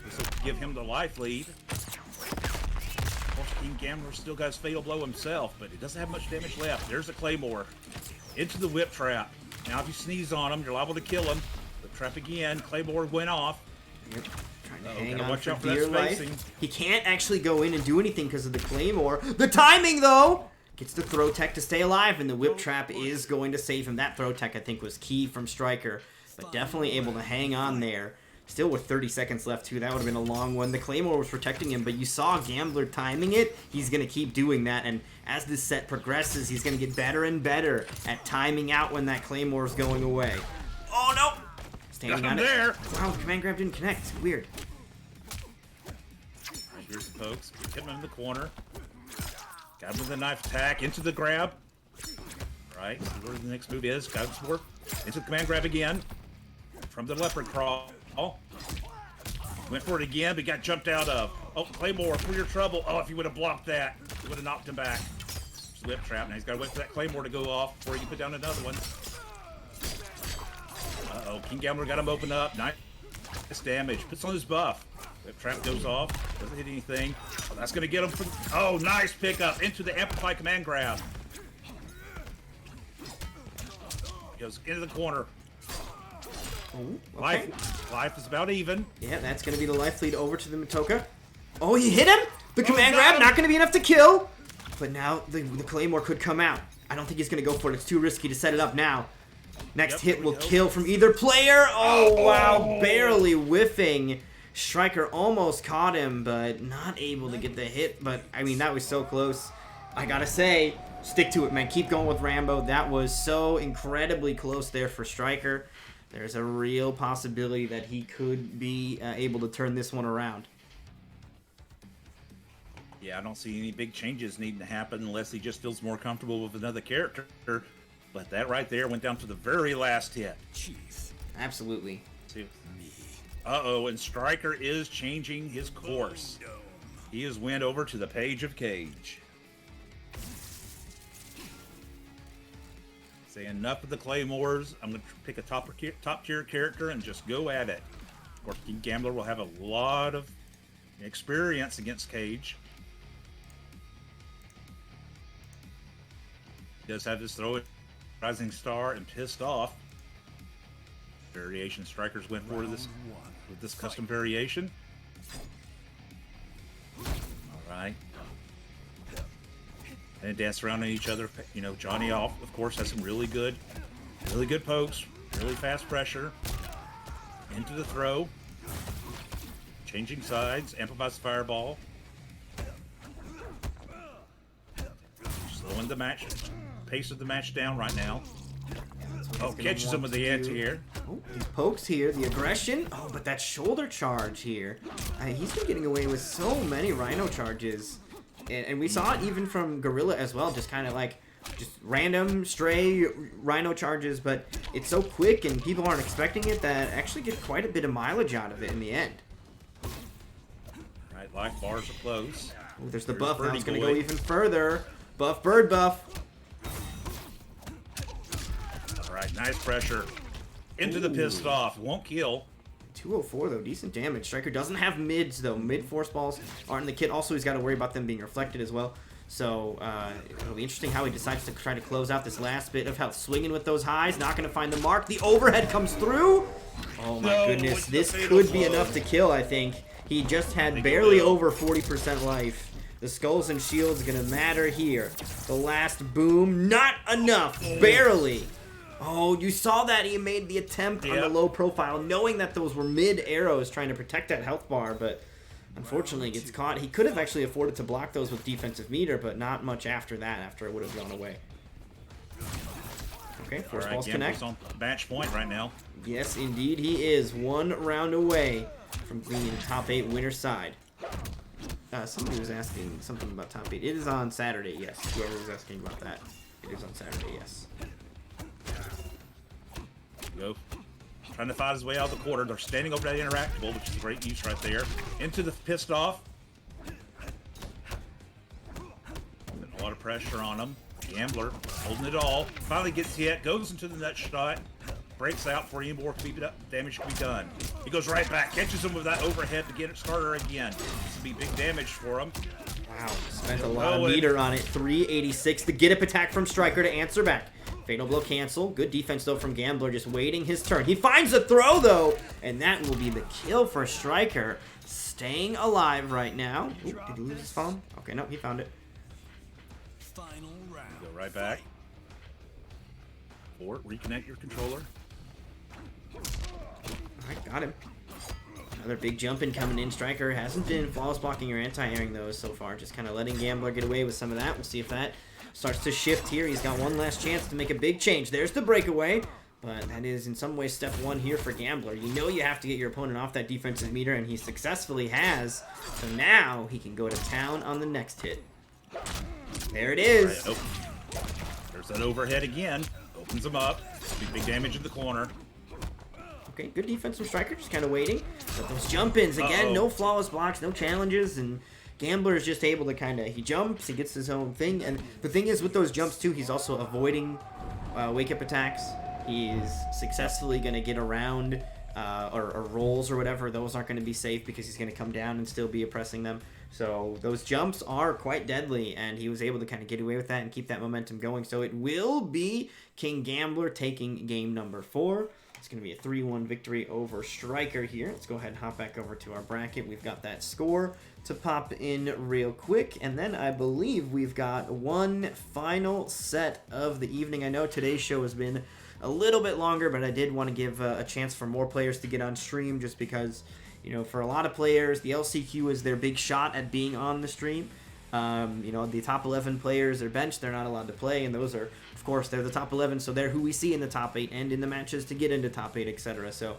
This will give him the life lead. Of course, King Gambler still got his fatal blow himself, but he doesn't have much damage left. There's a claymore. Into the whip trap. Now if you sneeze on him, you're liable to kill him. Whip trap again. Claymore went off. Yep. Trying to Uh-oh, hang gotta on watch for out for that dear life. spacing. He can't actually go in and do anything because of the claymore. The timing, though! Gets the throw tech to stay alive, and the whip trap is going to save him. That throw tech, I think, was key from Striker, but definitely able to hang on there. Still with 30 seconds left, too. That would have been a long one. The claymore was protecting him, but you saw Gambler timing it. He's going to keep doing that, and as this set progresses, he's going to get better and better at timing out when that claymore is going away. Oh, no! Standing Got on him it. there. Wow, the command grab didn't connect. Weird. Right, here's the pokes. Hit him in the corner. Got him with a knife attack. Into the grab. Right, see where the next move is. Got him to work. Into the command grab again. From the leopard crawl. Went for it again, but got jumped out of. Oh, Claymore, for your trouble. Oh, if he would have blocked that, it would have knocked him back. Whip trap. Now he's got to wait for that Claymore to go off before he can put down another one. Uh-oh, King Gambler got him open up. Nice damage. Puts on his buff. Whip trap goes off. Doesn't hit anything. Oh, that's going to get him for... Oh, nice pickup into the Amplify command grab. Goes into the corner. Ooh, okay. Life is about even. Yeah, that's going to be the life lead over to the Matoka. Oh, he hit him! The command got grab, him. not going to be enough to kill. but now the Claymore could come out. I don't think he's going to go for it. It's too risky to set it up now. Next hit will kill from either player. Oh, wow. Barely whiffing. Striker almost caught him, but not able to get the hit. But, I mean, that was so close. I got to say, stick to it, man. Keep going with Rambo. That was so incredibly close there for Striker. There's a real possibility that he could be able to turn this one around. Yeah, I don't see any big changes needing to happen unless he just feels more comfortable with another character. But that right there went down to the very last hit. Jeez. Absolutely. Uh-oh, and Striker is changing his course. He has went over to the page of Cage. Say enough of the Claymores. I'm going to pick a top tier character and just go at it. Of course, King Gambler will have a lot of experience against Cage. He does have his throw Rising Star and Pissed Off. Variation Strikers went for this with this custom variation. Alright. And dance around on each other. You know, Johnny Off, of course, has some really good pokes, really fast pressure. Into the throw. Changing sides, amplifies the fireball. Slowing the match, pace of the match down right now. Oh, catches him with the anti-air. Oh, he pokes here, the aggression. Oh, but that shoulder charge here. He's been getting away with so many Rhino charges. And we saw it even from Gorilla as well, just kind of like just random, stray Rhino charges, but it's so quick and people aren't expecting it that actually get quite a bit of mileage out of it in the end. Right, life bars are close. Oh, there's the buff now. It's going to go even further. Buff, bird buff. All right, nice pressure. Into the Pissed Off. Won't kill. 204 though, decent damage. Striker doesn't have mids though. Mid force balls aren't in the kit. Also, he's got to worry about them being reflected as well. So it'll be interesting how he decides to try to close out this last bit of health. Swinging with those highs, not going to find the mark. The overhead comes through. Oh my goodness, this could be enough to kill. I think he just had barely over 40% life. The skulls and shields going to matter here. The last boom, not enough, barely. Oh, you saw that he made the attempt on the low profile, knowing that those were mid arrows trying to protect that health bar, but unfortunately gets caught. He could have actually afforded to block those with defensive meter, but not much after that, after it would have gone away. Okay, force balls connect. On match point right now. Yes, indeed he is. One round away from being top 8 winner side. Somebody was asking something about top 8. It is on Saturday, yes. Whoever was asking about that. It is on Saturday, yes. Go. Trying to fight his way out of the quarter. They're standing over that interactable, which is great use right there. Into the Pissed Off. Putting a lot of pressure on him. Gambler holding it all. Finally gets hit. Goes into the nut shot. Breaks out before any more damage can be done. He goes right back. Catches him with that overhead to get it started again. This will be big damage for him. Wow. Spent a lot of meter on it. 386. The get up attack from Striker to answer back. Fatal blow cancel. Good defense though from Gambler, just waiting his turn. He finds a throw though, and that will be the kill for Striker. Staying alive right now. Ooh, did he lose his phone? Okay, no, he found it. Final round. Go right back. Or reconnect your controller. Alright, got him. Another big jump in coming in. Striker hasn't been flawless blocking or anti-airing those so far. Just kind of letting Gambler get away with some of that. We'll see if that starts to shift here. He's got one last chance to make a big change. There's the breakaway. But that is in some ways step 1 here for Gambler. You know you have to get your opponent off that defensive meter, and he successfully has. So now he can go to town on the next hit. There it is. Right, there's that overhead again. Opens him up. Big damage in the corner. Okay, good defense from Striker, just kind of waiting. But those jump-ins, again, no flawless blocks, no challenges, and Gambler is just able to kind of, he jumps, he gets his own thing, and the thing is with those jumps too, he's also avoiding wake-up attacks. He's successfully going to get around or rolls or whatever. Those aren't going to be safe because he's going to come down and still be oppressing them. So those jumps are quite deadly, and he was able to kind of get away with that and keep that momentum going. So it will be King Gambler taking game number 4. It's going to be a 3-1 victory over Striker here. Let's go ahead and hop back over to our bracket. We've got that score to pop in real quick. And then I believe we've got one final set of the evening. I know today's show has been a little bit longer, but I did want to give a chance for more players to get on stream just because, you know, for a lot of players, the LCQ is their big shot at being on the stream. You know, the top 11 players are benched. They're not allowed to play, and those are, of course, they're the top 11, so they're who we see in the top 8 and in the matches to get into top 8, etc. So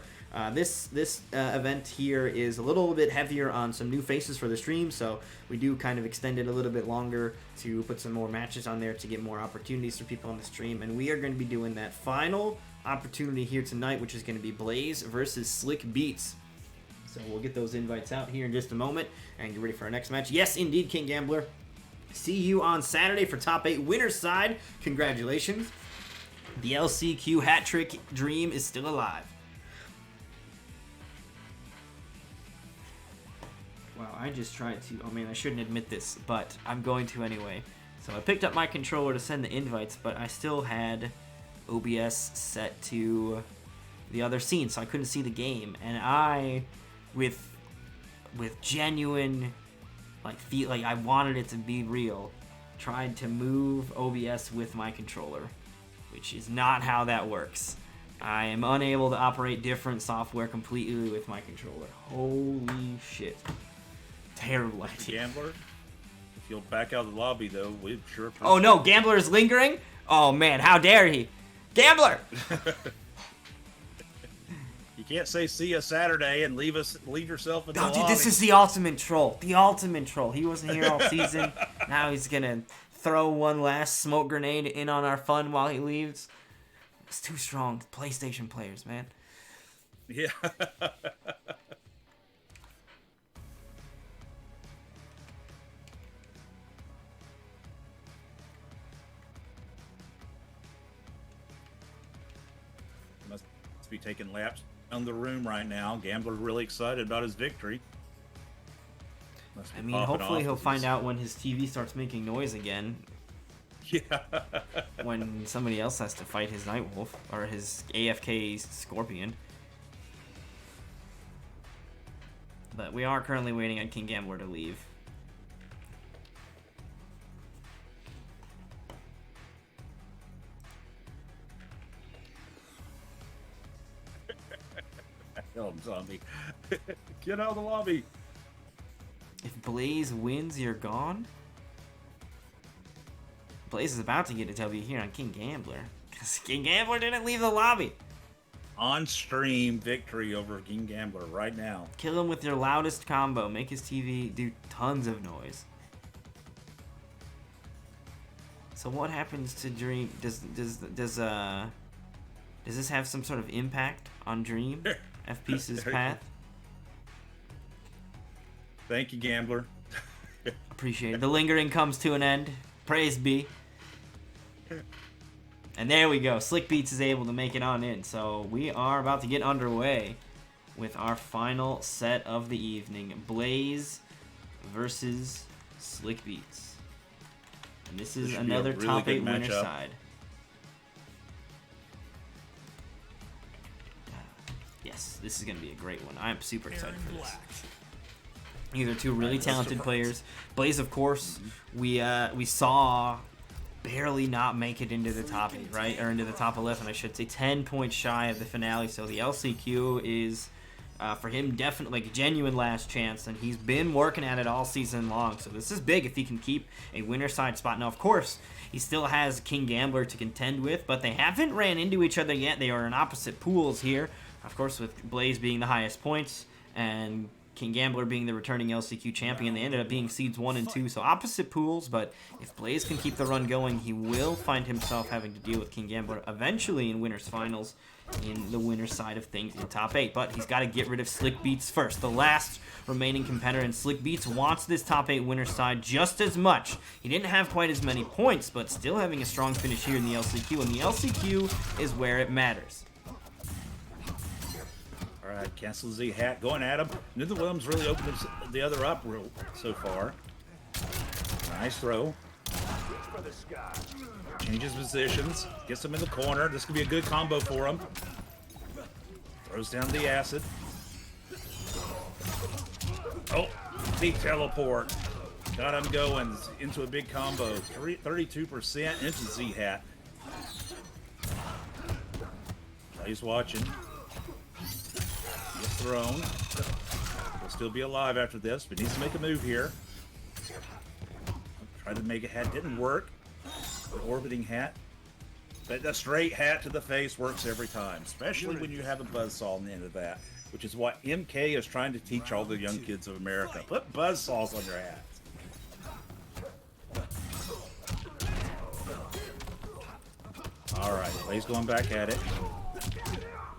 this event here is a little bit heavier on some new faces for the stream, so we do kind of extend it a little bit longer to put some more matches on there to get more opportunities for people on the stream, and we are going to be doing that final opportunity here tonight, which is going to be Blaze versus Slick Beats. So we'll get those invites out here in just a moment and get ready for our next match. Yes, indeed, King Gambler. See you on Saturday for top 8 winner's side. Congratulations. The LCQ hat trick dream is still alive. Wow, I just tried to... Oh man, I shouldn't admit this, but I'm going to anyway. So I picked up my controller to send the invites, but I still had OBS set to the other scene, so I couldn't see the game. And I... with genuine feel like I wanted it to be real, tried to move OBS with my controller, which is not how that works. I am unable to operate different software completely with my controller. Holy shit. Terrible idea. Gambler, if you'll back out of the lobby though, we'd sure. Oh no, Gambler is lingering? Oh man, how dare he? Gambler! You can't say see us Saturday and leave yourself in the lobby. Dude, this is the ultimate troll. The ultimate troll. He wasn't here all season. Now he's gonna throw one last smoke grenade in on our fun while he leaves. It's too strong. PlayStation players, man. Yeah. Must be taking laps on the room right now. Gambler's really excited about his victory. I mean, hopefully he'll find out when his TV starts making noise again. Yeah. When somebody else has to fight his Nightwolf or his AFK Scorpion. But we are currently waiting on King Gambler to leave. Kill him, zombie. Get out of the lobby. If Blaze wins, you're gone? Blaze is about to get a W here on King Gambler. Because King Gambler didn't leave the lobby. On stream victory over King Gambler right now. Kill him with your loudest combo. Make his TV do tons of noise. So what happens to Dream? Does this have some sort of impact on Dream? F-Piece's path? Thank you, Gambler. Appreciate it. The lingering comes to an end. Praise be. And there we go. Slick Beats is able to make it on in. So we are about to get underway with our final set of the evening. Blaze versus Slick Beats. And this is another really top 8 good winner matchup. side. Yes, this is going to be a great one. I am super excited for this. These are two really talented players. Blaze, of course, we saw barely not make it into the top 8, right? Or into the top 11, I should say. 10 points shy of the finale. So the LCQ is, for him, definitely like a genuine last chance. And he's been working at it all season long. So this is big if he can keep a winner side spot. Now, of course, he still has King Gambler to contend with. But they haven't ran into each other yet. They are in opposite pools here. Of course, with Blaze being the highest points and King Gambler being the returning LCQ champion, they ended up being seeds 1 and 2, so opposite pools, but if Blaze can keep the run going, he will find himself having to deal with King Gambler eventually in winners finals in the winner's side of things in top 8, but he's got to get rid of Slick Beats first, the last remaining competitor, and Slick Beats wants this top 8 winner's side just as much. He didn't have quite as many points, but still having a strong finish here in the LCQ, and the LCQ is where it matters. Alright, cancel Z hat going at him. Neither one of them's really opened the other up real so far. Nice throw. Changes positions. Gets him in the corner. This could be a good combo for him. Throws down the acid. Oh, big teleport. Got him going into a big combo. 32% into Z-Hat. He's watching. Gets thrown. He'll still be alive after this, but needs to make a move here. Tried to make a hat, didn't work. The orbiting hat. But the straight hat to the face works every time, especially when you have a buzzsaw on the end of that, which is what MK is trying to teach all the young kids of America. Put buzzsaws on your hats. Alright, Blaze going back at it.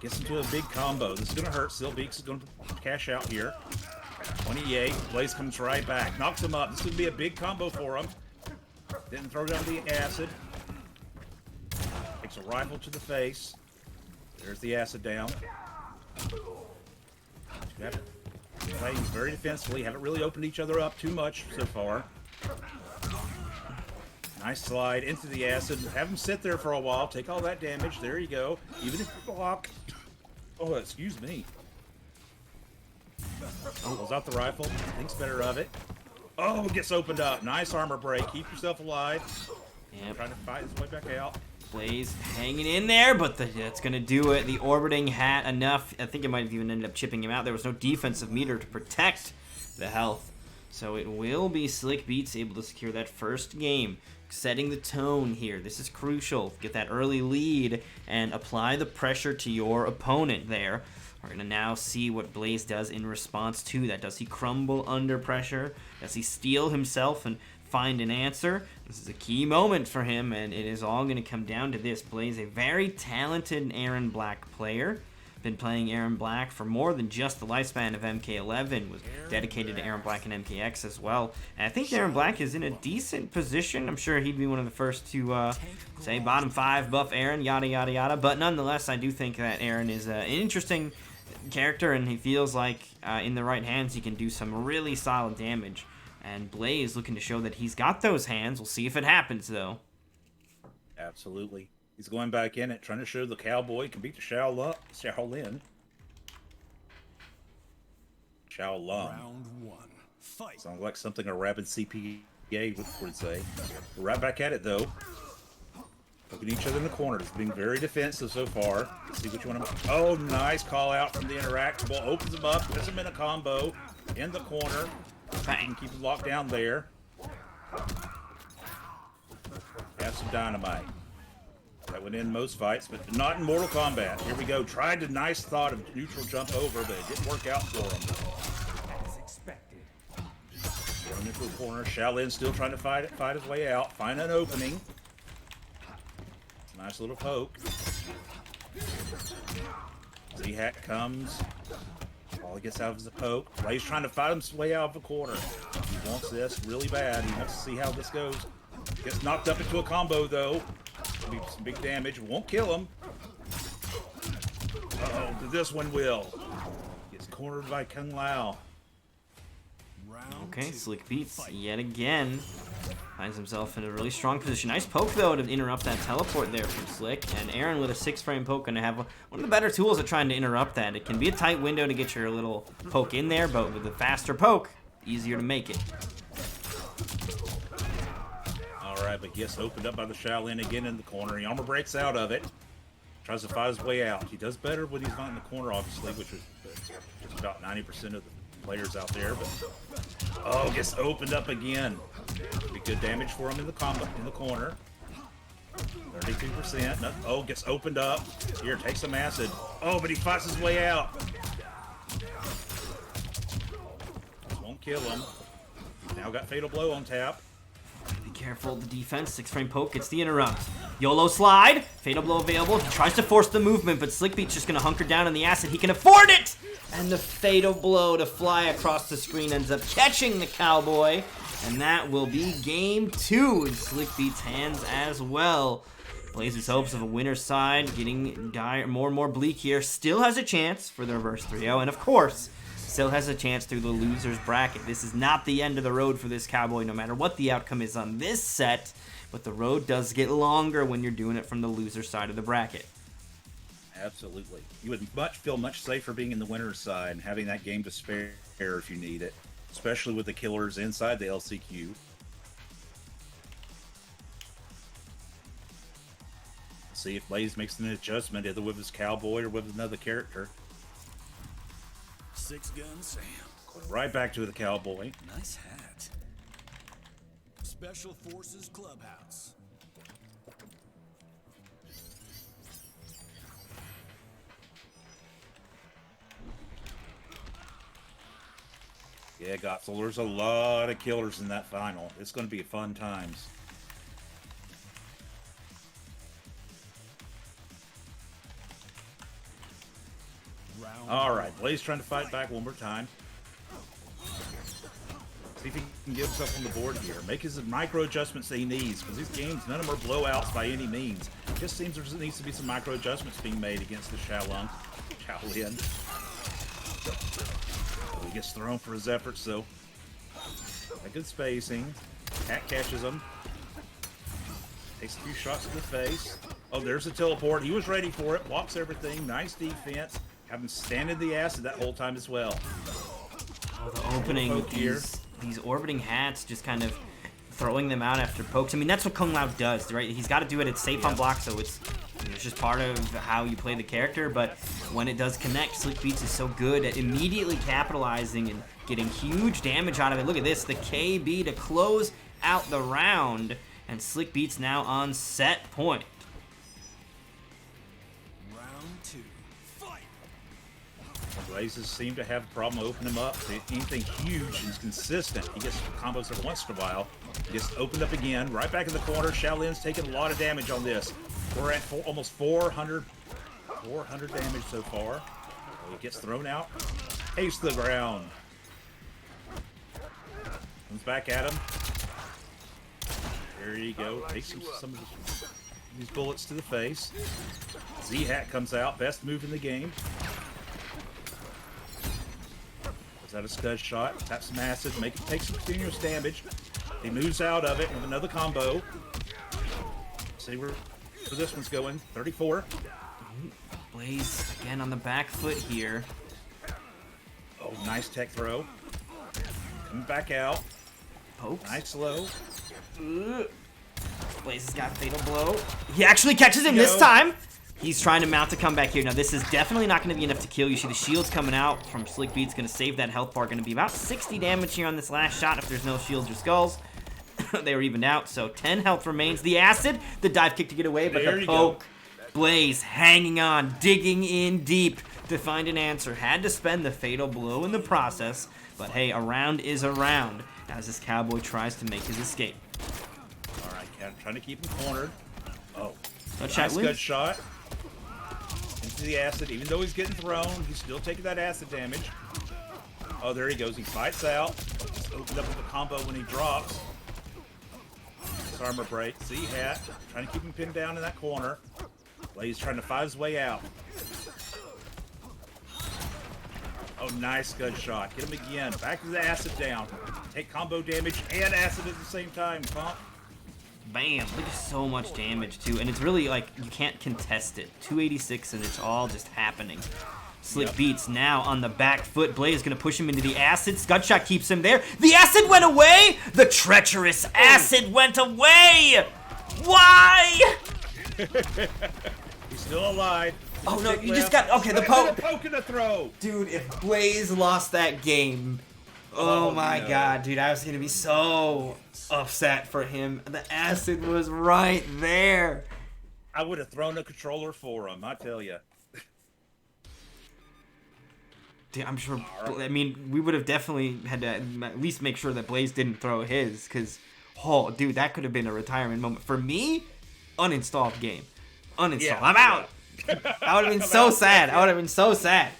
Gets into a big combo. This is going to hurt. Silbeaks is going to cash out here. 28. Blaze comes right back. Knocks him up. This could be a big combo for him. Didn't throw down the acid. Takes a rifle to the face. There's the acid down. Playing very defensively. Haven't really opened each other up too much so far. Nice slide into the acid. Have him sit there for a while. Take all that damage. There you go. Even if you block. Oh, excuse me. Oh, pulls out the rifle. Thinks better of it. Oh, gets opened up. Nice armor break. Keep yourself alive. Yep. Trying to fight his way back out. Blaze hanging in there, but that's going to do it. The orbiting hat enough. I think it might have even ended up chipping him out. There was no defensive meter to protect the health. So it will be Slick Beats able to secure that first game. Setting the tone here. This is crucial. Get that early lead and apply the pressure to your opponent there. We're going to now see what Blaze does in response to that. Does he crumble under pressure? Does he steel himself and find an answer? This is a key moment for him, and it is all going to come down to this. Blaze, a very talented Aaron Black player. Been playing Aaron Black for more than just the lifespan of MK11. Was dedicated to Aaron Black and MKX as well. And I think Aaron Black is in a decent position. I'm sure he'd be one of the first to say bottom 5 buff Aaron, yada yada yada. But nonetheless, I do think that Aaron is an interesting character, and he feels like in the right hands he can do some really solid damage. And Blaze looking to show that he's got those hands. We'll see if it happens though. Absolutely. He's going back in it, trying to show the cowboy can beat the Shaolin. Round 1. Fight. Sounds like something a rabid CPA would say. We're right back at it though. Poking each other in the corner. It's being very defensive so far. Let's see which one I'm... Oh, nice call out from the interactable. Opens him up, puts him in a combo in the corner. Bang. Keep him locked down there. Have some dynamite. That would end most fights, but not in Mortal Kombat. Here we go. Tried a nice thought of neutral jump over, but it didn't work out for him. As expected. Going into a corner. Shaolin still trying to fight his way out. Find an opening. Nice little poke. Z-Hat comes. All he gets out is the poke. Ray's trying to fight his way out of the corner. He wants this really bad. He wants to see how this goes. Gets knocked up into a combo, though. Some big damage. Won't kill him. Uh-oh, this one will. Gets cornered by Kung Lao. Okay, Slick Beats yet again. Finds himself in a really strong position. Nice poke, though, to interrupt that teleport there from Slick. And Aaron with a 6-frame poke going to have one of the better tools at trying to interrupt that. It can be a tight window to get your little poke in there, but with a faster poke, easier to make it. Alright, but gets opened up by the Shaolin again in the corner. He armor breaks out of it. Tries to fight his way out. He does better when he's not in the corner, obviously, which is just about 90% of the players out there. But oh, gets opened up again. Be good damage for him in the combo in the corner. 32%. No, oh, gets opened up. Here, take some acid. Oh, but he fights his way out. Won't kill him. Now got Fatal Blow on tap. Be careful, the defense. 6-frame poke gets the interrupt. YOLO slide. Fatal Blow available. He tries to force the movement, but Slickbeat's just going to hunker down in the acid. He can afford it! And the Fatal Blow to fly across the screen ends up catching the cowboy. And that will be game 2 in Slickbeat's hands as well. Blazers' hopes of a winner's side getting more and more bleak here. Still has a chance for the reverse 3-0. And of course, still has a chance through the loser's bracket. This is not the end of the road for this cowboy, no matter what the outcome is on this set. But the road does get longer when you're doing it from the loser side of the bracket. Absolutely. You would feel much safer being in the winner's side and having that game to spare if you need it, especially with the killers inside the LCQ. See if Blaze makes an adjustment either with his cowboy or with another character. Six gun Sam. Going right back to the cowboy. Nice hat. Special Forces Clubhouse. Yeah, Gotzel, there's a lot of killers in that final. It's going to be fun times. All right, Blaze trying to fight back one more time. See if he can get himself on the board here. Make his micro adjustments that he needs, because these games, none of them are blowouts by any means. It just seems there needs to be some micro adjustments being made against the Shaolin. He gets thrown for his efforts, though. A good spacing. Cat catches him. Takes a few shots to the face. Oh, there's the teleport. He was ready for it. Blocks everything. Nice defense. Have him stand in the acid that whole time as well. Oh, the opening, these orbiting hats just kind of throwing them out after pokes. I mean, that's what Kung Lao does, right? He's got to do it. It's safe on block, so it's just part of how you play the character. But when it does connect, Slick Beats is so good at immediately capitalizing and getting huge damage out of it. Look at this, the KB to close out the round. And Slick Beats now on set point. Blazes seem to have a problem opening him up. Anything huge is consistent. He gets combos every once in a while. He gets opened up again, right back in the corner. Shaolin's taking a lot of damage on this. We're at almost 400 damage so far. So he gets thrown out. Takes the ground. Comes back at him. There you go. Takes some of these bullets to the face. Z-Hat comes out. Best move in the game. Out a scud shot, taps some acid, takes some continuous damage. He moves out of it with another combo. See where this one's going. 34. Blaze again on the back foot here. Oh, nice tech throw. Coming back out. Pokes. Nice low. Blaze has got fatal blow. He actually catches him this time. He's trying to mount a comeback here. Now, this is definitely not going to be enough to kill. You see the shields coming out from Slick Beats. Going to save that health bar. Going to be about 60 damage here on this last shot if there's no shields or skulls. They were evened out, so 10 health remains. The acid, the dive kick to get away, but the poke. Blaze hanging on, digging in deep to find an answer. Had to spend the fatal blow in the process, but hey, a round is a round as this cowboy tries to make his escape. All right, Cat trying to keep him cornered. Oh, nice good shot. Into the acid, even though he's getting thrown, he's still taking that acid damage. Oh, there he goes. He fights out. Just opened up with a combo when he drops. His armor break. Z-Hat trying to keep him pinned down in that corner. Blaze trying to fight his way out. Oh, nice good shot. Get him again. Back to the acid down. Take combo damage and acid at the same time. Pump. Bam! Look at so much damage too, and it's really like you can't contest it. 286, and it's all just happening. Slick Beats now on the back foot. Blaze gonna push him into the acid. Scud shot keeps him there. The acid went away. The treacherous acid went away. Why? He's still alive. Oh no! You just got the poke. The poke and the throw. Dude, if Blaze lost that game, oh my god, dude, I was gonna be so upset for him. The acid was right there. I would have thrown a controller for him, I tell you. Dude, I'm sure. I mean, we would have definitely had to at least make sure that Blaze didn't throw his, because, oh, dude, that could have been a retirement moment for me. Uninstalled game, uninstall. Yeah, I'm out. I would have been so sad. I would have been so sad.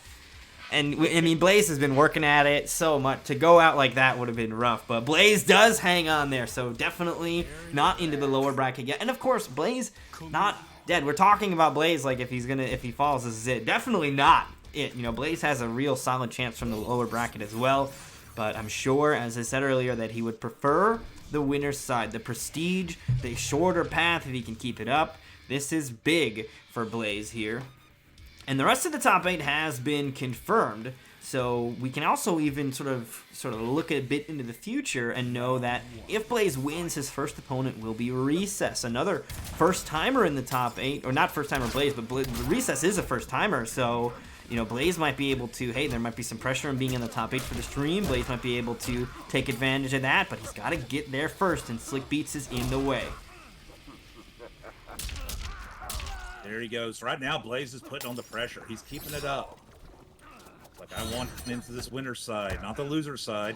And, I mean, Blaze has been working at it so much. To go out like that would have been rough. But Blaze does hang on there. So, definitely not into the lower bracket yet. And, of course, Blaze not dead. We're talking about Blaze like if he falls, this is it. Definitely not it. You know, Blaze has a real solid chance from the lower bracket as well. But I'm sure, as I said earlier, that he would prefer the winner's side. The prestige, the shorter path if he can keep it up. This is big for Blaze here. And the rest of the top 8 has been confirmed. So we can also even sort of look a bit into the future and know that if Blaze wins, his first opponent will be Recess, another first-timer in the top 8. Or not first-timer Blaze, but Recess is a first-timer. So, you know, Blaze might be able to, hey, there might be some pressure on being in the top 8 for the stream. Blaze might be able to take advantage of that, but he's got to get there first, and Slick Beats is in the way. There he goes. Right now, Blaze is putting on the pressure. He's keeping it up. Like, I want him into this winner's side, not the loser's side.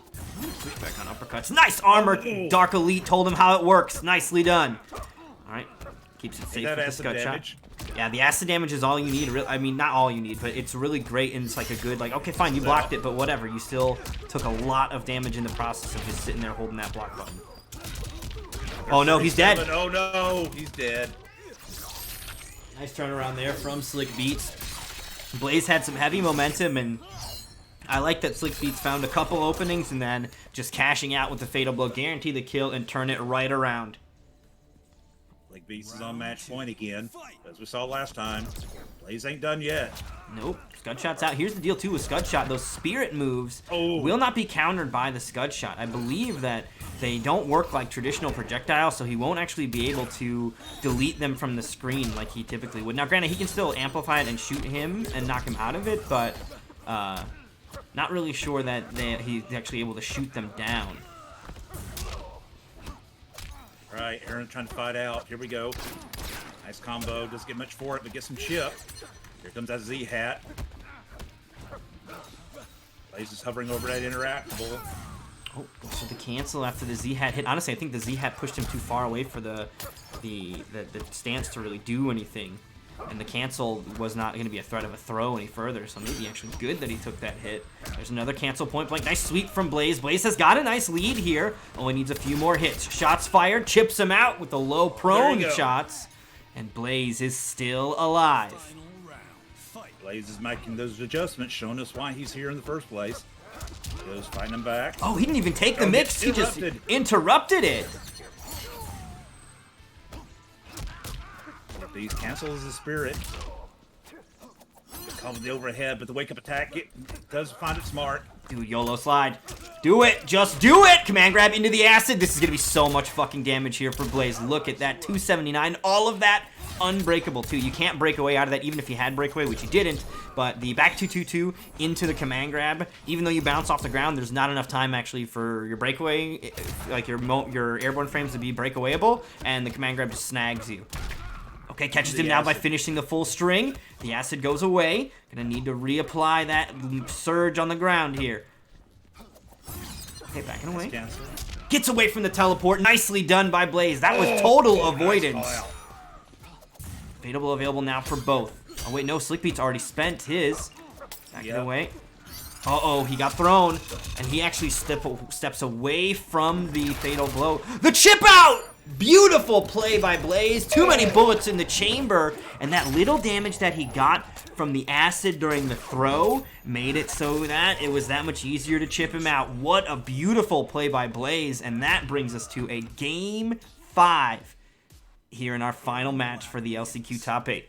Sweep back on uppercuts. Nice armor. Dark Elite told him how it works. Nicely done. All right. Keeps it safe with the scud shot. Yeah, the acid damage is all you need. I mean, not all you need, but it's really great, and it's like a good, like, okay, fine, you blocked it, but whatever. You still took a lot of damage in the process of just sitting there holding that block button. Oh, no, he's dead. Oh, no, he's dead. Nice turnaround there from Slick Beats. Blaze had some heavy momentum, and I like that Slick Beats found a couple openings and then just cashing out with the Fatal Blow, guarantee the kill, and turn it right around. Slick Beats is on match point again, as we saw last time. Blaze ain't done yet. Nope. Scud Shot's out. Here's the deal, too, with Scud Shot. Those Spirit moves will not be countered by the Scud Shot. I believe that they don't work like traditional projectiles, so he won't actually be able to delete them from the screen like he typically would. Now, granted, he can still amplify it and shoot him and knock him out of it, but not really sure that he's actually able to shoot them down. All right, Aaron trying to fight out. Here we go. Nice combo. Doesn't get much for it, but gets some chip. Here comes that Z hat. Blaze is hovering over that interactable. Oh, so the cancel after the Z hat hit. Honestly, I think the Z hat pushed him too far away for the stance to really do anything. And the cancel was not going to be a threat of a throw any further, so maybe actually good that he took that hit. There's another cancel point blank. Nice sweep from Blaze. Blaze has got a nice lead here. Only needs a few more hits. Shots fired. Chips him out with the low prone shots. And Blaze is still alive. Blaze is making those adjustments, showing us why he's here in the first place. Goes fighting him back. Oh, he didn't even take the mix. He just interrupted it. These cancels the spirit. Comes the overhead, but the wake up attack does find it smart. Dude, YOLO slide. Do it. Just do it. Command grab into the acid. This is going to be so much fucking damage here for Blaze. Look at that. 279. All of that unbreakable, too. You can't break away out of that, even if you had breakaway, which you didn't. But the back 222 into the command grab, even though you bounce off the ground, there's not enough time, actually, for your breakaway, like your airborne frames to be breakawayable, and the command grab just snags you. Okay, catches him now by finishing the full string. The acid goes away. Gonna need to reapply that surge on the ground here. Okay, backing away. Gets away from the teleport. Nicely done by Blaze. That was total avoidance. Fatal Blow available now for both. Oh, wait, no. Slick Beat's already spent his. Backing away. Uh-oh, he got thrown. And he actually steps away from the Fatal Blow. The chip out! Beautiful play by Blaze. Too many bullets in the chamber, and that little damage that he got from the acid during the throw made it so that it was that much easier to chip him out. What a beautiful play by Blaze, and that brings us to a Game 5 here in our final match for the LCQ Top 8.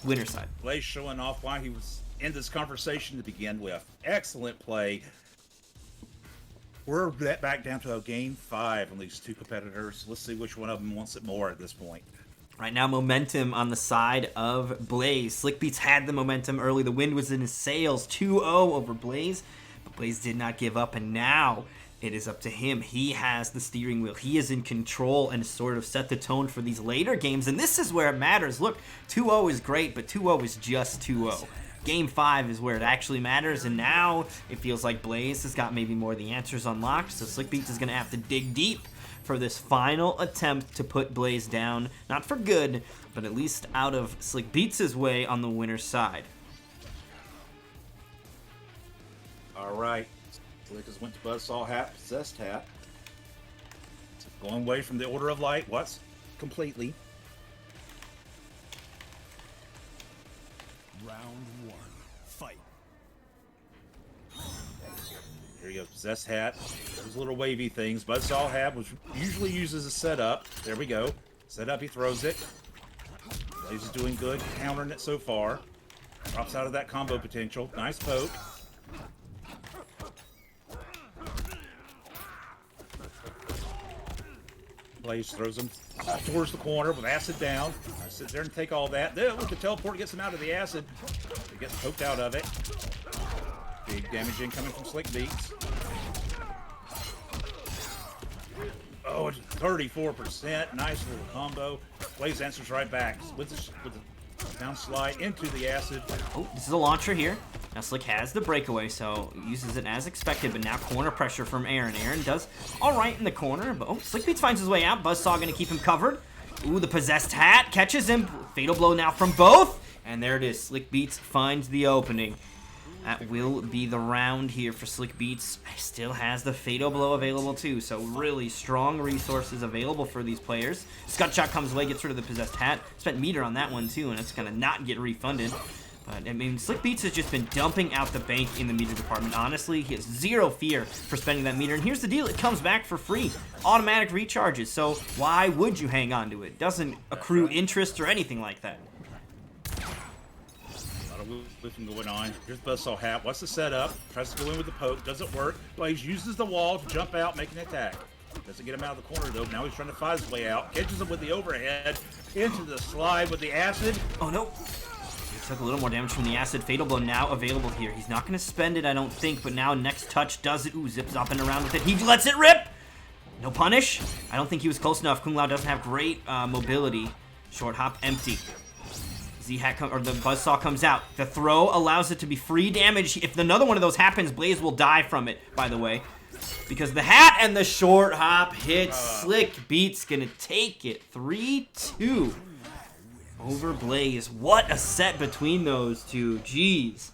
Winner side. Blaze showing off why he was in this conversation to begin with. Excellent play. We're back down to a Game 5 on these two competitors. Let's see which one of them wants it more at this point. Right now, momentum on the side of Blaze. Slick Beats had the momentum early. The wind was in his sails. 2-0 over Blaze. But Blaze did not give up, and now it is up to him. He has the steering wheel. He is in control and sort of set the tone for these later games, and this is where it matters. Look, 2-0 is great, but 2-0 is just 2-0. Game 5 is where it actually matters, and now it feels like Blaze has got maybe more of the answers unlocked, so Slick Beats is going to have to dig deep for this final attempt to put Blaze down, not for good, but at least out of Slick Beats' way on the winner's side. All right. Slick has went to Buzzsaw hat, Possessed hat. Going away from the Order of Light. What's completely. Round 1. Fight. Here you go. Possessed hat. Those little wavy things. Buzzsaw hat, which usually uses a setup. There we go. Setup, he throws it. Blaze is doing good, countering it so far. Drops out of that combo potential. Nice poke. Blaze throws him towards the corner with acid down. Sit there and take all that. Then with the teleport, gets him out of the acid. He gets poked out of it. Big damage incoming from Slick Beats. Oh, it's 34%. Nice little combo. Blaze answers right back with the down slide into the acid. Oh, this is a launcher here. Now Slick has the breakaway, so uses it as expected, but now corner pressure from Aaron. Aaron does all right in the corner, but Slick Beats finds his way out. Buzzsaw gonna keep him covered. Ooh, the possessed hat catches him. Fatal blow now from both, and there it is. Slick Beats finds the opening. That will be the round here for Slick Beats. Still has the Fatal Blow available too, so really strong resources available for these players. Scud Shot comes away, gets rid of the Possessed Hat. Spent meter on that one too, and it's gonna not get refunded. But, I mean, Slick Beats has just been dumping out the bank in the meter department. Honestly, he has zero fear for spending that meter. And here's the deal, it comes back for free. Automatic recharges, so why would you hang on to it? Doesn't accrue interest or anything like that. Whipping going on. Here's Buzzsaw Hat. What's the setup? Tries to go in with the poke. Doesn't work. Blaze uses the wall to jump out, make an attack. Doesn't get him out of the corner though. Now he's trying to find his way out. Catches him with the overhead. Into the slide with the acid. Oh no. He took a little more damage from the acid. Fatal Blow now available here. He's not going to spend it, I don't think, but now next touch does it. Ooh, zips up and around with it. He lets it rip. No punish. I don't think he was close enough. Kung Lao doesn't have great mobility. Short hop empty. Z-Hat or the Buzzsaw comes out. The throw allows it to be free damage. If another one of those happens, Blaze will die from it, by the way. Because the hat and the short hop hits. Slick Beats gonna take it 3-2 over Blaze. What a set between those two. Jeez.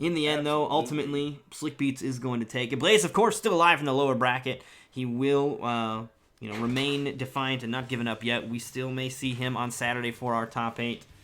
In the end, though, ultimately, Slick Beats is going to take it. Blaze, of course, still alive in the lower bracket. He will, remain defiant and not giving up yet. We still may see him on Saturday for our top 8.